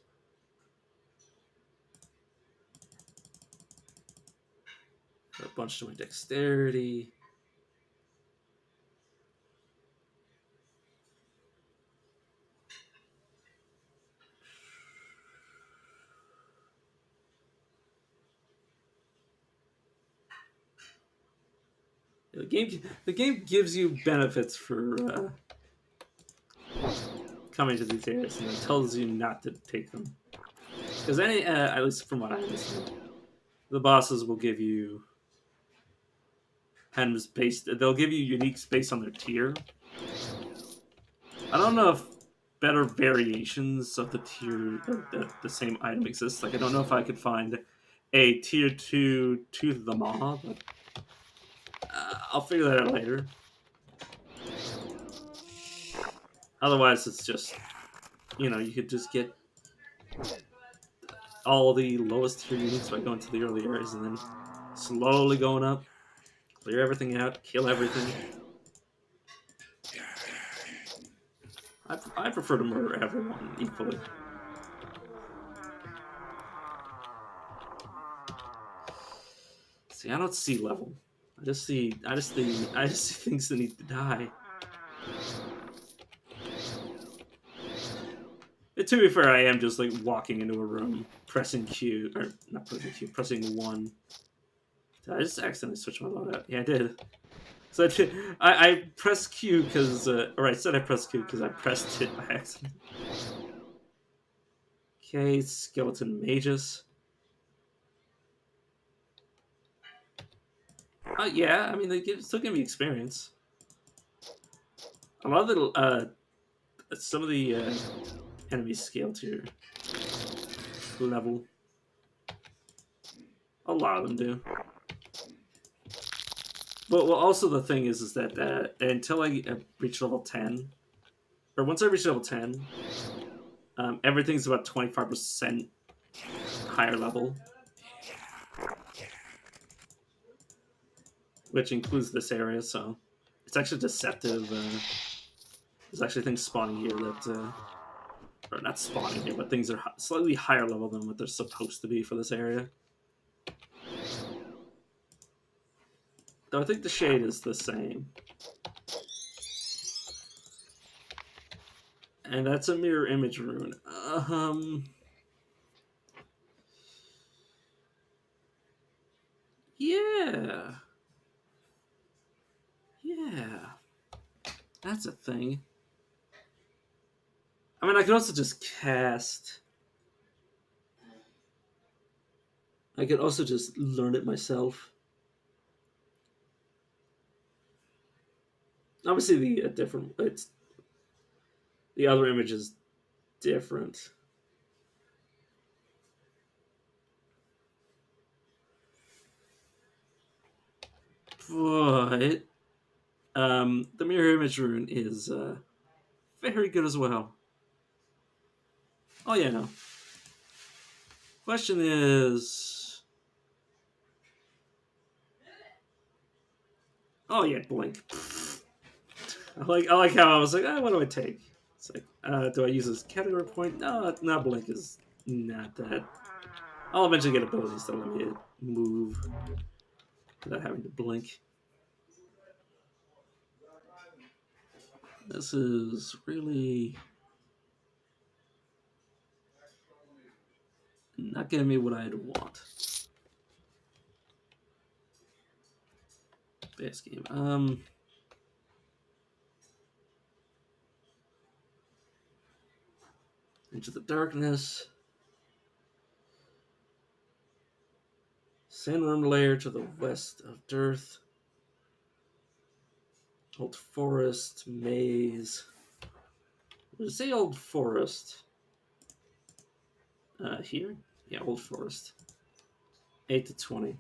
A bunch to my dexterity. The game gives you benefits for coming to these areas, and it tells you not to take them. Because at least from what I understand, the bosses will give you items based. They'll give you uniques based on their tier. I don't know if better variations of the tier, the same item exists. Like I don't know if I could find a tier 2 Tooth of the Maw, but I'll figure that out later. Otherwise, it's just, you know, you could just get all the lowest tier units by going to the early areas and then slowly going up, clear everything out, kill everything. I prefer to murder everyone equally. See, I don't see level. I just see things that need to die. And to be fair, I am just like walking into a room, pressing Q, or not pressing Q, pressing 1. Did I just accidentally switch my loadout? Yeah, I did. So I pressed Q because, or I said I pressed Q because I pressed it by accident. Okay, skeleton magus. Yeah, I mean still give me experience. A lot of some of the enemies scale to your level. A lot of them do. But well, also the thing is that until I reach level 10, or once I reach level 10, everything's about 25% higher level, which includes this area. So it's actually deceptive. There's actually things spawning here that, or not spawning here, but things are slightly higher level than what they're supposed to be for this area. Though I think the shade is the same. And that's a mirror image rune. Yeah. Yeah. That's a thing. I mean, I could also just cast. I could also just learn it myself. Obviously, the other image is different. But the mirror image rune is very good as well. Oh yeah, no. Question is, oh yeah, blink. I like how I was like, what do I take? It's like, do I use this category point? No, not blink is not that. I'll eventually get abilities that let me move without having to blink. This is really not giving me what I'd want. Base game. Into the Darkness. Sandworm Lair to the west of Dearth. Old Forest, Maze. Did it say Old Forest? Here? Yeah, Old Forest. 8 to 20.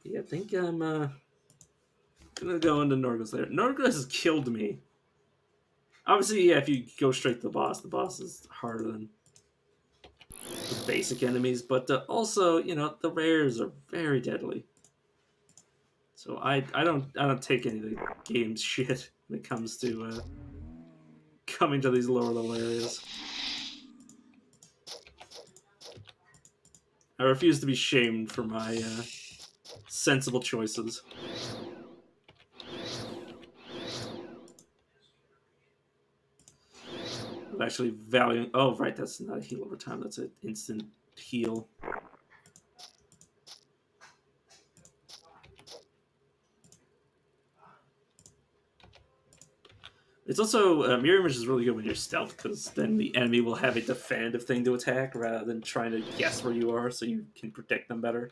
Yeah, I think I'm gonna go into Norgle's Lair. Norgles has killed me. Obviously, yeah, if you go straight to the boss is harder than the basic enemies, but also, the rares are very deadly. So I don't take any of the game's shit when it comes to coming to these lower level areas. I refuse to be shamed for my sensible choices. Of actually valuing. Oh, right, that's not a heal over time. That's an instant heal. It's also mirror image is really good when you're stealth because then the enemy will have a definitive thing to attack rather than trying to guess where you are, so you can protect them better.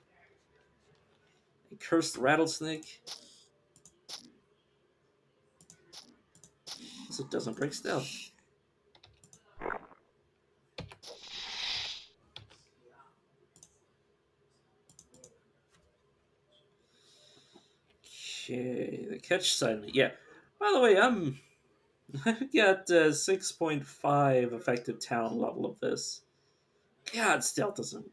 A cursed rattlesnake. So it doesn't break stealth. Okay, the catch silent. Yeah. By the way, I've got 6.5 effective talent level of this. God, stealth doesn't.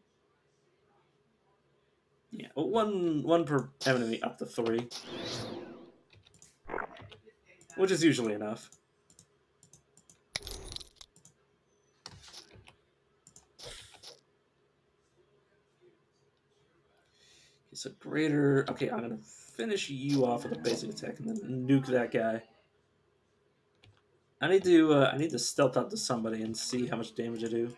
Yeah, well, one per enemy up to 3, which is usually enough. Okay, so greater. Okay, I'm gonna finish you off with a basic attack and then nuke that guy. I need to stealth up to somebody and see how much damage I do.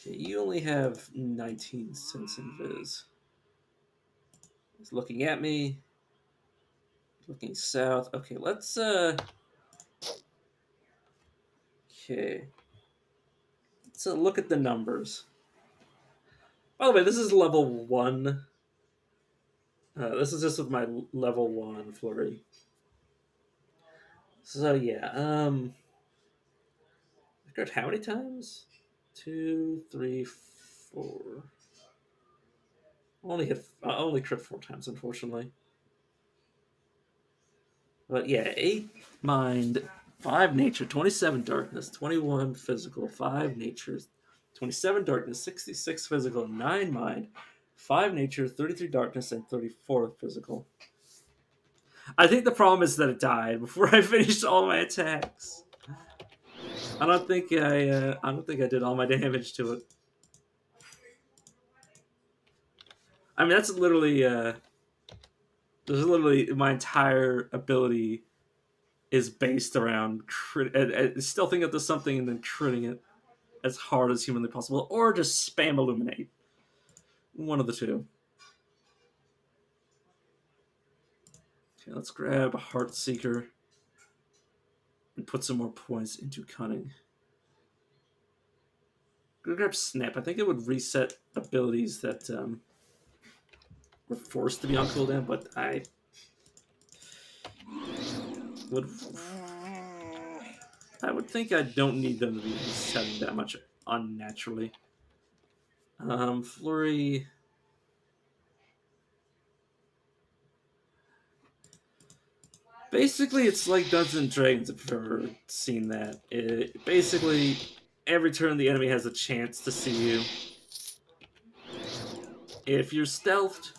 Okay, you only have 19 cents in Viz. He's looking at me. Looking south. Okay, let's okay. Let's look at the numbers. By the way, this is level 1. This is just with my level 1 flurry. So yeah, I crit how many times? 2, 3, 4. I only crit 4 times, unfortunately. But yeah, 8 mind, 5 nature, 27 darkness, 21 physical, 5 natures, 27 darkness, 66 physical, 9 mind, 5 nature, 33 darkness, and 34 physical. I think the problem is that it died before I finished all my attacks. I don't think I did all my damage to it. I mean, that's literally there's literally my entire ability is based around stealthing up to something and then critting it as hard as humanly possible, or just spam illuminate. One of the two. Okay, let's grab Heart Seeker and put some more points into Cunning. I'm gonna grab Snap. I think it would reset abilities that were forced to be on cooldown, but I would think I don't need them to be resetting that much unnaturally. Flurry. Basically, it's like Dungeons and Dragons, if you've ever seen that. Basically, every turn the enemy has a chance to see you. If you're stealthed,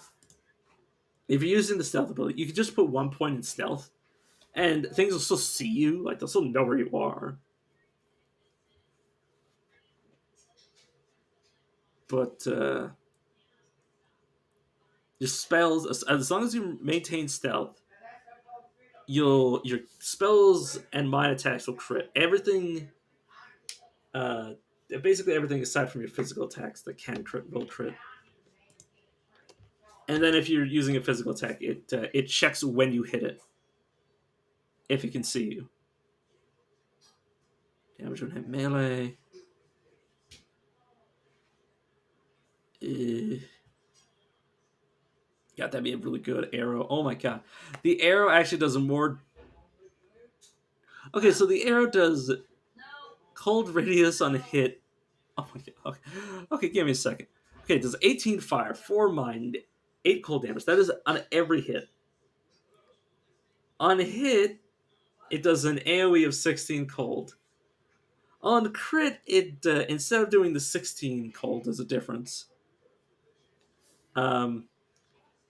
if you're using the stealth ability, you can just put 1 point in stealth, and things will still see you, like they'll still know where you are. But your spells, as long as you maintain stealth, your spells and mind attacks will crit. Everything, basically everything aside from your physical attacks that can crit will crit. And then if you're using a physical attack, it checks when you hit it, if it can see you. Damage when hit melee. God, that'd be a really good arrow. Oh my god, the arrow actually does more. Okay, so the arrow does cold radius on hit. Oh my god. Okay, give me a second. Okay, it does 18 fire, 4 mind, 8 cold damage. That is on every hit. On hit, it does an AoE of 16 cold. On crit, it instead of doing the 16 cold, there's a difference.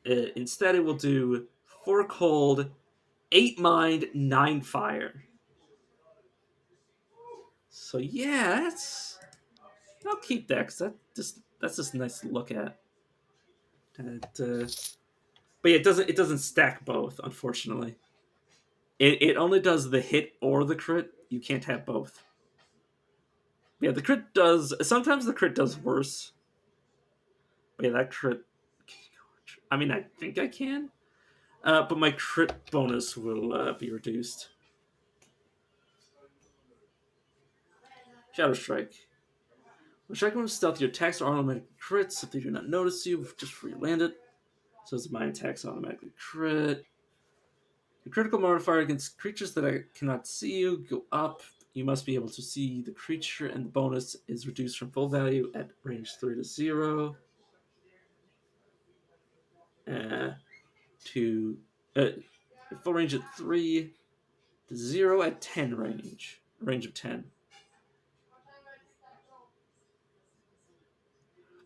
Instead, it will do 4 cold, 8 mind, 9 fire. So yeah, I'll keep that because that's just nice to look at. And, but yeah, it doesn't stack both, unfortunately. It only does the hit or the crit. You can't have both. Yeah, the crit does. Sometimes the crit does worse. But yeah, that crit. I mean, I think I can. But my crit bonus will be reduced. Shadow Strike. When striking with stealth, your attacks are automatic crits. If they do not notice you, just free land it. So it's my attacks automatically crit. The critical modifier against creatures that I cannot see you go up. You must be able to see the creature, and the bonus is reduced from full value at range 3 to 0. To full range at 3 to 0 at 10 range of 10.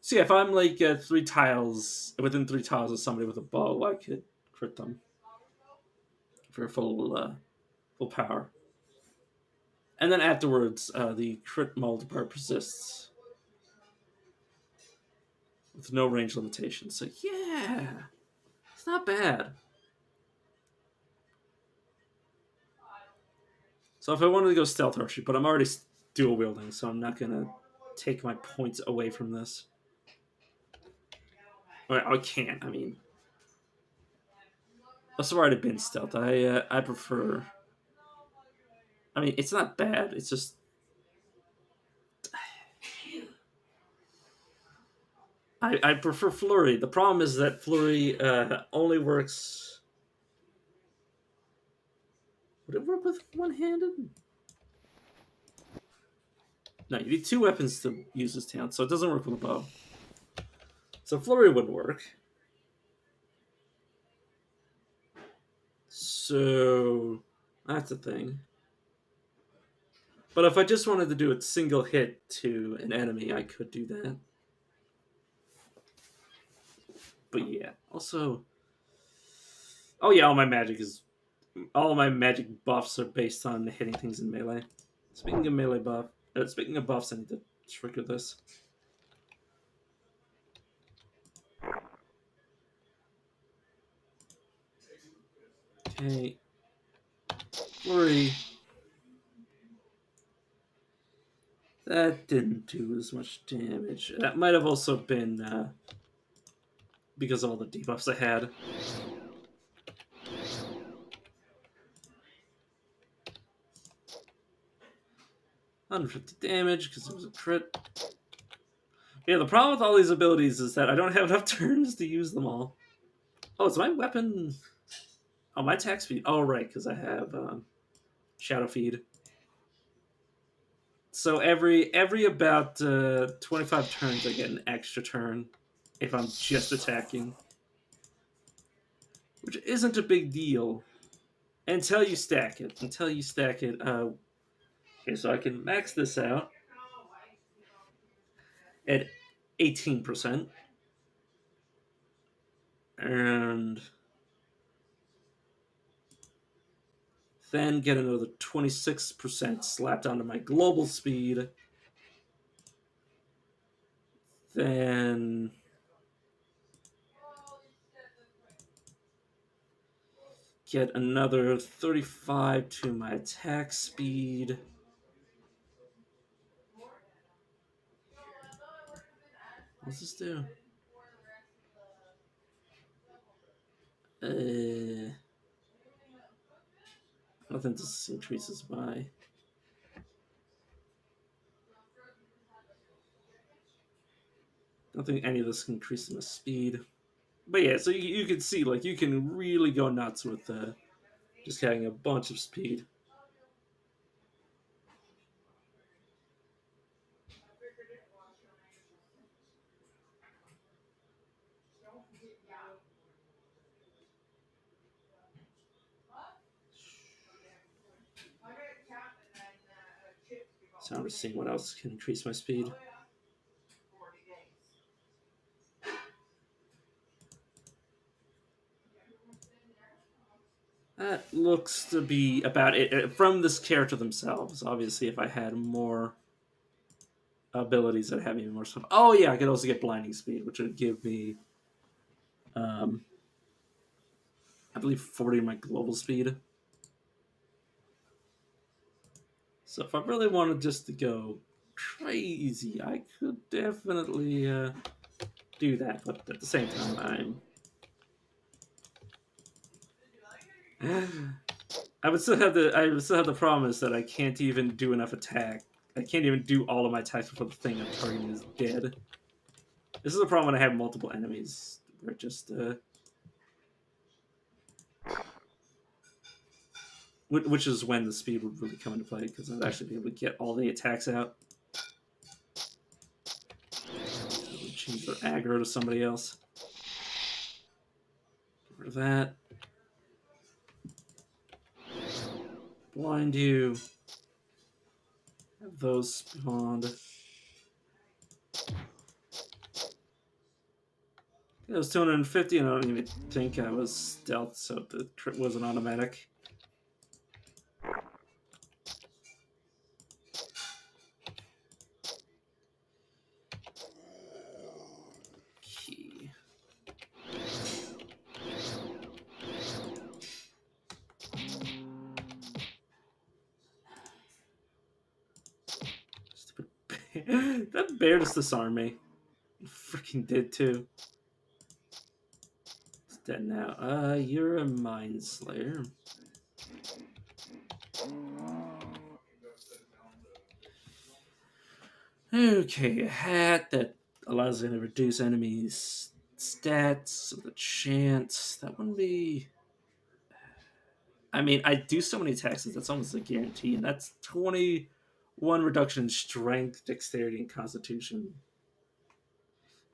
So yeah, if I'm like within 3 tiles of somebody with a bow, I could crit them for full power. And then afterwards, the crit multiplier persists with no range limitation. So yeah, it's not bad. So if I wanted to go stealth archery, but I'm already dual wielding, so I'm not gonna take my points away from this. I can't. I mean, I've already been stealth. I prefer. I mean, it's not bad. It's just I prefer flurry. The problem is that flurry only works. Would it work with one-handed? No, you need 2 weapons to use this talent, so it doesn't work with a bow. So flurry would work. So that's a thing. But if I just wanted to do a single hit to an enemy, I could do that. But yeah, also, oh yeah, all my magic buffs are based on hitting things in melee. Speaking of melee speaking of buffs, I need to trigger this. Okay. Flurry. That didn't do as much damage. That might have also been because of all the debuffs I had. 150 damage because it was a crit. Yeah, the problem with all these abilities is that I don't have enough turns to use them all. Oh, is my weapon... Oh, my attack speed. Oh, right, because I have Shadow Feed. So every about 25 turns, I get an extra turn if I'm just attacking, which isn't a big deal until you stack it. Okay, so I can max this out at 18%, and then get another 26% slapped onto my global speed. Then get another 35 to my attack speed. What's this do? I think this increases my... I don't think any of this increases my speed. But yeah, so you can see, like, you can really go nuts with just having a bunch of speed. So I'm just seeing what else can increase my speed. That looks to be about it from this character themselves. Obviously, if I had more abilities that have even more stuff. Oh yeah, I could also get blinding speed, which would give me, I believe, 40 my global speed. So if I really wanted just to go crazy, I could definitely do that. But at the same time, I would still have the promise that I can't even do enough attack. I can't even do all of my attacks before the thing I'm targeting is dead. This is a problem when I have multiple enemies. Where just which is when the speed would really come into play, because I'd actually be able to get all the attacks out. Change their aggro to somebody else. Get rid of that. Blind you. Have those spawned. It was 250, and I don't even think I was stealth, so the crit wasn't automatic. Key. Stupid bear. That bear just disarmed me. It freaking did too. It's dead now. You're a mind slayer. Okay, a hat that allows me to reduce enemies' stats with a chance. That wouldn't be... I mean, I do so many attacks, that's almost a guarantee, and that's 21 reduction in strength, dexterity, and constitution.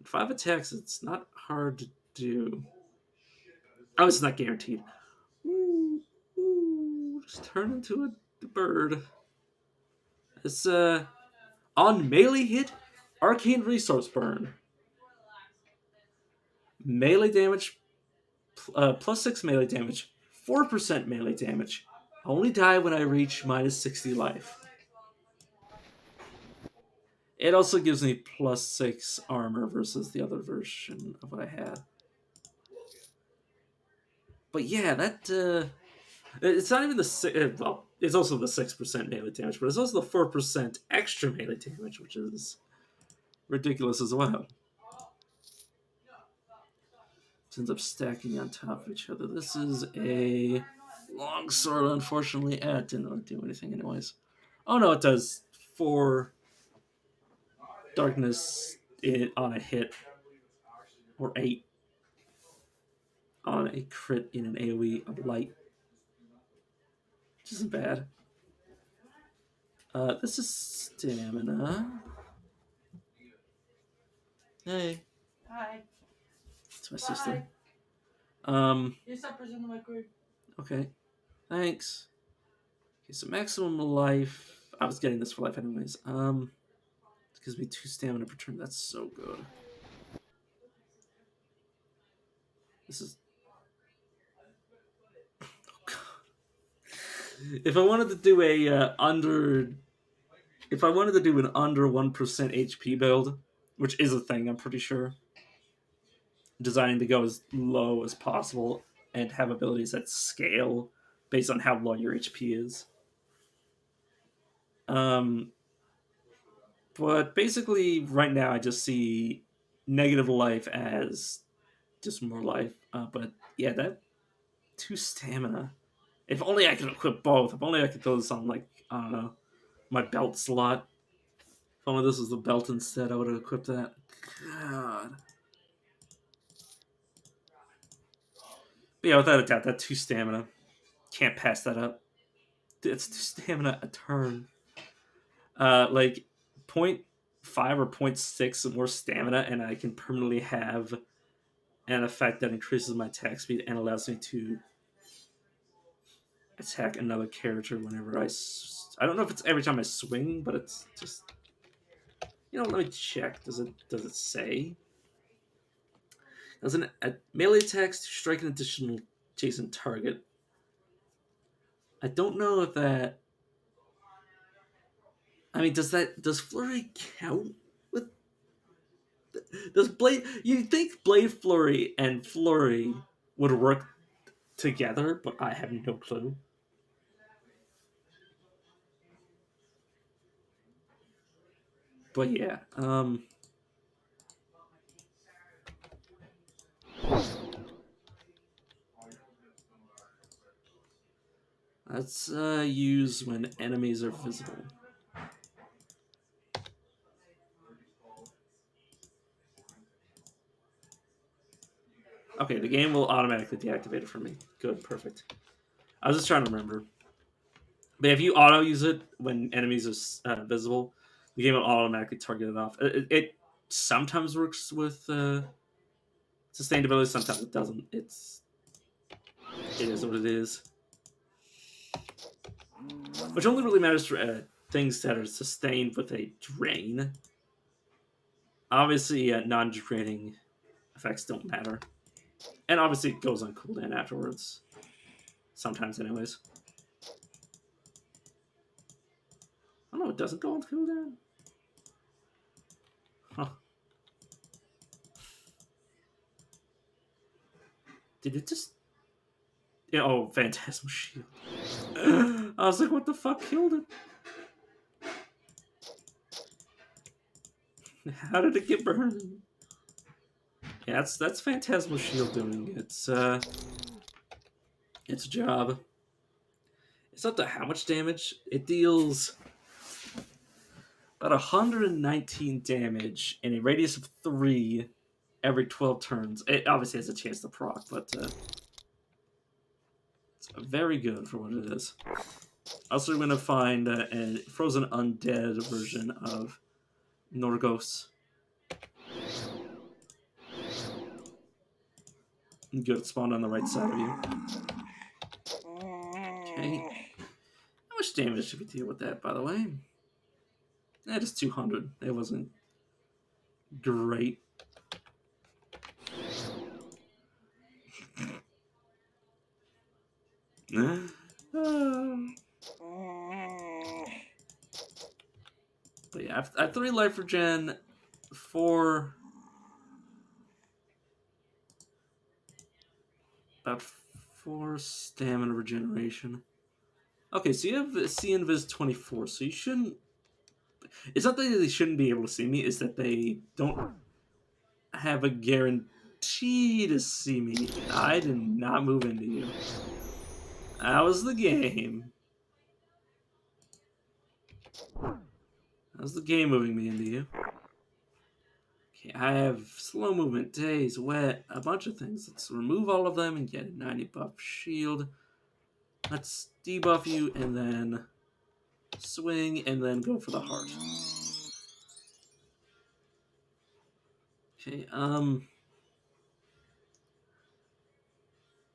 5 attacks, it's not hard to do. Oh, it's not guaranteed. Ooh, ooh, just turn into a bird. It's on melee hit, arcane resource burn. Melee damage, plus 6 melee damage, 4% melee damage. Only die when I reach minus 60 life. It also gives me plus 6 armor versus the other version of what I had. But yeah, that It's not even well, it's also the 6% melee damage, but it's also the 4% extra melee damage, which is ridiculous as well. It ends up stacking on top of each other. This is a longsword, unfortunately. It didn't really do anything, anyways. Oh no, it does 4 darkness on a hit, or 8 on a crit in an AoE of light, which isn't bad. This is stamina. Hey, Hi. it's my sister. Bye. Your supper's in the microwave. Okay, thanks. Okay, so maximum life. I was getting this for life anyways. It gives me 2 stamina per turn. That's so good. This is. Oh God. If I wanted to do a if I wanted to do an under 1% HP build, which is a thing, I'm pretty sure, designing to go as low as possible and have abilities that scale based on how low your HP is. But basically, right now, I just see negative life as just more life. But yeah, that 2 stamina. If only I could equip both. If only I could throw this on, like, I don't know, my belt slot. If only this was the belt instead, I would have equipped that. God. But yeah, without a doubt, that 2 stamina. Can't pass that up. It's 2 stamina a turn. Like, point 0.5 or 0.6 more stamina, and I can permanently have an effect that increases my attack speed and allows me to attack another character whenever I don't know if it's every time I swing, but it's just. Let me check. Does it say? Does a melee attacks to strike an additional adjacent target? I don't know if that. I mean, does flurry count with? Does blade? You think blade flurry and flurry would work together, but I have no clue. But yeah, let's use when enemies are visible. Okay, the game will automatically deactivate it for me. Good, perfect. I was just trying to remember. But if you auto use it when enemies are visible, the game will automatically target it off. It sometimes works with sustainability, sometimes it doesn't. It is what it is. Which only really matters for things that are sustained with a drain. Obviously, non-draining effects don't matter. And obviously, it goes on cooldown afterwards. Sometimes, anyways. Oh no, it doesn't go on cooldown? Huh. Did it just... Yeah, oh, Phantasmal Shield. I was like, what the fuck killed it? How did it get burned? Yeah, that's Phantasmal Shield doing its job. It's up to how much damage? It deals about 119 damage in a radius of 3 every 12 turns. It obviously has a chance to proc, but it's very good for what it is. Also, we're going to find a frozen undead version of Norgos. Good, spawned on the right side of you. Okay. How much damage did we deal with that, by the way? That is 200. It wasn't great. But yeah, I have 3 life regen, 4. About 4 stamina regeneration. Okay, so you have C Invis 24, so you shouldn't. It's not that they shouldn't be able to see me, it's that they don't have a guarantee to see me. I did not move into you. That was the game. That was the game moving me into you. Okay, I have slow movement, daze, wet, a bunch of things. Let's remove all of them and get a 90 buff shield. Let's debuff you and then swing and then go for the heart. Okay,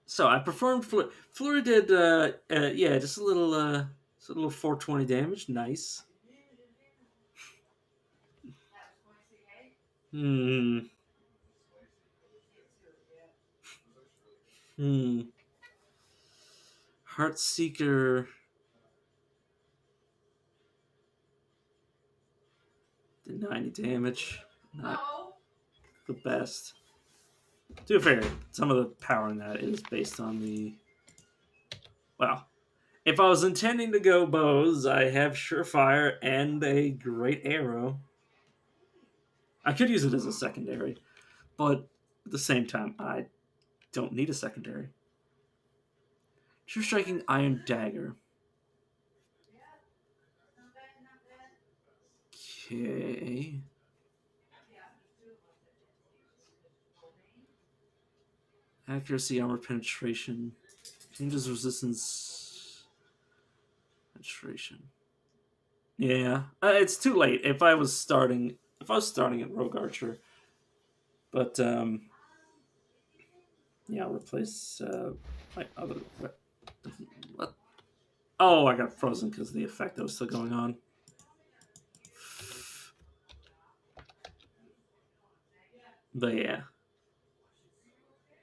so I performed Flurry did yeah, just a little 420 damage. Nice. Hmm. Hmm. Heartseeker did 90 damage. Not the best. To be fair, some of the power in that is based on the. Well, if I was intending to go bows, I have Surefire and a great arrow. I could use it as a secondary, but at the same time, I don't need a secondary. True Striking Iron Dagger. Okay. Accuracy, armor penetration. Changes resistance. Penetration. Yeah. It's too late if I was starting at Rogue Archer. But yeah, I'll replace my other what? Oh, I got frozen because the effect that was still going on. But yeah.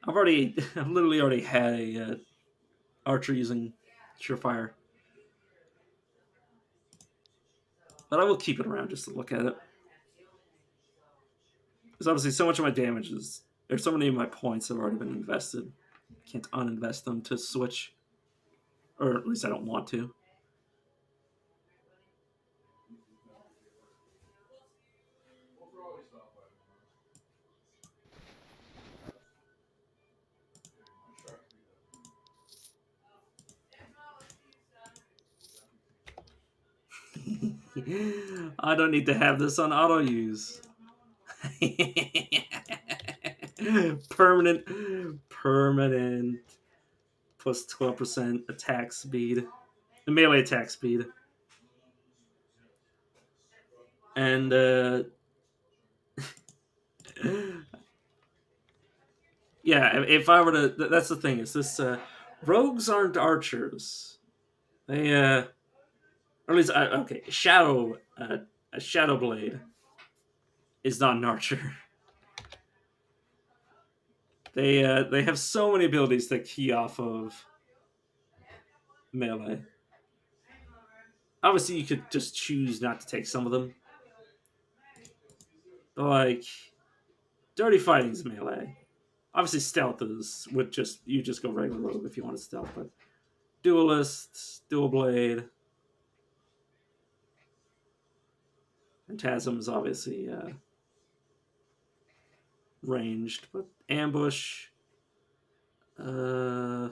I've literally already had a archer using Surefire. But I will keep it around just to look at it. Because obviously so much of my damage is... There's so many of my points have already been invested. Can't uninvest them to switch. Or at least I don't want to. I don't need to have this on auto use. Permanent plus 12% attack speed, the melee attack speed, and yeah, if I were to, that's the thing is this rogues aren't archers. They or at least okay, a shadow blade is not an archer. They have so many abilities that key off of melee. Obviously, you could just choose not to take some of them. But like, dirty fighting's melee. Obviously, stealth is you just go regular rogue if you want to stealth. But duelist, dual blade, phantasm is obviously ranged, but ambush. No,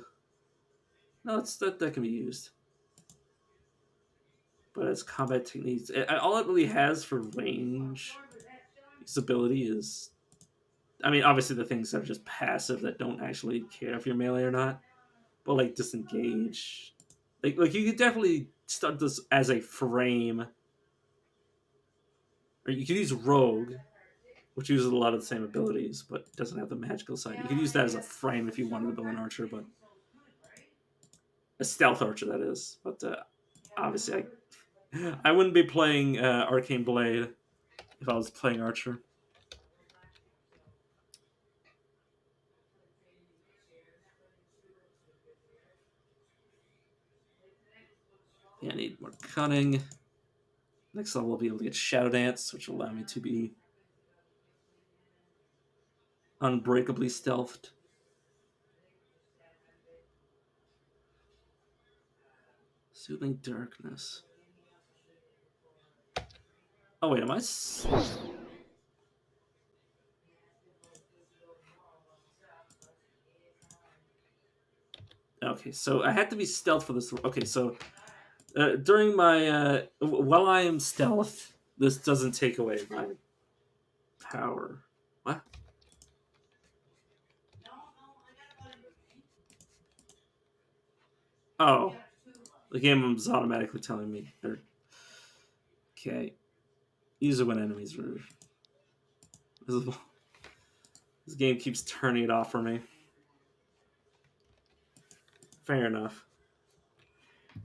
that can be used. But as combat techniques, all it really has for range usability is, I mean, obviously the things that are just passive that don't actually care if you're melee or not. But like disengage, like you could definitely start this as a frame, or you could use rogue, which uses a lot of the same abilities but doesn't have the magical side. You could use that as a frame if you wanted to build an archer, but a stealth archer that is. But obviously, I wouldn't be playing Arcane Blade if I was playing archer. Yeah, I need more cunning. Next level, I'll be able to get Shadow Dance, which will allow me to be unbreakably stealthed. Soothing darkness. Oh wait, am I? Okay, so I had to be stealth for this. Okay, so during my while I am stealth, this doesn't take away my power. What? Oh, the game is automatically telling me. Okay, user when enemies are visible. This game keeps turning it off for me. Fair enough.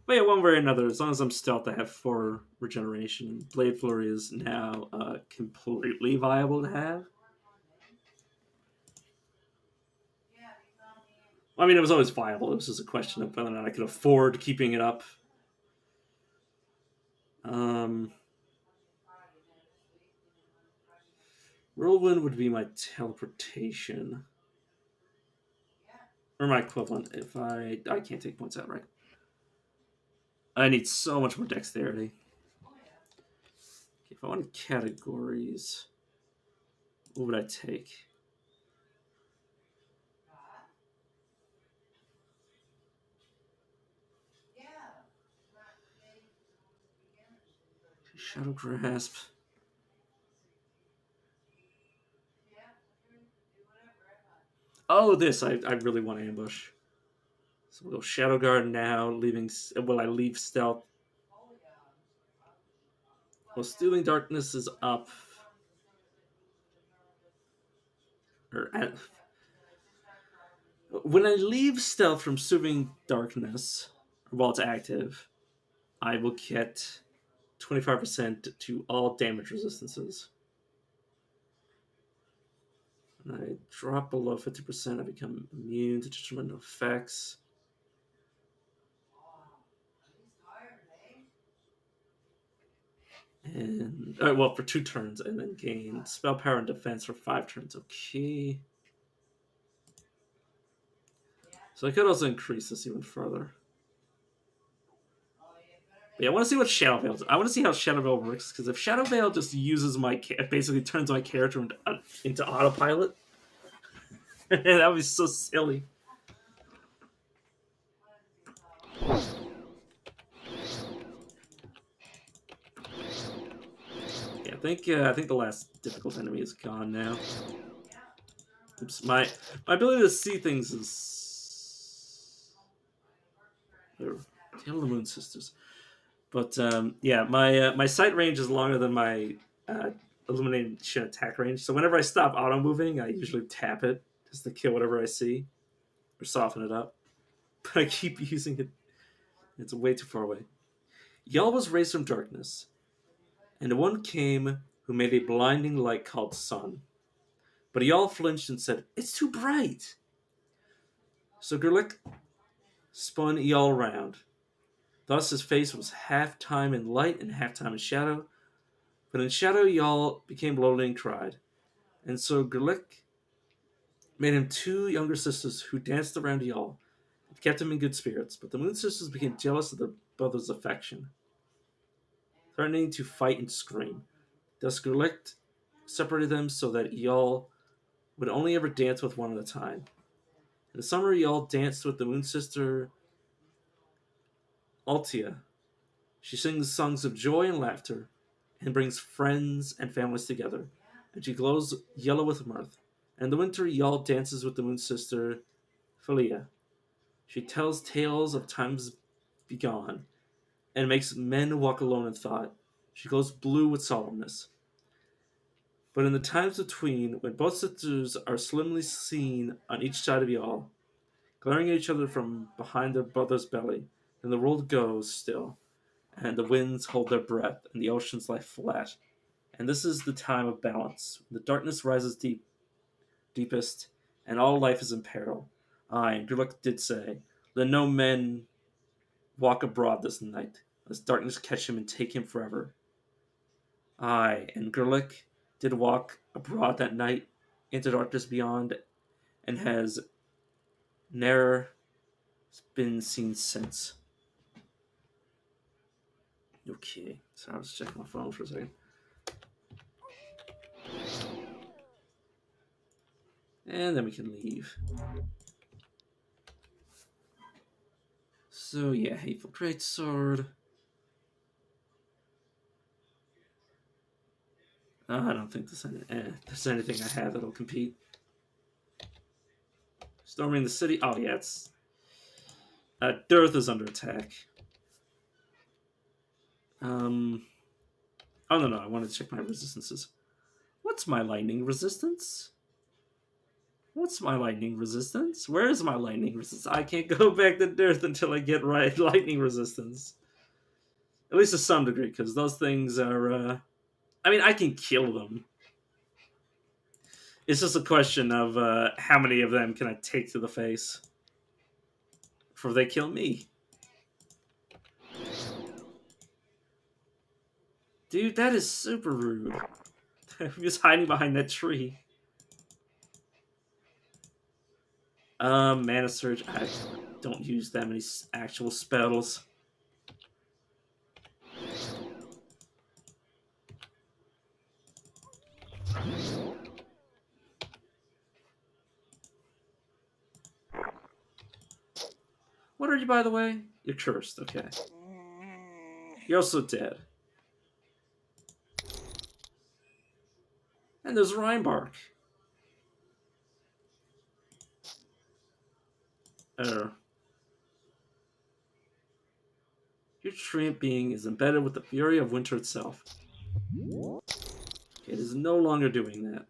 But yeah, one way or another, as long as I'm stealth, I have 4 regeneration. Blade Flurry is now completely viable to have. I mean, it was always viable. It was just a question of whether or not I could afford keeping it up. Whirlwind would be my teleportation. Or my equivalent if I can't take points out, right? I need so much more dexterity. Okay, if I wanted categories, what would I take? Shadow Grasp. Oh, this. I really want ambush. So we'll go Shadow Guard now, leaving. Well, I leave Stealth. Well, Stealing Darkness is up. Or when I leave Stealth from Stealing Darkness, while it's active, I will get 25% to all damage resistances. When I drop below 50%, I become immune to detrimental effects. And well, for 2 turns, and then gain spell power and defense for 5 turns. Okay. So I could also increase this even further. But yeah, I want to see what Shadow Veil does. I want to see how Shadow Veil works, because if Shadow Veil just uses basically turns my character into autopilot, that would be so silly. Yeah, I think the last difficult enemy is gone now. Oops, my ability to see things is Tale of the Moon Sisters. But yeah, my sight range is longer than my uh, illumination attack range. So whenever I stop auto moving, I usually tap it just to kill whatever I see or soften it up. But I keep using it. It's way too far away. Y'all was raised from darkness, and the one came who made a blinding light called sun. But y'all flinched and said, "It's too bright." So Gerlich spun y'all round. Thus his face was half time in light and half time in shadow. But in shadow, y'all became lonely and cried. And so Gerlich made him 2 younger sisters who danced around y'all and kept him in good spirits. But the Moon Sisters became jealous of their brother's affection, threatening to fight and scream. Thus Gerlich separated them so that y'all would only ever dance with one at a time. In the summer, y'all danced with the Moon Sister Altia. She sings songs of joy and laughter and brings friends and families together, and she glows yellow with mirth. In the winter, y'all dances with the Moon Sister Philia. She tells tales of times begone and makes men walk alone in thought. She glows blue with solemnness. But in the times between, when both sisters are slimly seen on each side of y'all, glaring at each other from behind their brother's belly, then the world goes still, and the winds hold their breath, and the oceans lie flat. And this is the time of balance. The darkness rises deepest, and all life is in peril. Aye, and Gerlich did say, "Let no men walk abroad this night, lest darkness catch him and take him forever." Aye, and Gerlich did walk abroad that night into darkness beyond, and has ne'er been seen since. Okay, so I was checking my phone for a second. And then we can leave. So yeah, Hateful Greatsword. I don't think there's anything I have that'll compete. Storming the city. Oh yeah, it's Dearth is under attack. Oh no, I wanted to check my resistances. What's my lightning resistance? What's my lightning resistance? Where is my lightning resistance? I can't go back to Dearth until I get right lightning resistance. At least to some degree, because those things are. I mean, I can kill them. It's just a question of how many of them can I take to the face before they kill me. Dude, that is super rude. I'm just hiding behind that tree. Mana Surge. I don't use that many actual spells. What are you, by the way? You're cursed, okay. You're also dead. And there's Rhinebark. Your treant being is embedded with the fury of winter itself. It is no longer doing that.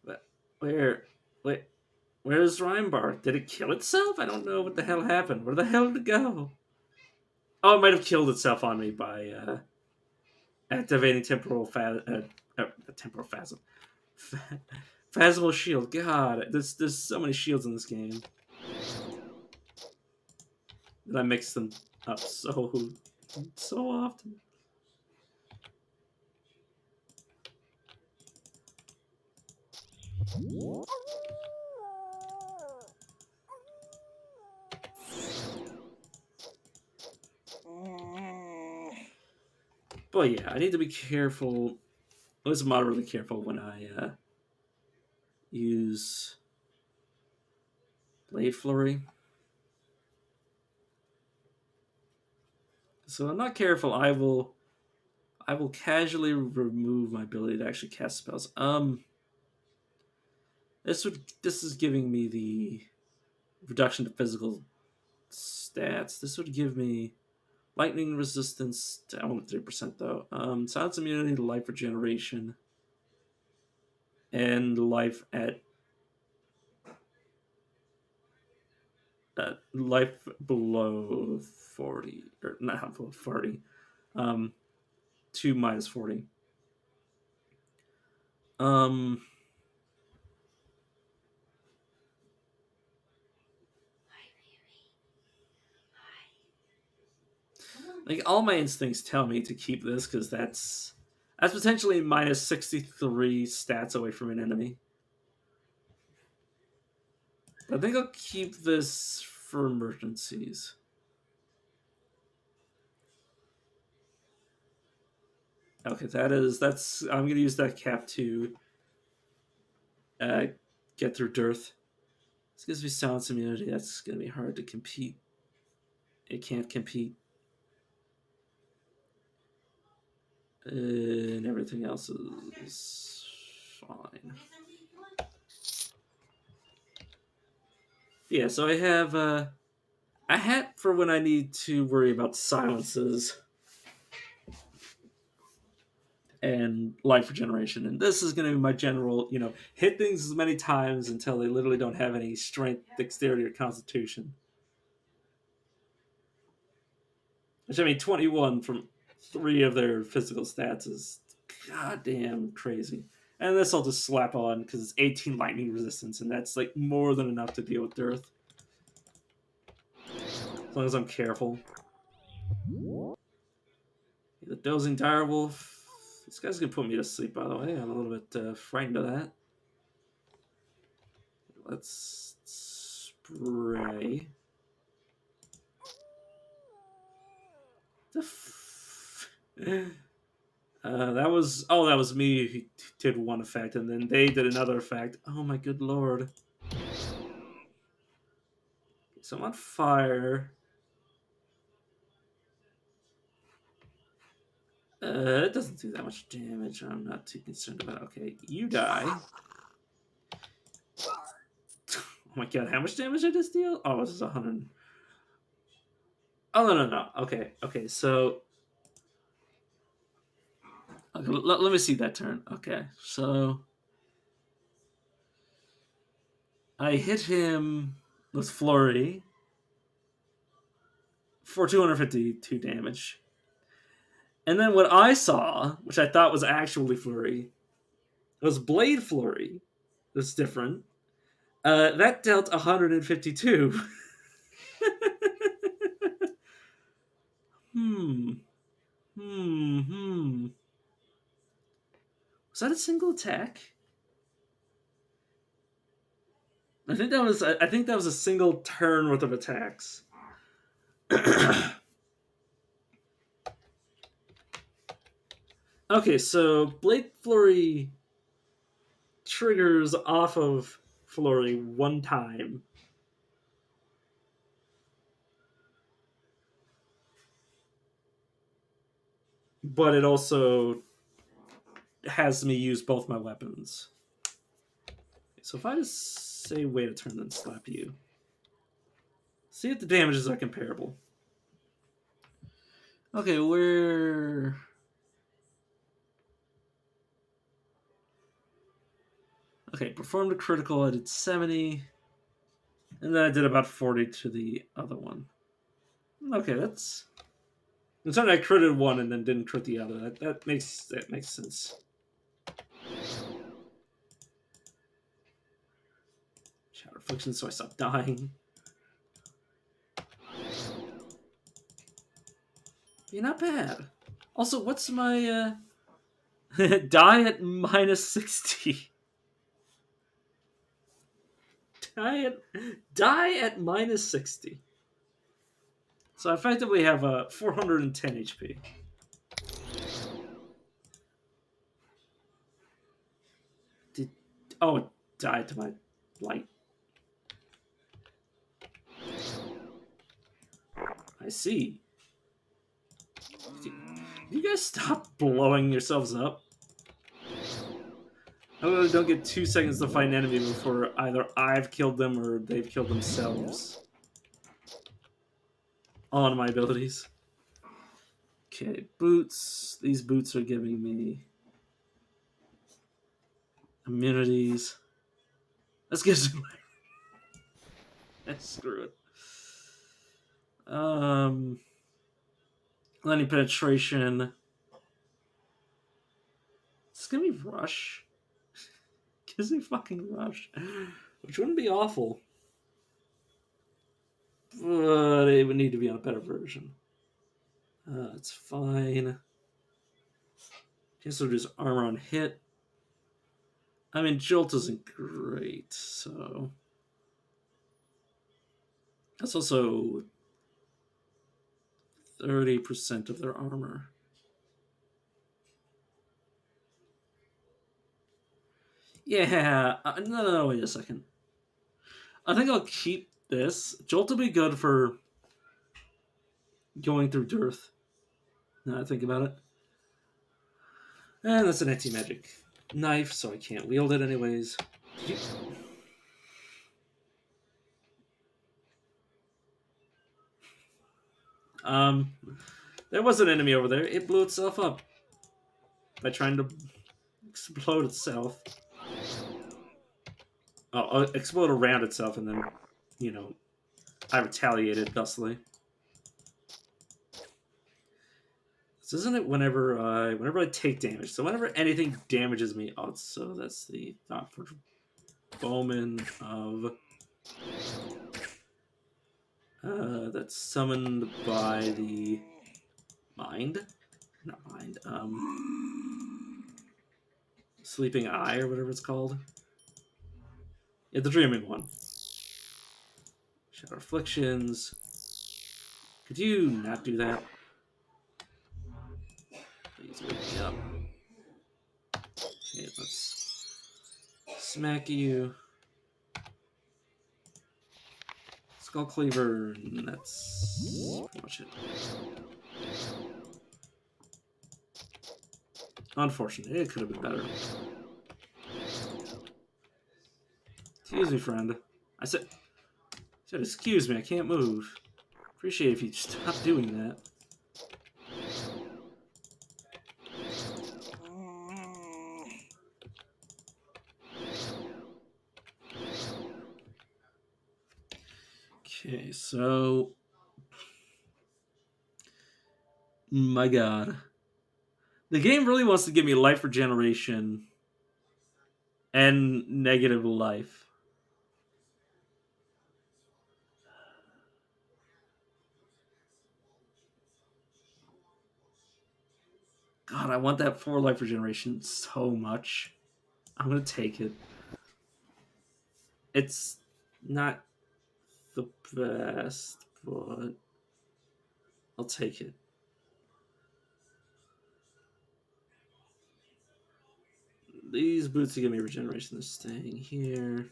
But wait, where's Rhinebark? Did it kill itself? I don't know what the hell happened. Where the hell did it go? Oh, it might have killed itself on me by activating temporal phasm. Phasmal shield. God, there's so many shields in this game. And I mix them up so often. But yeah, I need to be careful. I was moderately careful when I use Blade Flurry. So I'm not careful. I will casually remove my ability to actually cast spells. This is giving me the reduction to physical stats. This would give me lightning resistance to only 3% though. Silence immunity to life regeneration. And life at life below 40 or not below 40. 2 minus 40. Um like all my instincts tell me to keep this because that's potentially minus 63 stats away from an enemy. I think I'll keep this for emergencies. Okay, that's I'm gonna use that cap to get through Dearth. This gives me silence immunity. That's gonna be hard to compete. It can't compete. And everything else is fine. Yeah, so I have a hat for when I need to worry about silences and life regeneration. And this is going to be my general, hit things as many times until they literally don't have any strength, dexterity, or constitution. Which, I mean, 21 from 3 of their physical stats is goddamn crazy. And this I'll just slap on because it's 18 lightning resistance, and that's like more than enough to deal with Dearth. As long as I'm careful. The dozing direwolf. This guy's gonna put me to sleep, by the way. I'm a little bit frightened of that. Let's spray. The that was me who did one effect, and then they did another effect. Oh my good lord. So I'm on fire. It doesn't do that much damage. I'm not too concerned about it. Okay, you die. Oh my god, how much damage did this deal? Oh, this is 100. Oh, no. Okay, so... Okay, let me see that turn. Okay, so... I hit him with Flurry for 252 damage. And then what I saw, which I thought was actually Flurry, was Blade Flurry. That's different. That dealt 152. Hmm. Was that a single attack? I think that was a single turn worth of attacks. Okay, so Blade Flurry triggers off of Flurry one time. But it also has me use both my weapons. So if I just say wait a turn, then slap you. See if the damages are comparable. Okay, we're... Okay, performed a critical, I did 70. And then I did about 40 to the other one. Okay, that's... It's not I critted one and then didn't crit the other. That makes sense. Shadow Affliction, so I stop dying. You're not bad. Also, what's my die at minus 60? Die at minus 60. So I effectively have 410 HP. Oh, it died to my light. I see. You guys stop blowing yourselves up? I really don't get 2 seconds to fight an enemy before either I've killed them or they've killed themselves. On my abilities. Okay, boots. These boots are giving me immunities. Let's get some. Screw it. Landing penetration. It's gonna be rush. Gives me fucking rush, which wouldn't be awful, but it would need to be on a better version. It's fine. Guess we'll just armor on hit. I mean, Jolt isn't great, so that's also 30% of their armor. Yeah, no, wait a second. I think I'll keep this. Jolt will be good for going through Dearth. Now I think about it. And that's an anti-magic knife, so I can't wield it anyways. There was an enemy over there. It blew itself up by trying to explode itself. Oh, explode around itself, and then, you know, I retaliated thusly. So isn't it whenever I take damage? So whenever anything damages me, oh, so that's the thought for Bowman of that's summoned by the mind, not mind, sleeping eye or whatever it's called. Yeah, the dreaming one. Shadow afflictions. Could you not do that? He's waking up. Okay, let's smack you. Skull Cleaver, and that's pretty much it. Unfortunate. It could have been better. Excuse me, friend. I said excuse me, I can't move. Appreciate it if you stop doing that. Okay, so... My god. The game really wants to give me life regeneration and negative life. God, I want that 4 life regeneration so much. I'm gonna take it. It's not the best, but I'll take it. These boots give me regeneration. They're staying here.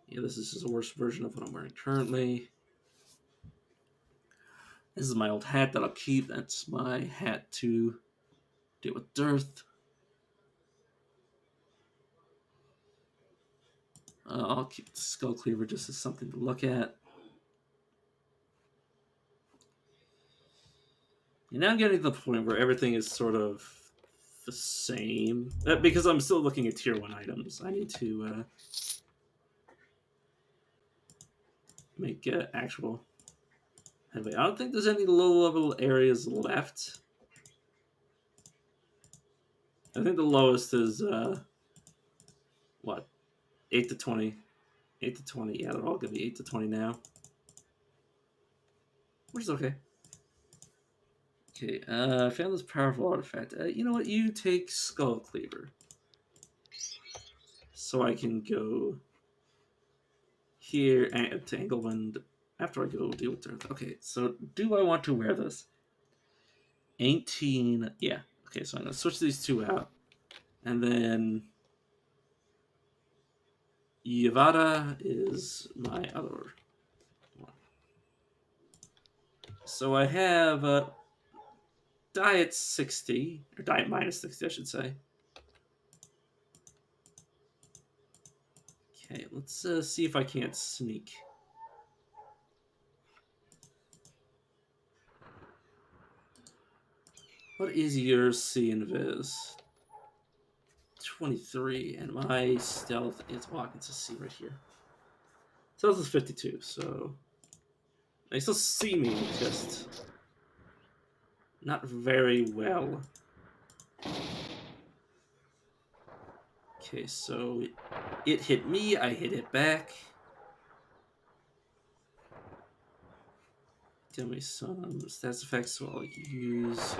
Yeah, this is just a worse version of what I'm wearing currently. This is my old hat that I'll keep. That's my hat to deal with dearth. I'll keep the Skull Cleaver just as something to look at. And now I'm getting to the point where everything is sort of the same. Because I'm still looking at tier 1 items. I need to make actual headway. I don't think there's any low-level areas left. I think the lowest is, what? 8 to 20. 8 to 20. Yeah, they're all going to be 8 to 20 now. Which is okay. Okay, I found this powerful artifact. You know what? You take Skull Cleaver. So I can go here and to Englewind after I go deal with Earth. Okay, so do I want to wear this? 18. Yeah. Okay, so I'm going to switch these two out. And then Yavada is my other one. So I have diet 60, or diet minus 60, I should say. Okay, let's see if I can't sneak. What is your C and Viz? 23, and my stealth is walking to C right here. Stealth is 52, so they still see me, just not very well. Okay, so it hit me, I hit it back. Give me some stats effects, so I'll use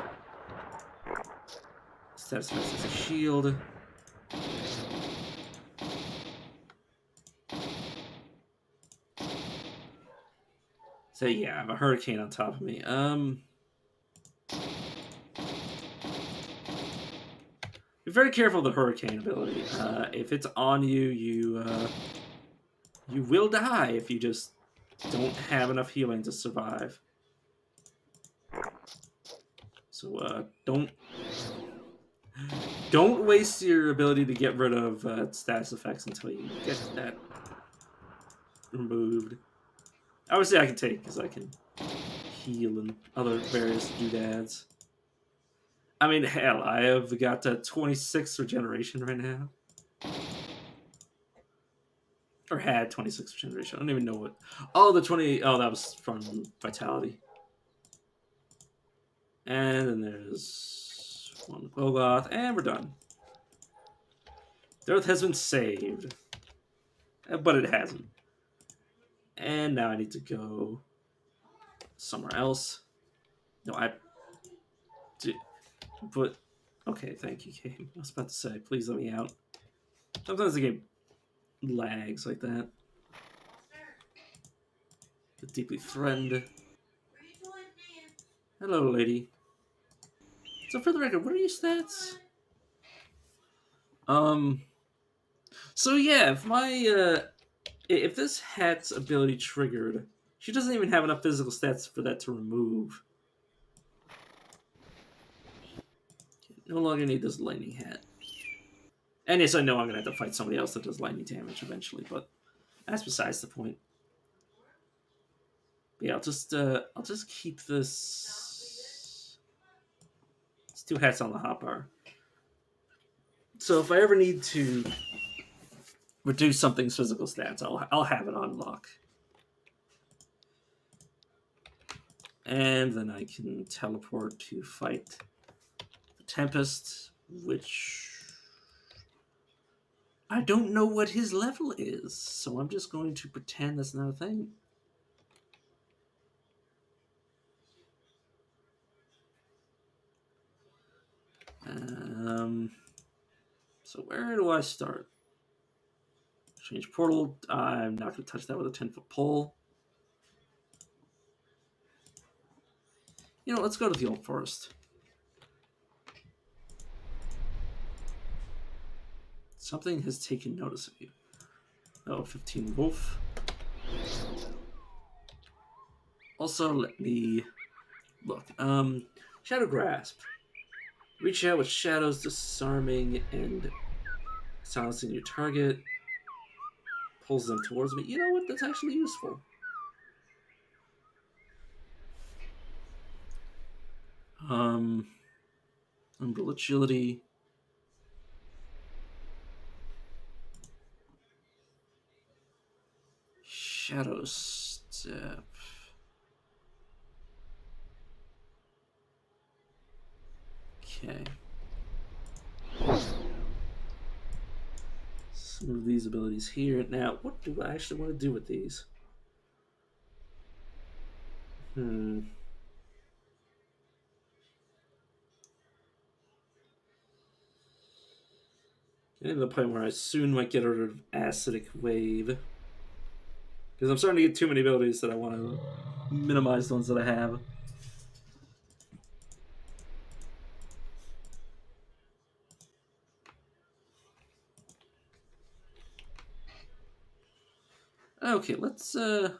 stats effects as a shield. So yeah, I have a hurricane on top of me. Be very careful of the hurricane ability. If it's on you, you will die if you just don't have enough healing to survive. So don't waste your ability to get rid of status effects until you get that removed. Obviously, I can take because I can heal and other various doodads. I mean, hell, I have got 26 regeneration right now. Or had 26 regeneration. I don't even know what. Oh, the 20. Oh, that was from Vitality. And then there's one Golgoth, and we're done. The Earth has been saved. But it hasn't. And now I need to go somewhere else. No, but okay, thank you, game. I was about to say, please let me out. Sometimes the game lags like that. deeply threatened. Hello, lady. So for the record, what are your stats? So yeah, if this hat's ability triggered, she doesn't even have enough physical stats for that to remove. No longer need this lightning hat. And yes, I know I'm gonna have to fight somebody else that does lightning damage eventually, but that's besides the point. But yeah, I'll just keep this. It's 2 hats on the hotbar. So if I ever need to reduce something's physical stats, I'll have it on lock. And then I can teleport to fight the Tempest, which I don't know what his level is, so I'm just going to pretend that's not a thing. So where do I start? Change portal. I'm not going to touch that with a 10-foot pole. You know, let's go to the old forest. Something has taken notice of you. Oh, 15 wolf. Also, let me look. Shadow Grasp. Reach out with shadows, disarming and silencing your target. Pulls them towards me. You know what? That's actually useful. Umbral agility. Shadow step. Okay. Some of these abilities here. Now, what do I actually want to do with these? Getting to the point where I soon might get rid of Acidic Wave. Because I'm starting to get too many abilities that I want to minimize the ones that I have. Okay, let's step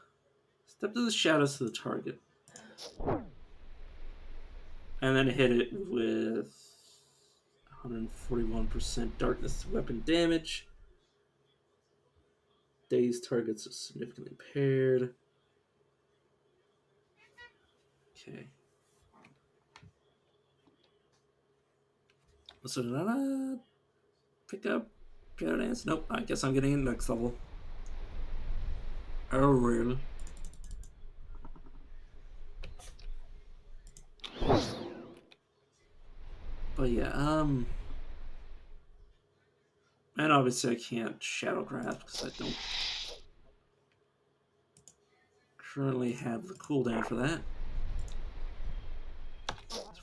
to the shadows to the target. And then hit it with 141% darkness weapon damage. Dazed targets are significantly impaired. Okay. So did I not pick up Shadow Dance? Nope, I guess I'm getting it next level. Oh, really? But yeah, and obviously I can't Shadow Grasp because I don't currently have the cooldown for that.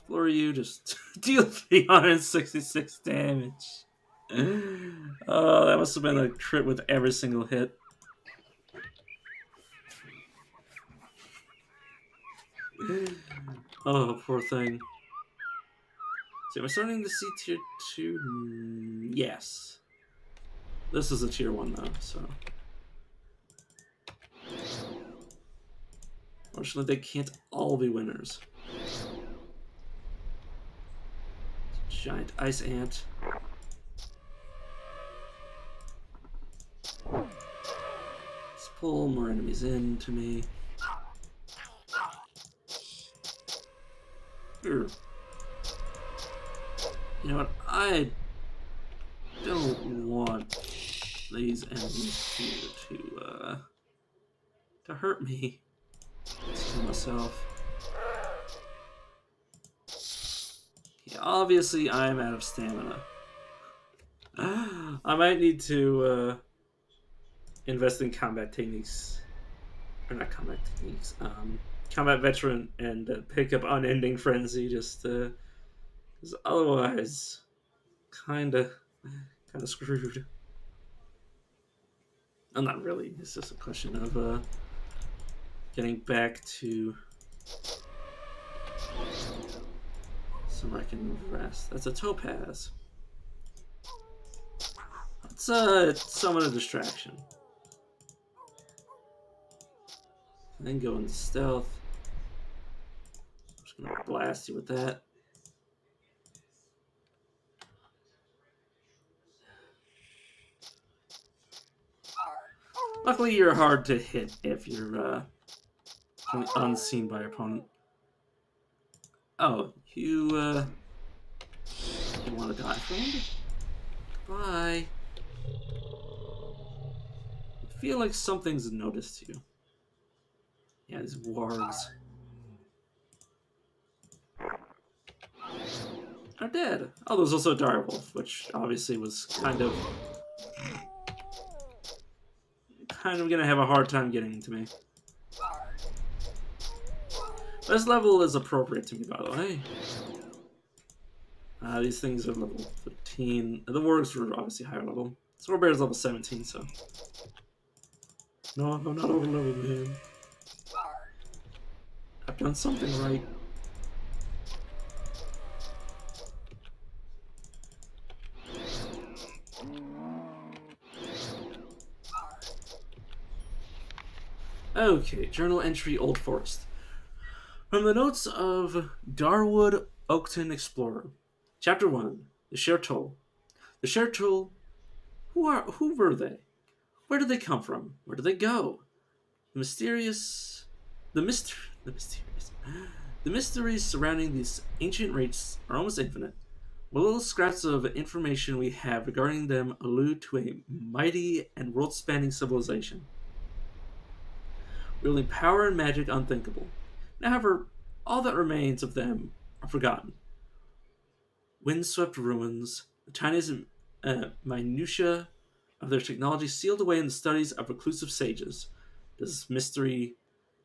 Floor you, just deal 366 damage. Oh, that must have been a crit with every single hit. Oh, poor thing. So am I starting to see tier 2? Yes. This is a tier 1 though, so. Fortunately, they can't all be winners. Giant ice ant. Let's pull more enemies in to me. Urgh. You know what? I don't want these enemies here to hurt me. Let's kill myself. Yeah, obviously I'm out of stamina. I might need to invest in combat techniques, or not combat techniques, combat veteran, and pick up unending frenzy, just because otherwise, kind of screwed. I'm not really. It's just a question of getting back to somewhere I can rest. That's a topaz. Let's summon a distraction. Then go into stealth. I'm just gonna blast you with that. Luckily, you're hard to hit if you're unseen by your opponent. Oh, you want to die, friend? Bye. I feel like something's noticed you. Yeah, these wargs are dead. Oh, there's also a direwolf, which obviously was kind of gonna have a hard time getting to me. This level is appropriate to me, by the way. These things are level 15. The wargs were obviously higher level. Swordbear is level 17, so. No, I'm not over level, man. I've done something right. Okay, journal entry Old Forest. From the notes of Darwood Oakton Explorer. Chapter 1. The Shertol. The Shertol, who were they? Where did they come from? Where did they go? The mysterious the mysterious the mysteries surrounding these ancient races are almost infinite. The little scraps of information we have regarding them allude to a mighty and world-spanning civilization, wielding power and magic unthinkable. However, all that remains of them are forgotten. Windswept ruins, the tiniest minutiae of their technology sealed away in the studies of reclusive sages. Does mystery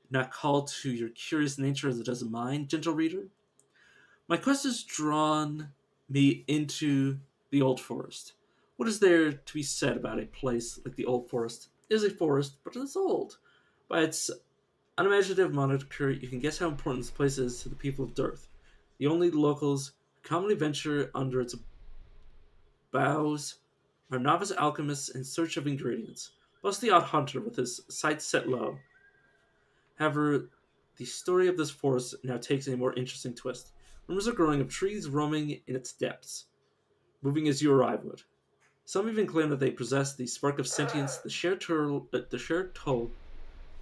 not call to your curious nature as it does mine, gentle reader? My quest has drawn me into the Old Forest. What is there to be said about a place like the Old Forest? It is a forest, but it is old. By its unimaginative moniker, you can guess how important this place is to the people of Dirth, the only locals who commonly venture under its boughs are novice alchemists in search of ingredients, plus the odd hunter with his sights set low. However, the story of this forest now takes a more interesting twist. Rumors are growing of trees roaming in its depths, moving as you arrive would. Some even claim that they possess the spark of sentience the shared toll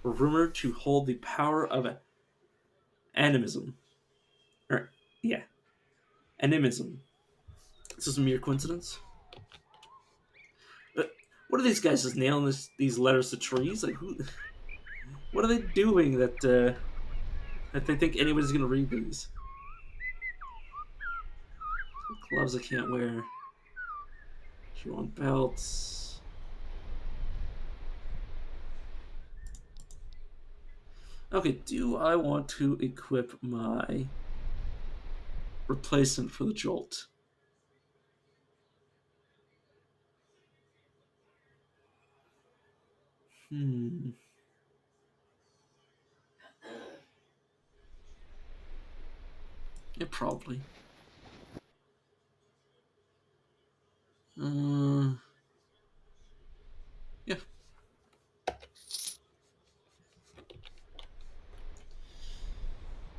were rumored to hold the power of animism. Or, yeah, animism. Is this a mere coincidence? What are these guys just nailing these letters to trees? Like, what are they doing that they think anybody's gonna read these? Gloves I can't wear. Shoe on belts. Okay, do I want to equip my replacement for the Jolt? Yeah, probably. Yeah.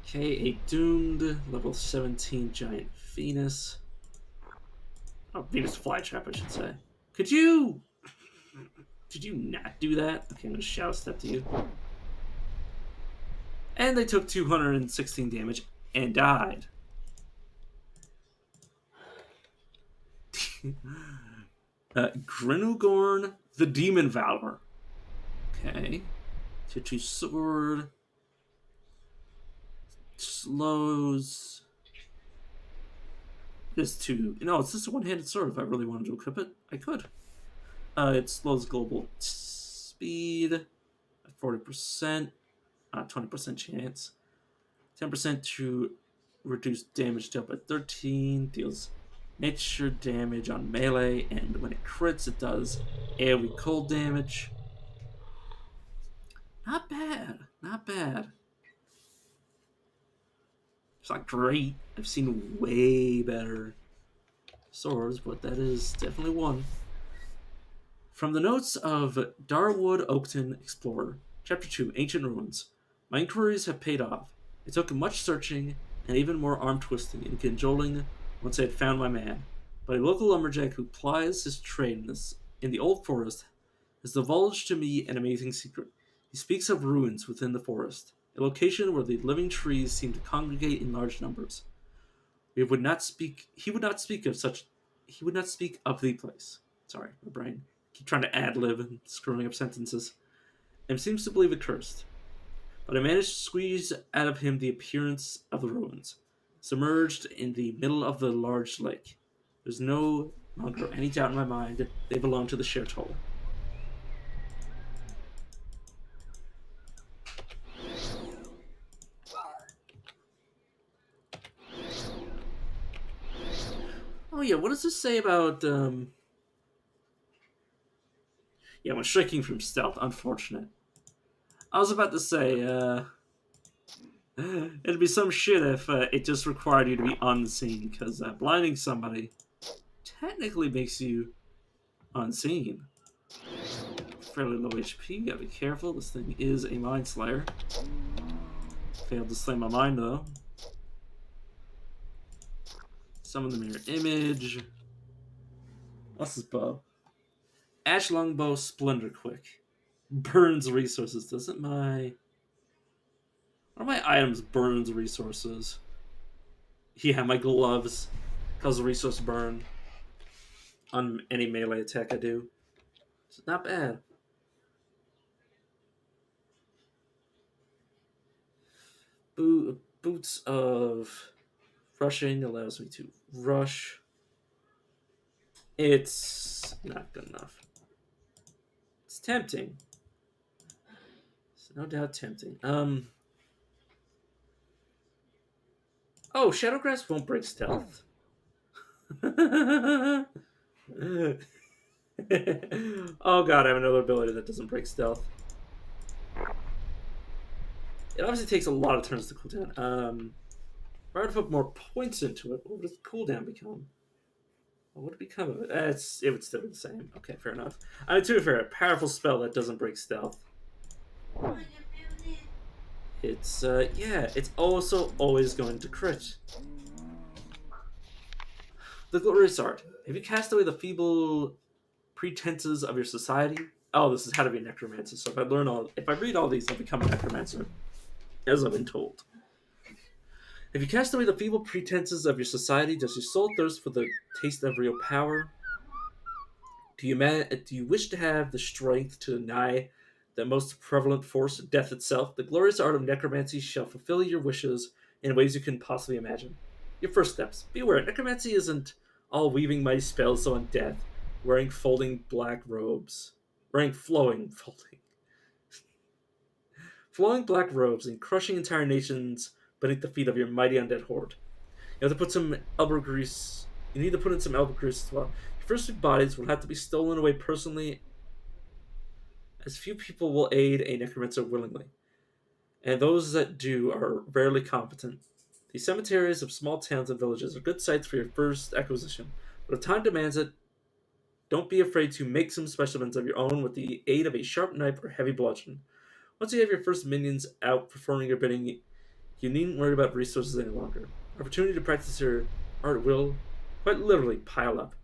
Okay, a doomed level 17 giant Venus. Oh, Venus flytrap, I should say. Did you not do that? Okay, I'm gonna shout a step to you. And they took 216 damage and died. Grinugorn the Demon Valor. Okay. Tier 2 sword. Slows. This two. No, it's just a one-handed sword. If I really wanted to equip it, I could. It slows global speed at 40%, 20% chance, 10% to reduce damage dealt by 13, deals nature damage on melee, and when it crits, it does AoE cold damage. Not bad. Not bad. It's not great. I've seen way better swords, but that is definitely one. From the notes of Darwood Oakton Explorer, Chapter 2, Ancient Ruins. My inquiries have paid off. It took much searching and even more arm twisting and cajoling once I had found my man. But a local lumberjack who plies his trade in the old forest has divulged to me an amazing secret. He speaks of ruins within the forest, a location where the living trees seem to congregate in large numbers. He would not speak of such. He would not speak of the place. Sorry, my brain. Keep trying to ad lib and screwing up sentences. And seems to believe it cursed. But I managed to squeeze out of him the appearance of the ruins, submerged in the middle of the large lake. There's no longer any doubt in my mind they belong to the Shertoll. Oh yeah, what does this say about yeah, when striking from stealth, unfortunate. I was about to say, it'd be some shit if it just required you to be unseen, because blinding somebody technically makes you unseen. Fairly low HP, gotta be careful. This thing is a Mind Slayer. Failed to slay my mind though. Summon the mirror image. What's this bow? Ash Longbow Splendor Quick. Burns resources. Doesn't my... One of my items burns resources. Yeah, my gloves cause a resource burn on any melee attack I do. It's not bad. Boots of rushing allows me to rush. It's not good enough. It's tempting. It's no doubt tempting. Oh, Shadow Grasp won't break stealth. Oh god, I have another ability that doesn't break stealth. It obviously takes a lot of turns to cool down. If I were to put more points into it, what would its cooldown become? What would it become of it? It would still be the same. Okay, fair enough. I mean, to be fair, a powerful spell that doesn't break stealth. It's, yeah, it's also always going to crit. The Glorious Art. Have you cast away the feeble pretenses of your society? Oh, this is how to be a necromancer. So if I read all these, I'll become a necromancer, as I've been told. If you cast away the feeble pretenses of your society, does your soul thirst for the taste of real power? Do you wish to have the strength to deny the most prevalent force, death itself? The glorious art of necromancy shall fulfill your wishes in ways you can possibly imagine. Your first steps. Beware, necromancy isn't all weaving mighty spells on death, wearing flowing black robes, and crushing entire nations beneath the feet of your mighty undead horde. You have to put some elbow grease. You need to put in some elbow grease as well. Your first few bodies will have to be stolen away personally, as few people will aid a necromancer willingly, and those that do are rarely competent. The cemeteries of small towns and villages are good sites for your first acquisition, but if time demands it, don't be afraid to make some specimens of your own with the aid of a sharp knife or heavy bludgeon. Once you have your first minions out performing your bidding, you needn't worry about resources any longer. Opportunity to practice your art will, quite literally, pile up.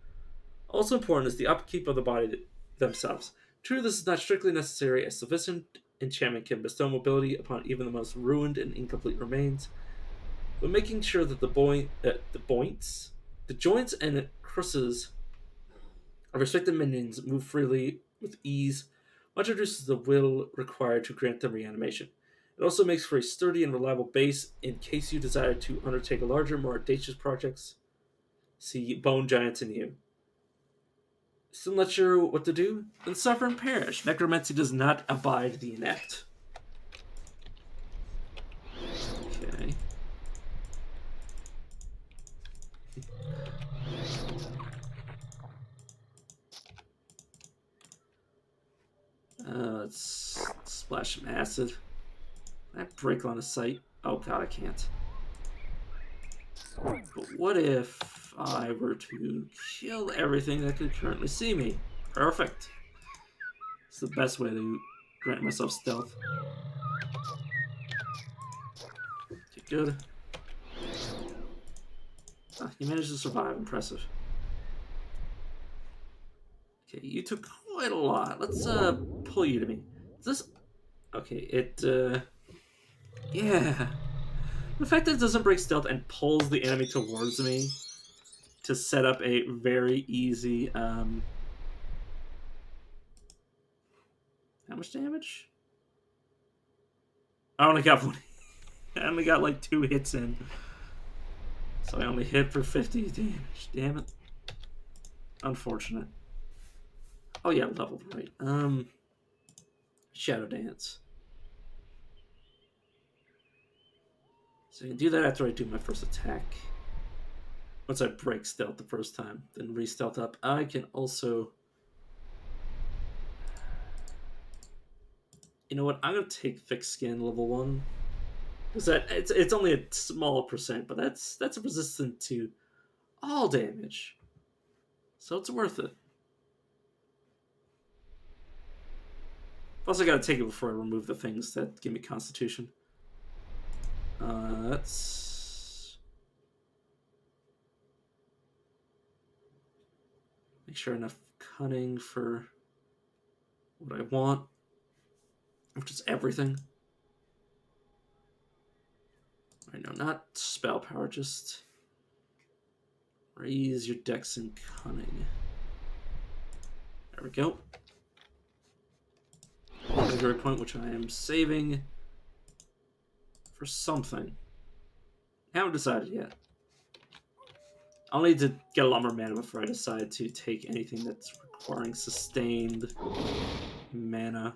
Also important is the upkeep of the body themselves. True, this is not strictly necessary, as sufficient enchantment can bestow mobility upon even the most ruined and incomplete remains, but making sure that the joints and crusses of restricted minions move freely with ease much reduces the will required to grant them reanimation. It also makes for a sturdy and reliable base in case you desire to undertake larger, more audacious projects. See Bone Giants in you. Still not sure what to do? Then suffer and perish. Necromancy does not abide the inept. Okay. Let's splash some acid. Can I break line of sight? Oh god, I can't. But what if I were to kill everything that could currently see me? Perfect. It's the best way to grant myself stealth. Okay, good. You managed to survive. Impressive. Okay, you took quite a lot. Let's pull you to me. Is this... Okay, yeah. The fact that it doesn't break stealth and pulls the enemy towards me to set up a very easy, How much damage? I only got one. I only got like 2 hits in. So I only hit for 50 damage. Damn it. Unfortunate. Oh yeah, leveled, right. Shadow Dance. So I can do that after I do my first attack. Once I break stealth the first time, then re-stealth up. I can also... You know what? I'm gonna take Thick Skin level 1. Because it's only a small percent, but that's resistant to all damage. So it's worth it. Also gotta take it before I remove the things that give me Constitution. Let's make sure enough cunning for what I want, which is everything. I know, not spell power, just raise your dex and cunning. There we go. Victory point, which I am saving for something. Haven't decided yet. I'll need to get a lot more mana before I decide to take anything that's requiring sustained mana.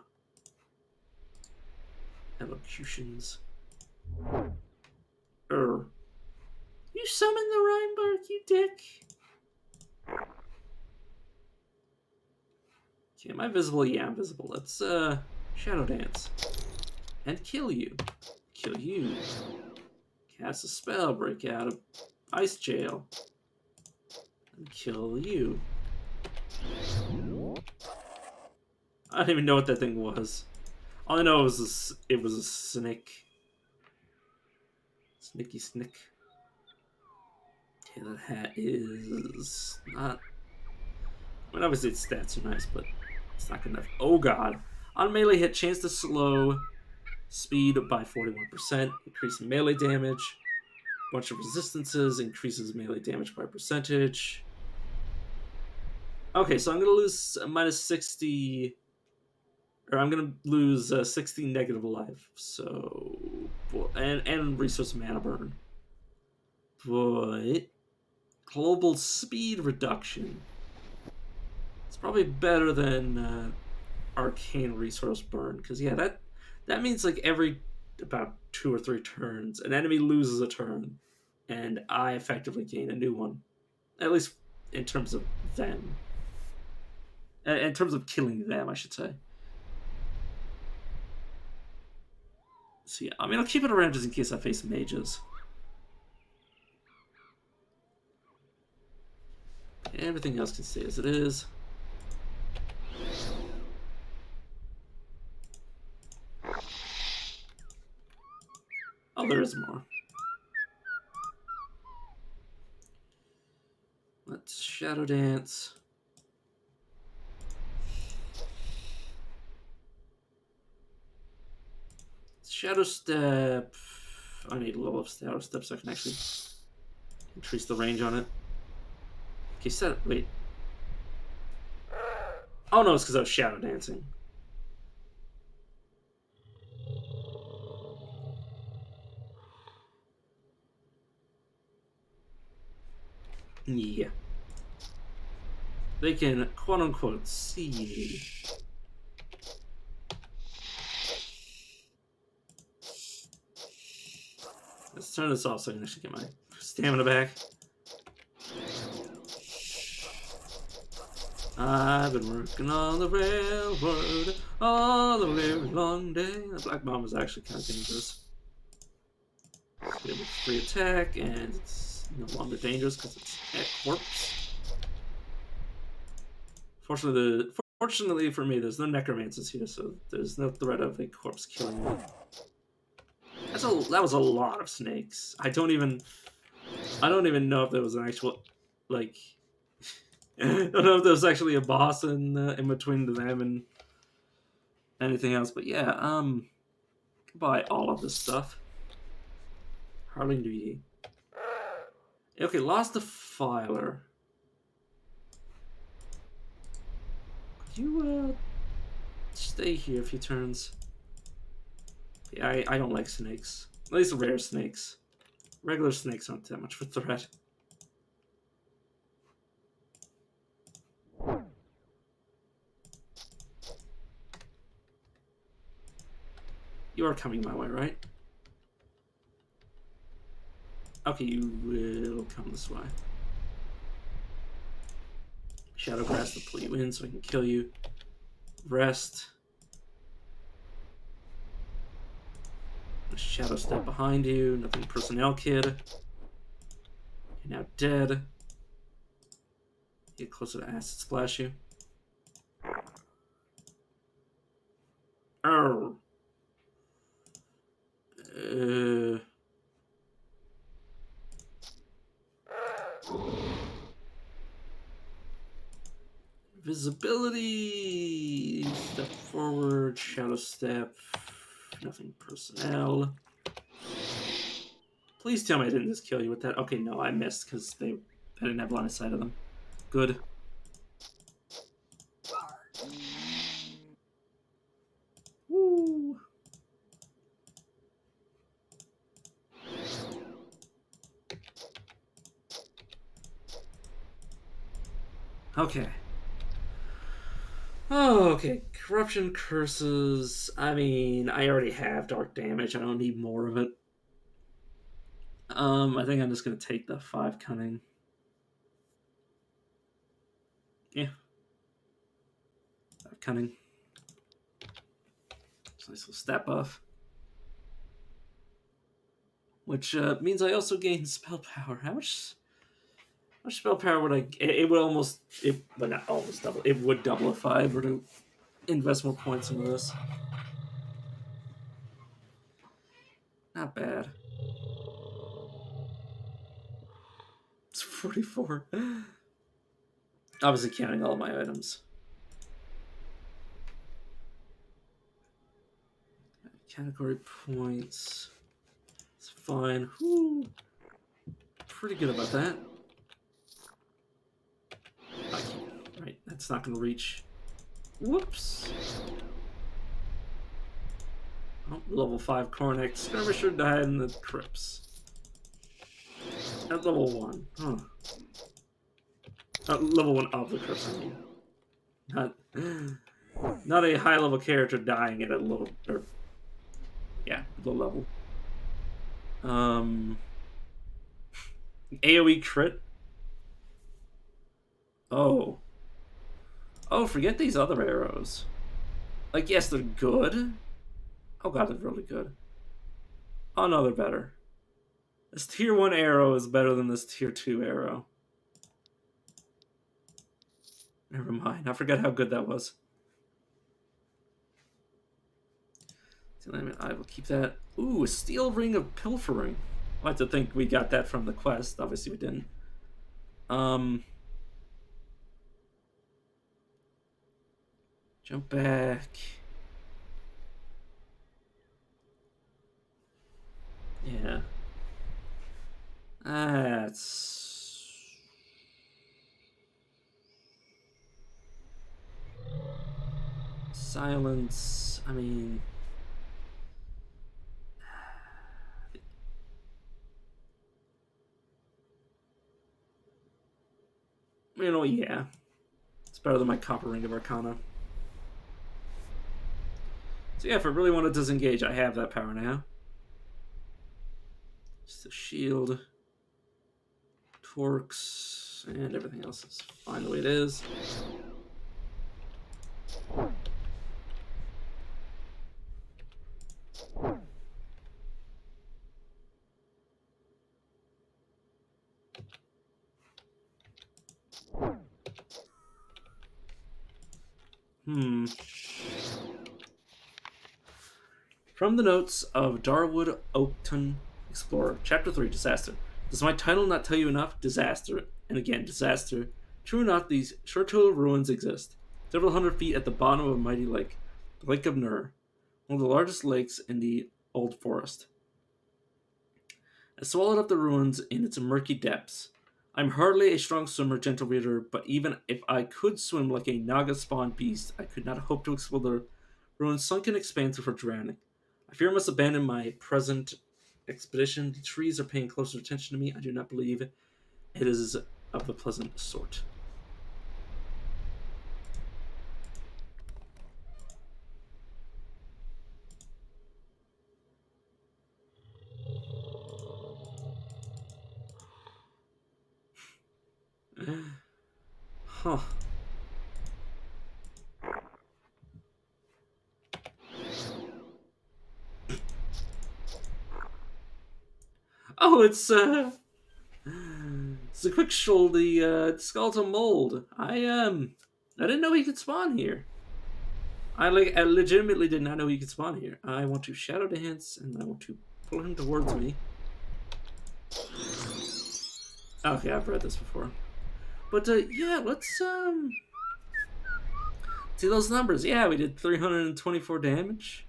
Elocutions. You summoned the Rhinebark, you dick! Okay, am I visible? Yeah, I'm visible. Let's, Shadow Dance. And kill you. Kill you. Cast a spell, break out of Ice Jail. And kill you. I don't even know what that thing was. All I know was it was a snake. Snicky snick. Okay, that hat is not... I mean, obviously its stats are nice, but it's not good enough. Oh god. On melee hit, chance to slow speed by 41%, increase melee damage, bunch of resistances, increases melee damage by percentage. Okay, so I'm going to lose minus 60... Or I'm going to lose 60 negative life, so... And resource mana burn. But... Global speed reduction. It's probably better than arcane resource burn, because yeah, that means like every about 2 or 3 turns, an enemy loses a turn, and I effectively gain a new one. At least in terms of them. In terms of killing them, I should say. So yeah, I mean, I'll keep it around just in case I face mages. Everything else can stay as it is. Oh, there is more. Let's Shadow Dance. Shadow Step. I need a level of Shadow Step so I can actually increase the range on it. Okay, set it. Wait. Oh no, it's because I was Shadow Dancing. Yeah. They can quote unquote see me. Let's turn this off so I can actually get my stamina back. I've been working on the railroad all the very long day. The Black Mamba is actually kind of dangerous. Hit it with free attack, and it's no longer dangerous because it's a corpse. Fortunately for me, there's no necromancers here, so there's no threat of a corpse killing me. That was a lot of snakes. I don't even know if there was an actual, like, I don't know if there was actually a boss in between them and anything else. But yeah, buy all of this stuff. Hardly do ye. Okay, lost the filer. Could you stay here a few turns? Yeah, I don't like snakes. At least rare snakes. Regular snakes aren't that much of a threat. You are coming my way, right? Okay, you will come this way. Shadow Grass to pull you in so I can kill you. Rest. Shadow Step behind you. Nothing personnel, kid. You're now dead. Get closer to Acid Splash you. Oh. Visibility. Step forward. Shadow Step. Nothing personnel. Please tell me I didn't just kill you with that. Okay, no, I missed because I didn't have line of sight of them. Good. Woo. Okay. Oh, okay. Corruption, curses. I mean, I already have dark damage. I don't need more of it. I think I'm just gonna take the 5 cunning. Yeah. 5 cunning. It's a nice little stat buff. Which means I also gain spell power. How much spell power would I... It would almost... But not almost double. It would double if I were to invest more points into this. Not bad. It's 44. Obviously counting all my items. Category points. It's fine. Whew. Pretty good about that. Right, that's not going to reach. Whoops. Oh, level 5 Cornex Skirmisher died in the crypts. At level 1. Huh. Level 1 of the crypts, I mean. Not a high level character dying at a low... Or, yeah, low level. AoE crit. Oh. Oh, forget these other arrows. Like, yes, they're good. Oh god, they're really good. Oh no, they're better. This tier 1 arrow is better than this tier 2 arrow. Never mind, I forgot how good that was. I will keep that. Ooh, a steel ring of pilfering. I like to think we got that from the quest. Obviously we didn't. Jump back. Yeah. That's... Silence. I mean... You know, yeah. It's better than my Copper Ring of Arcana. So yeah, if I really want to disengage, I have that power now. Just a shield. Torques. And everything else is fine the way it is. From the notes of Darwood Oakton Explorer, Chapter 3, Disaster. Does my title not tell you enough? Disaster. And again, disaster. True or not, these short-total ruins exist. Several hundred feet at the bottom of a mighty lake. The Lake of Nur. One of the largest lakes in the Old Forest. I swallowed up the ruins in its murky depths. I'm hardly a strong swimmer, gentle reader, but even if I could swim like a Naga-spawned beast, I could not hope to explore the ruins' sunken expanse before drowning. I fear I must abandon my present expedition. The trees are paying closer attention to me. I do not believe it is of the pleasant sort. Huh. Oh, it's a quick shouldy skeletal mold. I didn't know he could spawn here. I legitimately did not know he could spawn here. I want to shadow dance and I want to pull him towards me. Okay, I've read this before. But yeah, let's see those numbers. Yeah, we did 324 damage.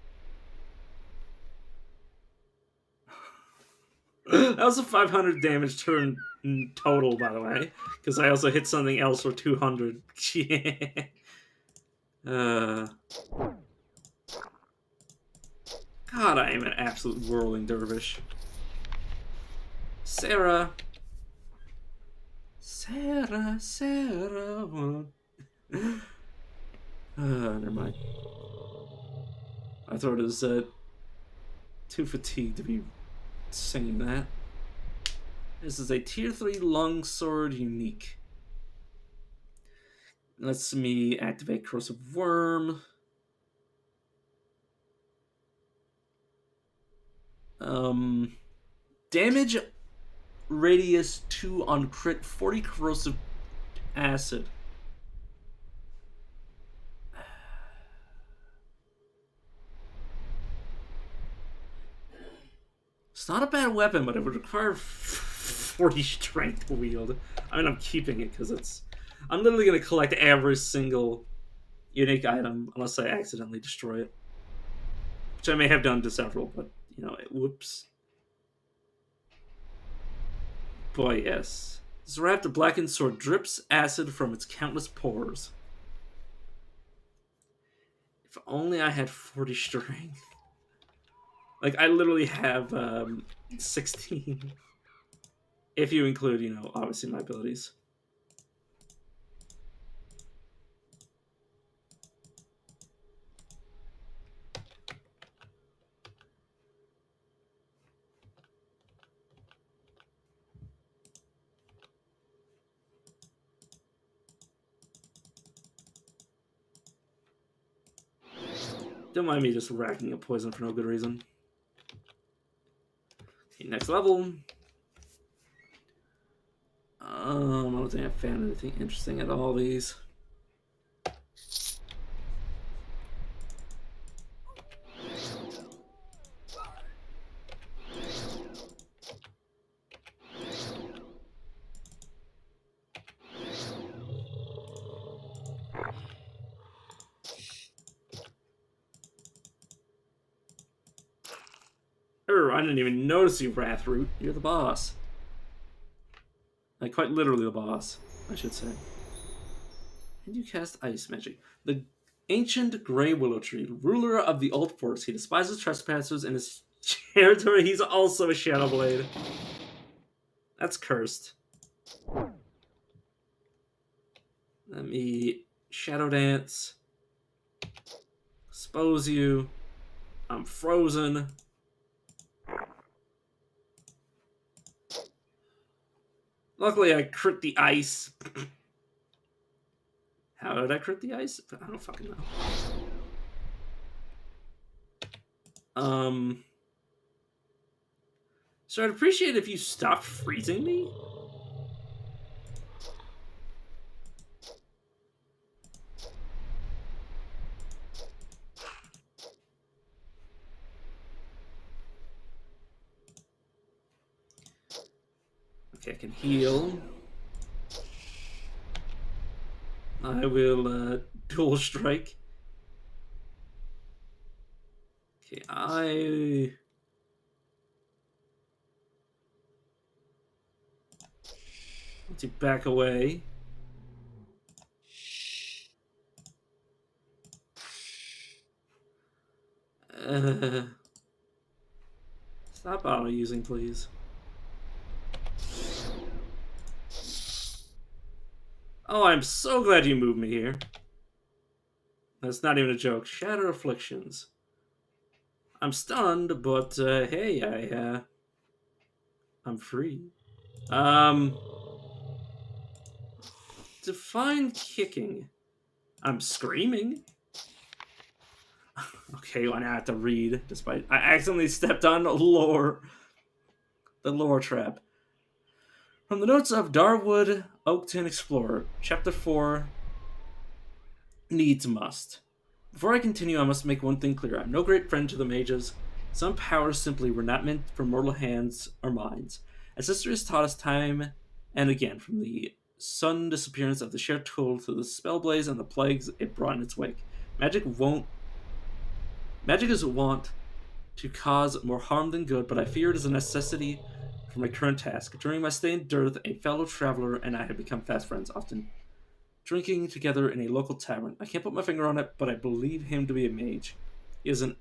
That was a 500 damage turn total, by the way, because I also hit something else for 200. Yeah. God, I am an absolute whirling dervish. Sarah. Sarah. Never mind. I thought it was too fatigued to be singing that. This is a tier 3 longsword unique. Lets me activate Corrosive Worm. Damage radius 2 on crit, 40 corrosive acid. It's not a bad weapon, but it would require 40 strength to wield. I mean, I'm keeping it because I'm literally going to collect every single unique item unless I accidentally destroy it. Which I may have done to several, but, whoops. Boy, yes. This wrapped blackened sword drips acid from its countless pores. If only I had 40 strength. Like, I literally have 16. If you include, obviously my abilities. Don't mind me just racking up poison for no good reason. Okay, next level. I don't think I found anything interesting at all these. I didn't even notice you, Wrathroot. You're the boss. Like, quite literally the boss, I should say. And you cast ice magic. The ancient Grey Willow Tree, ruler of the Old Forest. He despises trespassers in his territory. He's also a Shadow Blade. That's cursed. Let me Shadow Dance. Expose you. I'm frozen. Luckily, I crit the ice. How did I crit the ice? I don't fucking know. So I'd appreciate if you stopped freezing me. Okay, I can heal. I will dual strike. Okay, I want to back away. Stop auto using, please. Oh, I'm so glad you moved me here. That's not even a joke. Shatter afflictions. I'm stunned, but hey, I'm free. Define kicking. I'm screaming. Okay, well, now I have to read, despite I accidentally stepped on the lore trap. From the notes of Darwood Oakton Explorer, Chapter 4, Needs Must. Before I continue, I must make one thing clear. I'm no great friend to the mages. Some powers simply were not meant for mortal hands or minds. As history has taught us time and again, from the sudden disappearance of the shared tool to the spell blaze and the plagues it brought in its wake, magic is wont to cause more harm than good, but I fear it is a necessity for my current task. During my stay in Dirth, a fellow traveler and I have become fast friends, often drinking together in a local tavern. I can't put my finger on it, but I believe him to be a mage. He has an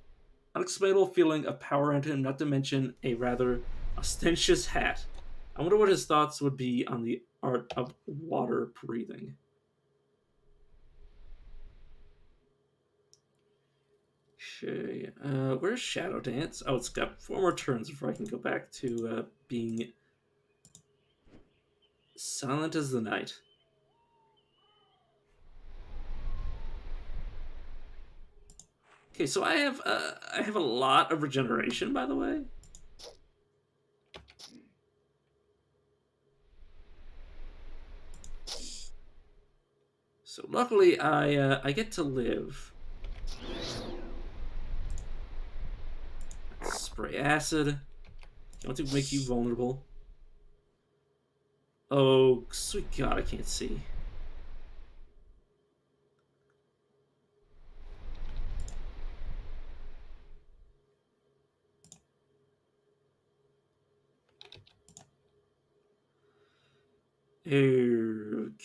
unexplainable feeling of power around him, not to mention a rather ostentatious hat. I wonder what his thoughts would be on the art of water breathing. Okay, where's Shadow Dance? Oh, it's got 4 more turns before I can go back to being silent as the night. Okay, so I have a lot of regeneration, by the way. So luckily, I get to live. Spray acid. I want to make you vulnerable. Oh, sweet God, I can't see.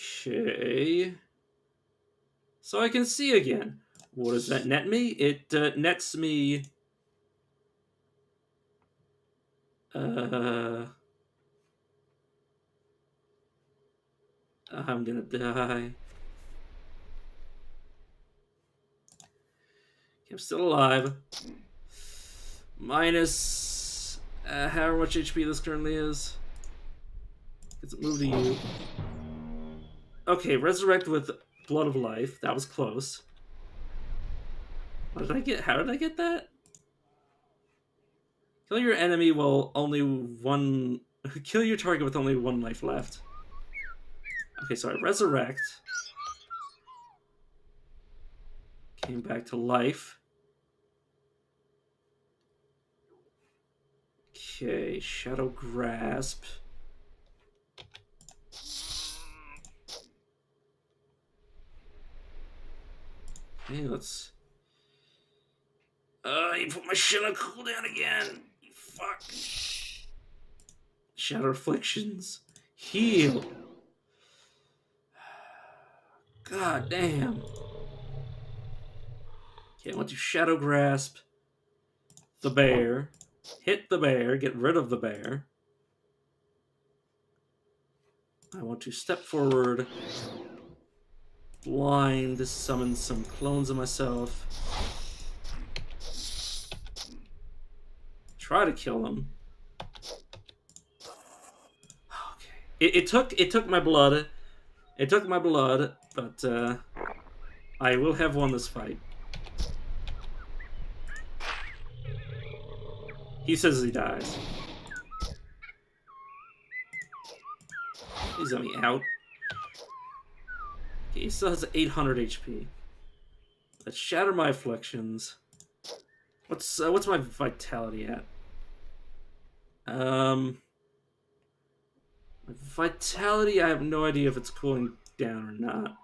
Okay. So I can see again. What does that net me? It nets me... I'm gonna die. I'm still alive. Minus however much HP this currently is. Gets it moved to you. Okay, resurrect with Blood of Life. That was close. What did I get? How did I get that? Kill your enemy while only one... Kill your target with only 1 life left. Okay, sorry. Resurrect. Came back to life. Okay, Shadow Grasp. Okay, let's... you put my shit on cooldown again. You fuck. Shadow Afflictions. Heal. God damn. Okay, I want to Shadow Grasp the bear. Hit the bear. Get rid of the bear. I want to step forward. Blind. Summon some clones of myself. Try to kill him. Okay. It took my blood. It took my blood, but I will have won this fight. He says he dies. He's on me out. Okay, he still has 800 HP. Let's shatter my afflictions. What's my vitality at? My Vitality, I have no idea if it's cooling down or not.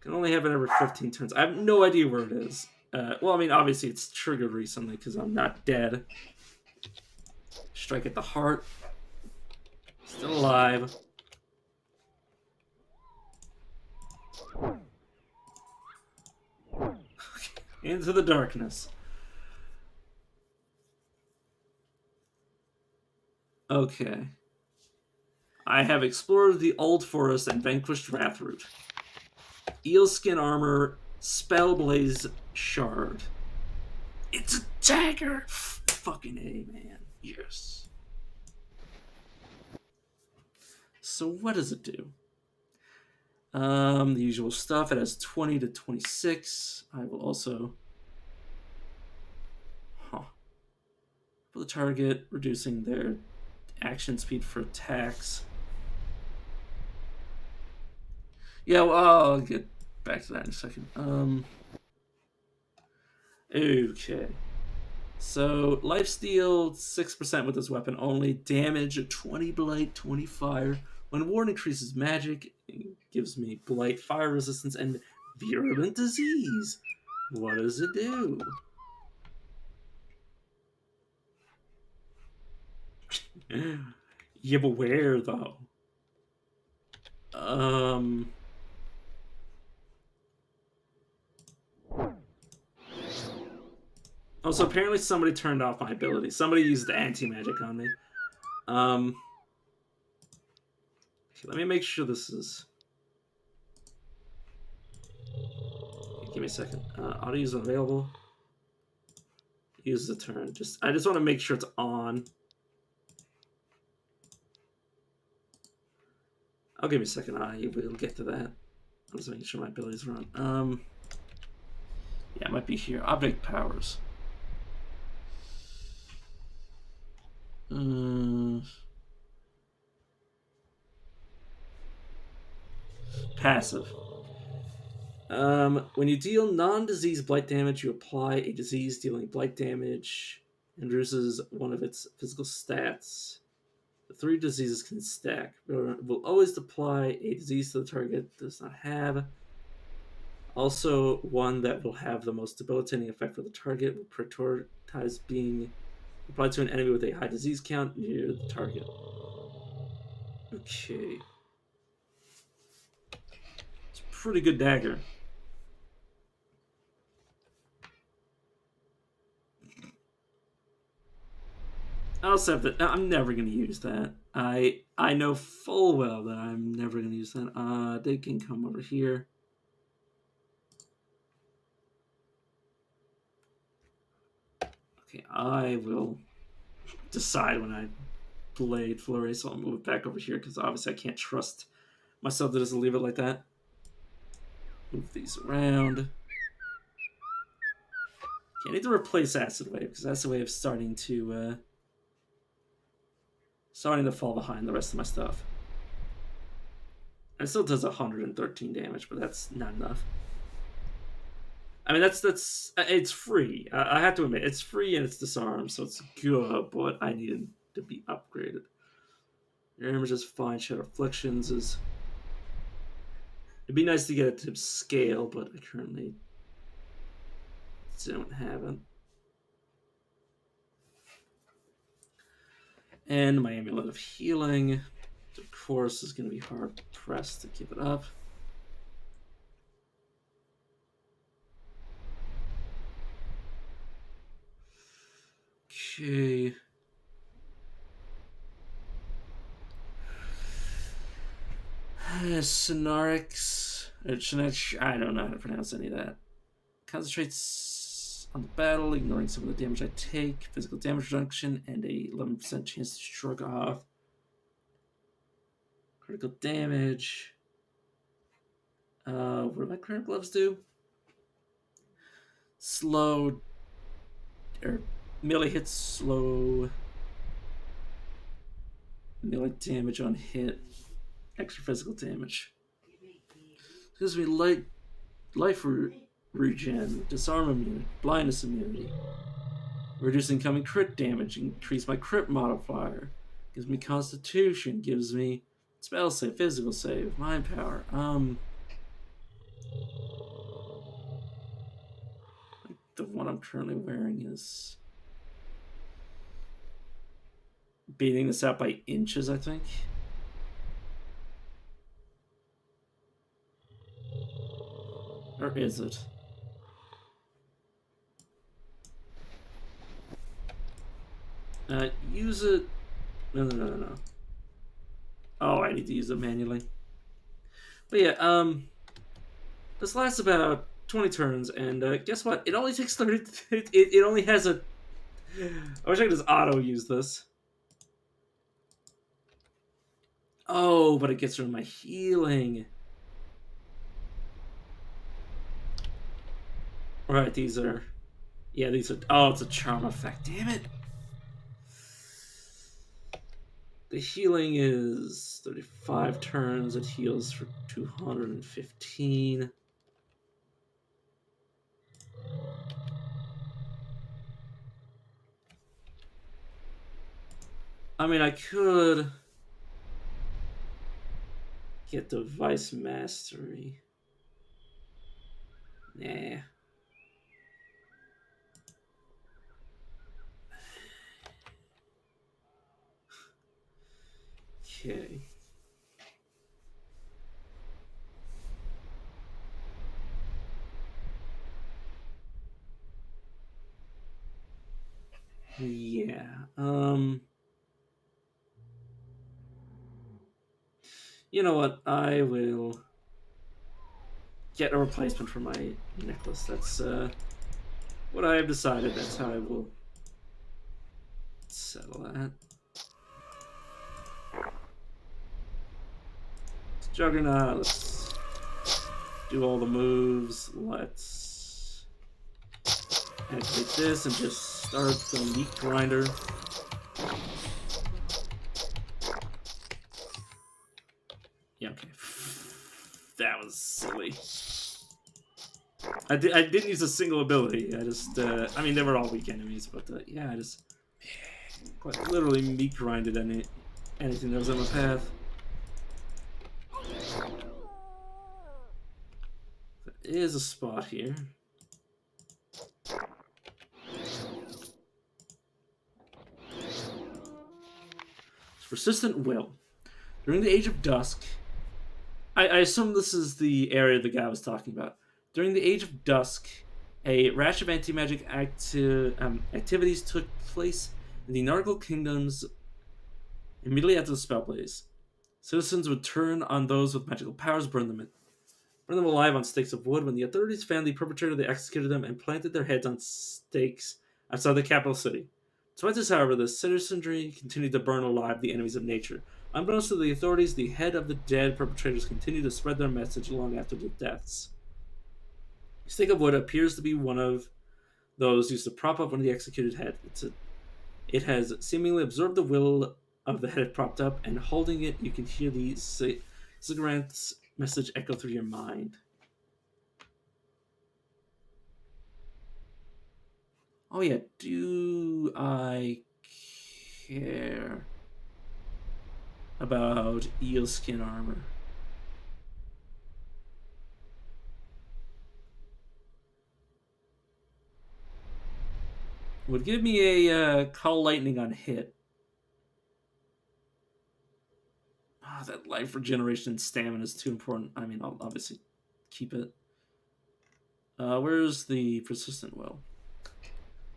Can only have it every 15 turns. I have no idea where it is. Well, I mean, obviously it's triggered recently because I'm not dead. Strike at the heart. Still alive. Into the darkness. Okay. I have explored the old forest and vanquished Wrathroot. Eel skin armor, Spellblaze shard. It's a dagger! Fucking A, man. Yes. So what does it do? The usual stuff. It has 20 to 26. I will also... For the target, reducing their action speed for attacks. Yeah, well, I'll get back to that in a second. Okay. So, lifesteal 6% with this weapon only. Damage 20 blight, 20 fire. When ward increases magic, it gives me blight, fire resistance, and virulent disease. What does it do? Yeah, but where though? Also, apparently somebody turned off my ability. Somebody used anti-magic on me. Okay, let me make sure this is... Okay, give me a second. Auto use unavailable. Use the turn. I just want to make sure it's on. I'll give you a second. We'll get to that. I'm just making sure my abilities are on. Yeah, it might be here. Object powers. Passive. When you deal non-disease blight damage, you apply a disease dealing blight damage and reduces one of its physical stats. The 3 diseases can stack. Will always apply a disease to the target does not have. Also, one that will have the most debilitating effect for the target will prioritize being applied to an enemy with a high disease count near the target. Okay. It's a pretty good dagger. I also have that. I'm never going to use that. I know full well that I'm never going to use that. They can come over here. Okay, I will decide when I blade flurry, so I'll move it back over here because obviously I can't trust myself to just leave it like that. Move these around. Okay, I need to replace Acid Wave because Acid Wave is starting to fall behind the rest of my stuff. It still does 113 damage, but that's not enough. I mean, that's it's free. I have to admit, it's free and it's disarmed, so it's good, but I need it to be upgraded. Your damage is fine. Shadow Afflictions is... It'd be nice to get it to scale, but I currently don't have it. And my Amulet of Healing, of course, is going to be hard pressed to keep it up. Okay. Sonarix. I don't know how to pronounce any of that. Concentrates on the battle, ignoring some of the damage I take. Physical damage reduction, and a 11% chance to shrug off. Critical damage. What do my current gloves do? Slow. Or melee hits slow. Melee damage on hit. Extra physical damage. Gives me life regen, disarm immunity, blindness immunity. Reduce incoming crit damage, increase my crit modifier. Gives me constitution, gives me spell save, physical save, mind power. The one I'm currently wearing is beating this out by inches, I think. Or is it? Use it. No. Oh, I need to use it manually. But yeah, this lasts about 20 turns, and guess what? It only takes 30. It only has a. I wish I could just auto use this. Oh, but it gets rid of my healing. Alright, these are. Yeah, these are. Oh, it's a charm effect. Damn it. The healing is 35 turns. It heals for 215. I mean, I could get device mastery. Nah. Okay. Yeah. You know what? I will get a replacement for my necklace. That's what I have decided. That's how I will settle that. Let's Juggernaut. Let's do all the moves. Let's activate this and just start the meat grinder. Yeah, okay. That was silly. I didn't use a single ability. I just, I mean, they were all weak enemies, but yeah, I just quite literally meat grinded anything that was in my path. There is a spot here. Persistent will. During the Age of Dusk, I assume this is the area the guy was talking about. During the Age of Dusk, a rash of anti-magic activities took place in the Nargal Kingdoms immediately after the spell blaze. Citizens would turn on those with magical powers, burn them alive on stakes of wood. When the authorities found the perpetrator, they executed them and planted their heads on stakes outside the capital city. Despite this, however, the citizenry continued to burn alive the enemies of nature. Unbeknownst to the authorities, the head of the dead perpetrators continued to spread their message long after the deaths. A stake of wood appears to be one of those used to prop up one of the executed head. It has seemingly absorbed the will of the head it propped up, and holding it, you can hear the cigarette's message echo through your mind. Oh yeah, do I care about eel skin armor? Would give me a call lightning on hit. Ah, oh, that life regeneration and stamina is too important. I mean, I'll obviously keep it. Where's the persistent will?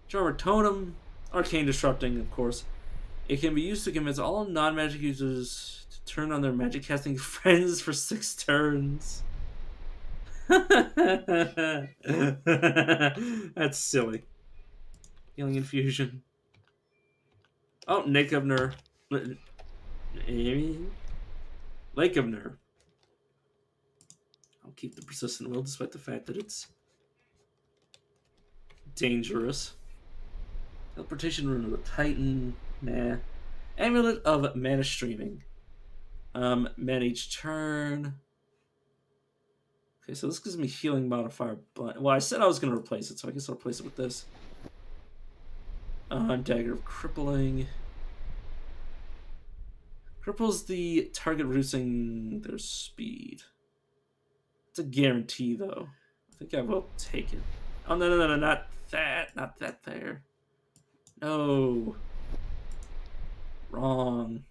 Charmer Totem, arcane disrupting, of course. It can be used to convince all non-magic users to turn on their magic casting friends for 6 turns. That's silly. Healing infusion. Oh, Lake of Ner. Lake of Ner. I'll keep the persistent will despite the fact that it's dangerous. Teleportation rune of the Titan. Nah. Amulet of mana streaming. Mana each turn. Okay, so this gives me healing modifier, but well, I said I was gonna replace it, so I guess I'll replace it with this. Dagger of Crippling. Cripples the target, reducing their speed. It's a guarantee, though. I think I will take it. Oh, no, not that. Not that there. No. Wrong.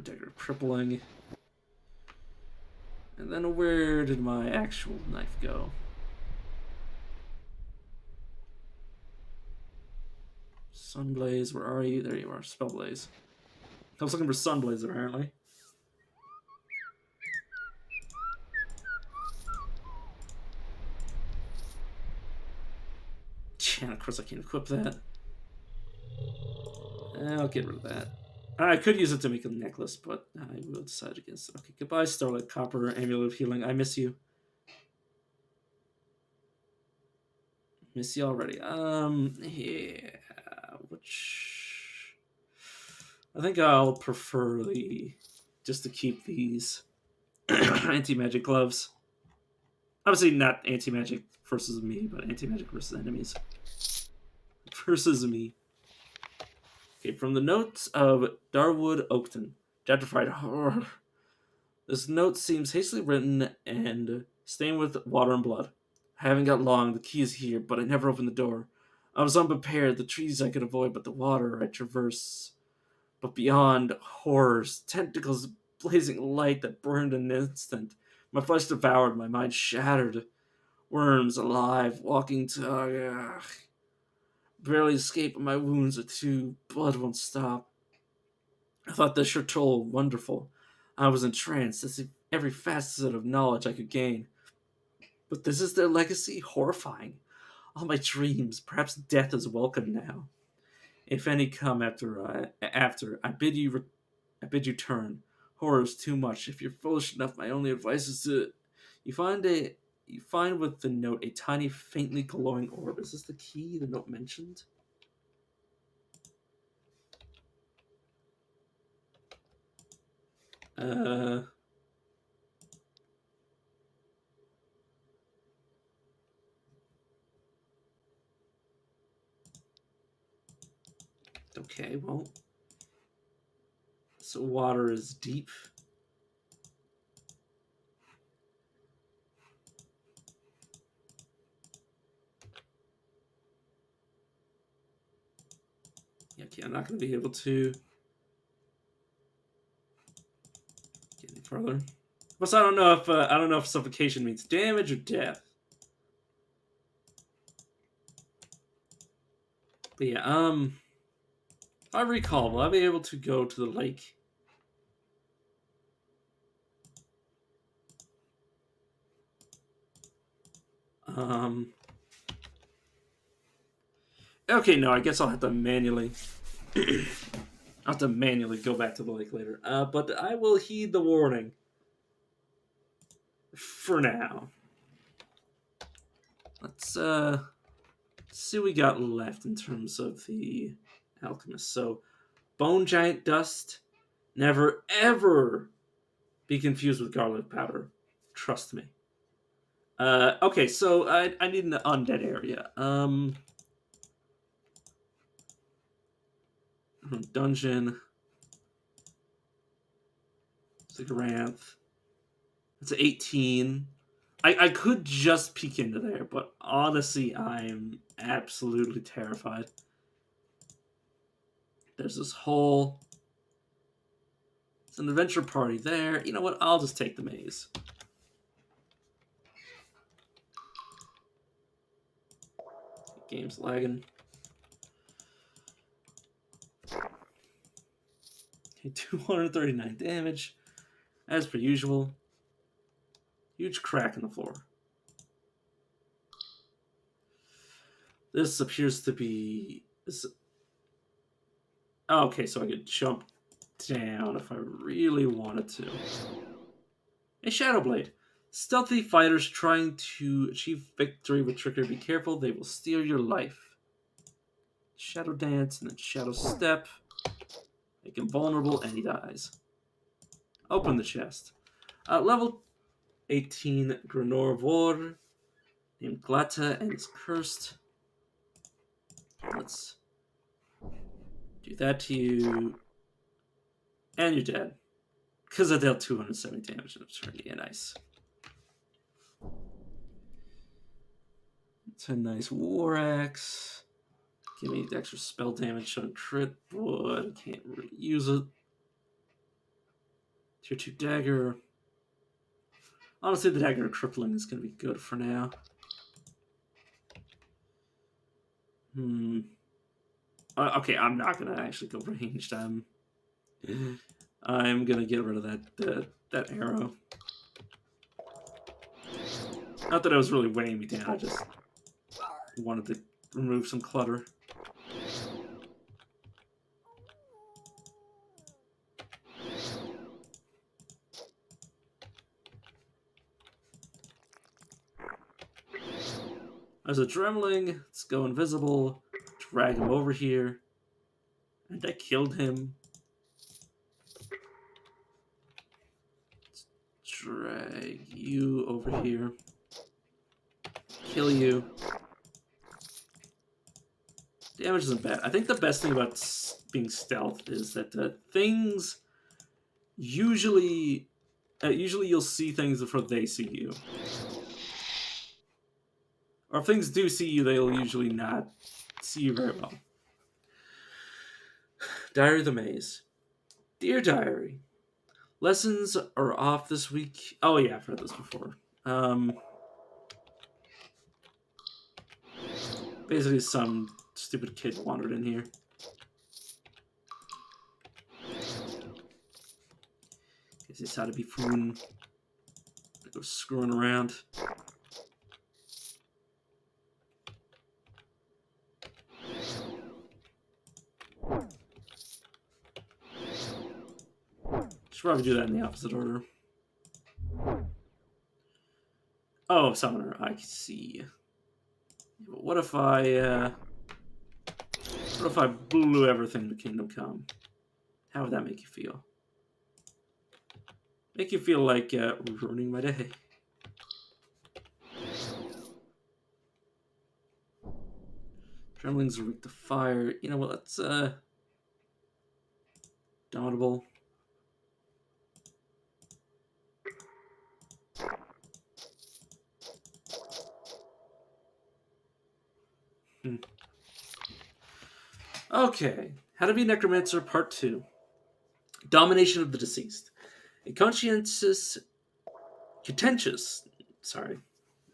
Dagger of Crippling. And then where did my actual knife go? Sunblaze, where are you? There you are, Spellblaze. I was looking for Sunblaze, apparently. Yeah, of course I can't equip that. I'll get rid of that. I could use it to make a necklace, but I will decide against it. Okay, goodbye, Starlight Copper, Amulet of Healing. I miss you. Miss you already. Yeah. Which... I think I'll prefer just to keep these anti-magic gloves. Obviously not anti-magic versus me, but anti-magic versus enemies. Versus me. Okay, from the notes of Darwood Oakton. Gentrified horror. This note seems hastily written and stained with water and blood. I haven't got long, the key is here, but I never opened the door. I was unprepared, the trees I could avoid, but the water I traverse. But beyond, horrors, tentacles, blazing light that burned in an instant. My flesh devoured, my mind shattered. Worms alive, walking to... Barely escape, but my wounds are too... Blood won't stop. I thought this sure told wonderful. I was entranced, as if every facet of knowledge I could gain. But this is their legacy? Horrifying. All my dreams, perhaps death is welcome now. If any come after, I bid you turn. Horror is too much. If you're foolish enough, my only advice is to... You find with the note a tiny, faintly glowing orb. Is this the key the note mentioned? Okay, well. So water is deep. Okay, I'm not going to be able to get any further. Plus, I don't know if suffocation means damage or death. But yeah, if I recall, will I be able to go to the lake? Okay, no, I guess I'll have to manually... I'll have to manually go back to the lake later. But I will heed the warning. For now. Let's see what we got left in terms of the alchemist. So, bone giant dust. Never, ever be confused with garlic powder. Trust me. Okay, so I need an undead area. Dungeon. Zigguranth. It's 18. I could just peek into there, but honestly, I'm absolutely terrified. There's this hole. It's an adventure party there. You know what? I'll just take the maze. Game's lagging. Okay, 239 damage. As per usual. Huge crack in the floor. This appears to be... Okay, so I could jump down if I really wanted to. A Shadow Blade. Stealthy fighters trying to achieve victory with trickery. Be careful, they will steal your life. Shadow Dance and then Shadow Step. Make him vulnerable and he dies. Open the chest. Level 18 Granorvor named Glata and is cursed. Let's do that to you. And you're dead. Because I dealt 270 damage in a turn. Yeah, nice. It's a nice War Axe. Give me the extra spell damage on crit, but I can't really use it. Tier 2 dagger. Honestly, the dagger crippling is going to be good for now. Okay, I'm not going to actually go ranged. I'm going to get rid of that arrow. Not that it was really weighing me down, I just wanted to remove some clutter. There's a Dremling. Let's go invisible. Drag him over here. And I killed him. Let's drag you over here. Kill you. Damage isn't bad. I think the best thing about being stealth is that things usually you'll see things before they see you. Or if things do see you, they'll usually not see you very well. Diary of the Maze. Dear Diary, lessons are off this week. Oh yeah, I've read this before. Basically some stupid kid wandered in here. Guess he's how to be fooling. Go screwing around. Should probably do that in the opposite order. Oh, Summoner, I see. But what if I blew everything to Kingdom Come? How would that make you feel? Make you feel like ruining my day. Tremblings are weak to fire. You know what? Let's Downable. Okay, How to be Necromancer Part 2. Domination of the Deceased. A contentious, sorry,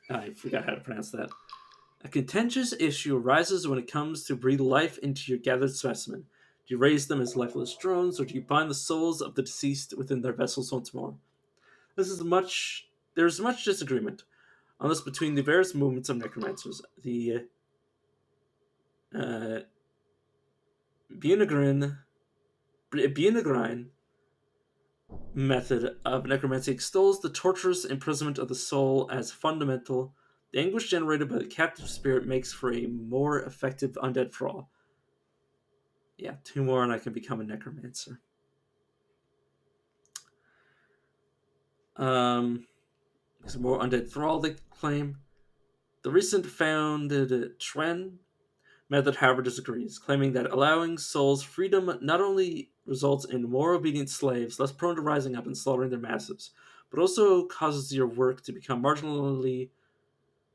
I forgot how to pronounce that. A contentious issue arises when it comes to breathe life into your gathered specimen. Do you raise them as lifeless drones, or do you bind the souls of the deceased within their vessels once more? There's much disagreement on this between the various movements of necromancers. The Bionagrin method of necromancy extols the torturous imprisonment of the soul as fundamental. The anguish generated by the captive spirit makes for a more effective undead thrall. Yeah, 2 more and I can become a necromancer. There's more undead thrall, they claim. The recent founded Tren method, however, disagrees, claiming that allowing souls freedom not only results in more obedient slaves, less prone to rising up and slaughtering their masters, but also causes your work to become marginally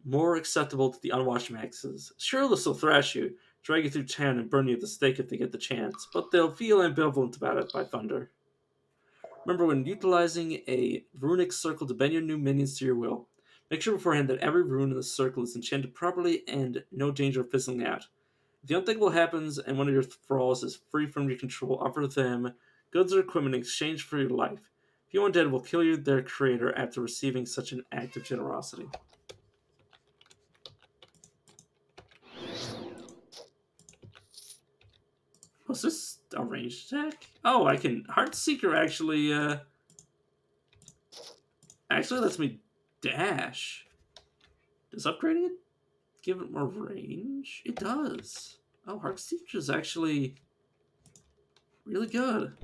more acceptable to the unwashed masses. Sure, they'll still thrash you, drag you through town, and burn you at the stake if they get the chance, but they'll feel ambivalent about it, by thunder. Remember, when utilizing a runic circle to bend your new minions to your will, make sure beforehand that every rune in the circle is enchanted properly and no danger of fizzling out. If the unthinkable happens and one of your thralls is free from your control, offer them goods or equipment in exchange for your life. Few undead will kill you, their creator, after receiving such an act of generosity. Was this a ranged attack? Oh, I can... Heartseeker actually lets me dash. Does upgrading it give it more range? It does. Oh, Heartseeker is actually really good.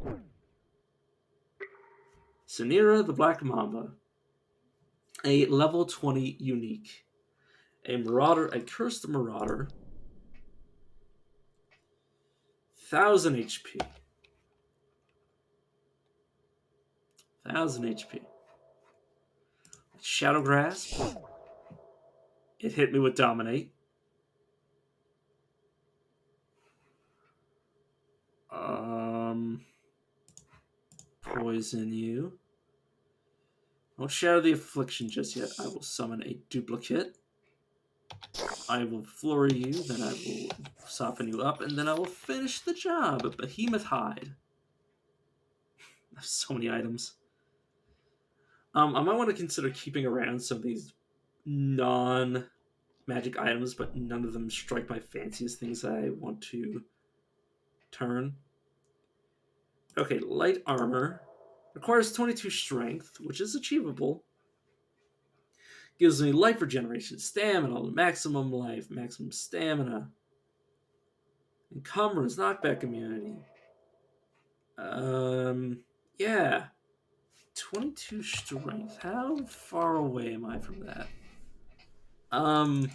Sinira the Black Mamba. A level 20 unique. A marauder, a cursed marauder. 1000 HP. 1000 HP. Shadow Grasp. It hit me with Dominate. Poison you. Don't shatter the affliction just yet. I will summon a duplicate. I will flurry you, then I will soften you up, and then I will finish the job. A behemoth hide. I have so many items. I might want to consider keeping around some of these non-magic items, but none of them strike my fancy as things I want to turn. Okay, light armor. Requires 22 strength, which is achievable. Gives me life regeneration, stamina, maximum life, maximum stamina. Encumbrance, knockback immunity. Yeah. 22 strength. How far away am I from that? And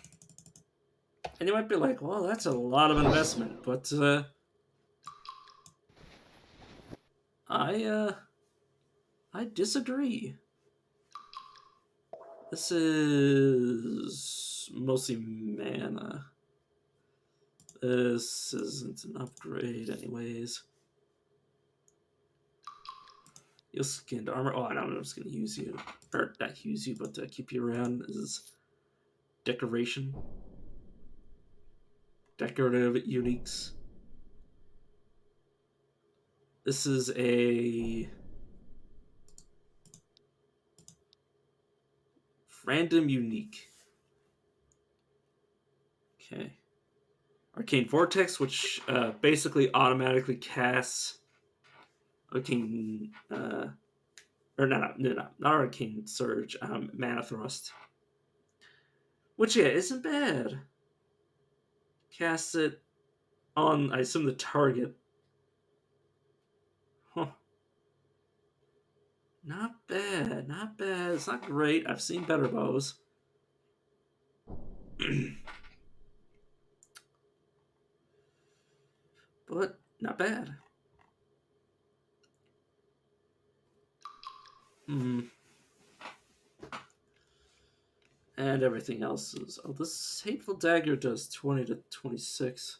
you might be like, well, that's a lot of investment, but I disagree. This is mostly mana. This isn't an upgrade anyways. You'll skinned armor. Oh, I don't know. I'm just going to use you. Or not use you, but keep you around. This is decoration. Decorative uniques. This is a random unique. Okay. Arcane Vortex, which basically automatically casts Arcane... or not Arcane Surge, Mana Thrust. Which, yeah, isn't bad. Cast it on, I assume, the target. Huh. Not bad, not bad. It's not great. I've seen better bows. But not bad. And everything else is... Oh, this Hateful Dagger does 20 to 26.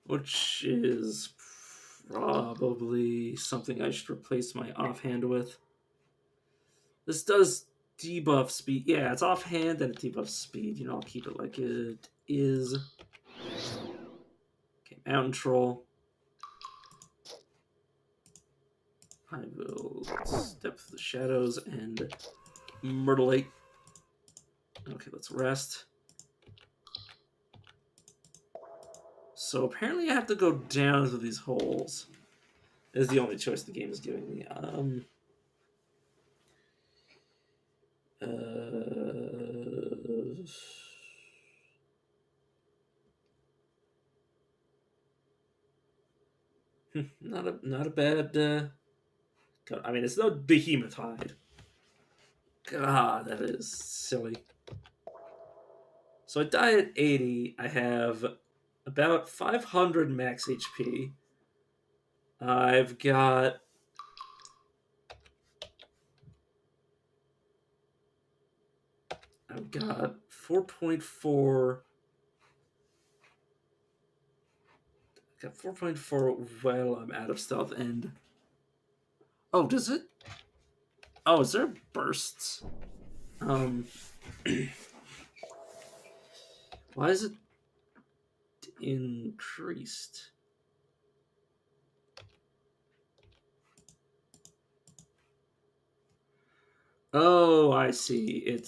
Which is probably something I should replace my offhand with. This does debuff speed. Yeah, it's offhand and it debuffs speed. You know, I'll keep it like it is. Okay, Mountain Troll. I will step through the shadows and myrtlate. Okay, let's rest. So apparently I have to go down through these holes. Is the only choice the game is giving me. Not a bad. I mean, it's no behemoth hide. God, that is silly. So I die at 80. I have about 500 max HP. I've got 4.4. Got 4.4 while I'm out of stealth and... Oh, does it? Oh, is there bursts? Why is it increased? Oh, I see.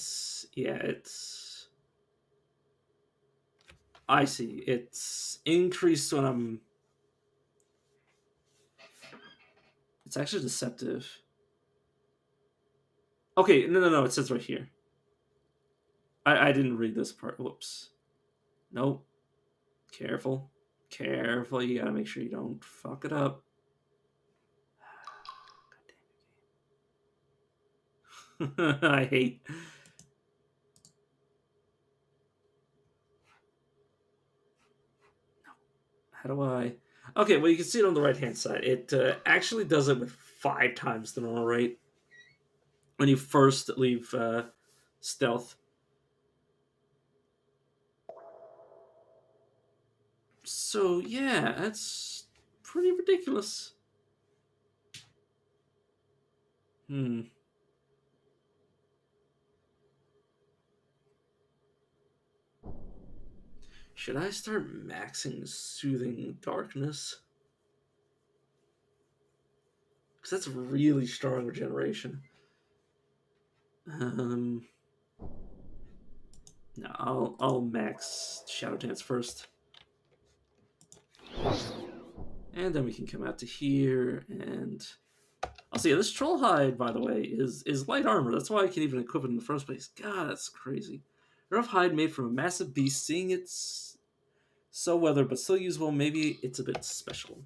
I see. It's increased when I'm... It's actually deceptive. Okay, no. It says right here. I didn't read this part. Whoops. Nope. Careful. Careful. You gotta make sure you don't fuck it up. I hate. How do I? Okay, well, you can see it on the right-hand side. It actually does it with 5 times the normal rate when you first leave stealth. So, yeah, that's pretty ridiculous. Hmm. Should I start maxing Soothing Darkness? Because that's really strong regeneration. No, I'll max Shadow Dance first. And then we can come out to here, and I'll see. This Troll Hide, by the way, is light armor. That's why I can even equip it in the first place. God, that's crazy. Rough hide made from a massive beast. Seeing it's so weathered but still usable, maybe it's a bit special.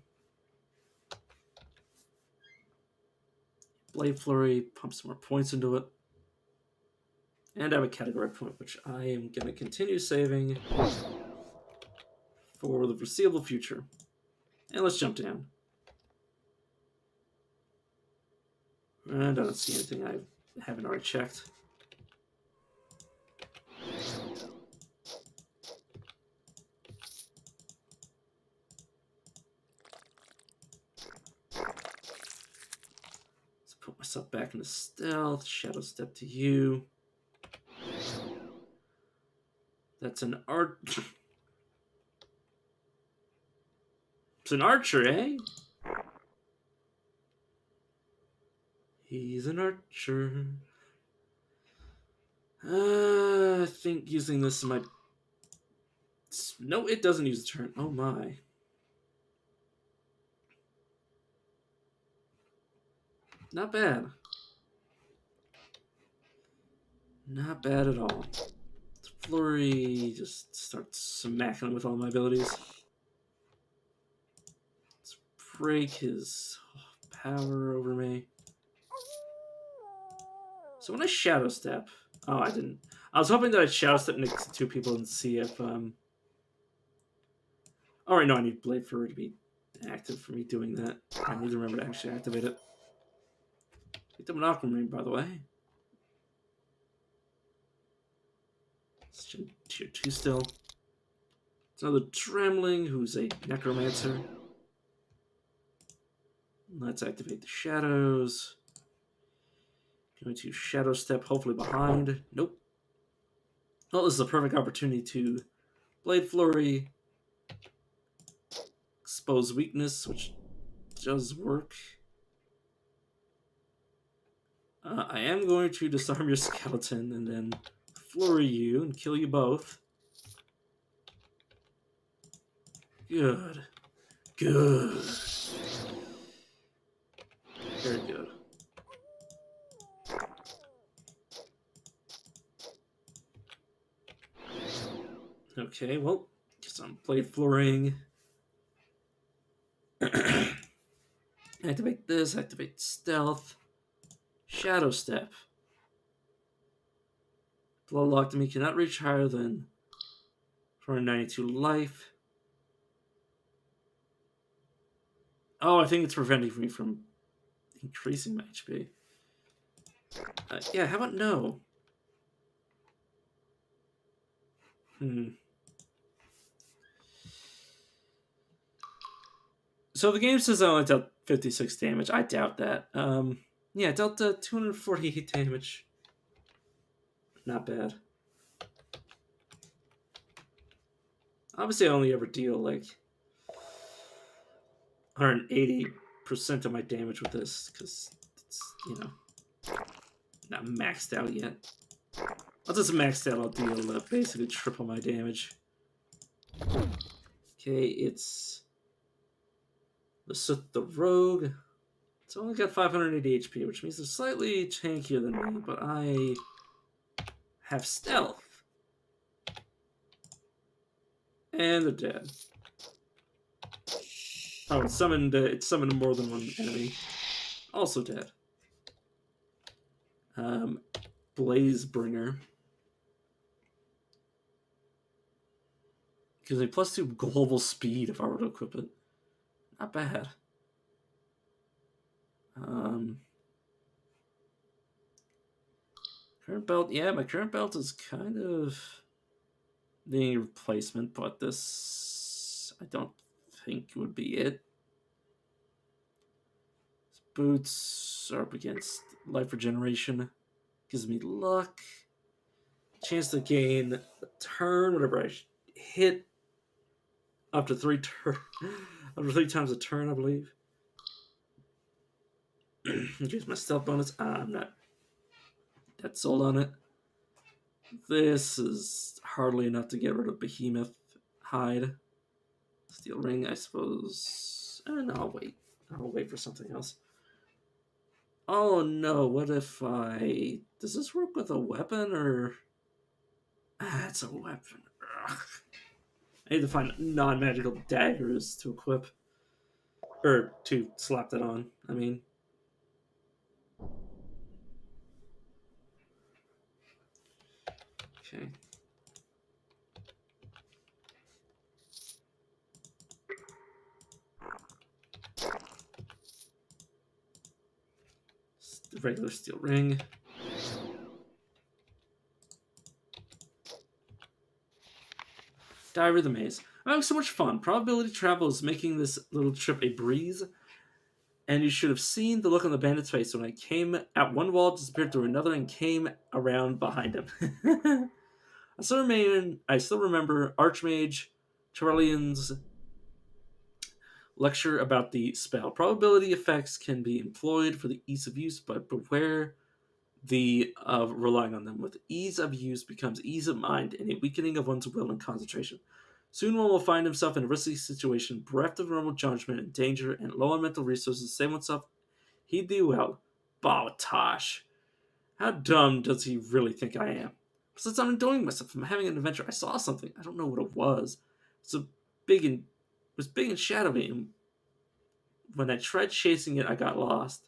Blade Flurry, pump some more points into it. And I have a category point, which I am going to continue saving for the foreseeable future. And let's jump down. And I don't see anything I haven't already checked. Let's put myself back into stealth. Shadow Step to you. That's an art. It's an archer, eh? He's an archer. I think using this might. No, it doesn't use the turn. Oh my. Not bad. Not bad at all. Flurry just starts smacking him with all my abilities. Let's break his power over me. So when I Shadow Step... Oh, I didn't. I was hoping that I'd Shadow Step next to 2 people and see if... Alright, no, I need Blade Flurry to be active for me doing that. I need to remember to actually activate it. Get the Monochrome Ring, by the way. It's tier 2 still. It's another Trembling, who's a Necromancer. Let's activate the Shadows. Going to Shadow Step, hopefully behind. Nope. Well, this is a perfect opportunity to Blade Flurry, expose weakness, which does work. I am going to disarm your skeleton and then flurry you and kill you both. Good. Good. Very good. Okay, well, guess I'm Blade Flurrying. Activate this, activate Stealth. Shadow Step. Bloodlocked enemy cannot reach higher than 492 life. Oh, I think it's preventing me from increasing my HP. Yeah, how about no? So the game says I only dealt 56 damage. I doubt that. Yeah, dealt 248 damage. Not bad. Obviously, I only ever deal like 180% of my damage with this because it's, not maxed out yet. Once it's maxed out, I'll deal basically triple my damage. Okay, it's the Sith the Rogue. It's only got 580 HP, which means it's slightly tankier than me, but I have stealth. And they're dead. Oh, it summoned more than one enemy. Also dead. Blazebringer. Gives me +2 global speed if I were to equip it. Not bad. Current belt, yeah, my current belt is kind of needing a replacement, but this I don't think would be it. Boots are up against life regeneration. Gives me luck. Chance to gain a turn whenever I hit up to 3 up to 3 times a turn, I believe. Increase my stealth bonus. I'm not that sold on it. This is hardly enough to get rid of Behemoth hide. Steel ring, I suppose. And I'll wait. I'll wait for something else. Oh no, what if I... Does this work with a weapon or... it's a weapon. Ugh. I need to find non-magical daggers to equip. Or to slap that on, I mean. Okay. Regular steel ring. Diary of the Maze. I'm having so much fun. Probability travel is making this little trip a breeze. And you should have seen the look on the bandit's face when I came at one wall, disappeared through another, and came around behind him. I still remember Archmage Charlian's lecture about the spell. Probability effects can be employed for the ease of use, but beware of relying on them. With ease of use becomes ease of mind and a weakening of one's will and concentration. Soon one will find himself in a risky situation, bereft of normal judgment and danger, and low on mental resources to save oneself. Heed thee well, Baltosh. How dumb does he really think I am? Since I'm enjoying myself, I'm having an adventure. I saw something. I don't know what it was. It was big and shadowy, and when I tried chasing it, I got lost.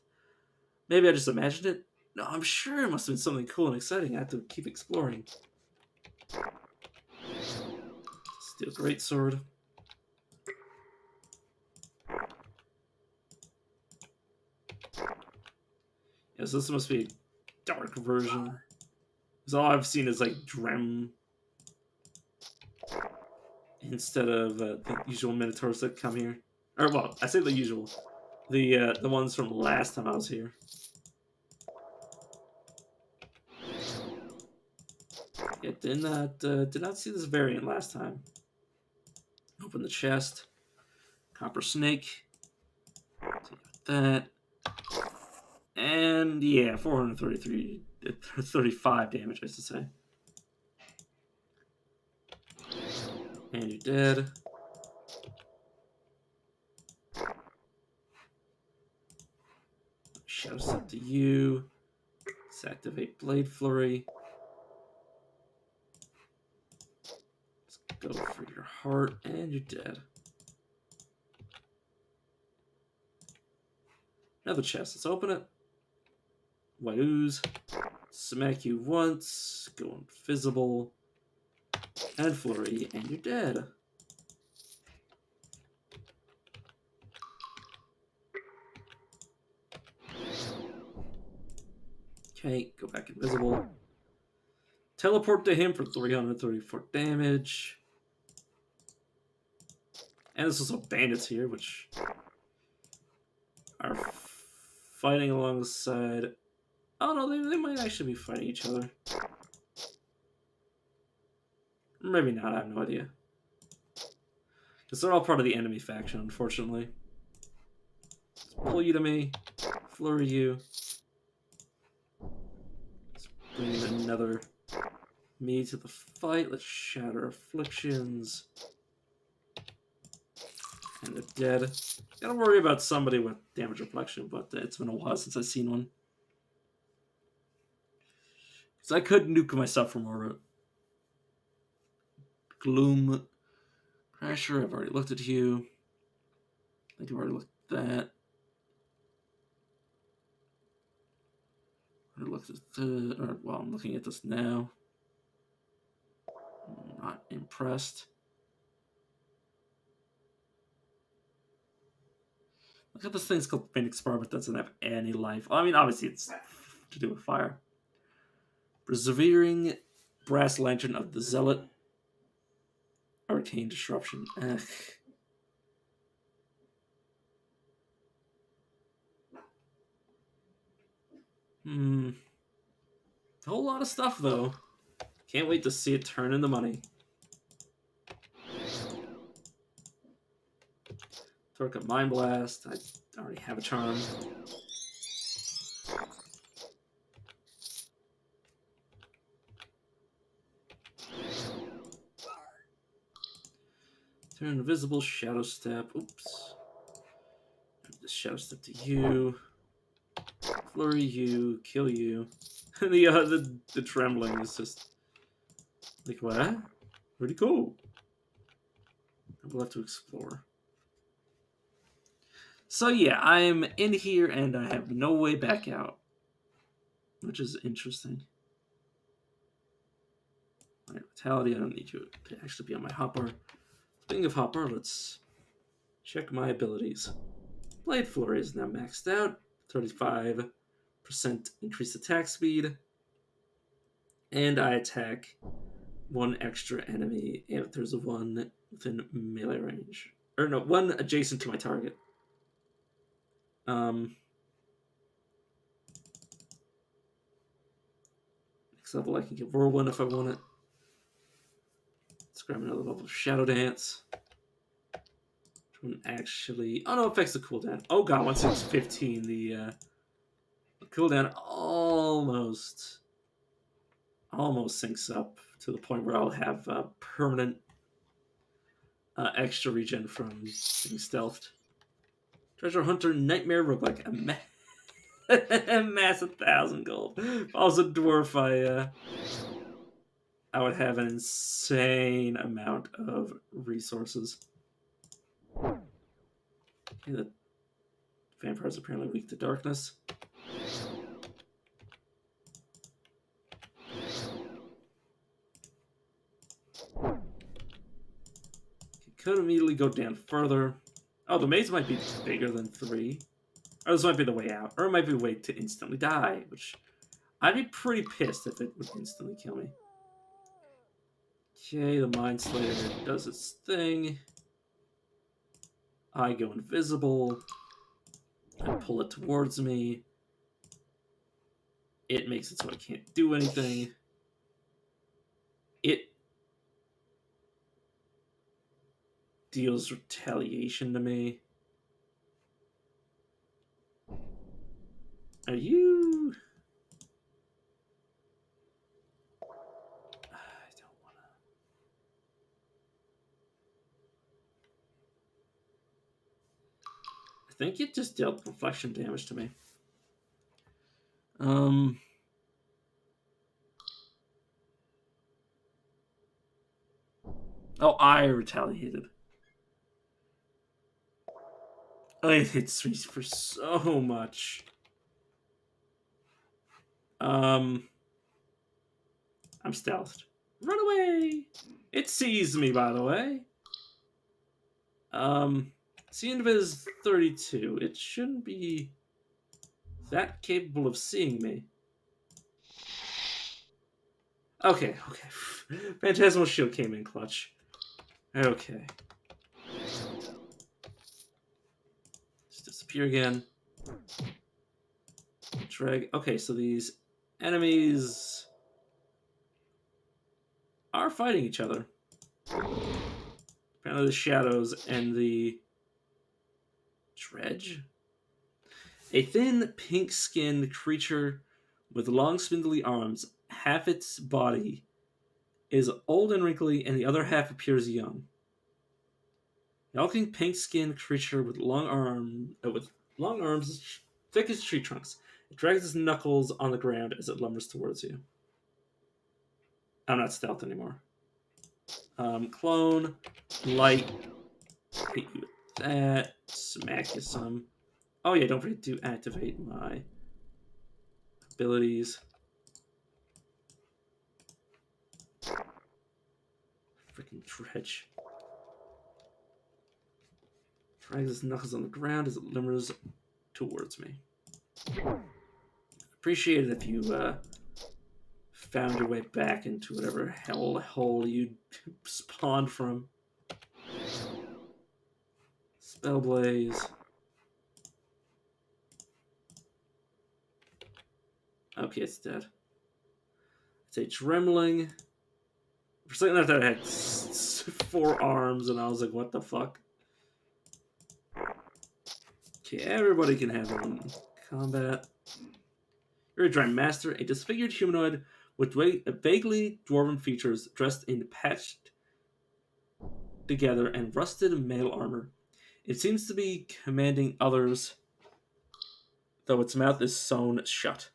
Maybe I just imagined it. No, I'm sure it must have been something cool and exciting. I have to keep exploring. Steel greatsword. Yes, this must be a dark version. Because all I've seen is like Drem instead of the usual Minotaurs that come here. Or well, I say the usual. The ones from last time I was here. Yeah, did not see this variant last time. Open the chest. Copper snake. That. And yeah, 35 damage, I should say. And you're dead. Shouts up to you. Let's activate Blade Flurry. Let's go for your heart, and you're dead. Another chest. Let's open it. White ooze. Smack you once. Go invisible. And flurry, and you're dead. Okay, go back invisible. Teleport to him for 334 damage. And there's also bandits here, which are fighting alongside... Oh no, they might actually be fighting each other. Maybe not, I have no idea. Because they're all part of the enemy faction, unfortunately. Let's pull you to me. Flurry you. Let's bring in another me to the fight. Let's shatter afflictions. And they're dead. Gotta worry about somebody with damage reflection, but it's been a while since I've seen one. Because I could nuke myself from orbit. Gloom. Crasher, I've already looked at you. I think I've already looked at that. look at the, or, well, I'm looking at this now. Not impressed. Look at this thing's called Phoenix Experiment. Doesn't have any life. I mean, obviously it's to do with fire. Persevering Brass Lantern of the Zealot. Arcane Disruption. Ugh. A whole lot of stuff, though. Can't wait to see it turn into money. Torque up Mind Blast. I already have a charm. Turn invisible, Shadow Step. Oops. The Shadow Step to you. Flurry you. Kill you. The trembling is just like, what? Where'd he go? We'll have to explore. So yeah, I'm in here and I have no way back out, which is interesting. Alright, Vitality, I don't need you to actually be on my Hopper. Speaking of Hopper, let's check my abilities. Blade Flurry is now maxed out. 35% increased attack speed. And I attack one extra enemy if there's a one within melee range. Or no, one adjacent to my target. Next level I can get Whirlwind if I want it. Let's grab another level of Shadow Dance. Which one actually... Oh no, it affects the cooldown. Oh god, once it's 15, the cooldown almost syncs up to the point where I'll have permanent extra regen from being stealthed. Treasure Hunter Nightmare Roguelike. A massive 1,000 gold. If I was a dwarf, I would have an insane amount of resources. Okay, the vampire's apparently weak to darkness. Could immediately go down further. Oh, the maze might be bigger than 3. Or this might be the way out. Or it might be a way to instantly die, which I'd be pretty pissed if it would instantly kill me. Okay, the Mind Slayer does its thing. I go invisible. I pull it towards me. It makes it so I can't do anything. It deals retaliation to me. Are you... I don't want to... I think it just dealt reflection damage to me. Oh, I retaliated. It hits me for so much. I'm stealthed. Run away! It sees me, by the way. See, Invis 32. It shouldn't be that capable of seeing me. Okay. Phantasmal Shield came in clutch. Okay. Just disappear again. Drag. Okay, so these enemies are fighting each other. Apparently the shadows and the dredge. A thin, pink-skinned creature with long, spindly arms. Half its body is old and wrinkly, and the other half appears young. The hulking, pink-skinned creature with long arms, thick as tree trunks. It drags its knuckles on the ground as it lumbers towards you. I'm not stealth anymore. Clone, light, hit you with that, smack you some. Oh yeah, don't forget to activate my abilities. Freaking dredge. Drags his knuckles on the ground as it limbers towards me. Appreciate it if you found your way back into whatever hell hole you spawned from. Spellblaze. Okay, it's dead. It's a Dremling. For a second I thought it had 4 arms, and I was like, what the fuck? Okay, everybody can have one in combat. You're a Dry Master, a disfigured humanoid with vaguely dwarven features dressed in patched together and rusted mail armor. It seems to be commanding others, though its mouth is sewn shut.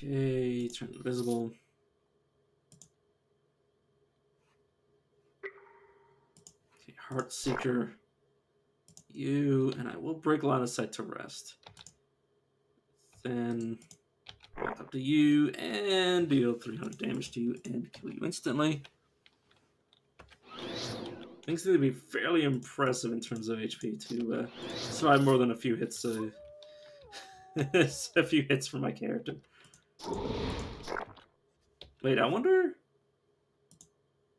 Okay, turn invisible. Okay, Heartseeker. You, and I will break line of sight to rest. Then walk up to you and deal 300 damage to you and kill you instantly. Things seem to be fairly impressive in terms of HP to survive more than a few hits. A few hits for my character. Wait, I wonder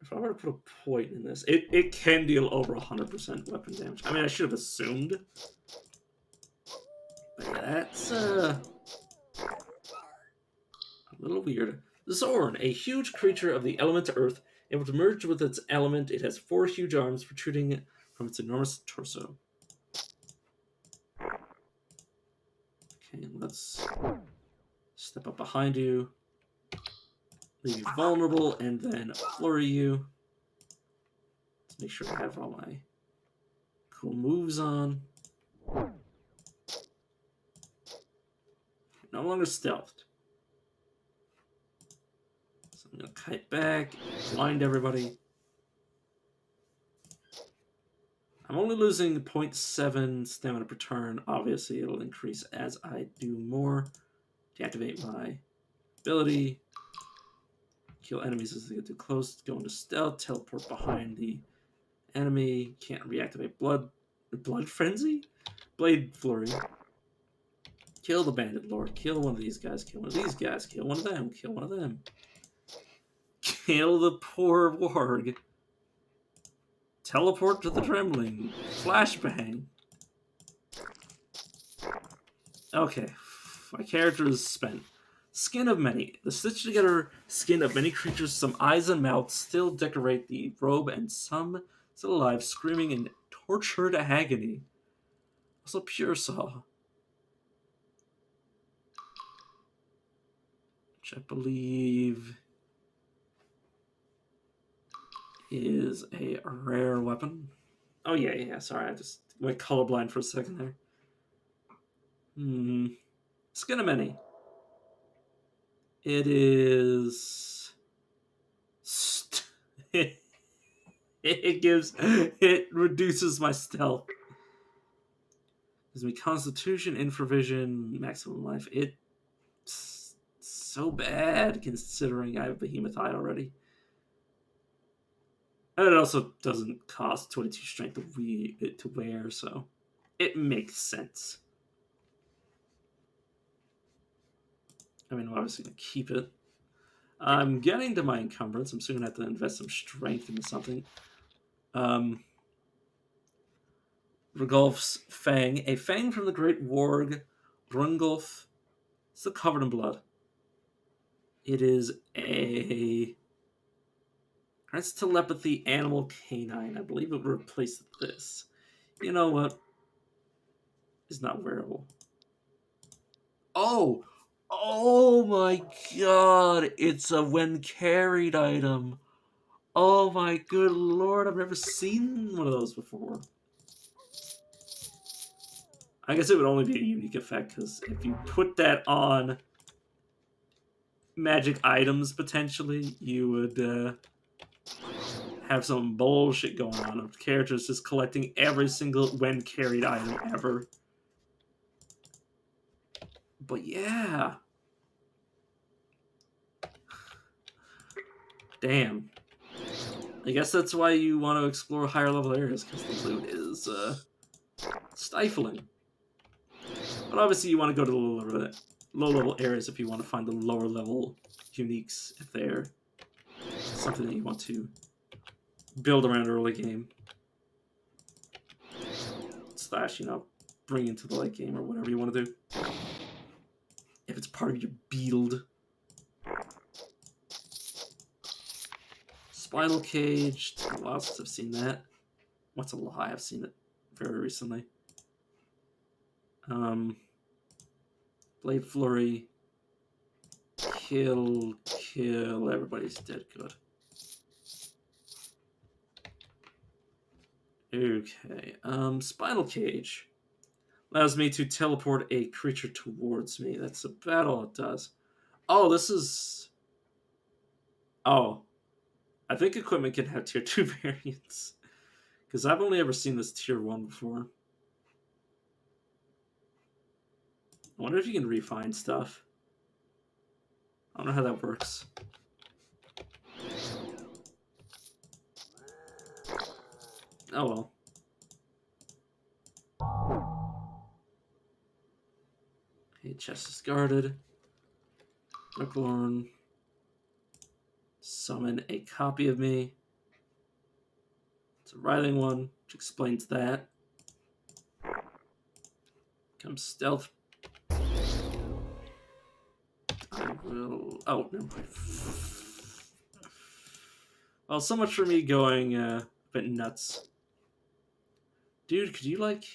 if I were to put a point in this. It can deal over 100% weapon damage. I mean, I should have assumed. But yeah, that's a little weird. The Zorn, a huge creature of the element Earth, able to merge with its element. It has 4 huge arms protruding from its enormous torso. Okay, let's step up behind you, leave you vulnerable, and then flurry you. Let's make sure I have all my cool moves on. No longer stealthed. So I'm going to kite back, blind everybody. I'm only losing 0.7 stamina per turn. Obviously, it'll increase as I do more. Deactivate my ability. Kill enemies as they get too close. Go into stealth. Teleport behind the enemy. Can't reactivate blood frenzy? Blade flurry. Kill the bandit lord. Kill one of these guys. Kill one of these guys. Kill one of them. Kill one of them. Kill the poor warg. Teleport to the trembling. Flashbang. Okay. My character is spent. Skin of many. The stitched together skin of many creatures, some eyes and mouths, still decorate the robe, and some still alive, screaming in tortured agony. Also, Pure Saw, which I believe is a rare weapon. Oh, yeah, sorry, I just went colorblind for a second there. Skin of many. It is... It reduces my stealth. Gives me Constitution, Infravision, Maximum Life. It's so bad considering I have Behemoth Eye already. And it also doesn't cost 22 strength to wear, so it makes sense. I mean, I'm obviously going to keep it. I'm getting to my encumbrance. I'm soon going to have to invest some strength into something. Rugolf's Fang. A fang from the great warg, Rungolf. Still covered in blood. It is a... That's telepathy animal canine. I believe it replaced this. You know what? It's not wearable. Oh! Oh my god! It's a when carried item. Oh my good lord, I've never seen one of those before. I guess it would only be a unique effect, because if you put that on magic items potentially, you would have some bullshit going on of characters just collecting every single when carried item ever. But yeah. Damn. I guess that's why you want to explore higher level areas, because the loot is stifling. But obviously you want to go to the low level areas if you want to find the lower level uniques, if they're something that you want to build around early game. Slash, bring into the late game or whatever you want to do. If it's part of your build. Spinal Cage. Lots have seen that. What's a lie? I've seen it very recently. Blade Flurry. Kill. Everybody's dead. Good. Okay. Spinal Cage allows me to teleport a creature towards me. That's about all it does. Oh, this is... Oh. I think equipment can have tier 2 variants. Because I've only ever seen this tier 1 before. I wonder if you can refine stuff. I don't know how that works. Oh well. Okay, chest is guarded. Brooklorn. Summon a copy of me. It's a writhing one, which explains that. Comes stealth. I will... Oh, no. Well, so much for me going a bit nuts. Dude, could you, like...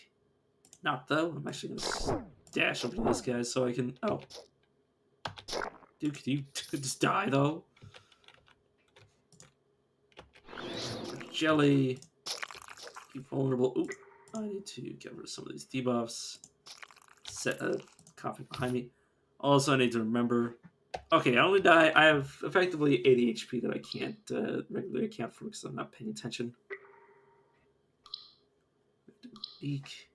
Not, though. I'm actually gonna dash over to this guy so I can... Oh. Dude, could you just die, though? Jelly. Keep vulnerable. Oop. I need to get rid of some of these debuffs. Set a copy behind me. Also, I need to remember... Okay, I only die... I have effectively 80 HP that I can't regularly account for because I'm not paying attention. Eek.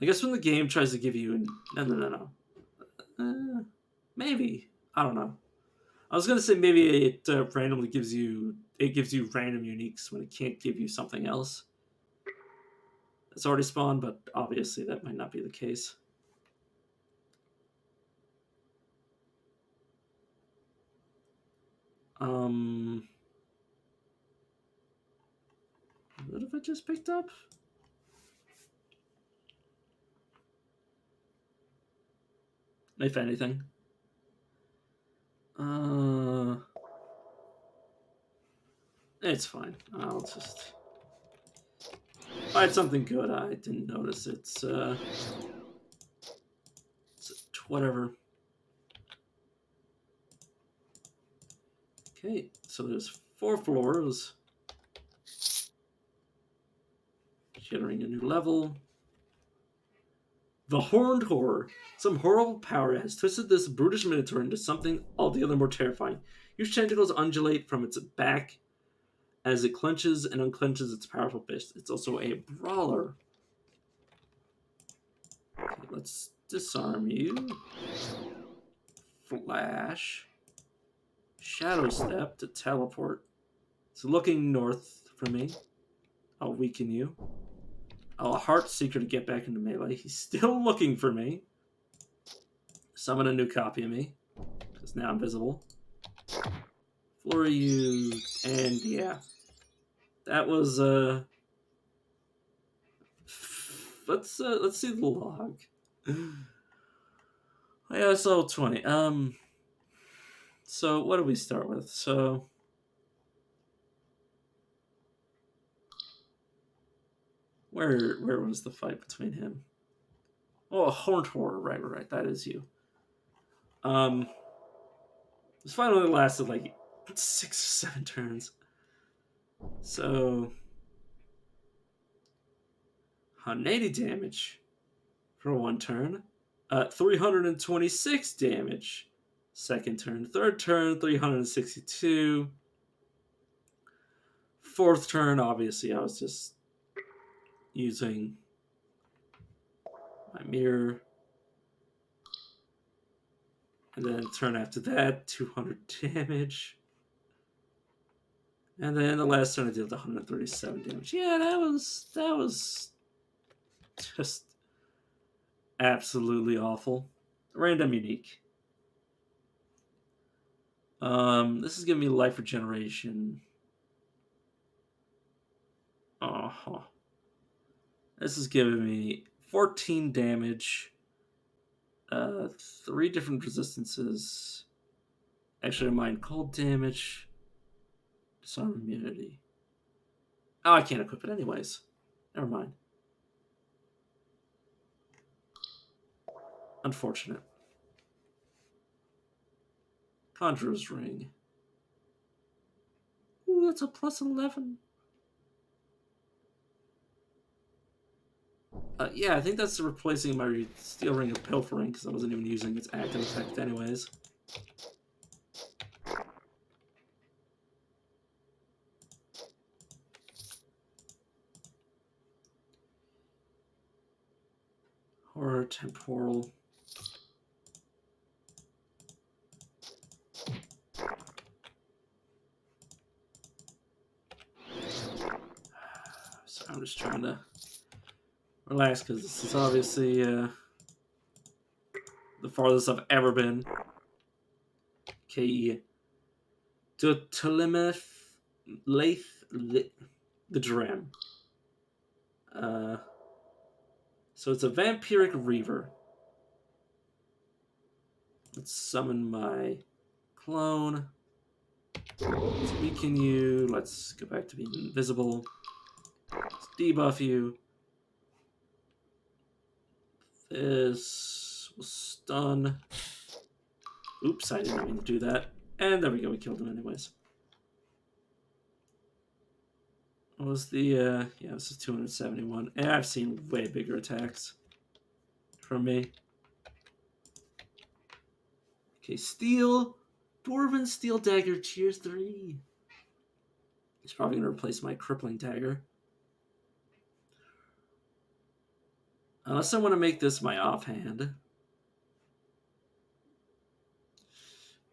I guess when the game tries to give you... No. Maybe. I don't know. I was gonna say maybe it randomly gives you... It gives you random uniques when it can't give you something else. It's already spawned, but obviously that might not be the case. What have I just picked up? If anything. It's fine. I'll just... Find something good. I didn't notice it's whatever. Okay, so there's 4 floors. Generating a new level. The Horned Horror. Some horrible power has twisted this brutish minotaur into something altogether more terrifying. Huge tentacles undulate from its back as it clenches and unclenches its powerful fist. It's also a brawler. Okay, let's disarm you. Flash. Shadow Step to teleport. It's looking north for me. I'll weaken you. I'll Heart Seeker to get back into melee. He's still looking for me. Summon a new copy of me. Because now I'm visible. Flurry you. And yeah. That was let's see the log. Yeah, so 20. So what do we start with? So where was the fight between him? Oh, a Horned Horror, right. That is you. This fight only lasted like 6 or 7 turns. So 180 damage for 1 turn. 326 damage. Second turn. Third turn, 362. Fourth turn, obviously, I was just using my mirror. And then turn after that, 200 damage. And then the last turn I did 137 damage. Yeah, that was just absolutely awful. Random unique. This is giving me life regeneration. Uh-huh. This is giving me 14 damage. 3 different resistances. Actually, mind cold damage. Disarm immunity. Oh, I can't equip it anyways. Never mind. Unfortunate. Conjurer's Ring. Ooh, that's a plus 11. Yeah, I think that's replacing my Steel Ring of Pilfering, because I wasn't even using its active effect anyways. Horror Temporal. So I'm just trying to relax, because this is obviously the farthest I've ever been. Okay. Tutelemeth Lath the Dram. So it's a Vampiric Reaver. Let's summon my clone. Let's weaken you. Let's go back to being invisible. Let's debuff you. This will stun. Oops, I didn't mean to do that. And there we go, we killed him anyways. What was the, yeah, this is 271. And I've seen way bigger attacks from me. Okay, Steel. Dwarven Steel Dagger, tier 3. He's probably going to replace my Crippling Dagger. Unless I want to make this my offhand.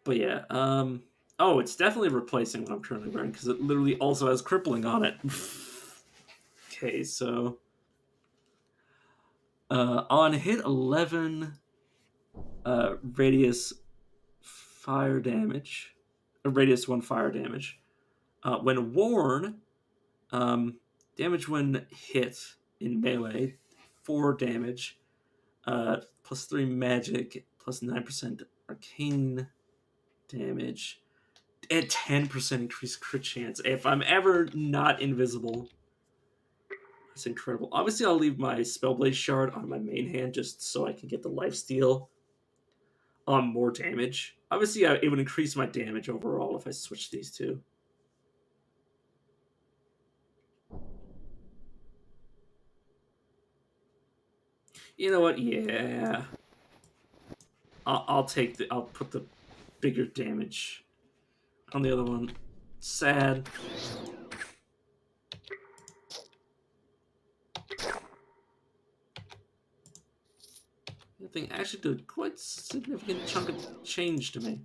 But yeah, oh, it's definitely replacing what I'm currently wearing, because it literally also has Crippling on it. Okay, so... on hit 11, radius fire damage. Radius 1 fire damage. When worn, damage when hit in melee, 4 damage, plus 3 magic, plus 9% arcane damage, and 10% increased crit chance. If I'm ever not invisible, that's incredible. Obviously, I'll leave my Spellblade Shard on my main hand just so I can get the lifesteal on more damage. Obviously, it would increase my damage overall if I switch these two. You know what? Yeah, I'll take the. I'll put the bigger damage on the other one. Sad. That thing actually did quite a significant chunk of change to me.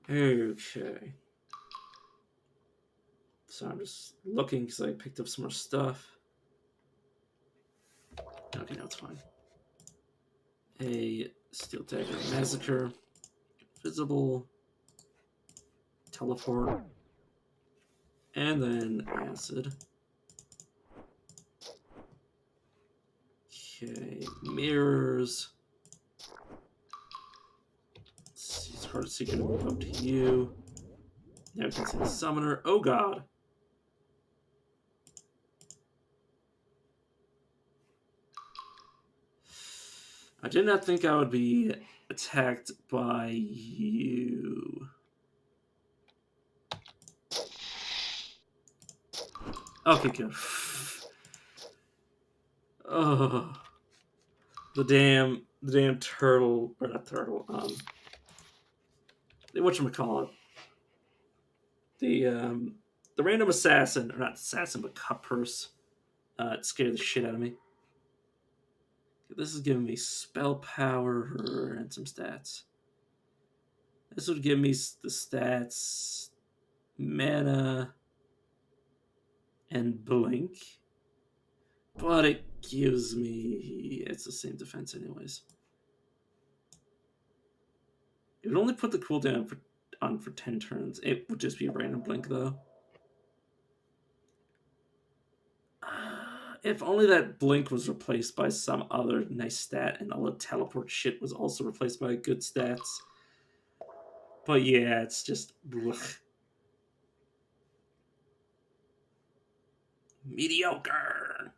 Okay. So I'm just looking because I picked up some more stuff. Okay, now it's fine. A Steel Dagger Massacre. Visible. Teleport. And then Acid. Okay, mirrors. It's hard to see, gonna move up to you. Now we can see the summoner. Oh god. I did not think I would be attacked by you. Okay, good. Oh, the damn turtle, or not turtle, whatchamacallit, the random assassin, or not assassin, but cut purse, it scared the shit out of me. This is giving me spell power and some stats. This would give me the stats, mana, and blink. But it gives me... It's the same defense anyways. It would only put the cooldown on for 10 turns. It would just be a random blink, though. If only that blink was replaced by some other nice stat and all the teleport shit was also replaced by good stats. But yeah, it's just... Blech. Mediocre!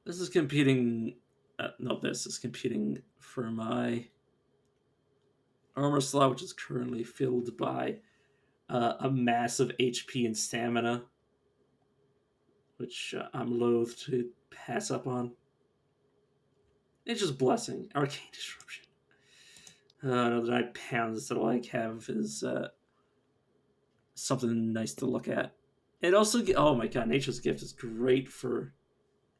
This is competing... no, this is competing for my armor slot, which is currently filled by a massive HP and stamina, which I'm loath to pass up on. Nature's Blessing, Arcane Disruption. Another 9 pounds that all I have is something nice to look at. It also, oh my god, Nature's Gift is great for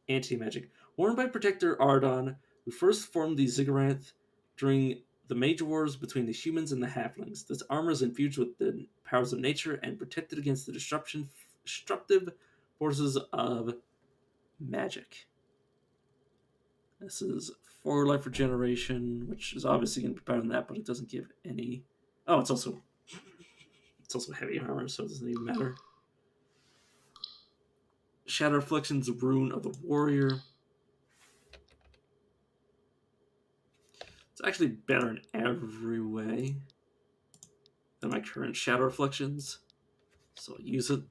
anti-magic. Worn by Protector Ardon, who first formed the Ziggurat during the major wars between the humans and the halflings. This armor is infused with the powers of nature and protected against the destructive forces of magic. This is 4 life regeneration, which is obviously going to be better than that, but it doesn't give any... Oh, it's also heavy armor, so it doesn't even matter. Shadow Affliction's Rune of the Warrior. It's actually better in every way than my current Shadow Afflictions. So I'll use it.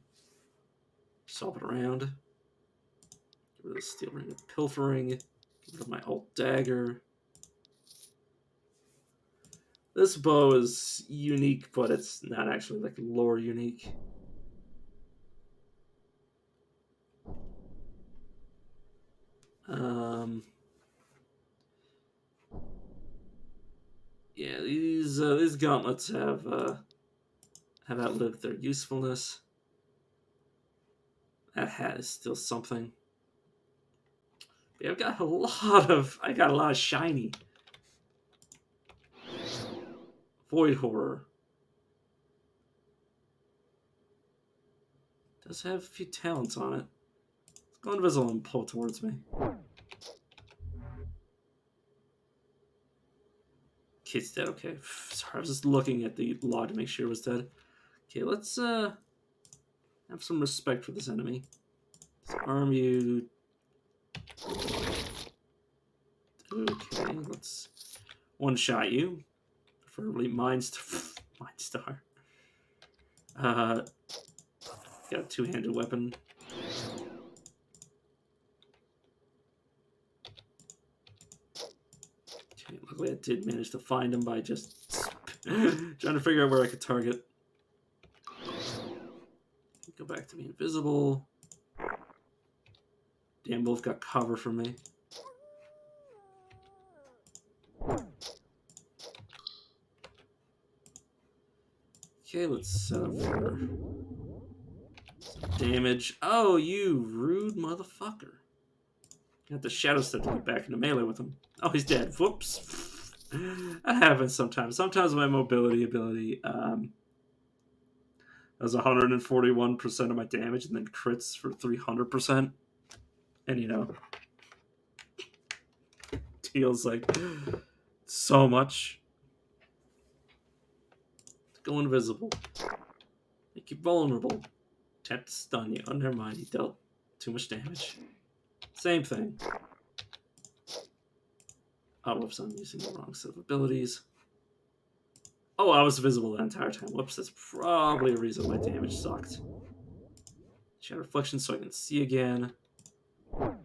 Swap it around. Get rid of the Steel Ring of Pilfering. Get rid of my Alt Dagger. This bow is unique, but it's not actually like lore unique. Yeah, these gauntlets have outlived their usefulness. That hat is still something. But I got a lot of shiny. Void Horror. Does have a few talents on it. Let's go invisible and pull towards me. Kid's dead, okay. Sorry, I was just looking at the log to make sure it was dead. Okay, let's have some respect for this enemy. Let's arm you. Okay, let's one-shot you. Preferably Mind Star. Got a two-handed weapon. Okay, luckily I did manage to find him by just trying to figure out where I could target. Go back to being invisible. Damn wolf got cover for me. Okay, let's set up for some damage. Oh, you rude motherfucker. Got the shadow step to get back into melee with him. Oh, he's dead. Whoops. That happens sometimes. Sometimes my mobility ability does 141% of my damage and then crits for 300%. And, you know, deals like so much. Go invisible. Make you vulnerable. Attempt to stun you. Oh, never mind. He dealt too much damage. Same thing. Oh, whoops. I'm using the wrong set of abilities. Oh, I was visible the entire time. Whoops. That's probably a reason my damage sucked. Shadow Reflection so I can see again. Okay,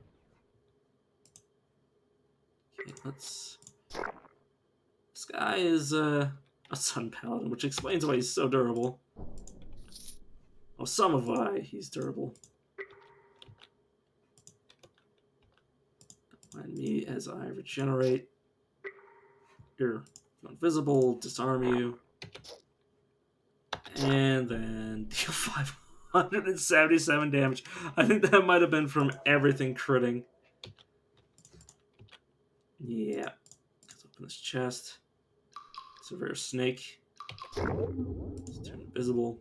let's... This guy is a Sun Paladin, which explains why he's so durable. Well, some of why he's durable. Find me as I regenerate. You're invisible, disarm you, and then deal 577 damage. I think that might have been from everything critting. Yeah. Let's open this chest. It's a rare snake. Let's turn invisible.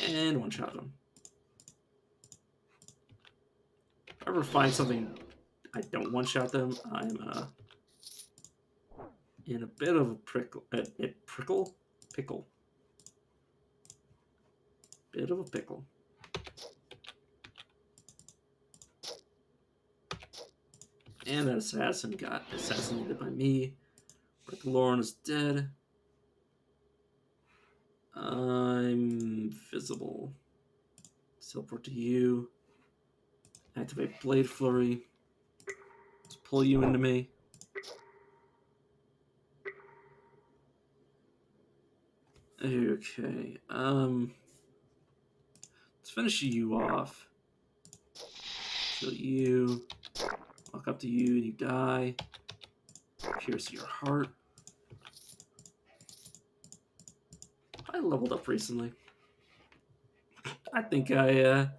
And one-shot him. If I ever find something I don't one-shot them, I'm in a bit of a pickle. Bit of a pickle. And that assassin got assassinated by me. Rick Lauren is dead. I'm visible. Teleport to you. Activate Blade Flurry. Let's pull you into me. Okay. Let's finish you off. Kill you. Walk up to you and you die. Pierce your heart. I leveled up recently. I think I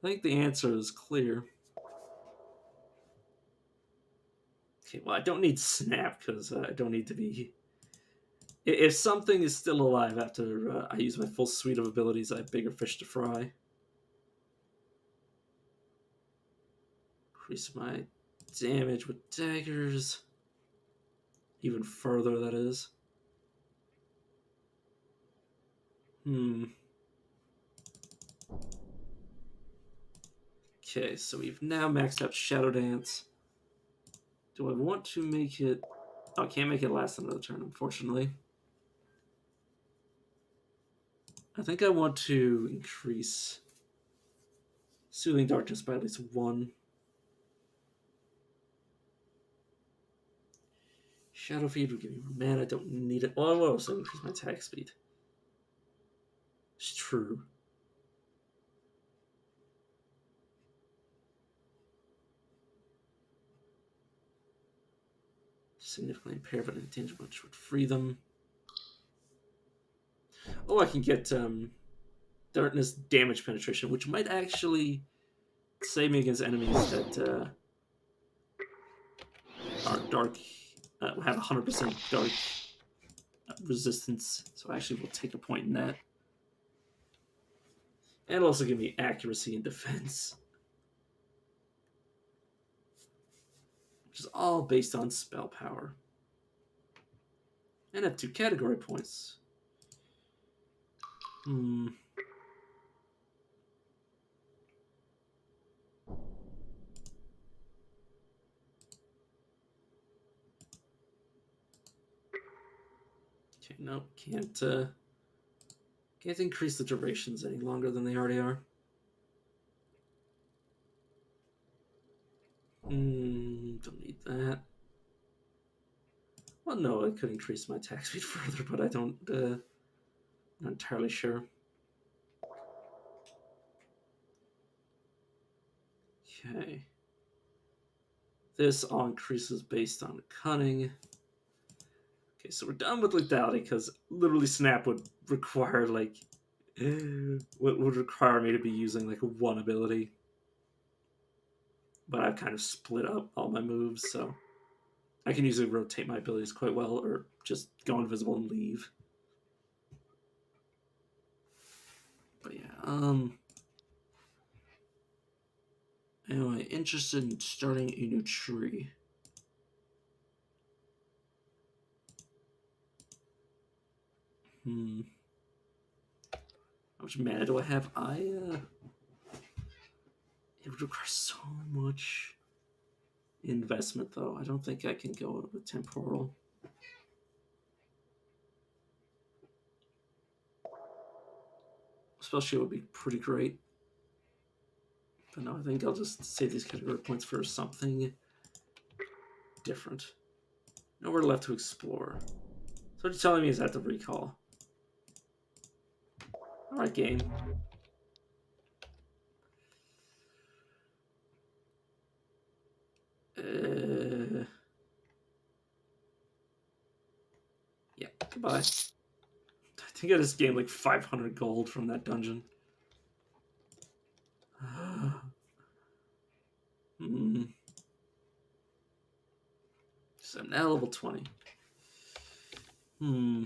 think the answer is clear. Okay, well I don't need snap because I don't need to be. If something is still alive after I use my full suite of abilities, I have bigger fish to fry. Increase my damage with daggers. Even further, that is. Okay, so we've now maxed out Shadow Dance. Do I want to make it... Oh, I can't make it last another turn, unfortunately. I think I want to increase Soothing Darkness by at least 1. Shadow Feed will give me more mana. I don't need it. Oh, I will also increase my attack speed. It's true. Significantly impaired but intangible, which would free them. Oh, I can get Darkness damage penetration, which might actually save me against enemies that are dark, have 100% dark resistance. So I actually will take a point in that. And also give me accuracy and defense, which is all based on spell power. And have 2 category points. Okay, nope, can't increase the durations any longer than they already are. Don't need that. Well, no, I could increase my attack speed further, but I don't, not entirely sure. Okay. This all increases based on cunning. Okay, so we're done with lethality because literally snap would require like would require me to be using like 1 ability. But I've kind of split up all my moves, so I can usually rotate my abilities quite well, or just go invisible and leave. But yeah, am I interested in starting a new tree? How much mana do I have? It would require so much investment, though. I don't think I can go with temporal. Spell shield would be pretty great. But no, I think I'll just save these category points for something different. Nowhere left to explore. So what you're telling me is that the recall. Alright, game. Goodbye. I think I just gained like 500 gold from that dungeon. Hmm. So I'm now level 20. Hmm.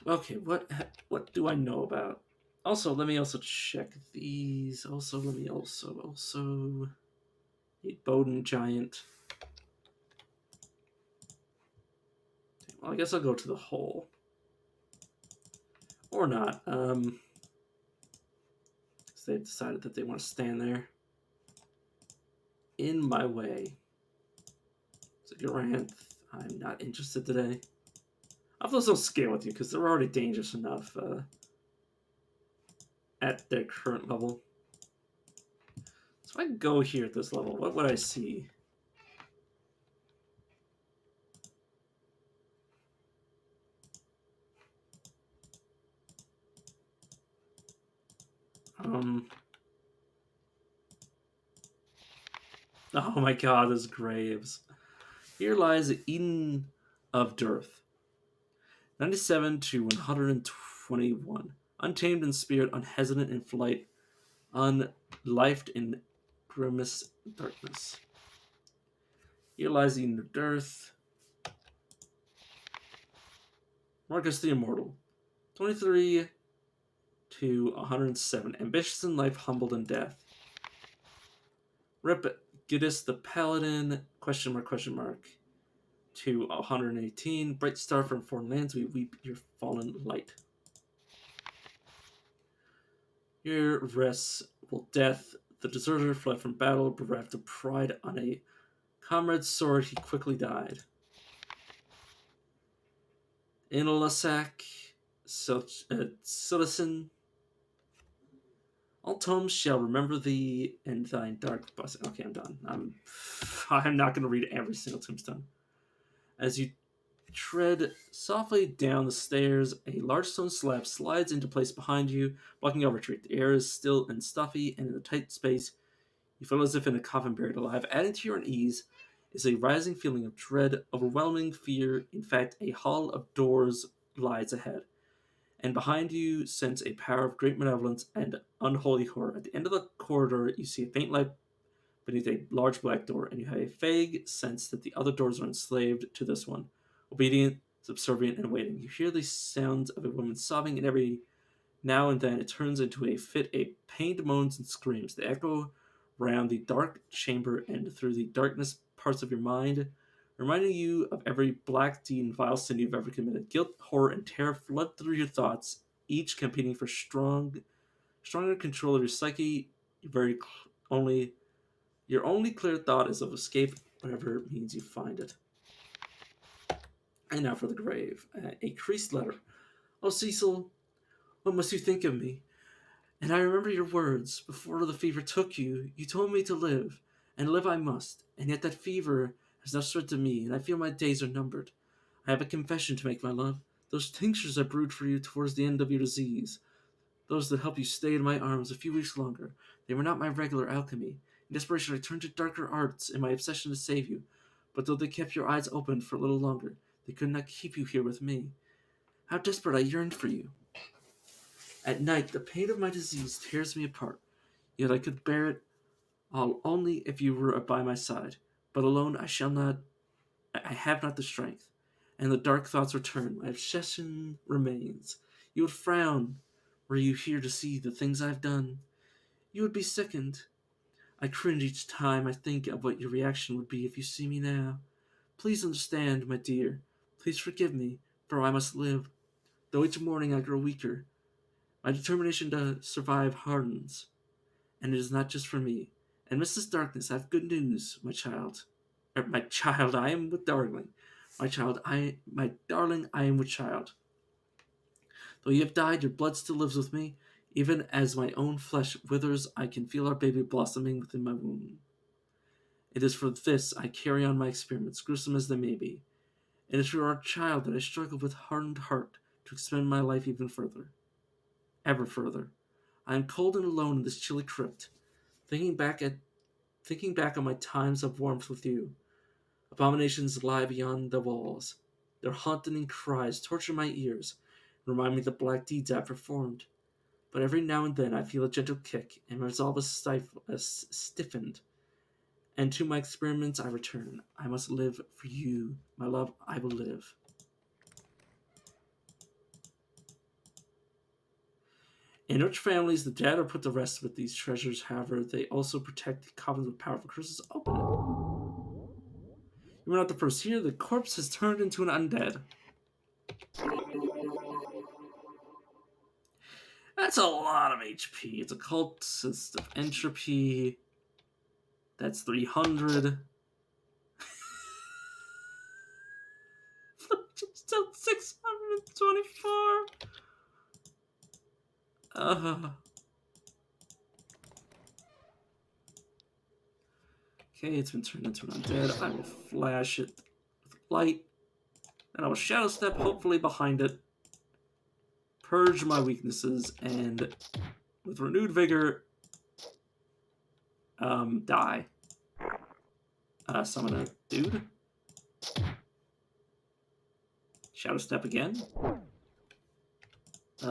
Okay, what do I know about? Also, let me also check these. Also, let me also a Bowden Giant. Well, I guess I'll go to the hole. Or not. They decided that they want to stand there. In my way. So Geraint, I'm not interested today. I'll also scale with you because they're already dangerous enough at their current level. So if I go here at this level, what would I see? Oh my god, there's graves. Here lies the Eden of Dearth. 97 to 121. Untamed in spirit, unhesitant in flight, unlifed in grimace darkness. Here lies the Eden of Dearth. Marcus the Immortal. 23 to 107. Ambitious in life, humbled in death. Rip Giddis the Paladin, question mark, to 118. Bright star from foreign lands, we weep your fallen light. Here rests will death, the deserter fled from battle, bereft of pride on a comrade's sword, he quickly died. In Lasak, Citizen, all tomes shall remember thee and thine dark bus. Okay, I'm done. I'm not going to read every single tombstone. As you tread softly down the stairs, a large stone slab slides into place behind you, blocking your retreat. The air is still and stuffy, and in the tight space, you feel as if in a coffin buried alive. Adding to your unease is a rising feeling of dread, overwhelming fear. In fact, a hall of doors lies ahead, and behind you sense a power of great malevolence and unholy horror. At the end of the corridor, you see a faint light beneath a large black door, and you have a vague sense that the other doors are enslaved to this one, obedient, subservient, and waiting. You hear the sounds of a woman sobbing, and every now and then it turns into a fit of pained moans and screams. They echo round the dark chamber and through the darkness parts of your mind, reminding you of every black deed and vile sin you've ever committed. Guilt, horror, and terror flood through your thoughts, each competing for stronger control of your psyche. Only your only clear thought is of escape, whatever means you find it. And now for the grave. A creased letter. Oh, Cecil, what must you think of me? And I remember your words. Before the fever took you, you told me to live, and live I must. And yet that fever has now spread to me, and I feel my days are numbered. I have a confession to make, my love. Those tinctures I brewed for you towards the end of your disease, those that helped you stay in my arms a few weeks longer, they were not my regular alchemy. In desperation, I turned to darker arts in my obsession to save you. But though they kept your eyes open for a little longer, they could not keep you here with me. How desperate I yearned for you. At night, the pain of my disease tears me apart, yet I could bear it all only if you were by my side. But alone I have not the strength, and the dark thoughts return. My obsession remains. You would frown were you here to see the things I've done. You would be sickened. I cringe each time I think of what your reaction would be if you see me now. Please understand, my dear. Please forgive me, for I must live. Though each morning I grow weaker, my determination to survive hardens, and it is not just for me. And Mrs. Darkness, I have good news, my child. My child, I am with darling. My darling, I am with child. Though you have died, your blood still lives with me. Even as my own flesh withers, I can feel our baby blossoming within my womb. It is for this I carry on my experiments, gruesome as they may be. It is for our child that I struggle with hardened heart to expend my life even further. ever further. I am cold and alone in this chilly crypt, thinking back at thinking back on my times of warmth with you. Abominations lie beyond the walls. Their haunting cries torture my ears and remind me of the black deeds I've performed. But every now and then I feel a gentle kick, and my resolve is stiffened. And to my experiments I return. I must live for you, my love. I will live. In rich families, the dead are put to rest with these treasures. However, they also protect the coffins with powerful curses. Open it. You are not the first here. The corpse has turned into an undead. That's a lot of HP. It's a cult system of entropy. That's 300. Still 624. Okay, it's been turned into an undead. I will flash it with light. And I will shadow step, hopefully behind it. Purge my weaknesses, and with renewed vigor, die. Summon a dude. Shadow step again. It's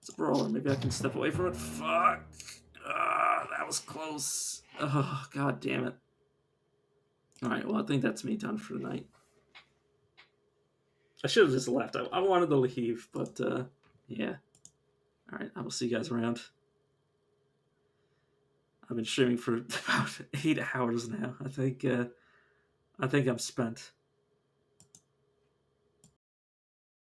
a brawler. Maybe I can step away from it. Fuck. That was close. Oh, god damn it. Alright, well, I think that's me done for the night. I should have just left. I wanted to leave, but, yeah. Alright, I will see you guys around. I've been streaming for about 8 hours now. I think I'm spent.